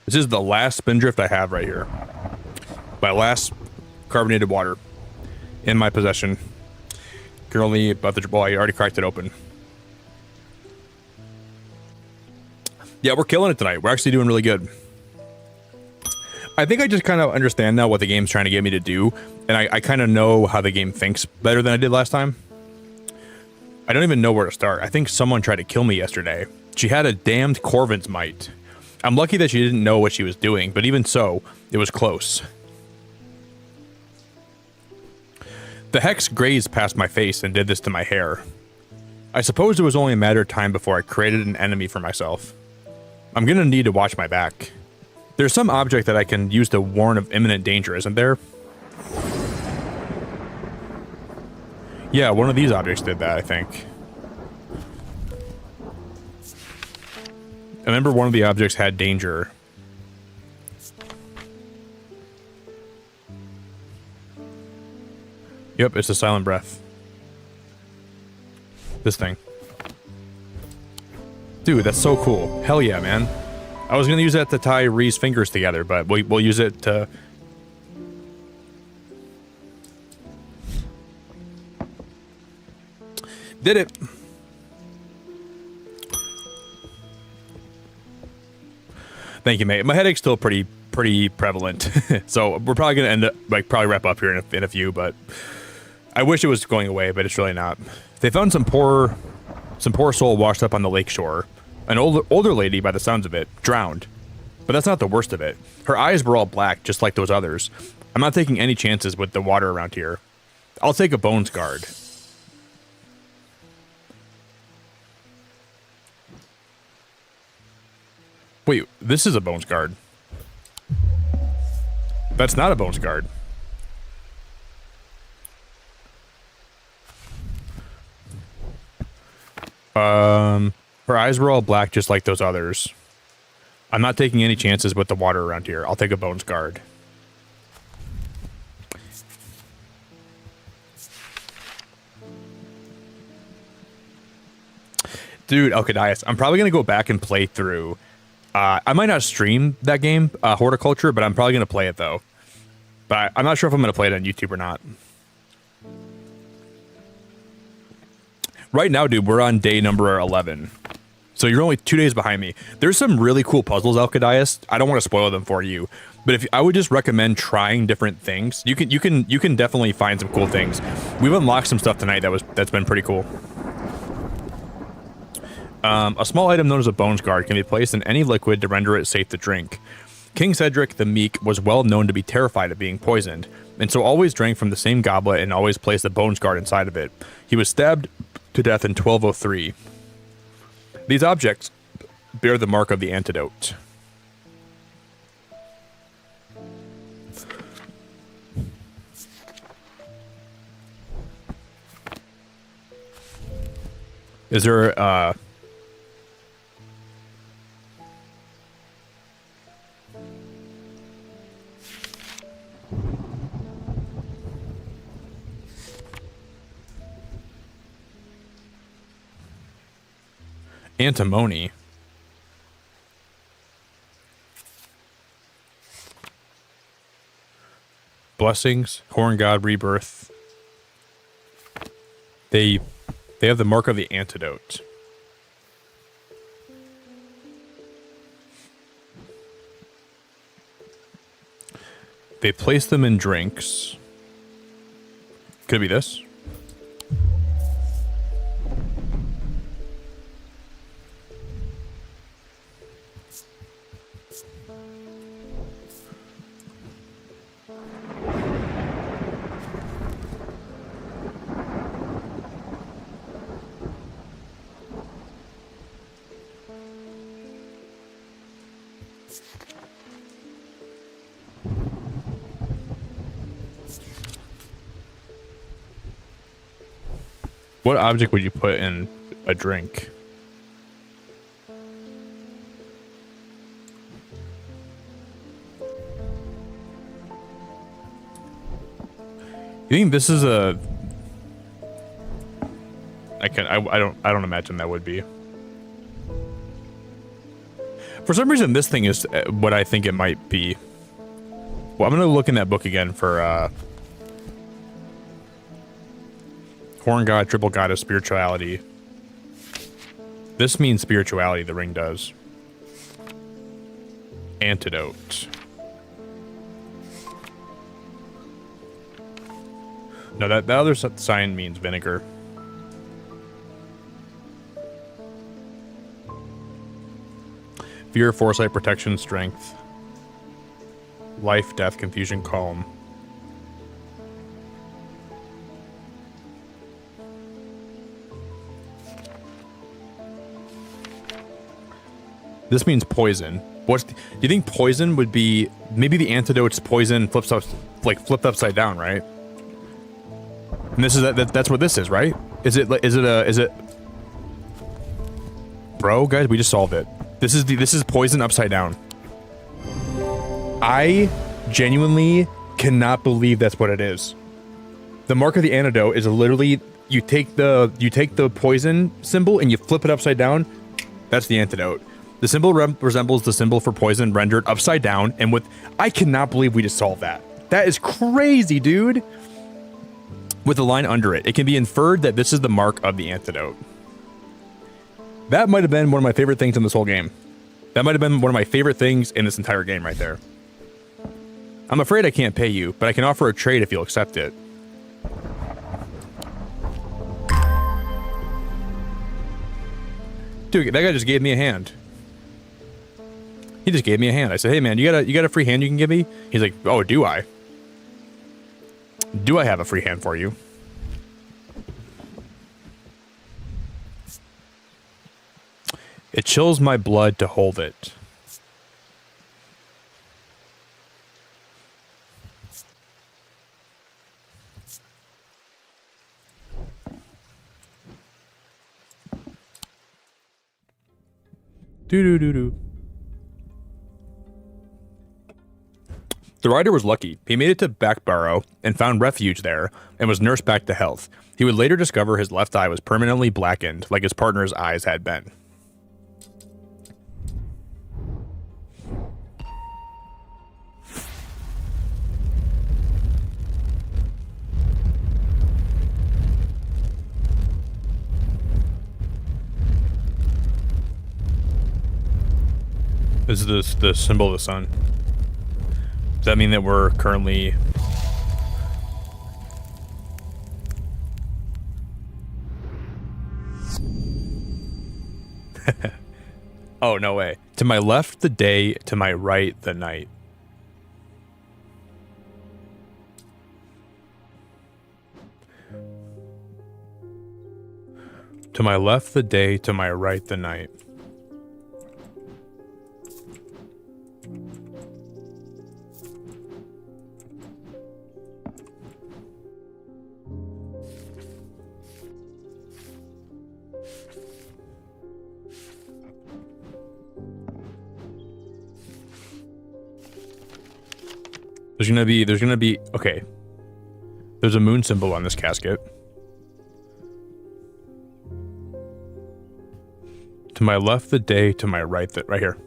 This is the last spindrift I have right here. My last carbonated water. in my possession. Currently, about the well, I already cracked it open. Yeah, we're killing it tonight. We're actually doing really good. I think I just kind of understand now what the game's trying to get me to do, and I kind of know how the game thinks better than I did last time. I don't even know where to start. I think someone tried to kill me yesterday. She had a damned Corvan's might. I'm lucky that she didn't know what she was doing, but even so, it was close. The hex grazed past my face and did this to my hair. I suppose it was only a matter of time before I created an enemy for myself. I'm gonna need to watch my back. There's some object that I can use to warn of imminent danger, isn't there? Yeah, one of these objects did that, I think. I remember one of the objects had danger. Yep, it's the silent breath. This thing. Dude, that's so cool. Hell yeah, man. I was gonna use that to tie Ree's fingers together, but we'll use it to... Did it. Thank you, mate. My headache's still pretty prevalent. So we're probably gonna end up, probably wrap up here in a few, but I wish it was going away, but it's really not. They found some poor soul washed up on the lake shore. An older lady, by the sounds of it, drowned. But that's not the worst of it. Her eyes were all black, just like those others. I'm not taking any chances with the water around here. I'll take a bones guard. Wait, this is a bones guard. That's not a bones guard. Her eyes were all black just like those others. I'm not taking any chances with the water around here. I'll take a bones guard. Dude, Alcadias, I'm probably going to go back and play through. I might not stream that game, Horticulture, but I'm probably going to play it, though. But I'm not sure if I'm going to play it on YouTube or not. Right now, dude, we're on day number 11. So you're only 2 days behind me. There's some really cool puzzles, Alcadias. I don't want to spoil them for you, but I would just recommend trying different things. You can definitely find some cool things. We've unlocked some stuff tonight that's been pretty cool. A small item known as a bones guard can be placed in any liquid to render it safe to drink. King Cedric the Meek was well known to be terrified of being poisoned, and so always drank from the same goblet and always placed a bones guard inside of it. He was stabbed to death in 1203. These objects bear the mark of the antidote. Is there antimony? Blessings, Horn God, Rebirth. They have the mark of the antidote. They place them in drinks. Could it be this? What object would you put in a drink? You think this is a... I don't imagine that would be. For some reason, this thing is what I think it might be. Well, I'm gonna look in that book again for Horn god, triple goddess, spirituality. This means spirituality, the ring does. Antidote. No, that other sign means vinegar. Fear, foresight, protection, strength. Life, death, confusion, calm. This means poison. Do you think poison would be maybe the antidote's poison flipped upside down, right? And this is that's what this is, right? Is it Bro, guys, we just solved it. This is poison upside down. I genuinely cannot believe that's what it is. The mark of the antidote is literally you take the poison symbol and you flip it upside down. That's the antidote. The symbol resembles the symbol for poison rendered upside down, and I cannot believe we just solved that. That is crazy, dude. With a line under it, it can be inferred that this is the mark of the antidote. That might have been one of my favorite things in this whole game. That might have been one of my favorite things in this entire game right there. I'm afraid I can't pay you, but I can offer a trade if you'll accept it. Dude, that guy just gave me a hand. He just gave me a hand. I said, hey man, you got a free hand you can give me? He's like, oh, do I? Do I have a free hand for you? It chills my blood to hold it. Do. The rider was lucky. He made it to Backbarrow and found refuge there and was nursed back to health. He would later discover his left eye was permanently blackened, like his partner's eyes had been. This is the symbol of the sun. Does that mean that we're currently... Oh, no way. To my left, the day. To my right, the night. To my left, the day. To my right, the night. There's gonna be, okay. There's a moon symbol on this casket. To my left, the day. To my right, right here.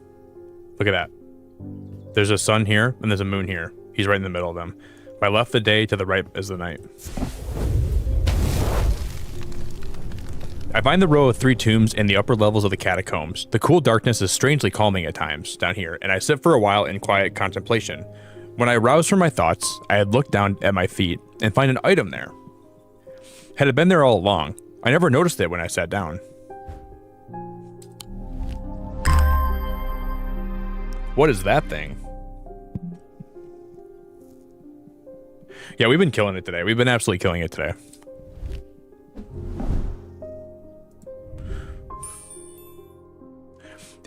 Look at that. There's a sun here, and there's a moon here. He's right in the middle of them. My left, the day. To the right is the night. I find the row of 3 tombs in the upper levels of the catacombs. The cool darkness is strangely calming at times down here, and I sit for a while in quiet contemplation. When I roused from my thoughts, I had looked down at my feet and find an item there. Had it been there all along, I never noticed it when I sat down. What is that thing? Yeah, we've been killing it today. We've been absolutely killing it today.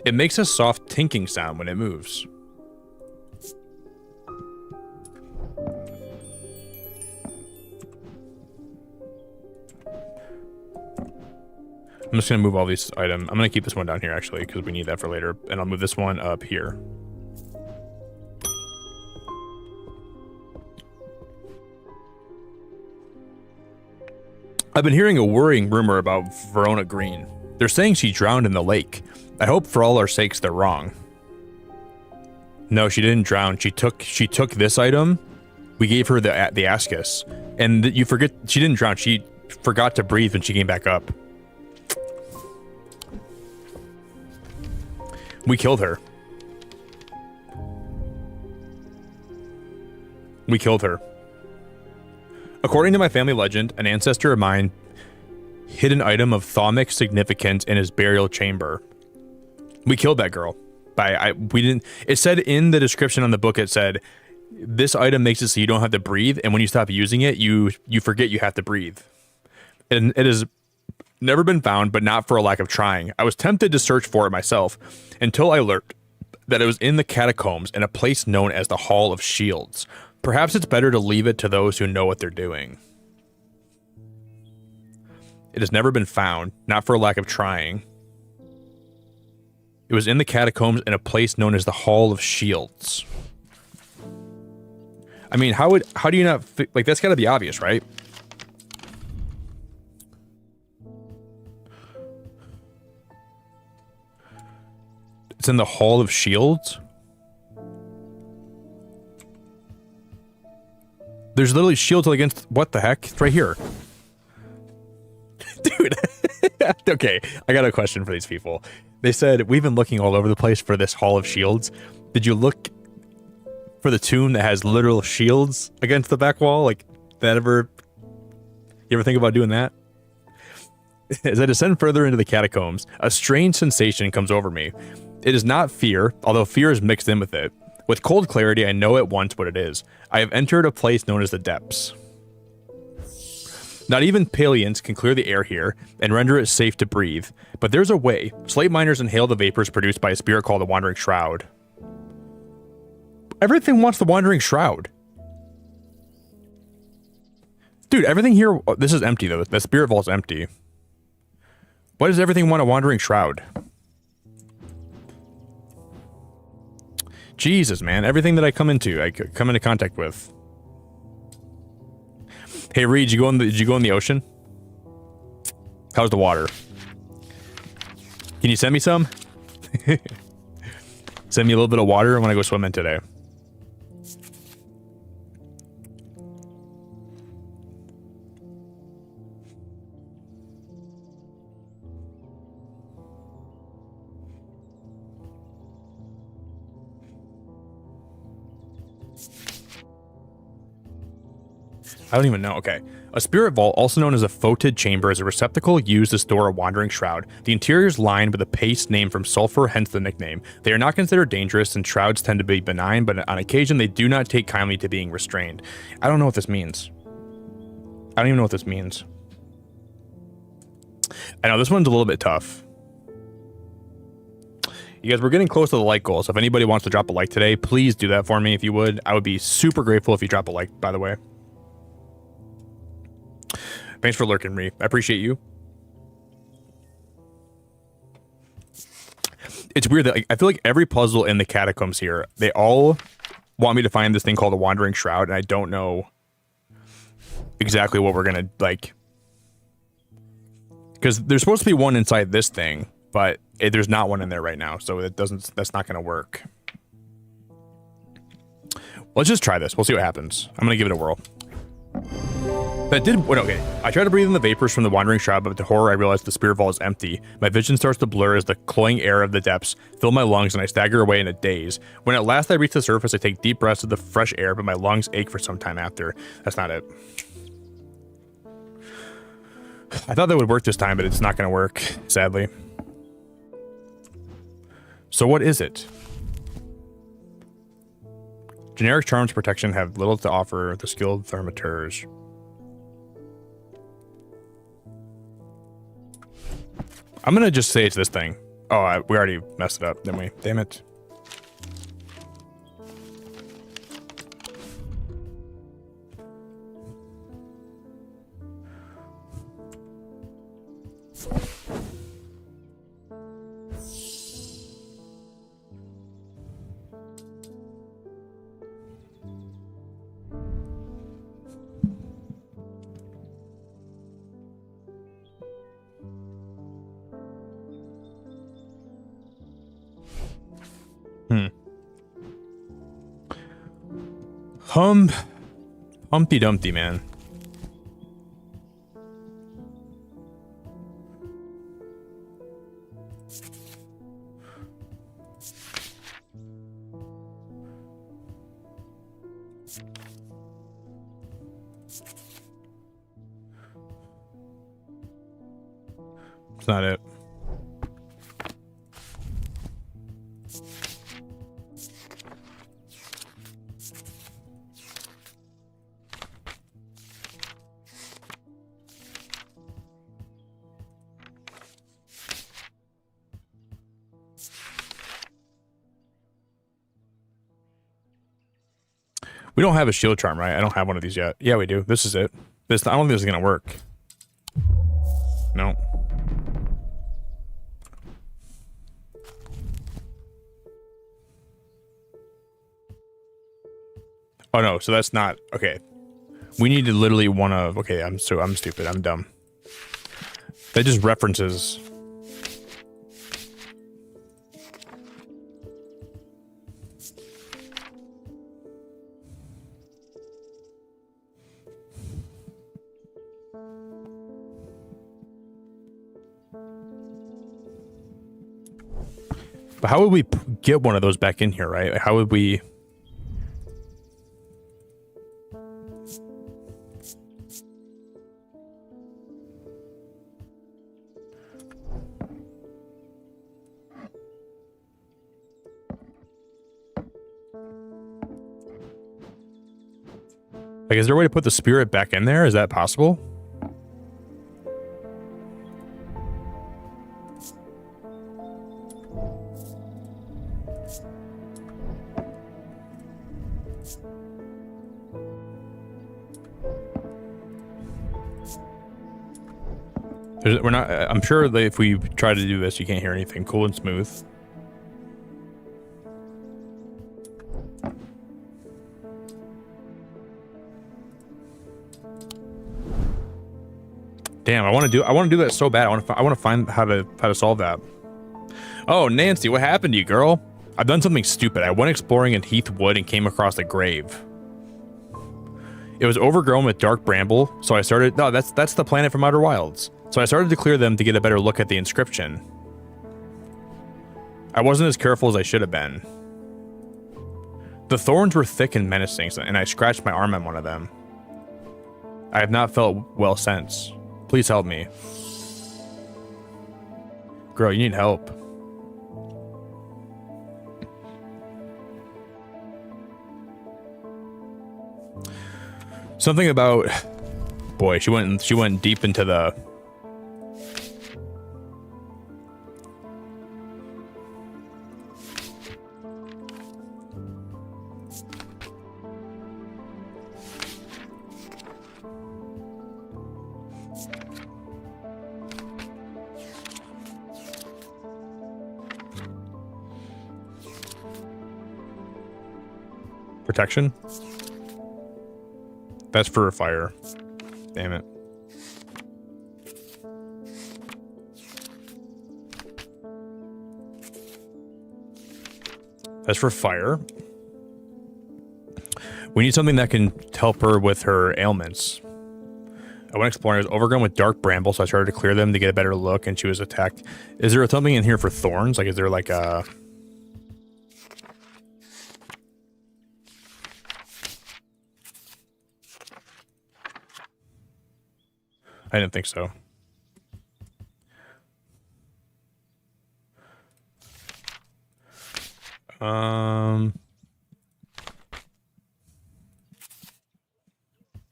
It makes a soft tinking sound when it moves. I'm just going to move all these items. I'm going to keep this one down here, actually, because we need that for later. And I'll move this one up here. I've been hearing a worrying rumor about Verona Green. They're saying she drowned in the lake. I hope for all our sakes they're wrong. No, she didn't drown. She took this item. We gave her the Ascus. And you forget, she didn't drown. She forgot to breathe when she came back up. We killed her. We killed her. According to my family legend, an ancestor of mine hid an item of thaumic significance in his burial chamber. We killed that girl. We didn't. It said in the description on the book, it said, this item makes it so you don't have to breathe, and when you stop using it, you forget you have to breathe. And it has never been found, but not for a lack of trying. I was tempted to search for it myself, until I learned that it was in the catacombs in a place known as the Hall of Shields. Perhaps it's better to leave it to those who know what they're doing. It has never been found, not for a lack of trying. It was in the catacombs in a place known as the Hall of Shields. I mean, how do you not, like, that's gotta be obvious, right? It's in the Hall of Shields? There's literally shields against, what the heck? It's right here. Dude. Okay, I got a question for these people. They said, we've been looking all over the place for this Hall of Shields. Did you look for the tomb that has literal shields against the back wall? Like, you ever think about doing that? As I descend further into the catacombs, a strange sensation comes over me. It is not fear, although fear is mixed in with it. With cold clarity, I know at once what it is. I have entered a place known as the depths. Not even Paleans can clear the air here and render it safe to breathe, but there's a way. Slate miners inhale the vapors produced by a spirit called the Wandering Shroud. Everything wants the Wandering Shroud. Dude, everything here, this is empty though. The spirit vault's empty. Why does everything want a Wandering Shroud? Jesus, man. Everything that I come into contact with. Hey, Reed, did you go in the ocean? How's the water? Can you send me some? Send me a little bit of water. I want to go swimming today. I don't even know. Okay. A spirit vault, also known as a foetid chamber, is a receptacle used to store a wandering shroud. The interior is lined with a paste named from sulfur, hence the nickname. They are not considered dangerous, and shrouds tend to be benign, but on occasion they do not take kindly to being restrained. I don't know what this means. I don't even know what this means. I know this one's a little bit tough. You guys, we're getting close to the like goal, so if anybody wants to drop a like today, please do that for me if you would. I would be super grateful if you drop a like, by the way. Thanks for lurking, Ree. I appreciate you. It's weird that I feel like every puzzle in the catacombs here, they all want me to find this thing called a Wandering Shroud, and I don't know exactly what we're gonna like. Because there's supposed to be one inside this thing, but there's not one in there right now, so that's not gonna work. Let's just try this. We'll see what happens. I'm gonna give it a whirl. That did, okay. I try to breathe in the vapors from the Wandering Shroud, but to horror, I realize the spirit vault is empty. My vision starts to blur as the cloying air of the depths fill my lungs, and I stagger away in a daze. When at last I reach the surface, I take deep breaths of the fresh air, but my lungs ache for some time after. That's not it. I thought that would work this time, but it's not going to work, sadly. So what is it? Generic charms protection have little to offer the skilled thermateurs. I'm gonna just say it's this thing. Oh, we already messed it up, didn't we? Damn it. Humpty Dumpty, man. It's not it. We don't have a shield charm, right? I don't have one of these yet. Yeah, we do. This is it. This, I don't think this is gonna work. No. Oh no, so that's not okay. We need to literally one of okay, I'm stupid, I'm dumb. That just references. But how would we get one of those back in here, right? How would we? Like, is there a way to put the spirit back in there? Is that possible? We're not. I'm sure that if we try to do this, you can't hear anything. Cool and smooth. Damn, I want to do that so bad. I want to find how to solve that. Oh, Nancy, what happened to you, girl? I've done something stupid. I went exploring in Heath Wood and came across a grave. It was overgrown with dark bramble, so I started. No, that's the planet from Outer Wilds. So I started to clear them to get a better look at the inscription. I wasn't as careful as I should have been. The thorns were thick and menacing, and I scratched my arm on one of them. I have not felt well since. Please help me. Girl, you need help. Something about... Boy, she went deep into the... Protection? That's for a fire. Damn it. That's for fire. We need something that can help her with her ailments. I went exploring. It was overgrown with dark bramble, so I started to clear them to get a better look, and she was attacked. Is there something in here for thorns? Like, is there like a... I didn't think so.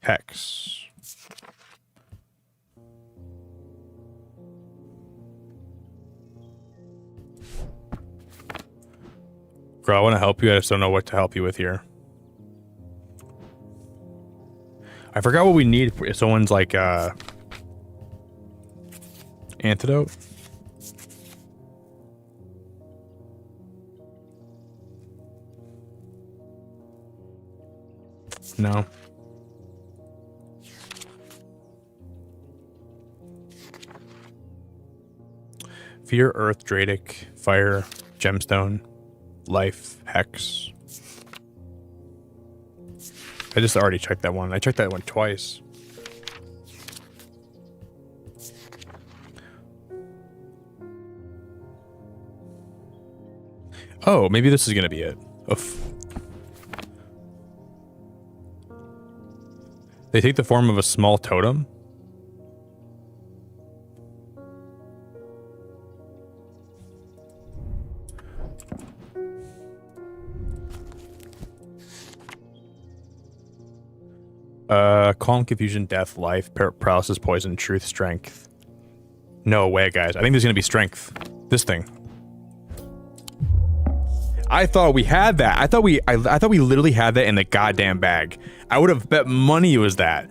Hex. Girl, I want to help you. I just don't know what to help you with here. I forgot what we need if someone's like, antidote? No. Fear, Earth, Dradic, Fire, Gemstone, Life, Hex. I just already checked that one. I checked that one twice. Oh, maybe this is gonna be it. Oof. They take the form of a small totem. Calm, confusion, death, life, paralysis, poison, truth, strength. No way, guys. I think there's gonna be strength. This thing. I thought we had that. I thought we literally had that in the goddamn bag. I would have bet money it was that.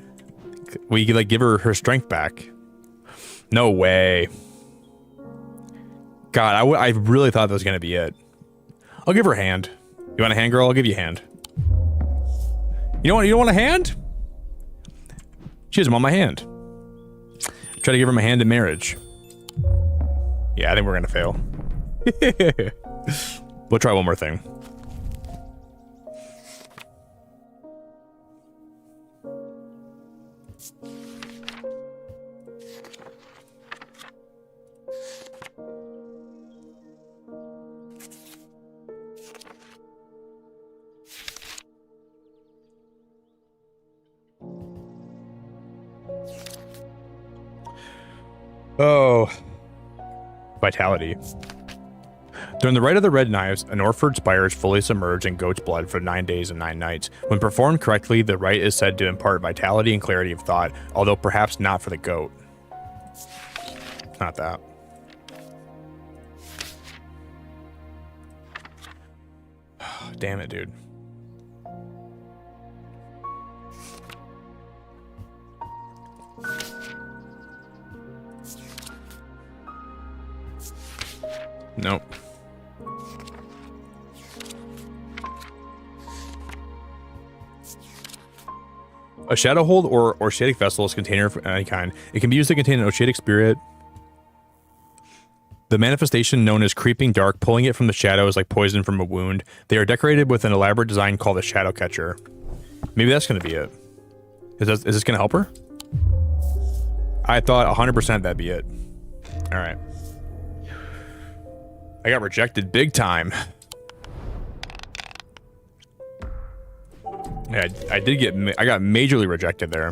We could like give her strength back. No way. God, I really thought that was gonna be it. I'll give her a hand. You want a hand, girl? I'll give you a hand. You know what? You don't want a hand? She doesn't want my hand. Try to give her my hand in marriage. Yeah, I think we're gonna fail. We'll try one more thing. Oh. Vitality. During the Rite of the Red Knives, an Orford spire is fully submerged in goat's blood for 9 days and 9 nights. When performed correctly, the rite is said to impart vitality and clarity of thought, although perhaps not for the goat. Not that. Damn it, dude. Nope. A shadow hold or oceanic vessel is a container of any kind. It can be used to contain an oceanic spirit. The manifestation known as creeping dark, pulling it from the shadow is like poison from a wound. They are decorated with an elaborate design called the shadow catcher. Maybe that's going to be it. Is this going to help her? I thought 100% that'd be it. All right. I got rejected big time. Yeah, I got majorly rejected there.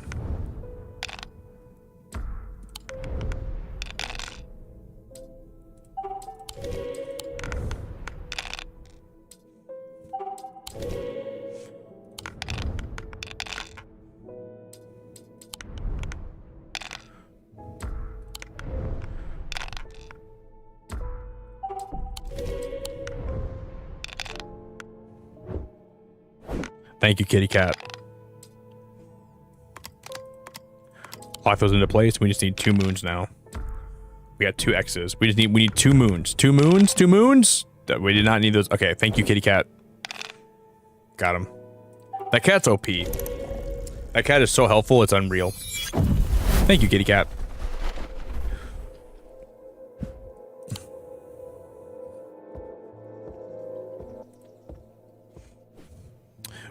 Thank you, kitty cat. Lock those into place. We just need 2 moons now. We got 2 X's. We need 2 moons. 2 moons? 2 moons? We did not need those. Okay, thank you, kitty cat. Got him. That cat's OP. That cat is so helpful, it's unreal. Thank you, kitty cat.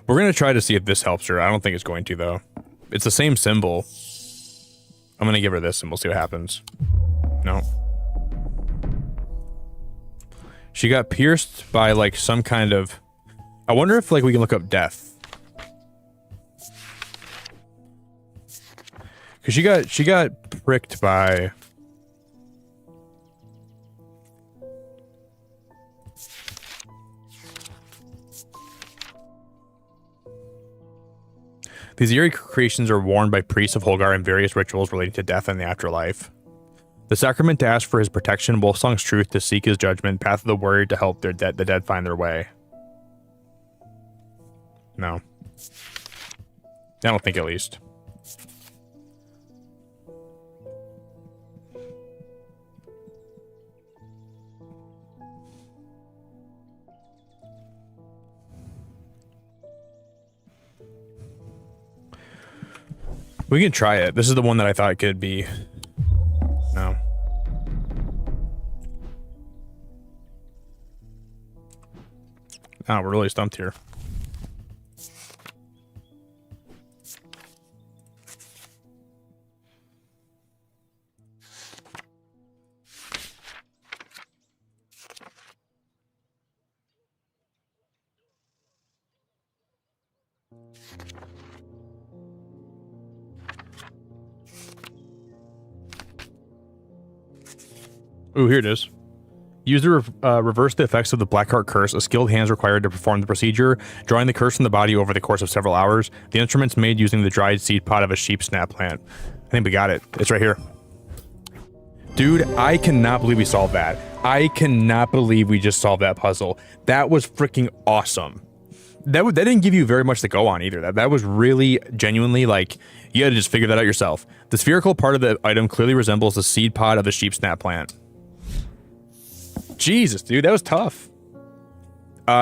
We're going to try to see if this helps her. I don't think it's going to, though. It's the same symbol. I'm going to give her this and we'll see what happens. No. She got pierced by, like, some kind of... I wonder if, like, we can look up death. Because she got pricked by... These eerie creations are worn by priests of Holgar in various rituals relating to death and the afterlife. The sacrament to ask for his protection, Wolfsong's truth to seek his judgment, path of the warrior to help the dead find their way. No. I don't think, at least. We can try it. This is the one that I thought could be. No. Oh, we're really stumped here. Ooh, here it is. Use to reverse the effects of the Blackheart Curse. A skilled hand is required to perform the procedure, drawing the curse from the body over the course of several hours. The instrument's made using the dried seed pod of a sheep snap plant. I think we got it. It's right here. Dude, I cannot believe we solved that. I cannot believe we just solved that puzzle. That was freaking awesome. That didn't give you very much to go on either. That was really genuinely like, you had to just figure that out yourself. The spherical part of the item clearly resembles the seed pod of the sheep snap plant. Jesus, dude, that was tough.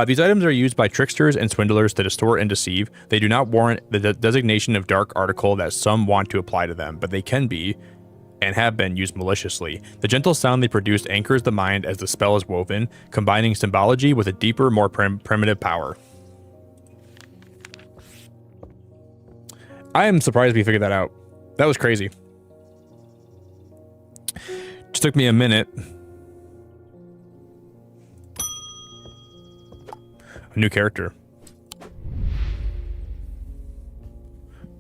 These items are used by tricksters and swindlers to distort and deceive. They do not warrant the designation of dark article that some want to apply to them, but they can be, and have been, used maliciously. The gentle sound they produce anchors the mind as the spell is woven, combining symbology with a deeper, more primitive power. I am surprised we figured that out. That was crazy. Just took me a minute. A new character.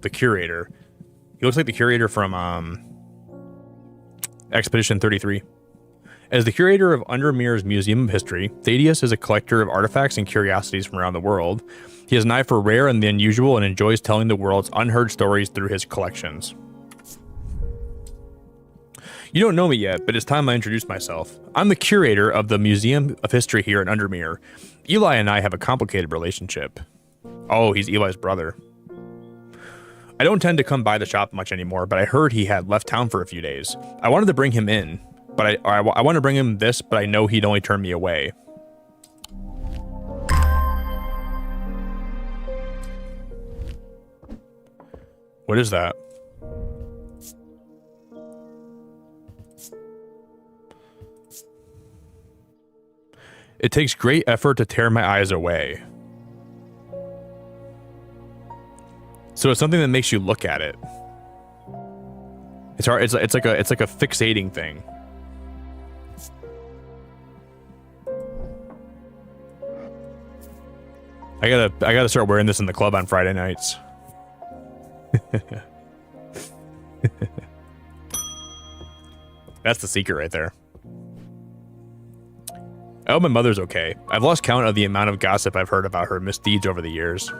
The Curator. He looks like the Curator from Expedition 33. As the Curator of Undermere's Museum of History, Thaddeus is a collector of artifacts and curiosities from around the world. He has an eye for rare and the unusual and enjoys telling the world's unheard stories through his collections. You don't know me yet, but it's time I introduce myself. I'm the Curator of the Museum of History here in Undermere. Eli and I have a complicated relationship. Oh, he's Eli's brother. I don't tend to come by the shop much anymore, but I heard he had left town for a few days. I wanted to bring him in, but I want to bring him this, but I know he'd only turn me away. What is that? It takes great effort to tear my eyes away. So it's something that makes you look at it. It's hard. It's like a fixating thing. I gotta start wearing this in the club on Friday nights. That's the secret right there. I hope my mother's okay. I've lost count of the amount of gossip I've heard about her misdeeds over the years.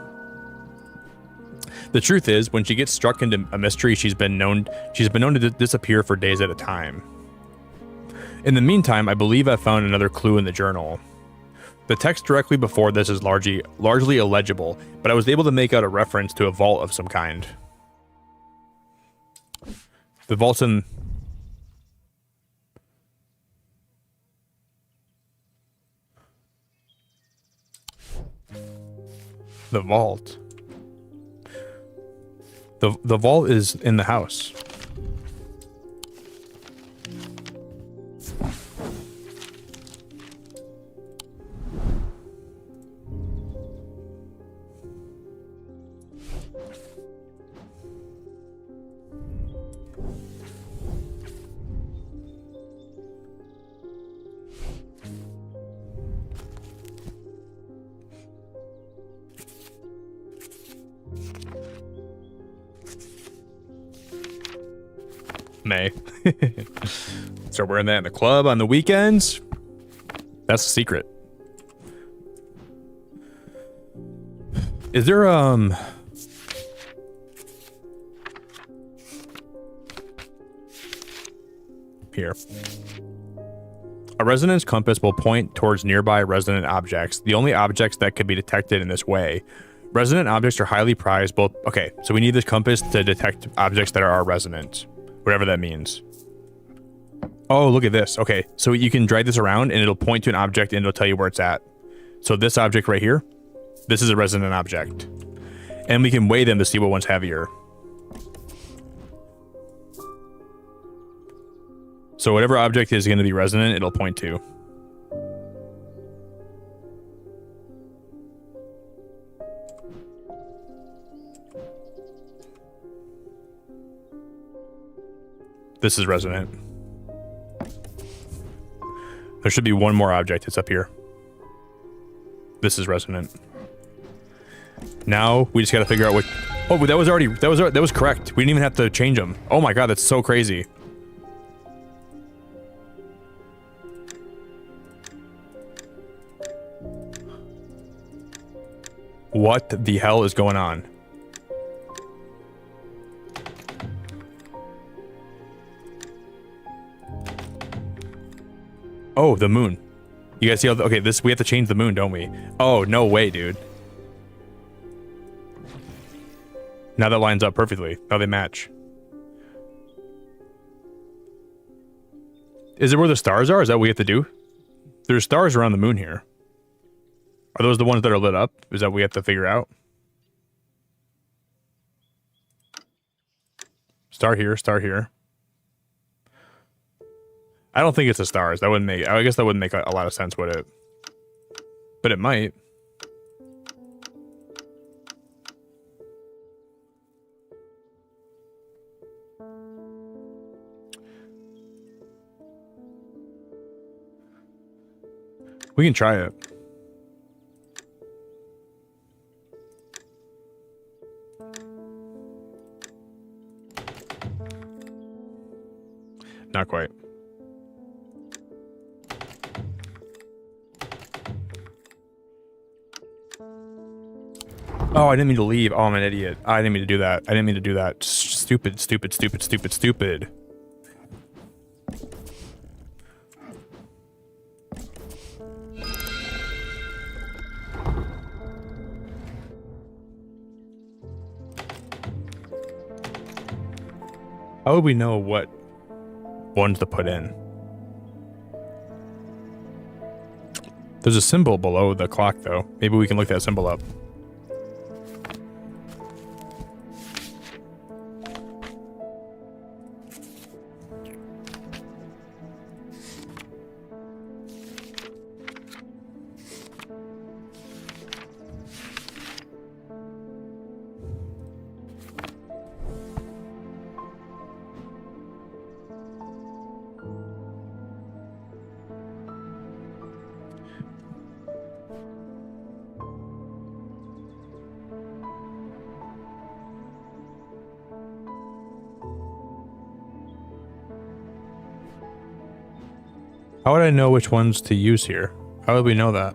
The truth is, when she gets struck into a mystery, she's been known to disappear for days at a time. In the meantime, I believe I've found another clue in the journal. The text directly before this is largely illegible, but I was able to make out a reference to a vault of some kind. The vault's in... The vault. The vault is in the house. May. Start wearing that in the club on the weekends. That's the secret. Is there here. A resonance compass will point towards nearby resonant objects, the only objects that could be detected in this way. Resonant objects are highly prized both... Okay, so we need this compass to detect objects that are resonant. Whatever that means. Oh, look at this. Okay, so you can drag this around and it'll point to an object and it'll tell you where it's at. So this object right here, this is a resonant object. And we can weigh them to see what one's heavier. So whatever object is going to be resonant, it'll point to. This is resonant. There should be one more object. It's up here. This is resonant. Now we just got to figure out what... Oh, that was correct. We didn't even have to change them. Oh my god, that's so crazy. What the hell is going on? Oh, the moon. You guys see how, okay, this, we have to change the moon, don't we? Oh, no way, dude. Now that lines up perfectly. Now they match. Is it where the stars are? Is that what we have to do? There's stars around the moon here. Are those the ones that are lit up? Is that what we have to figure out? Star here, star here. I don't think it's the stars. That wouldn't make, I guess that wouldn't make a lot of sense, would it? But it might. We can try it. Not quite. Oh, I didn't mean to leave. Oh, I'm an idiot. I didn't mean to do that. I didn't mean to do that. Stupid, stupid, stupid, stupid, stupid. How would we know what ones to put in? There's a symbol below the clock, though. Maybe we can look that symbol up. How would I know which ones to use here? How would we know that?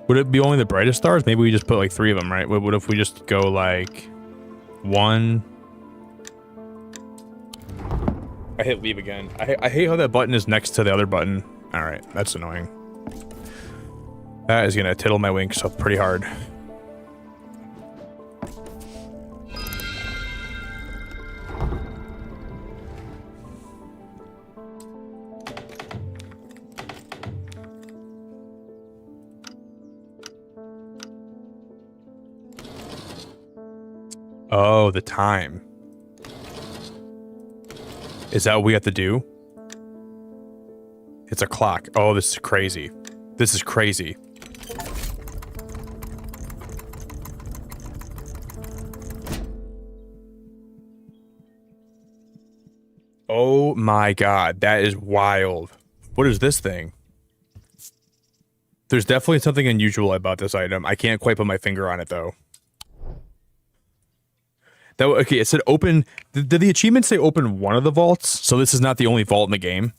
Would it be only the brightest stars? Maybe we just put like 3 of them, right? What if we just go like 1? I hit leave again. I hate how that button is next to the other button. Alright, that's annoying. That is gonna tickle my winks up pretty hard. Oh, the time. Is that what we have to do? It's a clock. Oh, this is crazy. This is crazy. Oh my god, that is wild. What is this thing? There's definitely something unusual about this item. I can't quite put my finger on it though. That, okay, it said open. Did the achievement say open one of the vaults? So this is not the only vault in the game.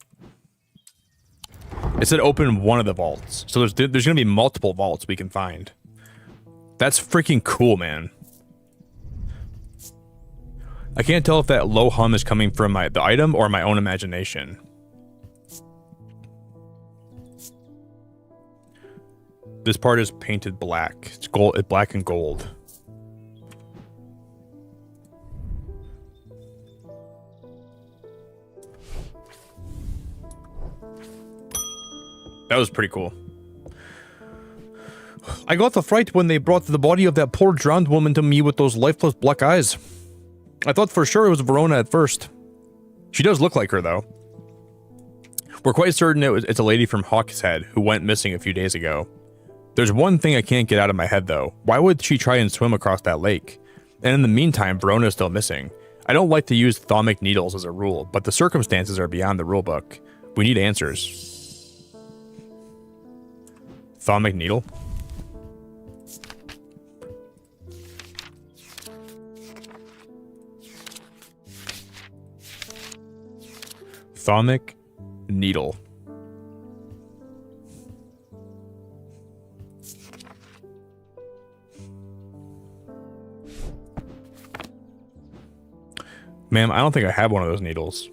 It said open one of the vaults. So there's going to be multiple vaults we can find. That's freaking cool, man. I can't tell if that low hum is coming from the item or my own imagination. This part is painted black. It's gold, black and gold. That was pretty cool. I got the fright when they brought the body of that poor drowned woman to me with those lifeless black eyes. I thought for sure it was Verona at first. She does look like her, though. We're quite certain it's a lady from Hawkshead who went missing a few days ago. There's one thing I can't get out of my head, though. Why would she try and swim across that lake? And in the meantime, Verona is still missing. I don't like to use thermic needles as a rule, but the circumstances are beyond the rulebook. We need answers. Thaumic needle. Thaumic needle. Ma'am, I don't think I have one of those needles.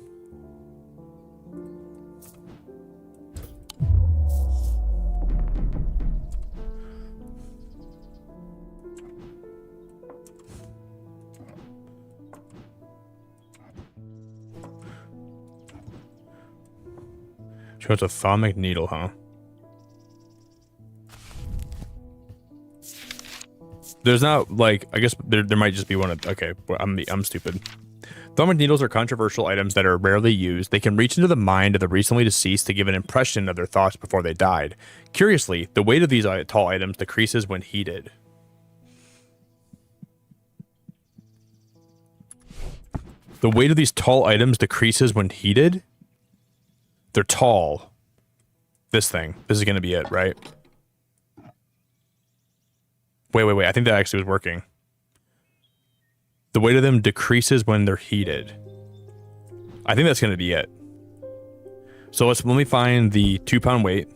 So it's a thaumic needle, huh? There's not, like, I guess there might just be one of, okay, well, I'm stupid. Thaumic needles are controversial items that are rarely used. They can reach into the mind of the recently deceased to give an impression of their thoughts before they died. Curiously, the weight of these tall items decreases when heated. The weight of these tall items decreases when heated? They're tall. This thing. This is going to be it, right? Wait. I think that actually was working. The weight of them decreases when they're heated. I think that's going to be it. So let me find the 2-pound weight.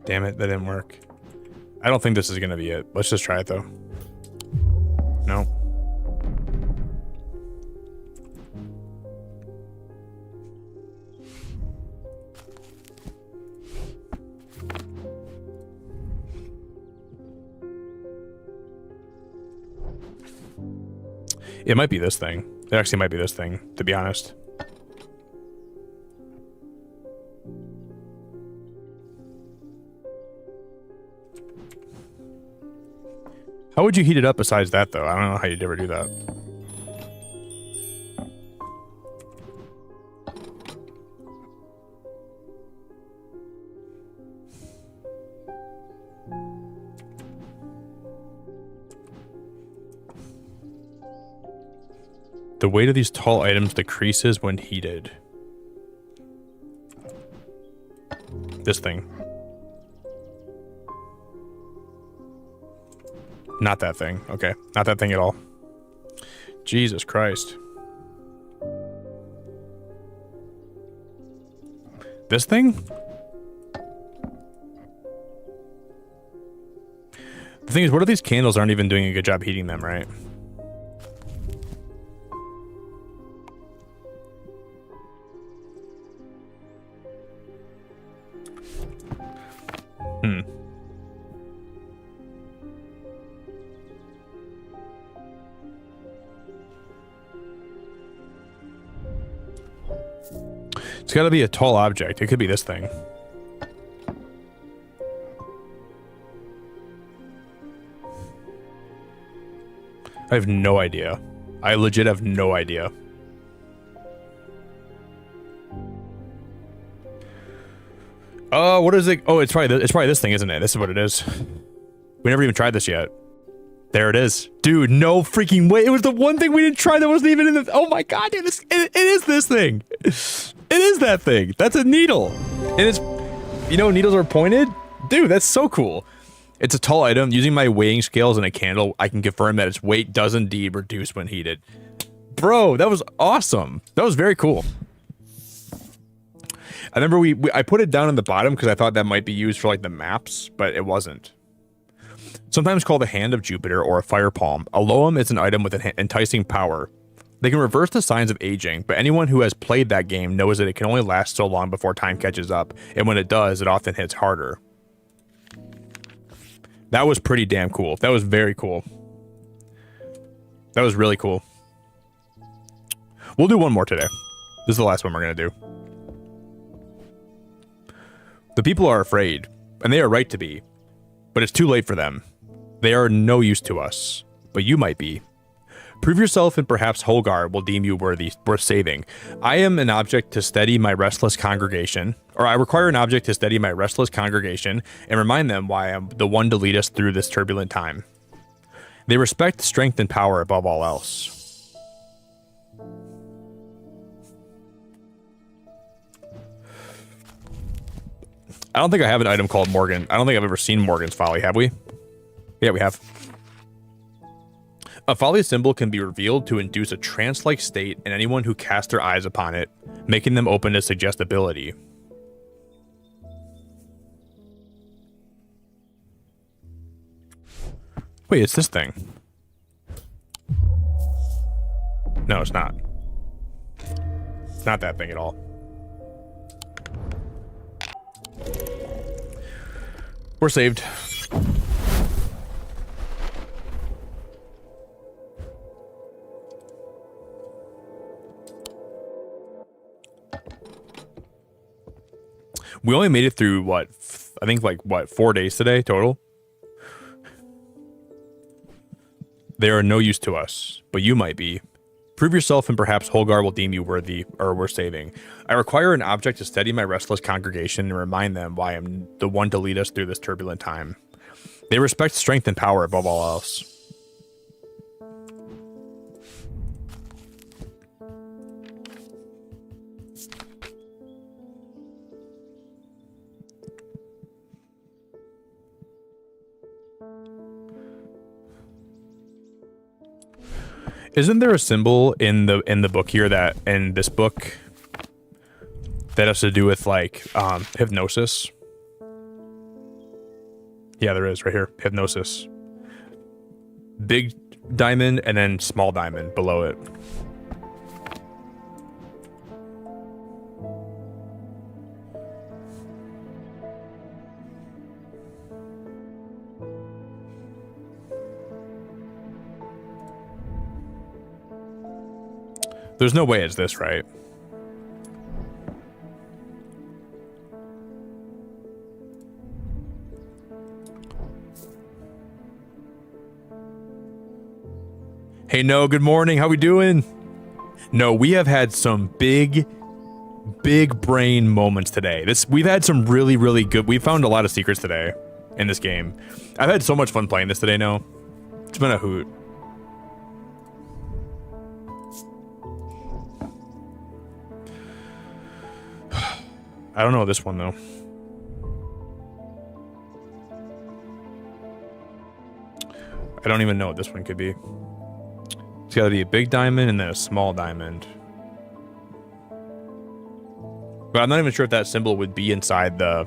Damn it, that didn't work. I don't think this is going to be it. Let's just try it though. No. It might be this thing. It actually might be this thing, to be honest. How would you heat it up besides that, though? I don't know how you'd ever do that. The weight of these tall items decreases when heated. This thing. Not that thing. Okay. Not that thing at all. Jesus Christ. This thing? The thing is, what if these candles aren't even doing a good job heating them, right? It's got to be a tall object. It could be this thing. I have no idea. I legit have no idea. Oh, what is it? Oh, it's probably this thing, isn't it? This is what it is. We never even tried this yet. There it is. Dude, no freaking way. It was the one thing we didn't try that wasn't even in the... Oh my god, dude. It is this thing. It is that thing. That's a needle. And it's... You know, needles are pointed? Dude, that's so cool. It's a tall item. Using my weighing scales and a candle, I can confirm that its weight does indeed reduce when heated. Bro, that was awesome. That was very cool. I remember I put it down in the bottom because I thought that might be used for like the maps, but it wasn't. Sometimes called the Hand of Jupiter or a Fire Palm, a loam is an item with an enticing power. They can reverse the signs of aging, but anyone who has played that game knows that it can only last so long before time catches up, and when it does, it often hits harder. That was pretty damn cool. That was very cool. That was really cool. We'll do one more today. This is the last one we're going to do. The people are afraid, and they are right to be, but it's too late for them. They are no use to us, but you might be. Prove yourself and perhaps Holgar will deem you worth saving. I am an object to steady my restless congregation, or I require an object to steady my restless congregation and remind them why I'm the one to lead us through this turbulent time. They respect strength and power above all else. I don't think I have an item called Morgan. I don't think I've ever seen Morgan's Folly, have we? Yeah, we have. A folly symbol can be revealed to induce a trance-like state in anyone who casts their eyes upon it, making them open to suggestibility. Wait, it's this thing. No, it's not. It's not that thing at all. We're saved. We only made it through, what, I think, like, what, 4 days today total? They are no use to us, but you might be. Prove yourself and perhaps Holgar will deem you worthy, or worth saving. I require an object to steady my restless congregation and remind them why I'm the one to lead us through this turbulent time. They respect strength and power above all else. Isn't there a symbol in the book here that in this book that has to do with like hypnosis? Yeah, there is right here. Hypnosis. Big diamond and then small diamond below it. There's no way it's this, right? Hey, no, good morning. How we doing? No, we have had some big brain moments today. We've had some really good. We found a lot of secrets today in this game. I've had so much fun playing this today. No, it's been a hoot. I don't know this one though. I don't even know what this one could be. It's gotta be a big diamond and then a small diamond. But I'm not even sure if that symbol would be inside the...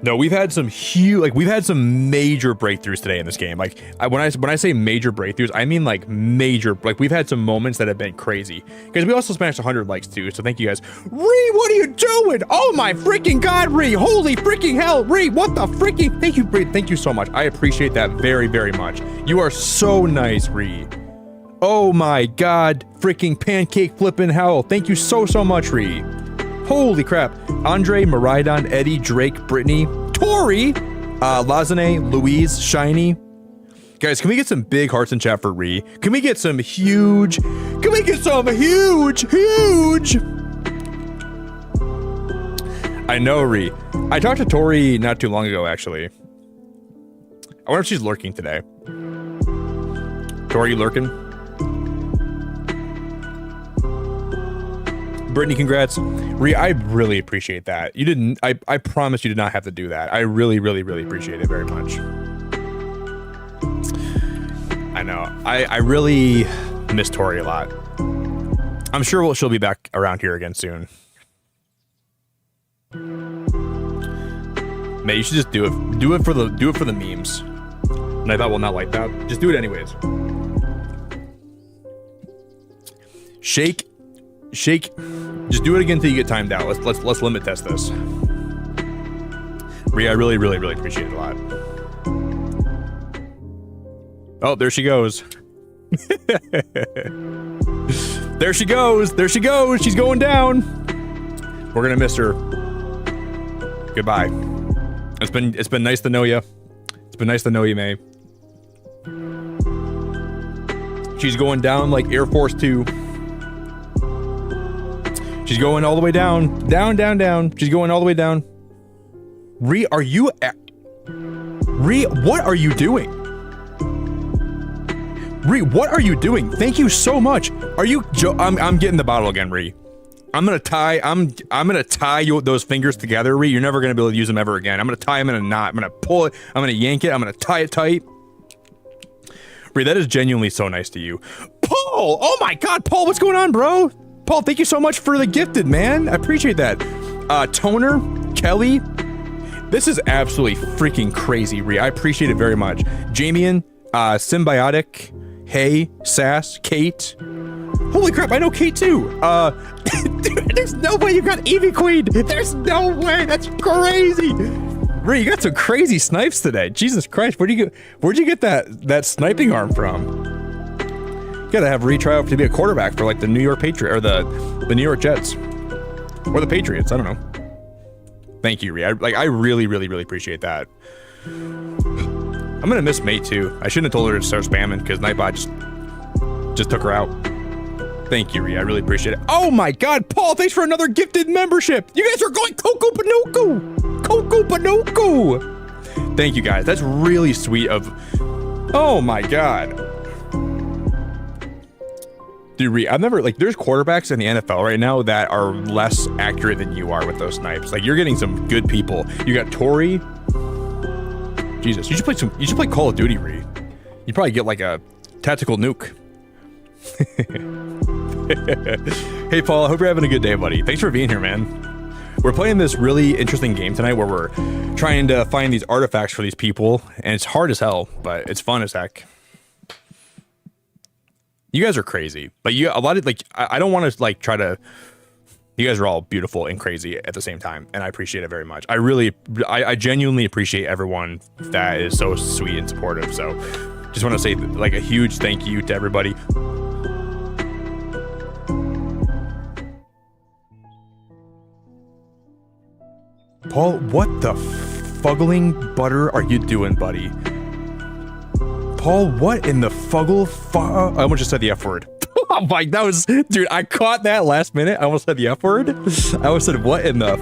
No, we've had some huge, like we've had some major breakthroughs today in this game. Like when I say major breakthroughs, I mean like major. Like we've had some moments that have been crazy. Because we also smashed 100 likes too. So thank you guys. Ree, what are you doing? Oh my freaking god, Ree! Holy freaking hell, Ree! What the freaking? Thank you, Ree. Thank you so much. I appreciate that very much. You are so nice, Ree. Oh my god, freaking pancake flipping hell! Thank you so much, Ree. Holy crap. Andre, Maridon, Eddie, Drake, Brittany, Tori, Lazane, Louise, Shiny. Guys, can we get some big hearts in chat for Ree? Can we get some huge? Can we get some huge? I know, Ree. I talked to Tori not too long ago, actually. I wonder if she's lurking today. Tori, you lurking? Brittany, congrats. Ree, I really appreciate that. You didn't, I promise you did not have to do that. I really appreciate it very much. I know. I really miss Tori a lot. I'm sure she'll be back around here again soon. Man, you should just do it. Do it for the memes. And I thought, well, not like that. Just do it anyways. Shake. Just do it again until you get timed out. Let's limit test this. Rhea, I really appreciate it a lot. Oh, there she goes. There she goes. She's going down. We're gonna miss her. Goodbye. It's been nice to know you. It's been nice to know you, May. She's going down like Air Force 2. She's going all the way down. Down. She's going all the way down. Ree, are you... Ree, what are you doing? Ree, what are you doing? Thank you so much. Are you... I'm getting the bottle again, Ree. I'm gonna tie those fingers together, Ree. You're never gonna be able to use them ever again. I'm gonna tie them in a knot. I'm gonna pull it. I'm gonna yank it. I'm gonna tie it tight. Ree, that is genuinely so nice to you. Paul! Oh my god, Paul, what's going on, bro? Paul, thank you so much for the gifted, man. I appreciate that. Toner, Kelly. This is absolutely freaking crazy, Ree. I appreciate it very much. Jamian, Symbiotic, Hey, Sass, Kate. Holy crap, I know Kate too. Dude, there's no way you got Eevee Queen. There's no way. That's crazy. Ree, you got some crazy snipes today. Jesus Christ, where'd you get that sniping arm from? You gotta have Ree try out to be a quarterback for like the New York Patriots or the New York Jets or the Patriots. I don't know. Thank you, Ree. I really, really, really appreciate that. I'm gonna miss May too. I shouldn't have told her to start spamming because Nightbot just took her out. Thank you, Ree. I really appreciate it. Oh my god, Paul, thanks for another gifted membership. You guys are going Coco Pinoco. Coco Pinoco. Thank you, guys. That's really sweet of... Oh my god. Dude, Ree, I've never... Like, there's quarterbacks in the NFL right now that are less accurate than you are with those snipes. Like, you're getting some good people. You got Tori. Jesus, you should play Call of Duty, Ree. You'd probably get, like, a tactical nuke. Hey Paul, I hope you're having a good day, buddy. Thanks for being here, man. We're playing this really interesting game tonight where we're trying to find these artifacts for these people, and it's hard as hell, but it's fun as heck. You guys are crazy, but a lot of like I don't want to like try to. You guys are all beautiful and crazy at the same time, and I appreciate it very much. I genuinely appreciate everyone that is so sweet and supportive. So, just want to say like a huge thank you to everybody. Paul, what the fuggling butter are you doing, buddy? Paul, what in the fuggle I almost just said the F word. Oh my, that was... Dude, I caught that last minute. I almost said the F word. I almost said, what in the...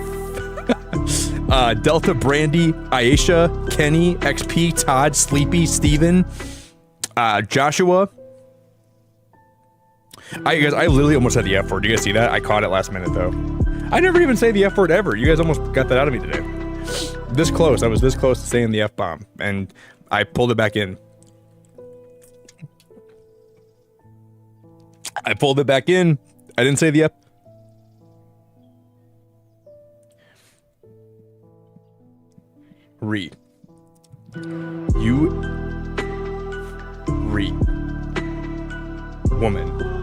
Delta, Brandy, Aisha, Kenny, XP, Todd, Sleepy, Steven, Joshua. I literally almost said the F word. You guys see that? I caught it last minute, though. I never even say the F word ever. You guys almost got that out of me today. This close. I was this close to saying the F bomb, and I pulled it back in. I pulled it back in. I didn't say the F. Read. You. Read. Woman.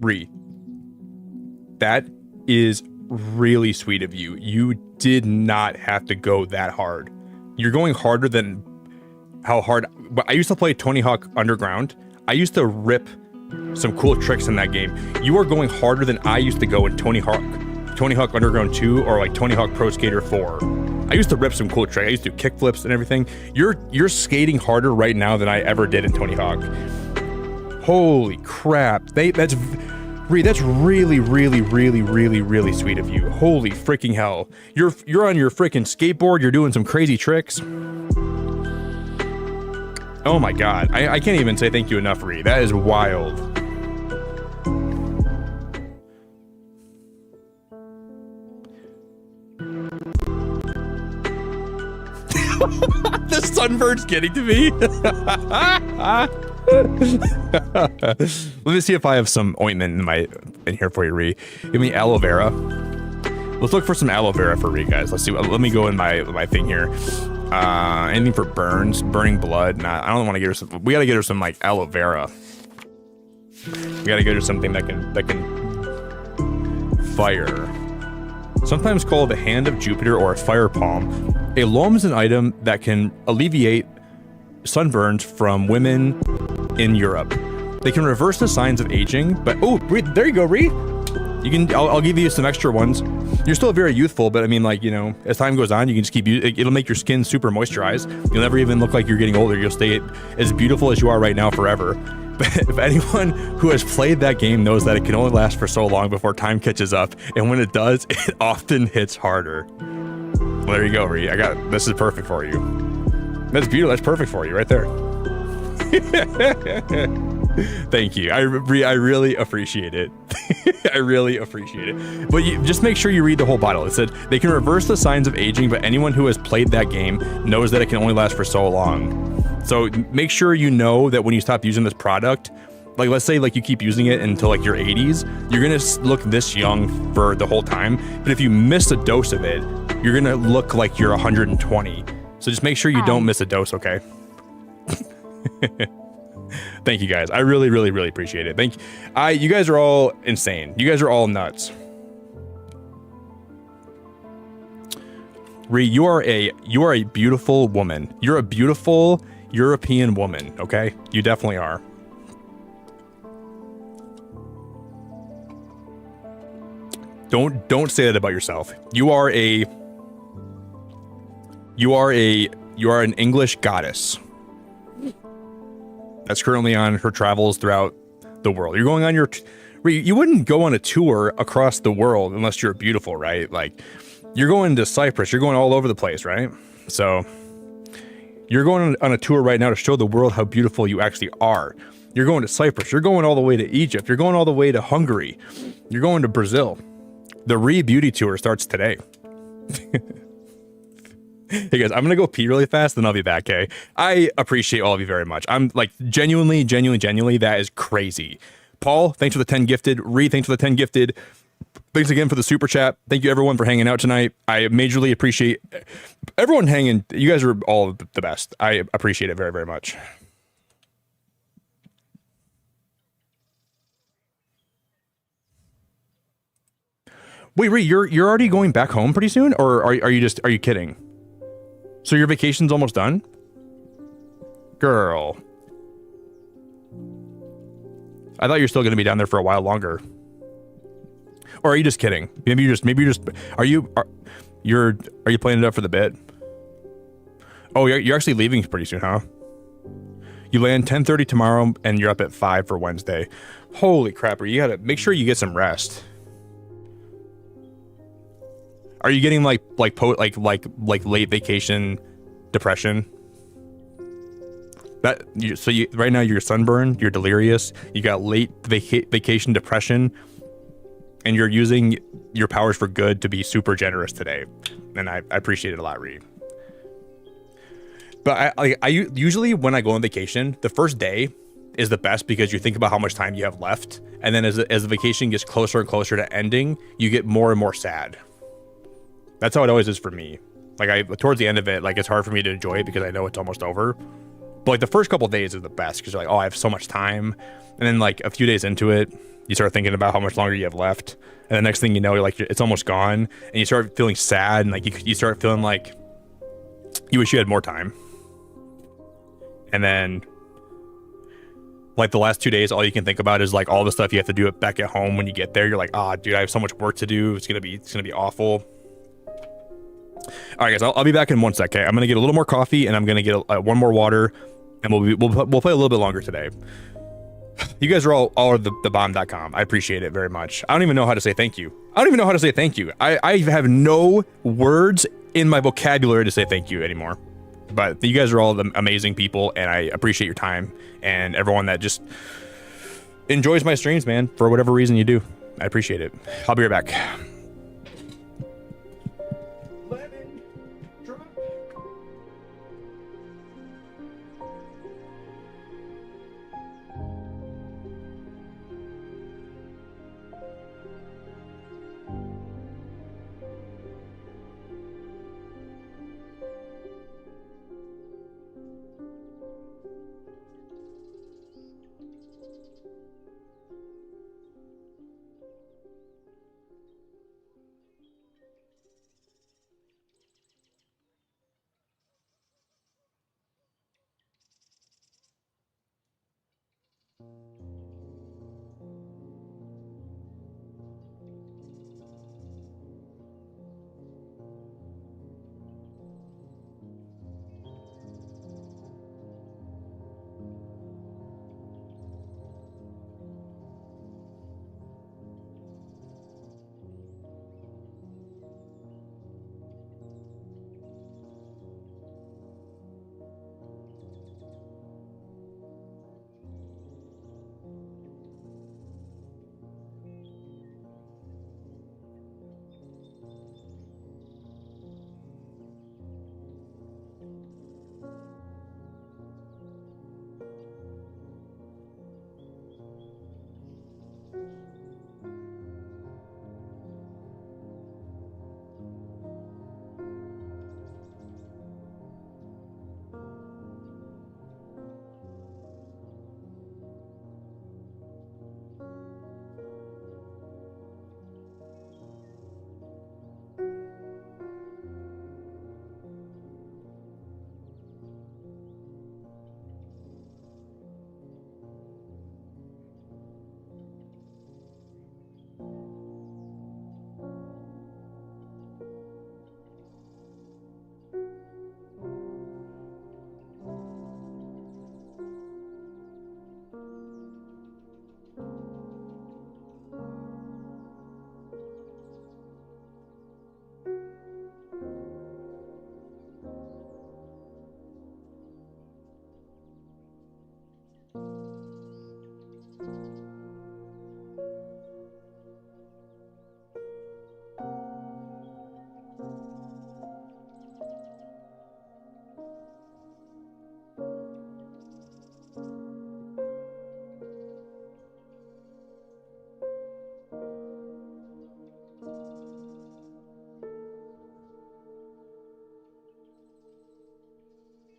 Ree, that is really sweet of you. You did not have to go that hard. You're going harder than how hard. But I used to play Tony Hawk Underground. I used to rip some cool tricks in that game. You are going harder than I used to go in Tony Hawk Underground 2 or like Tony Hawk Pro Skater 4. I used to rip some cool tricks. I used to do kickflips and everything. You're skating harder right now than I ever did in Tony Hawk. Holy crap. That's really, really, really, really, really sweet of you. Holy freaking hell. You're on your freaking skateboard. You're doing some crazy tricks. Oh my god. I can't even say thank you enough, Ree. That is wild. The sunburn's getting to me. Let me see if I have some ointment in here for you, Ree. Give me aloe vera. Let's look for some aloe vera for Ree, guys. Let's see. Let me go in my thing here. Anything for burning blood? Nah, I don't want to get her some. We gotta get her some like aloe vera. We gotta get her something that can fire. Sometimes called the Hand of Jupiter or a fire palm. A loam is an item that can alleviate sunburns from women in Europe. They can reverse the signs of aging, but oh, there you go, Ree. You can. I'll give you some extra ones. You're still very youthful, but I mean, like, you know, as time goes on, you can just keep. It'll make your skin super moisturized. You'll never even look like you're getting older. You'll stay as beautiful as you are right now forever. If anyone who has played that game knows that it can only last for so long before time catches up, and when it does, it often hits harder. Well, there you go, Ree. This is perfect for you. That's beautiful. That's perfect for you right there. Thank you. I really appreciate it. I really appreciate it. But just make sure you read the whole bottle. It said they can reverse the signs of aging, but anyone who has played that game knows that it can only last for so long. So make sure you know that when you stop using this product, like let's say like you keep using it until like your 80s, you're gonna look this young for the whole time. But if you miss a dose of it, you're gonna look like you're 120. So just make sure you don't miss a dose, okay? Thank you guys. I really, really, really appreciate it. You guys are all insane. You guys are all nuts. Ree, you are a beautiful woman. You're a beautiful European woman, okay? You definitely are. Don't say that about yourself. You are an English goddess that's currently on her travels throughout the world. You're going on you wouldn't go on a tour across the world unless you're beautiful, right? Like you're going to Cyprus, you're going all over the place, right? So you're going on a tour right now to show the world how beautiful you actually are. You're going to Cyprus, you're going all the way to Egypt, you're going all the way to Hungary, you're going to Brazil. The Ree Beauty Tour starts today. Hey guys, I'm gonna go pee really fast, then I'll be back, okay? I appreciate all of you very much. I'm like genuinely, that is crazy. Paul, thanks for the 10 gifted. Ree, thanks for the 10 gifted. Thanks again for the super chat. Thank you everyone for hanging out tonight. I majorly appreciate everyone hanging. You guys are all the best. I appreciate it very, very much. Wait, Ree, you're already going back home pretty soon, or are you kidding? So your vacation's almost done? Girl. I thought you were still going to be down there for a while longer. Or are you just kidding? Maybe you're just are you playing it up for the bit? Oh, you're actually leaving pretty soon, huh? You land 10:30 tomorrow and you're up at 5 for Wednesday. Holy crap, you got to make sure you get some rest. Are you getting like late vacation depression? Right now you're sunburned, you're delirious, you got late vacation depression, and you're using your powers for good to be super generous today, and I appreciate it a lot, Reed. But I usually when I go on vacation, the first day is the best because you think about how much time you have left, and then as the vacation gets closer and closer to ending, you get more and more sad. That's how it always is for me. Like towards the end of it, like it's hard for me to enjoy it because I know it's almost over. But like the first couple of days is the best because you're like, oh, I have so much time. And then like a few days into it, you start thinking about how much longer you have left. And the next thing you know, you're like, it's almost gone. And you start feeling sad and like you start feeling like you wish you had more time. And then like the last 2 days, all you can think about is like all the stuff you have to do back at home when you get there. You're like, dude, I have so much work to do. It's gonna be awful. All right, guys, I'll be back in 1 sec. Okay, I'm gonna get a little more coffee and I'm gonna get one more water, and we'll play a little bit longer today. You guys are all the bomb.com. I appreciate it very much. I don't even know how to say thank you. I have no words in my vocabulary to say thank you anymore. But you guys are all the amazing people, and I appreciate your time and everyone that just enjoys my streams, man, for whatever reason you do. I appreciate it. I'll be right back.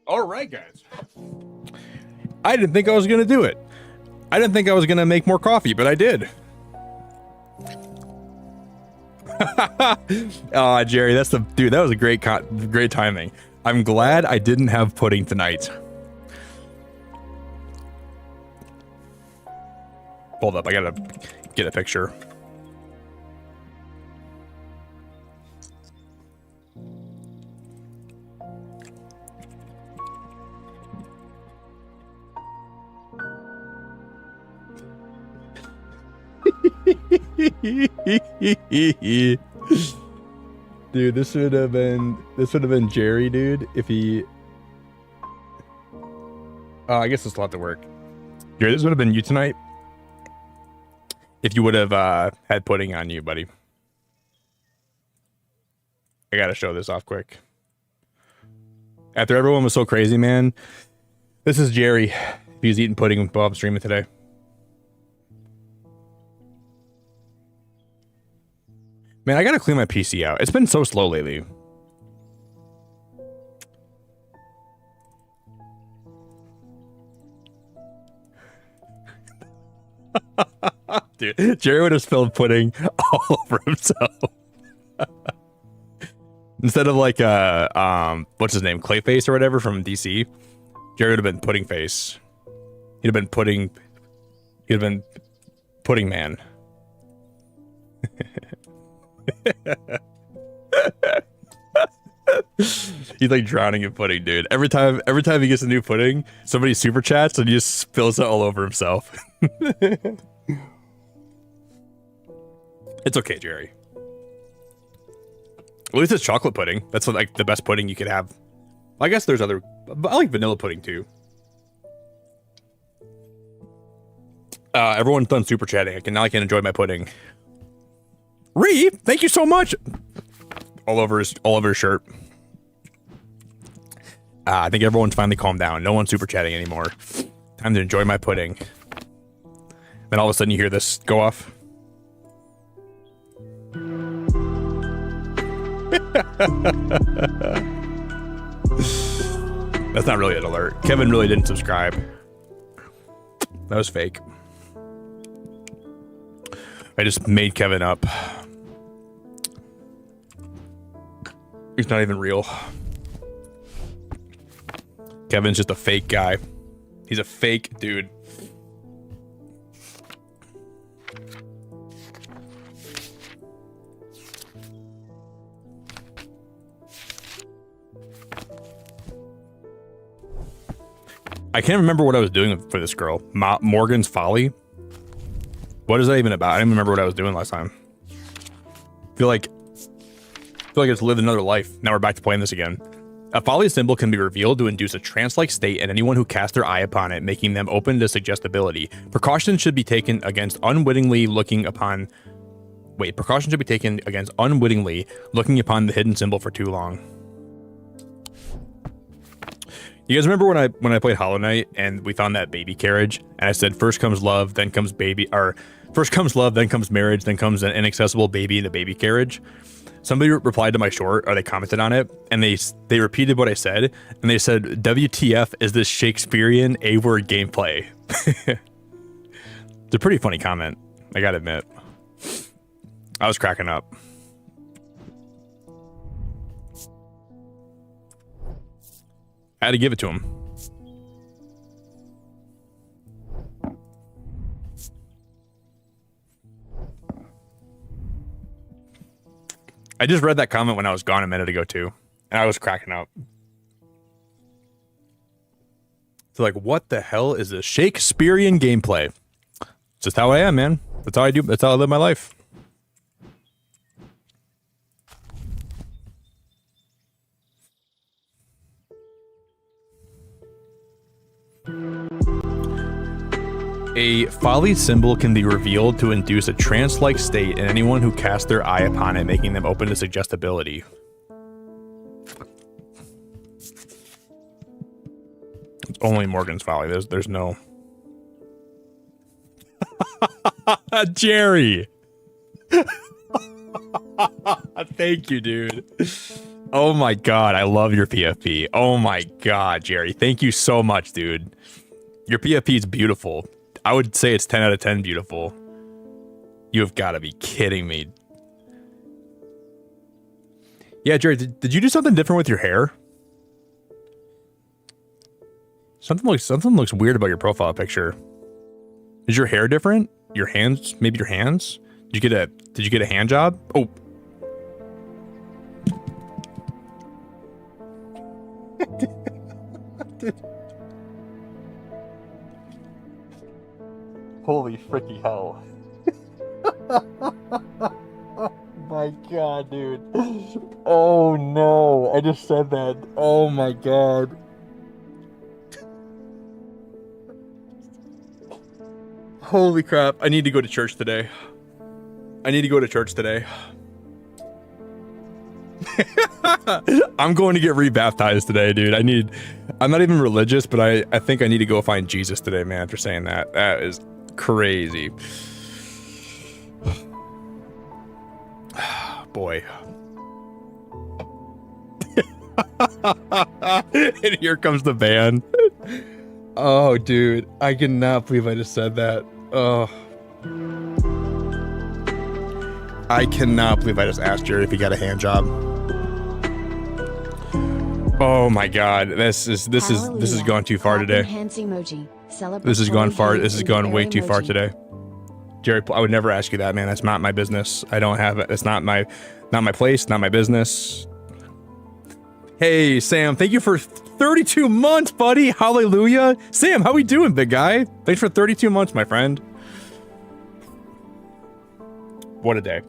All right, guys. I didn't think I was going to do it. I didn't think I was going to make more coffee, but I did. Oh, Jerry, that's the dude. That was a great timing. I'm glad I didn't have pudding tonight. Hold up, I gotta get a picture. Dude, this would have been Jerry, dude, if he I guess it's a lot to work. Jerry, this would have been you tonight if you would have had pudding on you, buddy. I gotta show this off quick. After everyone was so crazy, man, this is Jerry. He's eating pudding while I'm streaming today. Man, I gotta clean my PC out. It's been so slow lately. Dude, Jerry would have spilled pudding all over himself. Instead of like what's his name, Clayface or whatever from DC, Jerry would have been Pudding Face. He'd have been pudding man. He's like drowning in pudding, dude. Every time he gets a new pudding, somebody super chats and he just spills it all over himself. It's okay, Jerry. At least it's chocolate pudding. That's like the best pudding you could have. I guess there's other, but I like vanilla pudding too. Everyone's done super chatting. Now I can enjoy my pudding. Reeve, thank you so much. All over his shirt. I think everyone's finally calmed down. No one's super chatting anymore. Time to enjoy my pudding. Then all of a sudden you hear this go off. That's not really an alert. Kevin really didn't subscribe. That was fake. I just made Kevin up. He's not even real. Kevin's just a fake guy. He's a fake dude. I can't remember what I was doing for this girl. Morgan's Folly. What is that even about? I don't remember what I was doing last time. I feel like it's lived another life. Now we're back to playing this again. A folly symbol can be revealed to induce a trance-like state in anyone who casts their eye upon it, making them open to suggestibility. Precautions should be taken against unwittingly looking upon the hidden symbol for too long. You guys remember when I played Hollow Knight and we found that baby carriage and I said first comes love, then comes baby, or first comes love, then comes marriage, then comes an inaccessible baby in a baby carriage? Somebody replied to my short, or they commented on it, and they repeated what I said, and they said, WTF is this Shakespearean A-word gameplay? It's a pretty funny comment, I gotta admit. I was cracking up. I had to give it to him. I just read that comment when I was gone a minute ago too, and I was cracking up. So like, what the hell is this Shakespearean gameplay? It's just how I am, man. That's how I do. That's how I live my life. A folly symbol can be revealed to induce a trance-like state in anyone who casts their eye upon it, making them open to suggestibility. It's only Morgan's Folly. There's no... Jerry! Thank you, dude. Oh my god, I love your PFP. Oh my god, Jerry. Thank you so much, dude. Your PFP is beautiful. I would say it's 10 out of 10 beautiful. You have got to be kidding me. Yeah, Jerry, did you do something different with your hair? Something looks weird about your profile picture. Is your hair different? Your hands? Maybe your hands? Did you get a hand job? Oh. Holy freaky hell. Oh my god, dude. Oh no, I just said that. Oh my god. Holy crap, I need to go to church today. I'm going to get rebaptized today, dude. I'm not even religious, but I think I need to go find Jesus today, man, after saying that. That is crazy. Boy. And here comes the band. Oh, dude. I cannot believe I just said that. Oh. I cannot believe I just asked Jerry if he got a hand job. Oh my god. This is gone too far today. This has gone far. This has gone way too far today. Jerry, I would never ask you that, man. That's not my business. I don't have it. It's not my place, not my business. Hey, Sam, thank you for 32 months, buddy. Hallelujah. Sam, how we doing, big guy? Thanks for 32 months, my friend. What a day.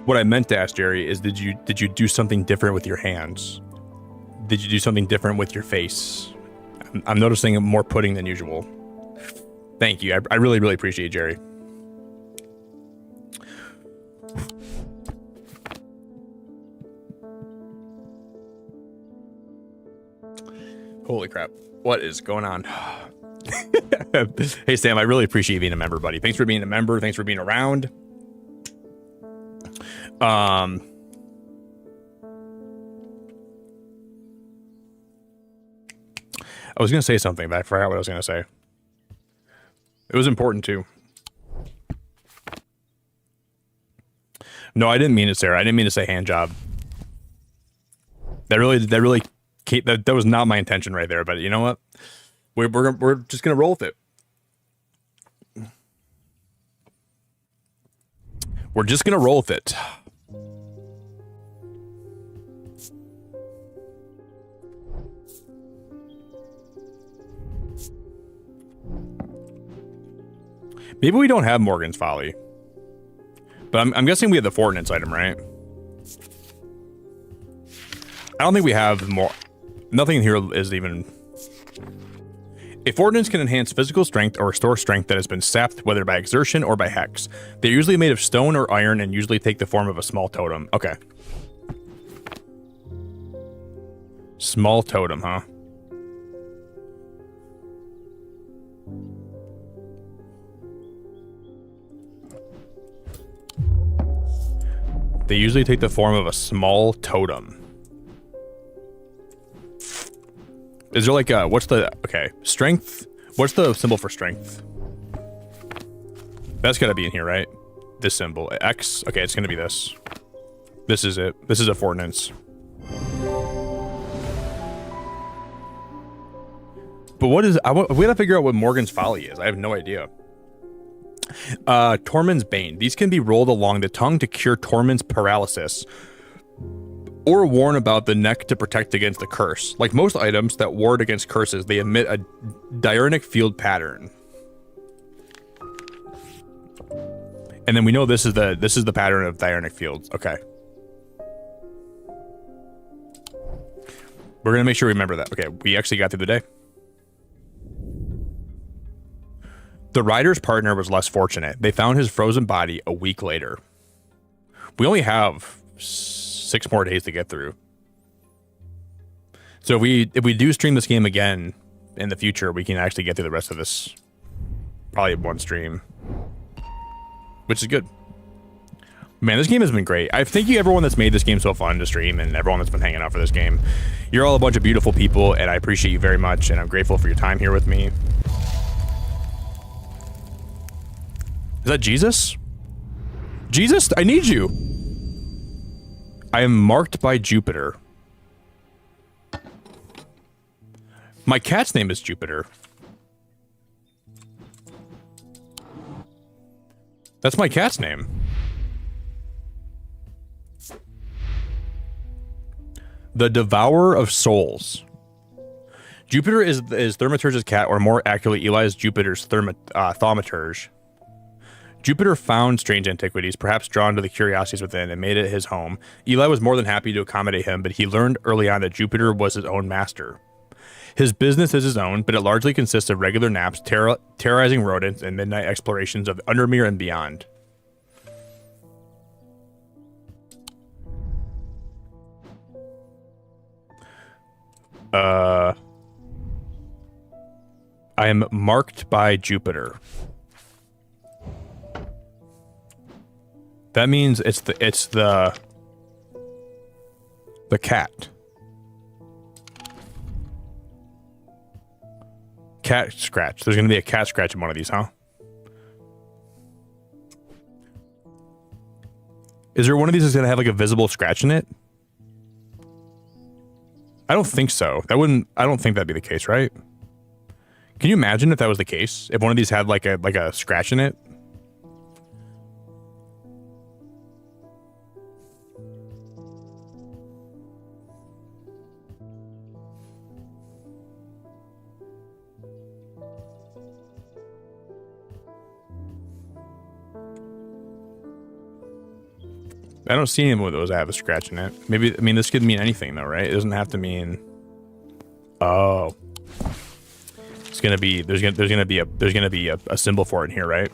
What I meant to ask Jerry is, did you do something different with your hands? Did you do something different with your face? I'm noticing more pudding than usual. Thank you. I really, really appreciate it, Jerry. Holy crap. What is going on? Hey, Sam, I really appreciate you being a member, buddy. Thanks for being a member. Thanks for being around. I was going to say something, but I forgot what I was going to say. It was important too. No, I didn't mean it, Sarah. I didn't mean to say hand job. That was not my intention right there. But you know what? We're just gonna roll with it. We're just gonna roll with it. Maybe we don't have Morgan's Folly. But I'm guessing we have the Fortnite's item, right? I don't think we have more. Nothing in here is even... A ordnance can enhance physical strength or restore strength that has been sapped, whether by exertion or by hex. They're usually made of stone or iron and usually take the form of a small totem. Okay. Small totem, huh? They usually take the form of a small totem. Is there like a, what's the, okay, strength? What's the symbol for strength? That's gotta be in here, right? This symbol, X. Okay, it's gonna be this. This is it. This is a Fortnance. But what is, we gotta figure out what Morgan's Folly is. I have no idea. Tormund's Bane. These can be rolled along the tongue to cure Tormund's paralysis, or worn about the neck to protect against the curse. Like most items that ward against curses, they emit a diurnic field pattern. And then we know this is the pattern of diurnic fields. Okay. We're gonna make sure we remember that. Okay, we actually got through the day. The rider's partner was less fortunate. They found his frozen body a week later. We only have 6 more days to get through. So if we do stream this game again in the future, we can actually get through the rest of this probably one stream, which is good. Man, this game has been great. I thank you everyone that's made this game so fun to stream and everyone that's been hanging out for this game. You're all a bunch of beautiful people, and I appreciate you very much, and I'm grateful for your time here with me. Is that Jesus? Jesus, I need you. I am marked by Jupiter. My cat's name is Jupiter. That's my cat's name. The Devourer of Souls. Jupiter is Thaumaturge's cat, or more accurately, Eli is Jupiter's thaumaturge. Jupiter found strange antiquities, perhaps drawn to the curiosities within, and made it his home. Eli was more than happy to accommodate him, but he learned early on that Jupiter was his own master. His business is his own, but it largely consists of regular naps, terrorizing rodents, and midnight explorations of Undermere and beyond. I am marked by Jupiter. That means it's the cat. Cat scratch. There's gonna be a cat scratch in one of these, huh? Is there one of these that's gonna have like a visible scratch in it? I don't think so. I don't think that'd be the case, right? Can you imagine if that was the case? If one of these had like a scratch in it? I don't see any of those that have a scratch in it. Maybe, I mean, this could mean anything though, right? It doesn't have to mean. Oh, it's gonna be there's gonna be a symbol for it in here, right?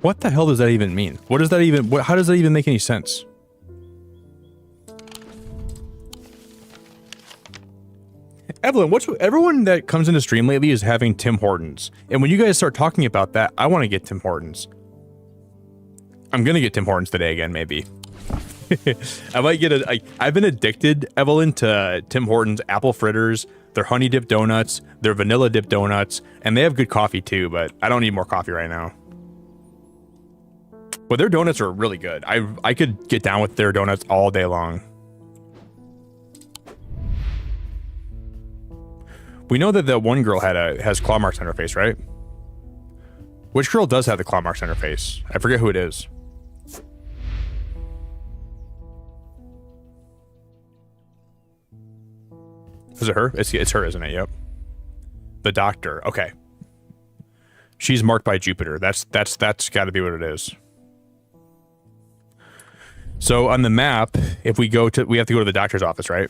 What the hell does that even mean? What does that even, how does that even make any sense? Evelyn, everyone that comes into stream lately is having Tim Hortons. And when you guys start talking about that, I want to get Tim Hortons. I'm going to get Tim Hortons today again, maybe. I might get I've been addicted, Evelyn, to Tim Hortons apple fritters, their honey dip donuts, their vanilla dip donuts, and they have good coffee too, but I don't need more coffee right now. But their donuts are really good. I could get down with their donuts all day long. We know that the one girl has claw marks on her face, right? Which girl does have the claw marks on her face? I forget who it is. Is it her? It's her, isn't it? Yep. The doctor. Okay. She's marked by Jupiter. That's got to be what it is. So on the map, if we have to go to the doctor's office, right?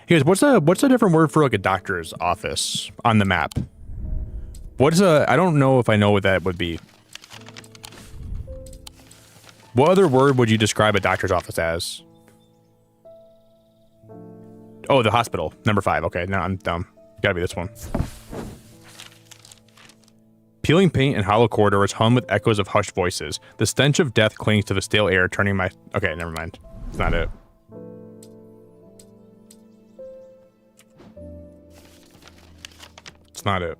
Here's what's a different word for like a doctor's office on the map? I don't know if I know what that would be. What other word would you describe a doctor's office as? Oh, the hospital. Number 5. Okay, no, I'm dumb. Gotta be this one. Peeling paint and hollow corridors hum with echoes of hushed voices. The stench of death clings to the stale air, turning my... Okay, never mind. It's not it. It's not it.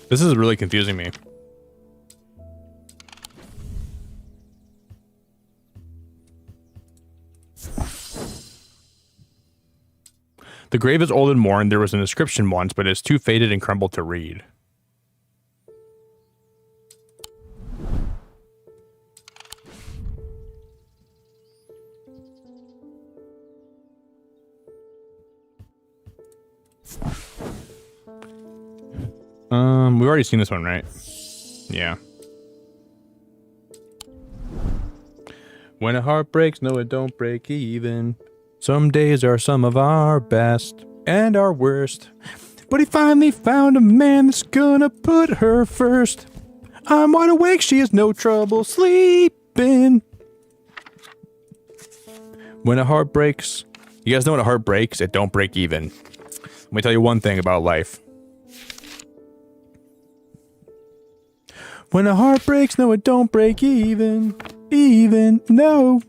This is really confusing me. The grave is old and worn. There was an inscription once, but it's too faded and crumbled to read. We've already seen this one, right? Yeah. When a heart breaks, no, it don't break even. Some days are some of our best and our worst. But he finally found a man that's gonna put her first. I'm wide awake, she has no trouble sleeping. When a heart breaks, you guys know when a heart breaks, it don't break even. Let me tell you one thing about life. When a heart breaks, no, it don't break even. Even, no.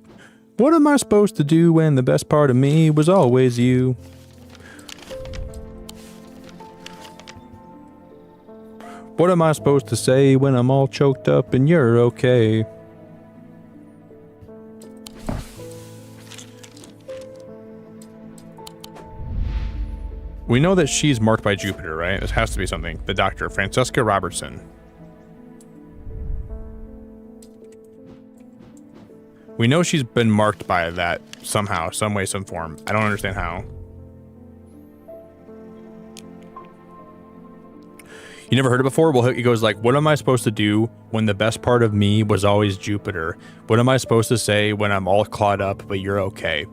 What am I supposed to do when the best part of me was always you? What am I supposed to say when I'm all choked up and you're okay? We know that she's marked by Jupiter, right? This has to be something. The doctor, Francesca Robertson. We know she's been marked by that somehow, some way, some form. I don't understand how. You never heard it before? Well, he goes like, what am I supposed to do when the best part of me was always Jupiter? What am I supposed to say when I'm all clawed up, but you're okay?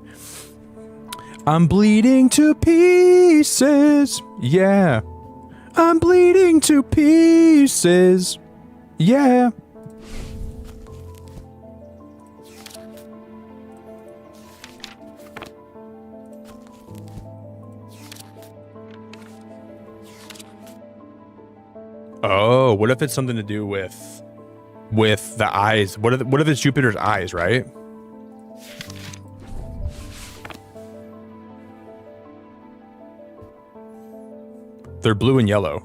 I'm bleeding to pieces. Yeah. I'm bleeding to pieces. Yeah. Oh, what if it's something to do with the eyes? What if it's Jupiter's eyes, right? They're blue and yellow.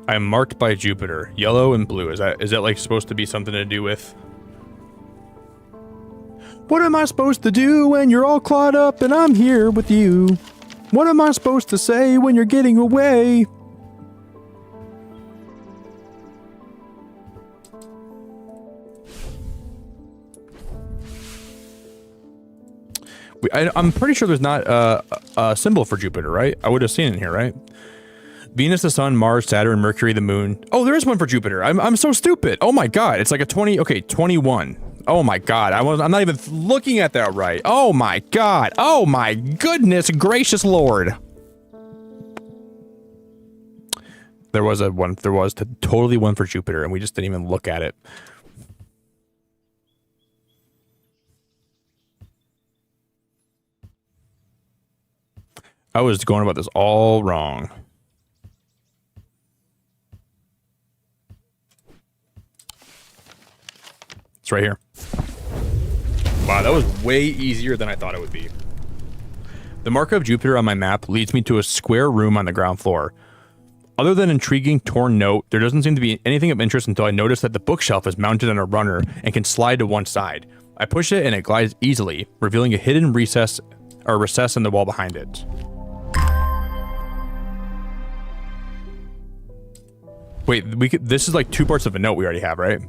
I'm marked by Jupiter. Yellow and blue. Is that like supposed to be something to do with? What am I supposed to do when you're all clawed up and I'm here with you? What am I supposed to say when you're getting away? I'm pretty sure there's not a symbol for Jupiter, right? I would have seen it here, right? Venus, the Sun, Mars, Saturn, Mercury, the Moon. Oh, there is one for Jupiter. I'm so stupid. Oh my God, it's like a 20. Okay, 21. Oh my God, I'm not even looking at that right. Oh my God. Oh my goodness gracious Lord. There was totally one for Jupiter, and we just didn't even look at it. I was going about this all wrong. It's right here. Wow, that was way easier than I thought it would be. The mark of Jupiter on my map leads me to a square room on the ground floor. Other than intriguing torn note, there doesn't seem to be anything of interest until I notice that the bookshelf is mounted on a runner and can slide to one side. I push it and it glides easily, revealing a hidden recess in the wall behind it. Wait, this is like two parts of a note we already have, right?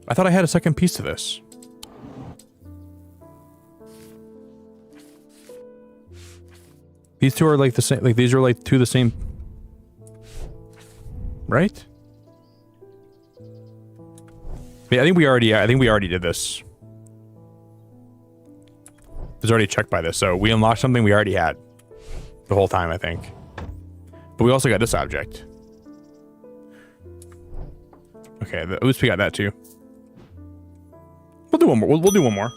I thought I had a second piece to this. These two are like the same, like these are like two the same, right? Yeah, I think we already did this. It's already checked by this, so we unlocked something we already had the whole time, I think. But we also got this object. Okay, at least we got that too. We'll do one more. We'll do one more.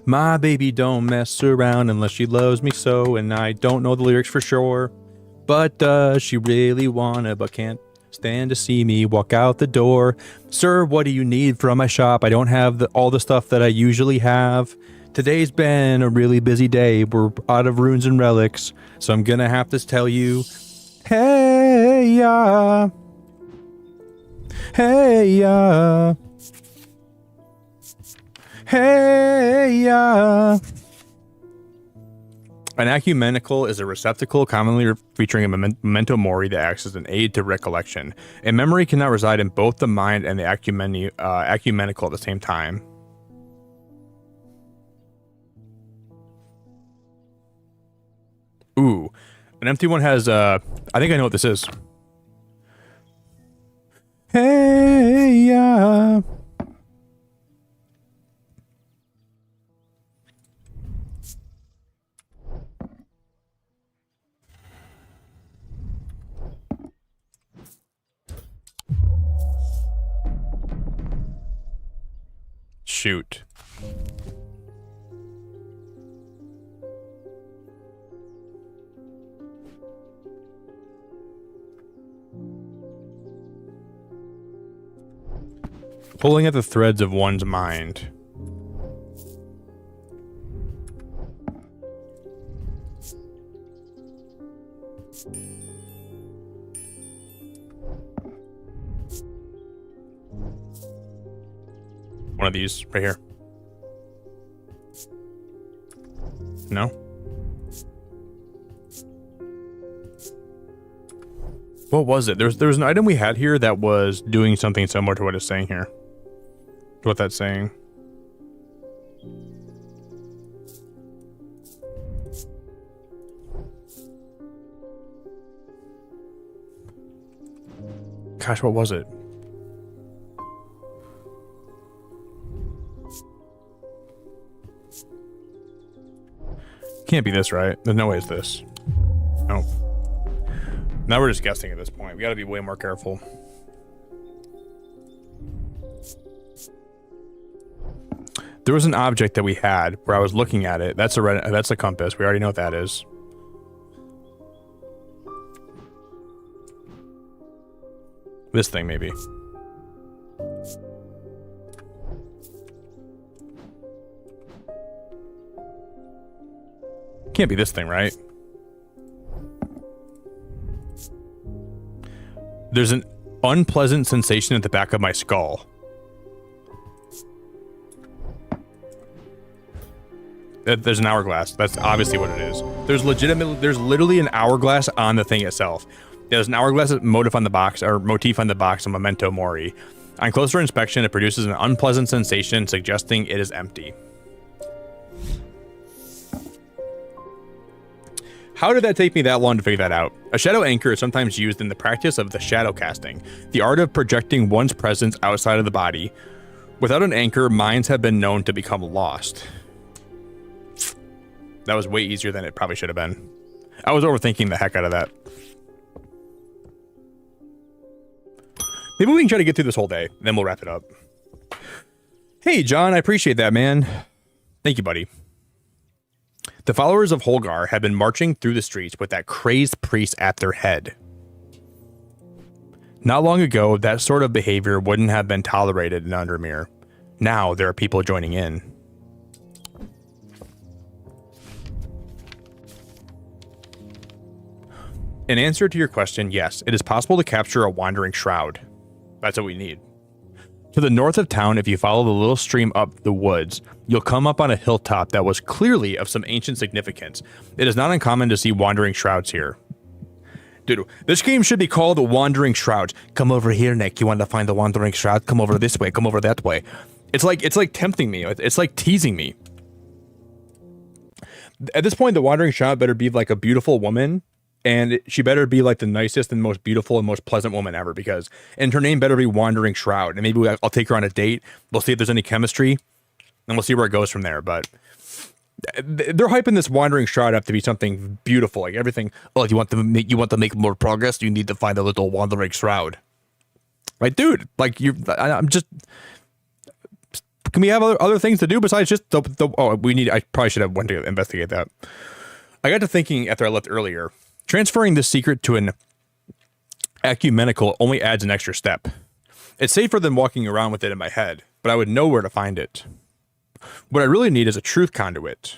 My baby don't mess around unless she loves me so, and I don't know the lyrics for sure. But does she really wanna but can't Stand to see me walk out the door. Sir, what do you need from my shop? I don't have all the stuff that I usually have. Today's been a really busy day. We're out of runes and relics, so I'm gonna have to tell you, hey, hey, hey, An ecumenical is a receptacle commonly featuring a memento mori that acts as an aid to recollection. A memory cannot reside in both the mind and the ecumenical at the same time. Ooh, an empty one has, I think I know what this is. Hey, Shoot. Pulling at the threads of one's mind. One of these right here. No? What was it? There was an item we had here that was doing something similar to what it's saying here. To what that's saying. Gosh, what was it? Can't be this, right? There's no way it's this. No. Now we're just guessing at this point. We gotta be way more careful. There was an object that we had where I was looking at it. That's a compass. We already know what that is. This thing, maybe. Can't be this thing, right? There's an unpleasant sensation at the back of my skull. There's an hourglass. That's obviously what it is. There's literally an hourglass on the thing itself. There's an hourglass motif on the box, or motif on the box, a memento mori. On closer inspection, it produces an unpleasant sensation, suggesting it is empty. How did that take me that long to figure that out? A shadow anchor is sometimes used in the practice of the shadow casting, the art of projecting one's presence outside of the body. Without an anchor, minds have been known to become lost. That was way easier than it probably should have been. I was overthinking the heck out of that. Maybe we can try to get through this whole day, then we'll wrap it up. Hey, John, I appreciate that, man. Thank you, buddy. The followers of Holgar have been marching through the streets with that crazed priest at their head. Not long ago, that sort of behavior wouldn't have been tolerated in Undermere. Now, there are people joining in. In answer to your question, yes, it is possible to capture a wandering shroud. That's what we need. To the north of town, if you follow the little stream up the woods, you'll come up on a hilltop that was clearly of some ancient significance. It is not uncommon to see wandering shrouds here. Dude, this game should be called the Wandering Shroud. Come over here, Nick. You want to find the Wandering Shroud? Come over this way. Come over that way. It's like tempting me. It's like teasing me. At this point, the Wandering Shroud better be like a beautiful woman. And she better be like the nicest and most beautiful and most pleasant woman ever, and her name better be Wandering Shroud. And maybe I'll take her on a date. We'll see if there's any chemistry, and we'll see where it goes from there. But they're hyping this Wandering Shroud up to be something beautiful, like everything. Oh, you want to make more progress? You need to find a little Wandering Shroud, right, dude? Like I'm just. Can we have other things to do besides just the? Oh, we need. I probably should have went to investigate that. I got to thinking after I left earlier. Transferring this secret to an ecumenical only adds an extra step. It's safer than walking around with it in my head, but I would know where to find it. What I really need is a truth conduit.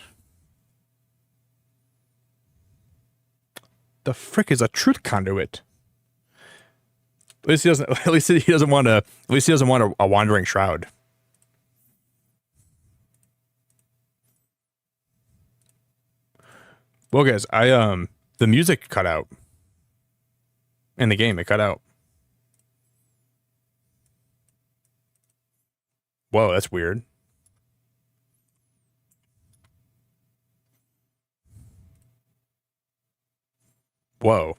The frick is a truth conduit? At least he doesn't. At least he doesn't want to. At least he doesn't want a wandering shroud. Well, guys, the music cut out in the game. It cut out. Whoa, that's weird. Whoa.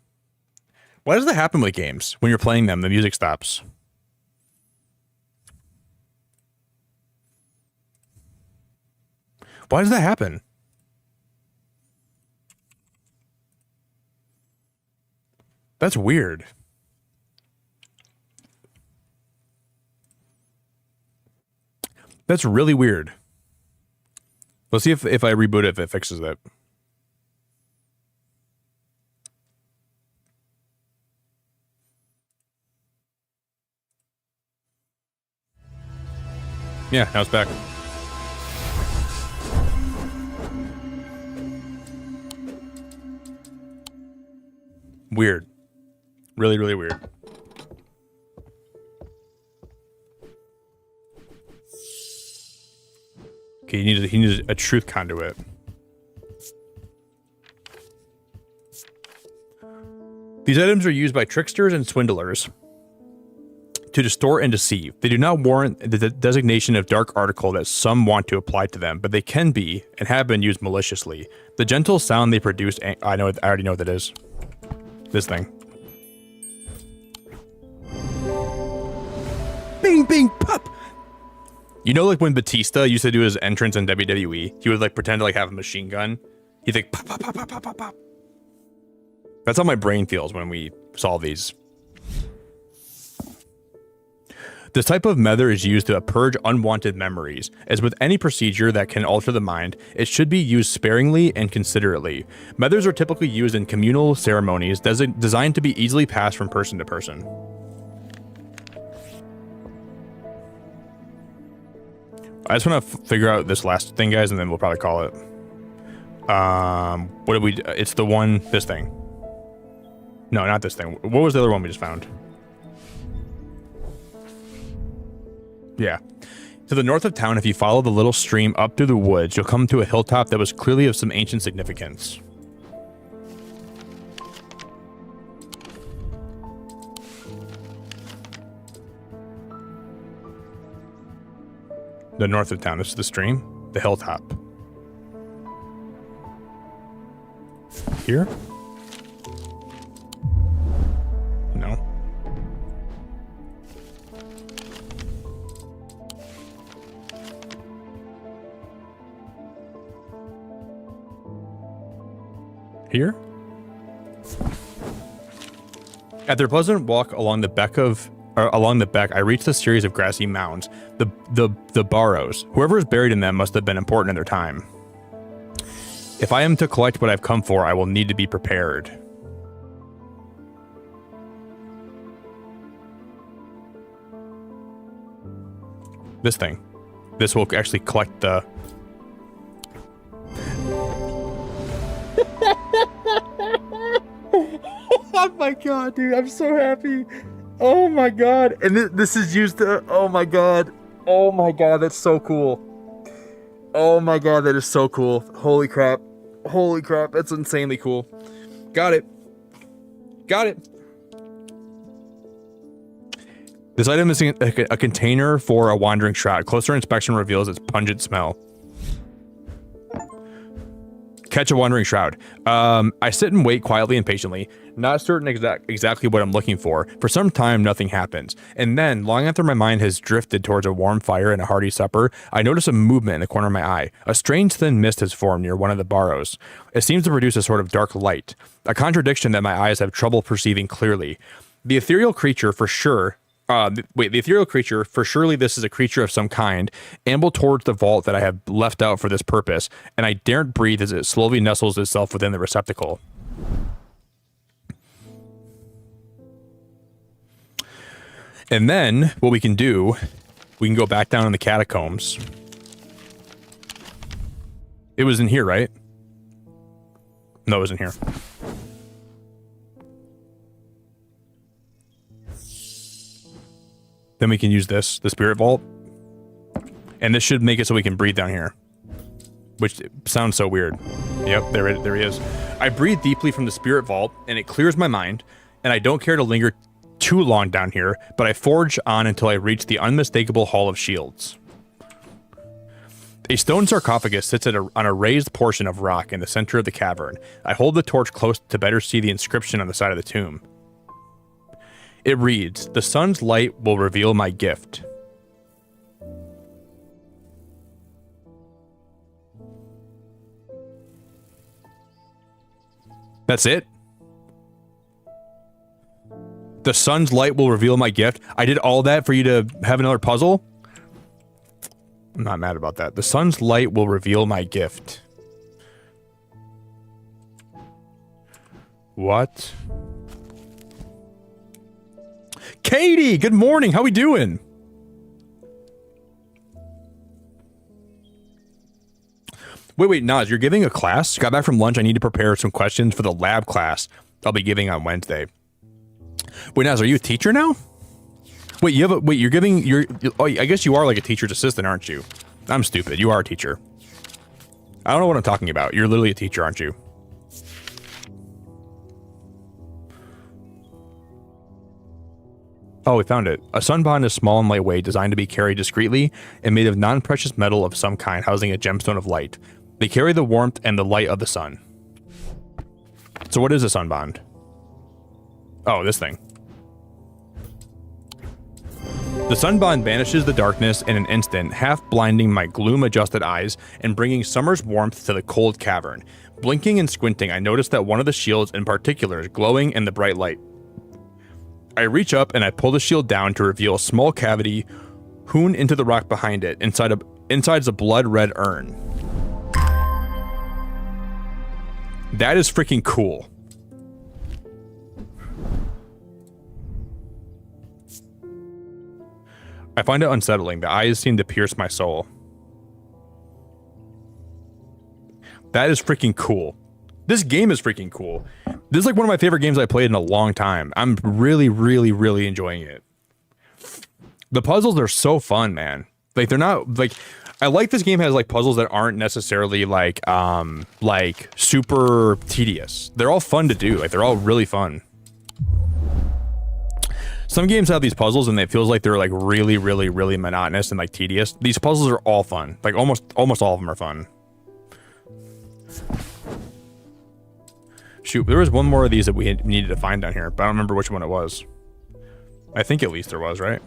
Why does that happen with games? When you're playing them, the music stops. Why does that happen? That's weird. That's really weird. Let's see if I reboot it, if it fixes it. Yeah, now it's back. Weird. Really, really weird. Okay, he needs a truth conduit. These items are used by tricksters and swindlers to distort and deceive. They do not warrant the designation of dark article that some want to apply to them, but they can be and have been used maliciously. The gentle sound they produce, I already know what that is. This thing. Bing, bing, pop. You know, like when Batista used to do his entrance in WWE, he would like pretend to like have a machine gun. He'd like pop, pop, pop, pop, pop, pop, pop. That's how my brain feels when we solve these. This type of mether is used to purge unwanted memories. As with any procedure that can alter the mind, it should be used sparingly and considerately. Methers are typically used in communal ceremonies designed to be easily passed from person to person. I just want to figure out this last thing, guys, and then we'll probably call it. What did we... It's the one... This thing. No, not this thing. What was the other one we just found? Yeah. To the north of town, if you follow the little stream up through the woods, you'll come to a hilltop that was clearly of some ancient significance. The north of town. This is the stream. The hilltop. Here? No. Here? At their pleasant walk along the beck, I reached a series of grassy mounds. The barrows. Whoever is buried in them must have been important in their time. If I am to collect what I've come for, I will need to be prepared. This thing. This will actually collect the... Oh my god, dude, I'm so happy. Oh my god. And this is used to... Oh my god. Oh my god, that's so cool. Oh my god, that is so cool. Holy crap. Holy crap, that's insanely cool. Got it. Got it. This item is a container for a wandering shroud. Closer inspection reveals its pungent smell. Catch a wandering shroud. I sit and wait quietly and patiently, not certain exactly what I'm looking for. For some time, nothing happens. And then, long after my mind has drifted towards a warm fire and a hearty supper, I notice a movement in the corner of my eye. A strange thin mist has formed near one of the barrows. It seems to produce a sort of dark light, a contradiction that my eyes have trouble perceiving clearly. The ethereal creature, for sure... the ethereal creature, for surely this is a creature of some kind, ambled towards the vault that I have left out for this purpose, and I daren't breathe as it slowly nestles itself within the receptacle. And then what we can do, we can go back down in the catacombs. It was in here, right? No, it was in here. Then we can use this, the spirit vault. And this should make it so we can breathe down here. Which sounds so weird. Yep, there he is. I breathe deeply from the spirit vault, and it clears my mind, and I don't care to linger too long down here, but I forge on until I reach the unmistakable Hall of Shields. A stone sarcophagus sits on a raised portion of rock in the center of the cavern. I hold the torch close to better see the inscription on the side of the tomb. It reads, "The sun's light will reveal my gift." That's it? The sun's light will reveal my gift. I did all that for you to have another puzzle? I'm not mad about that. The sun's light will reveal my gift. What? Katie, good morning. How we doing? Wait, Naz, you're giving a class? Got back from lunch. I need to prepare some questions for the lab class I'll be giving on Wednesday. Wait, Naz, are you a teacher now? Wait, oh, I guess you are like a teacher's assistant, aren't you? I'm stupid. You are a teacher. I don't know what I'm talking about. You're literally a teacher, aren't you? Oh, we found it. A sunbond is small and lightweight, designed to be carried discreetly, and made of non-precious metal of some kind, housing a gemstone of light. They carry the warmth and the light of the sun. So what is a sunbond? Oh, this thing. The sunbond banishes the darkness in an instant, half blinding my gloom-adjusted eyes and bringing summer's warmth to the cold cavern. Blinking and squinting, I notice that one of the shields in particular is glowing in the bright light. I reach up and I pull the shield down to reveal a small cavity hewn into the rock behind it. Inside's a blood-red urn. That is freaking cool. I find it unsettling. The eyes seem to pierce my soul. That is freaking cool. This game is freaking cool. This is like one of my favorite games I played in a long time. I'm really, really, really enjoying it. The puzzles are so fun, man. Like, they're not like, I like this game has like puzzles that aren't necessarily like super tedious. They're all fun to do. Like, they're all really fun. Some games have these puzzles and it feels like they're like really, really, really monotonous and like tedious. These puzzles are all fun. Like almost all of them are fun. Shoot, there was one more of these that we needed to find down here, but I don't remember which one it was. I think at least there was, right?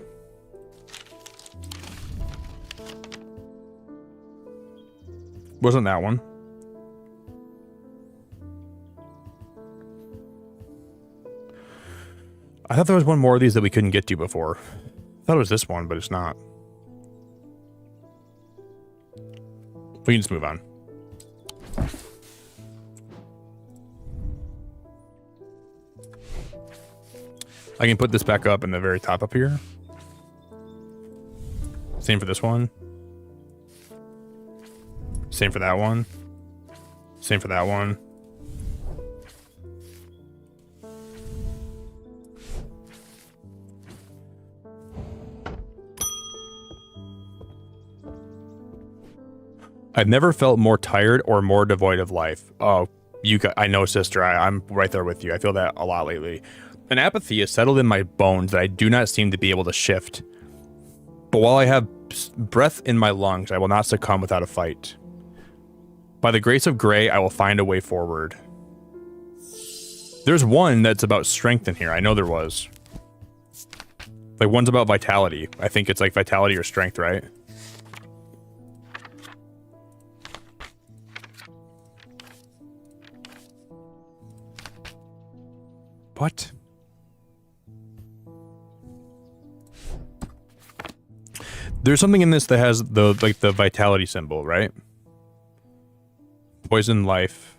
Wasn't that one? I thought there was one more of these that we couldn't get to before. I thought it was this one, but it's not. We can just move on. I can put this back up in the very top up here. Same for this one. Same for that one. Same for that one. I've never felt more tired or more devoid of life. Oh, I know, sister. I'm right there with you. I feel that a lot lately. An apathy is settled in my bones that I do not seem to be able to shift. But while I have breath in my lungs, I will not succumb without a fight. By the grace of Grey, I will find a way forward. There's one that's about strength in here. I know there was. Like, one's about vitality. I think it's like vitality or strength, right? What? There's something in this that has the vitality symbol, right? Poison, life,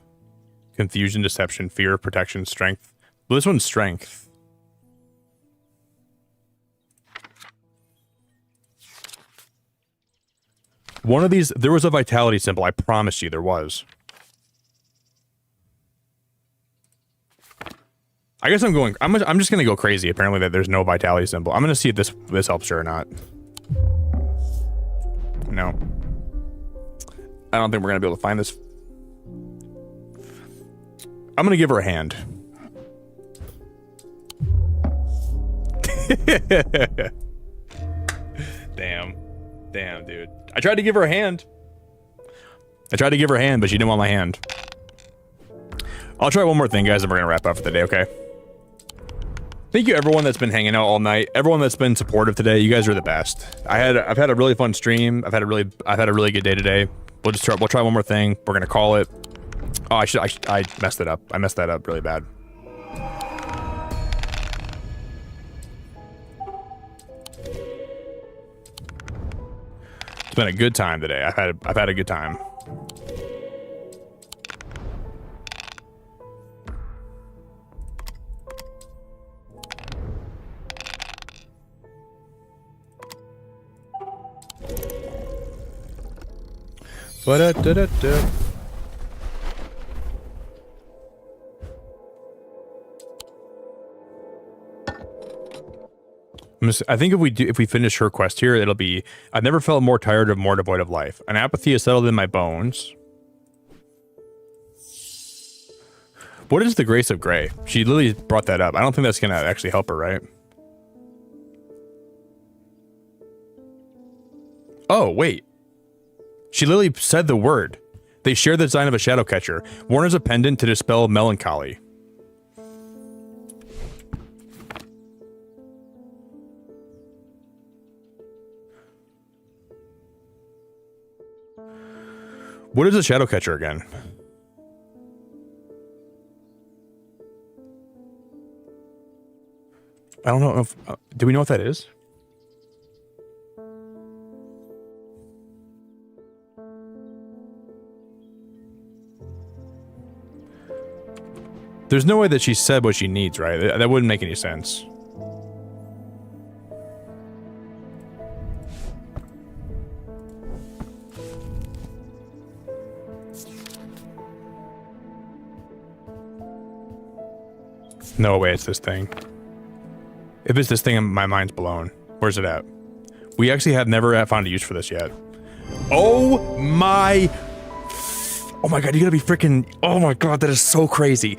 confusion, deception, fear, protection, strength. Well, this one's strength. One of these, there was a vitality symbol. I promise you there was. I guess I'm just going to go crazy, apparently, that there's no vitality symbol. I'm going to see if this helps her or not. No. I don't think we're going to be able to find this. I'm going to give her a hand. Damn. Damn, dude. I tried to give her a hand. But she didn't want my hand. I'll try one more thing, guys, and we're going to wrap up for the day, okay? Thank you, everyone that's been hanging out all night. Everyone that's been supportive today. You guys are the best. I've had a really fun stream. I've had a really good day today. We'll try one more thing. We're gonna call it. Oh, I messed it up. I messed that up really bad. It's been a good time today. I've had a good time. Ba-da-da-da-da. I think if we finish her quest here, it'll be, I've never felt more tired or more devoid of life. An apathy has settled in my bones. What is the Grace of Grey? She literally brought that up. I don't think that's gonna actually help her, right? Oh, wait. She literally said the word. They share the design of a shadow catcher. Worn as a pendant to dispel melancholy. What is a shadow catcher again? I don't know if... do we know what that is? There's no way that she said what she needs, right? That wouldn't make any sense. No way it's this thing. If it's this thing, my mind's blown. Where's it at? We actually have never found a use for this yet. Oh my god, you gotta be freaking... Oh my god, that is so crazy.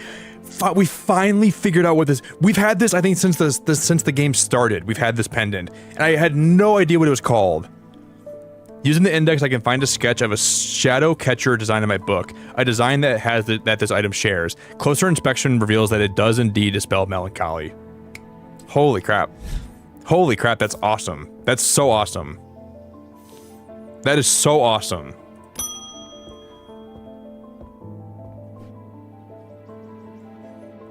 We finally figured out what this... We've had this, I think, since the game started. We've had this pendant. And I had no idea what it was called. Using the index, I can find a sketch of a shadow catcher design in my book. A design that has that this item shares. Closer inspection reveals that it does indeed dispel melancholy. Holy crap. Holy crap, that's awesome. That's so awesome. That is so awesome.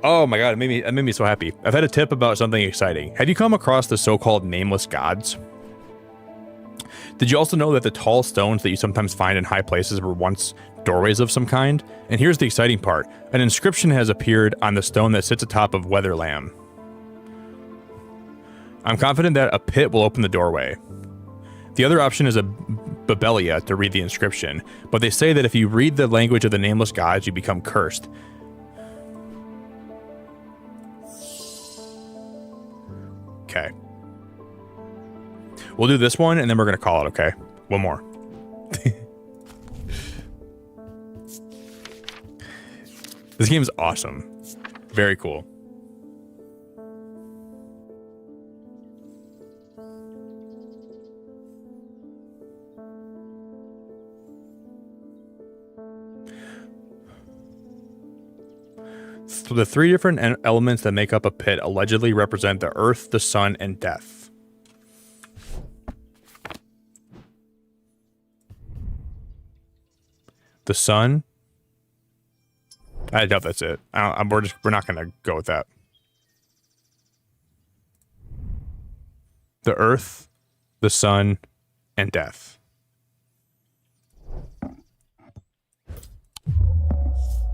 Oh my god, it made me so happy. I've had a tip about something exciting. Have you come across the so-called nameless gods? Did you also know that the tall stones that you sometimes find in high places were once doorways of some kind? And here's the exciting part. An inscription has appeared on the stone that sits atop of Weatherlam. I'm confident that a pit will open the doorway. The other option is a Babelia to read the inscription, but they say that if you read the language of the nameless gods, you become cursed. Okay. We'll do this one, and then we're going to call it, okay? One more. This game is awesome. Very cool. So the three different elements that make up a pit allegedly represent the earth, the sun, and death. The sun? I doubt that's it. We're not gonna go with that. The earth, the sun, and death.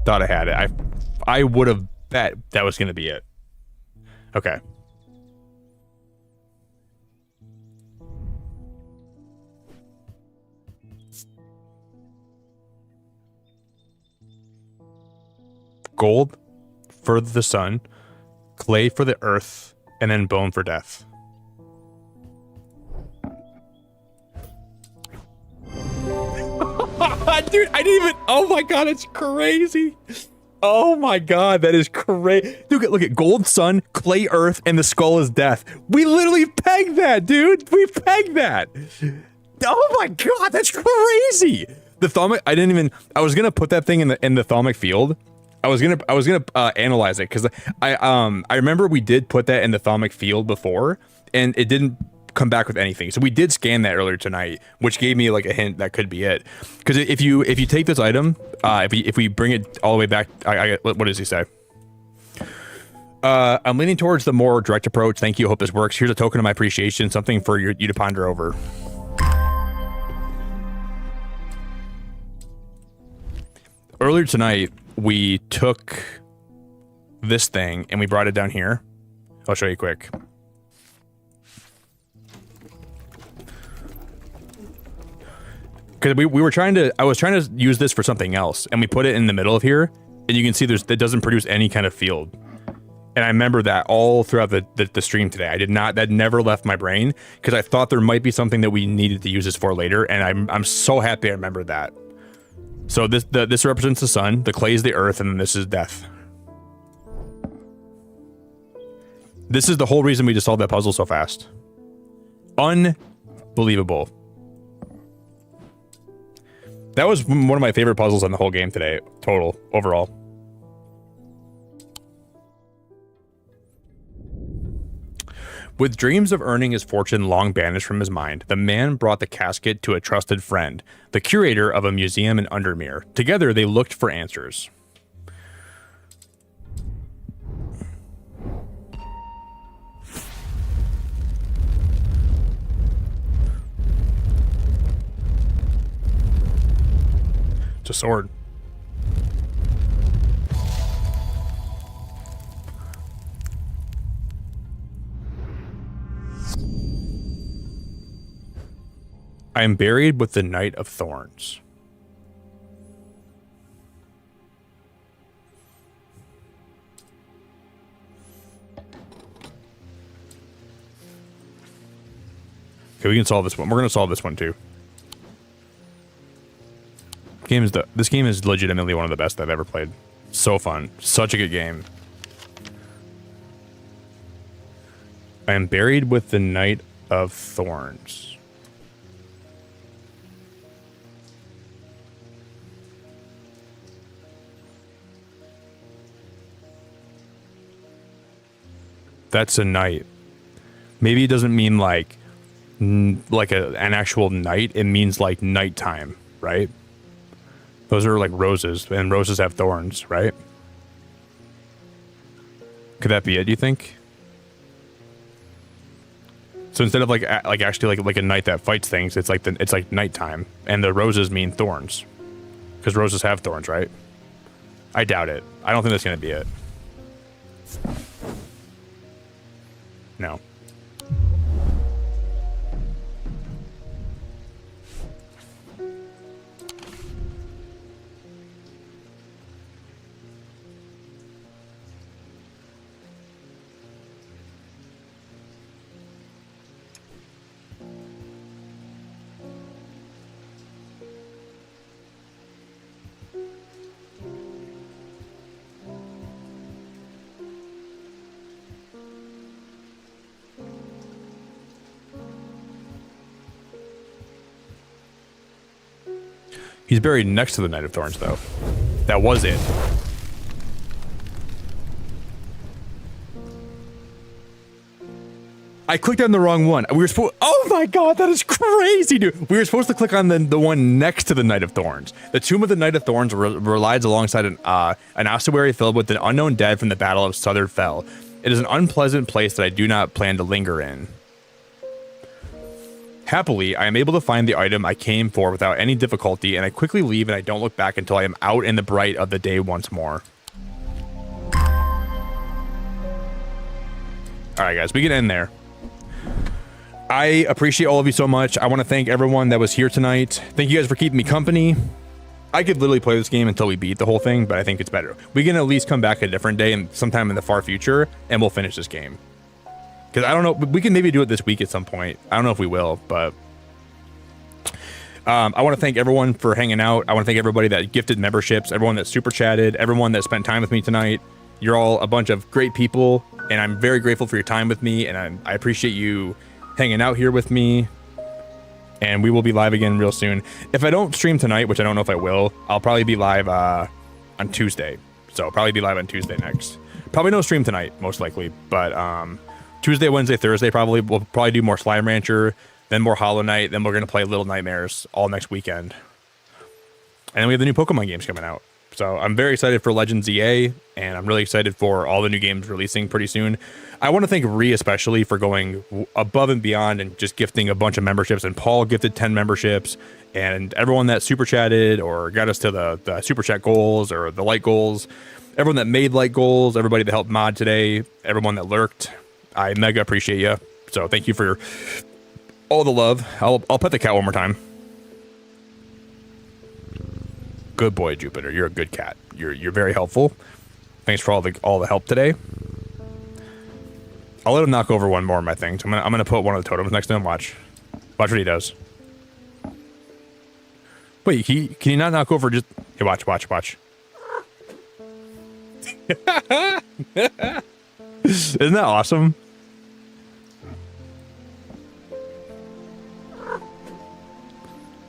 Thought I had it. I would have bet that was gonna be it. Okay. gold for the sun, clay for the earth, and then bone for death. Dude, I didn't even, oh my god, it's crazy. Oh my god, that is crazy. Dude, look at gold, sun, clay, earth, and the skull is death. We literally pegged that, dude. We pegged that. Oh my god, that's crazy. The thaumic, I was gonna put that thing in the thaumic field. I was gonna analyze it because I remember we did put that in the thaumic field before, and it didn't come back with anything. So we did scan that earlier tonight, which gave me like a hint that could be it. Because if you take this item, if we bring it all the way back, what does he say? I'm leaning towards the more direct approach. Thank you. Hope this works. Here's a token of my appreciation, something for you to ponder over. Earlier tonight, we took this thing and we brought it down here. I'll show you quick. Because we were I was trying to use this for something else, and we put it in the middle of here, and you can see it doesn't produce any kind of field. And I remember that all throughout the stream today. That never left my brain, because I thought there might be something that we needed to use this for later, and I'm so happy I remembered that. So this represents the sun, the clay is the earth, and then this is death. This is the whole reason we just solved that puzzle so fast. Unbelievable. That was one of my favorite puzzles in the whole game today, total, overall. With dreams of earning his fortune long banished from his mind, the man brought the casket to a trusted friend, the curator of a museum in Undermere. Together, they looked for answers. It's a sword. I am buried with the Knight of Thorns. Okay, we can solve this one. We're gonna solve this one too. This game is legitimately one of the best I've ever played. So fun. Such a good game. I am buried with the Knight of Thorns. That's a knight. Maybe it doesn't mean like an actual knight. It means like nighttime, right? Those are like roses, and roses have thorns, right? Could that be it, do you think? So instead of like actually like a knight that fights things, it's like nighttime, and the roses mean thorns, because roses have thorns, right? I doubt it. I don't think that's gonna be it. No. He's buried next to the Knight of Thorns, though. That was it. I clicked on the wrong one. We were supposed. Oh my god, that is crazy, dude. We were supposed to click on the one next to the Knight of Thorns. The Tomb of the Knight of Thorns relies alongside an ossuary filled with the unknown dead from the Battle of Southern Fell. It is an unpleasant place that I do not plan to linger in. Happily, I am able to find the item I came for without any difficulty, and I quickly leave and I don't look back until I am out in the bright of the day once more. Alright guys, we can end there. I appreciate all of you so much. I want to thank everyone that was here tonight. Thank you guys for keeping me company. I could literally play this game until we beat the whole thing, but I think it's better. We can at least come back a different day and sometime in the far future, and we'll finish this game. Because I don't know, we can maybe do it this week at some point. I don't know if we will, but I want to thank everyone for hanging out. I want to thank everybody that gifted memberships, everyone that super chatted, everyone that spent time with me tonight. You're all a bunch of great people, and I'm very grateful for your time with me, and I appreciate you hanging out here with me. And we will be live again real soon. If I don't stream tonight, which I don't know if I will, I'll probably be live on Tuesday. So I'll probably be live on Tuesday next. Probably no stream tonight, most likely. But Tuesday, Wednesday, Thursday, probably. We'll probably do more Slime Rancher, then more Hollow Knight, then we're going to play Little Nightmares all next weekend. And then we have the new Pokemon games coming out. So I'm very excited for Legends EA, and I'm really excited for all the new games releasing pretty soon. I want to thank Ree especially for going above and beyond and just gifting a bunch of memberships, and Paul gifted 10 memberships, and everyone that super chatted or got us to the super chat goals or the light goals, everyone that made light goals, everybody that helped mod today, everyone that lurked, I mega appreciate you. So thank you for all the love. I'll pet the cat one more time. Good boy, Jupiter. You're a good cat. You're very helpful. Thanks for all the help today. I'll let him knock over one more of my things. I'm gonna put one of the totems next to him. Watch what he does. Wait, can he not knock over just? Hey, watch. Isn't that awesome?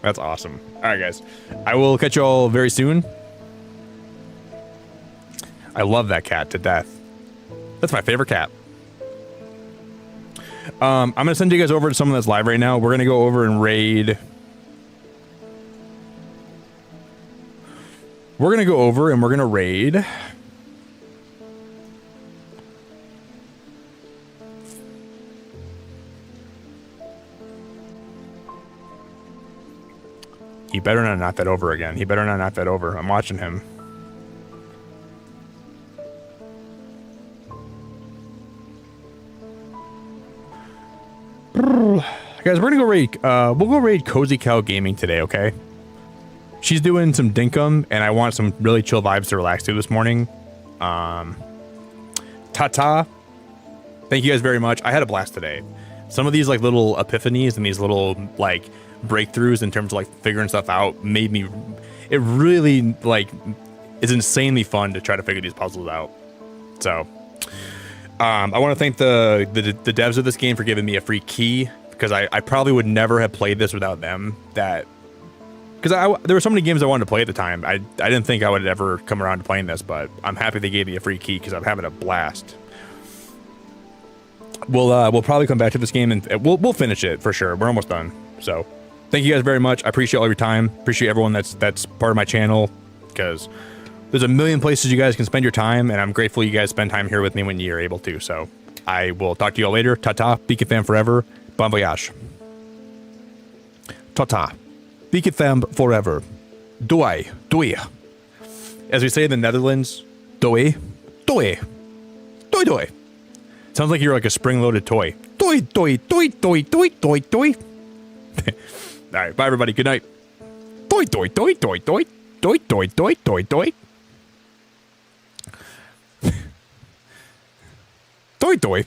That's awesome. All right, guys. I will catch you all very soon. I love that cat to death. That's my favorite cat. I'm going to send you guys over to someone that's live right now. We're going to go over and raid. We're going to go over and we're going to raid. He better not knock that over again. He better not knock that over. I'm watching him. Guys, we're gonna go raid. We'll go raid Cozy Cow Gaming today, okay? She's doing some dinkum, and I want some really chill vibes to relax to this morning. Ta-ta. Thank you guys very much. I had a blast today. Some of these like little epiphanies and these little like breakthroughs in terms of like figuring stuff out made me, it really like is insanely fun to try to figure these puzzles out. So I want to thank the devs of this game for giving me a free key, because I probably would never have played this without them. That because there were so many games I wanted to play at the time. I didn't think I would ever come around to playing this, but I'm happy they gave me a free key because I'm having a blast. We'll probably come back to this game and we'll finish it for sure. We're almost done. So thank you guys very much. I appreciate all your time. Appreciate everyone that's part of my channel, because there's a million places you guys can spend your time, and I'm grateful you guys spend time here with me when you're able to. So I will talk to you all later. Ta-ta. Beacon fam forever. Bon voyage. Ta-ta. Beacon fam forever. Doei. Doei. As we say in the Netherlands, doei. Doei. Doei doei. Sounds like you're like a spring-loaded toy. Doei, doei, doei, doei, doei, doei, doei. All right, bye everybody. Good night. Doei, doei, doei, doei, doei, doei, doei, doei, doei, doei. Doei, doei.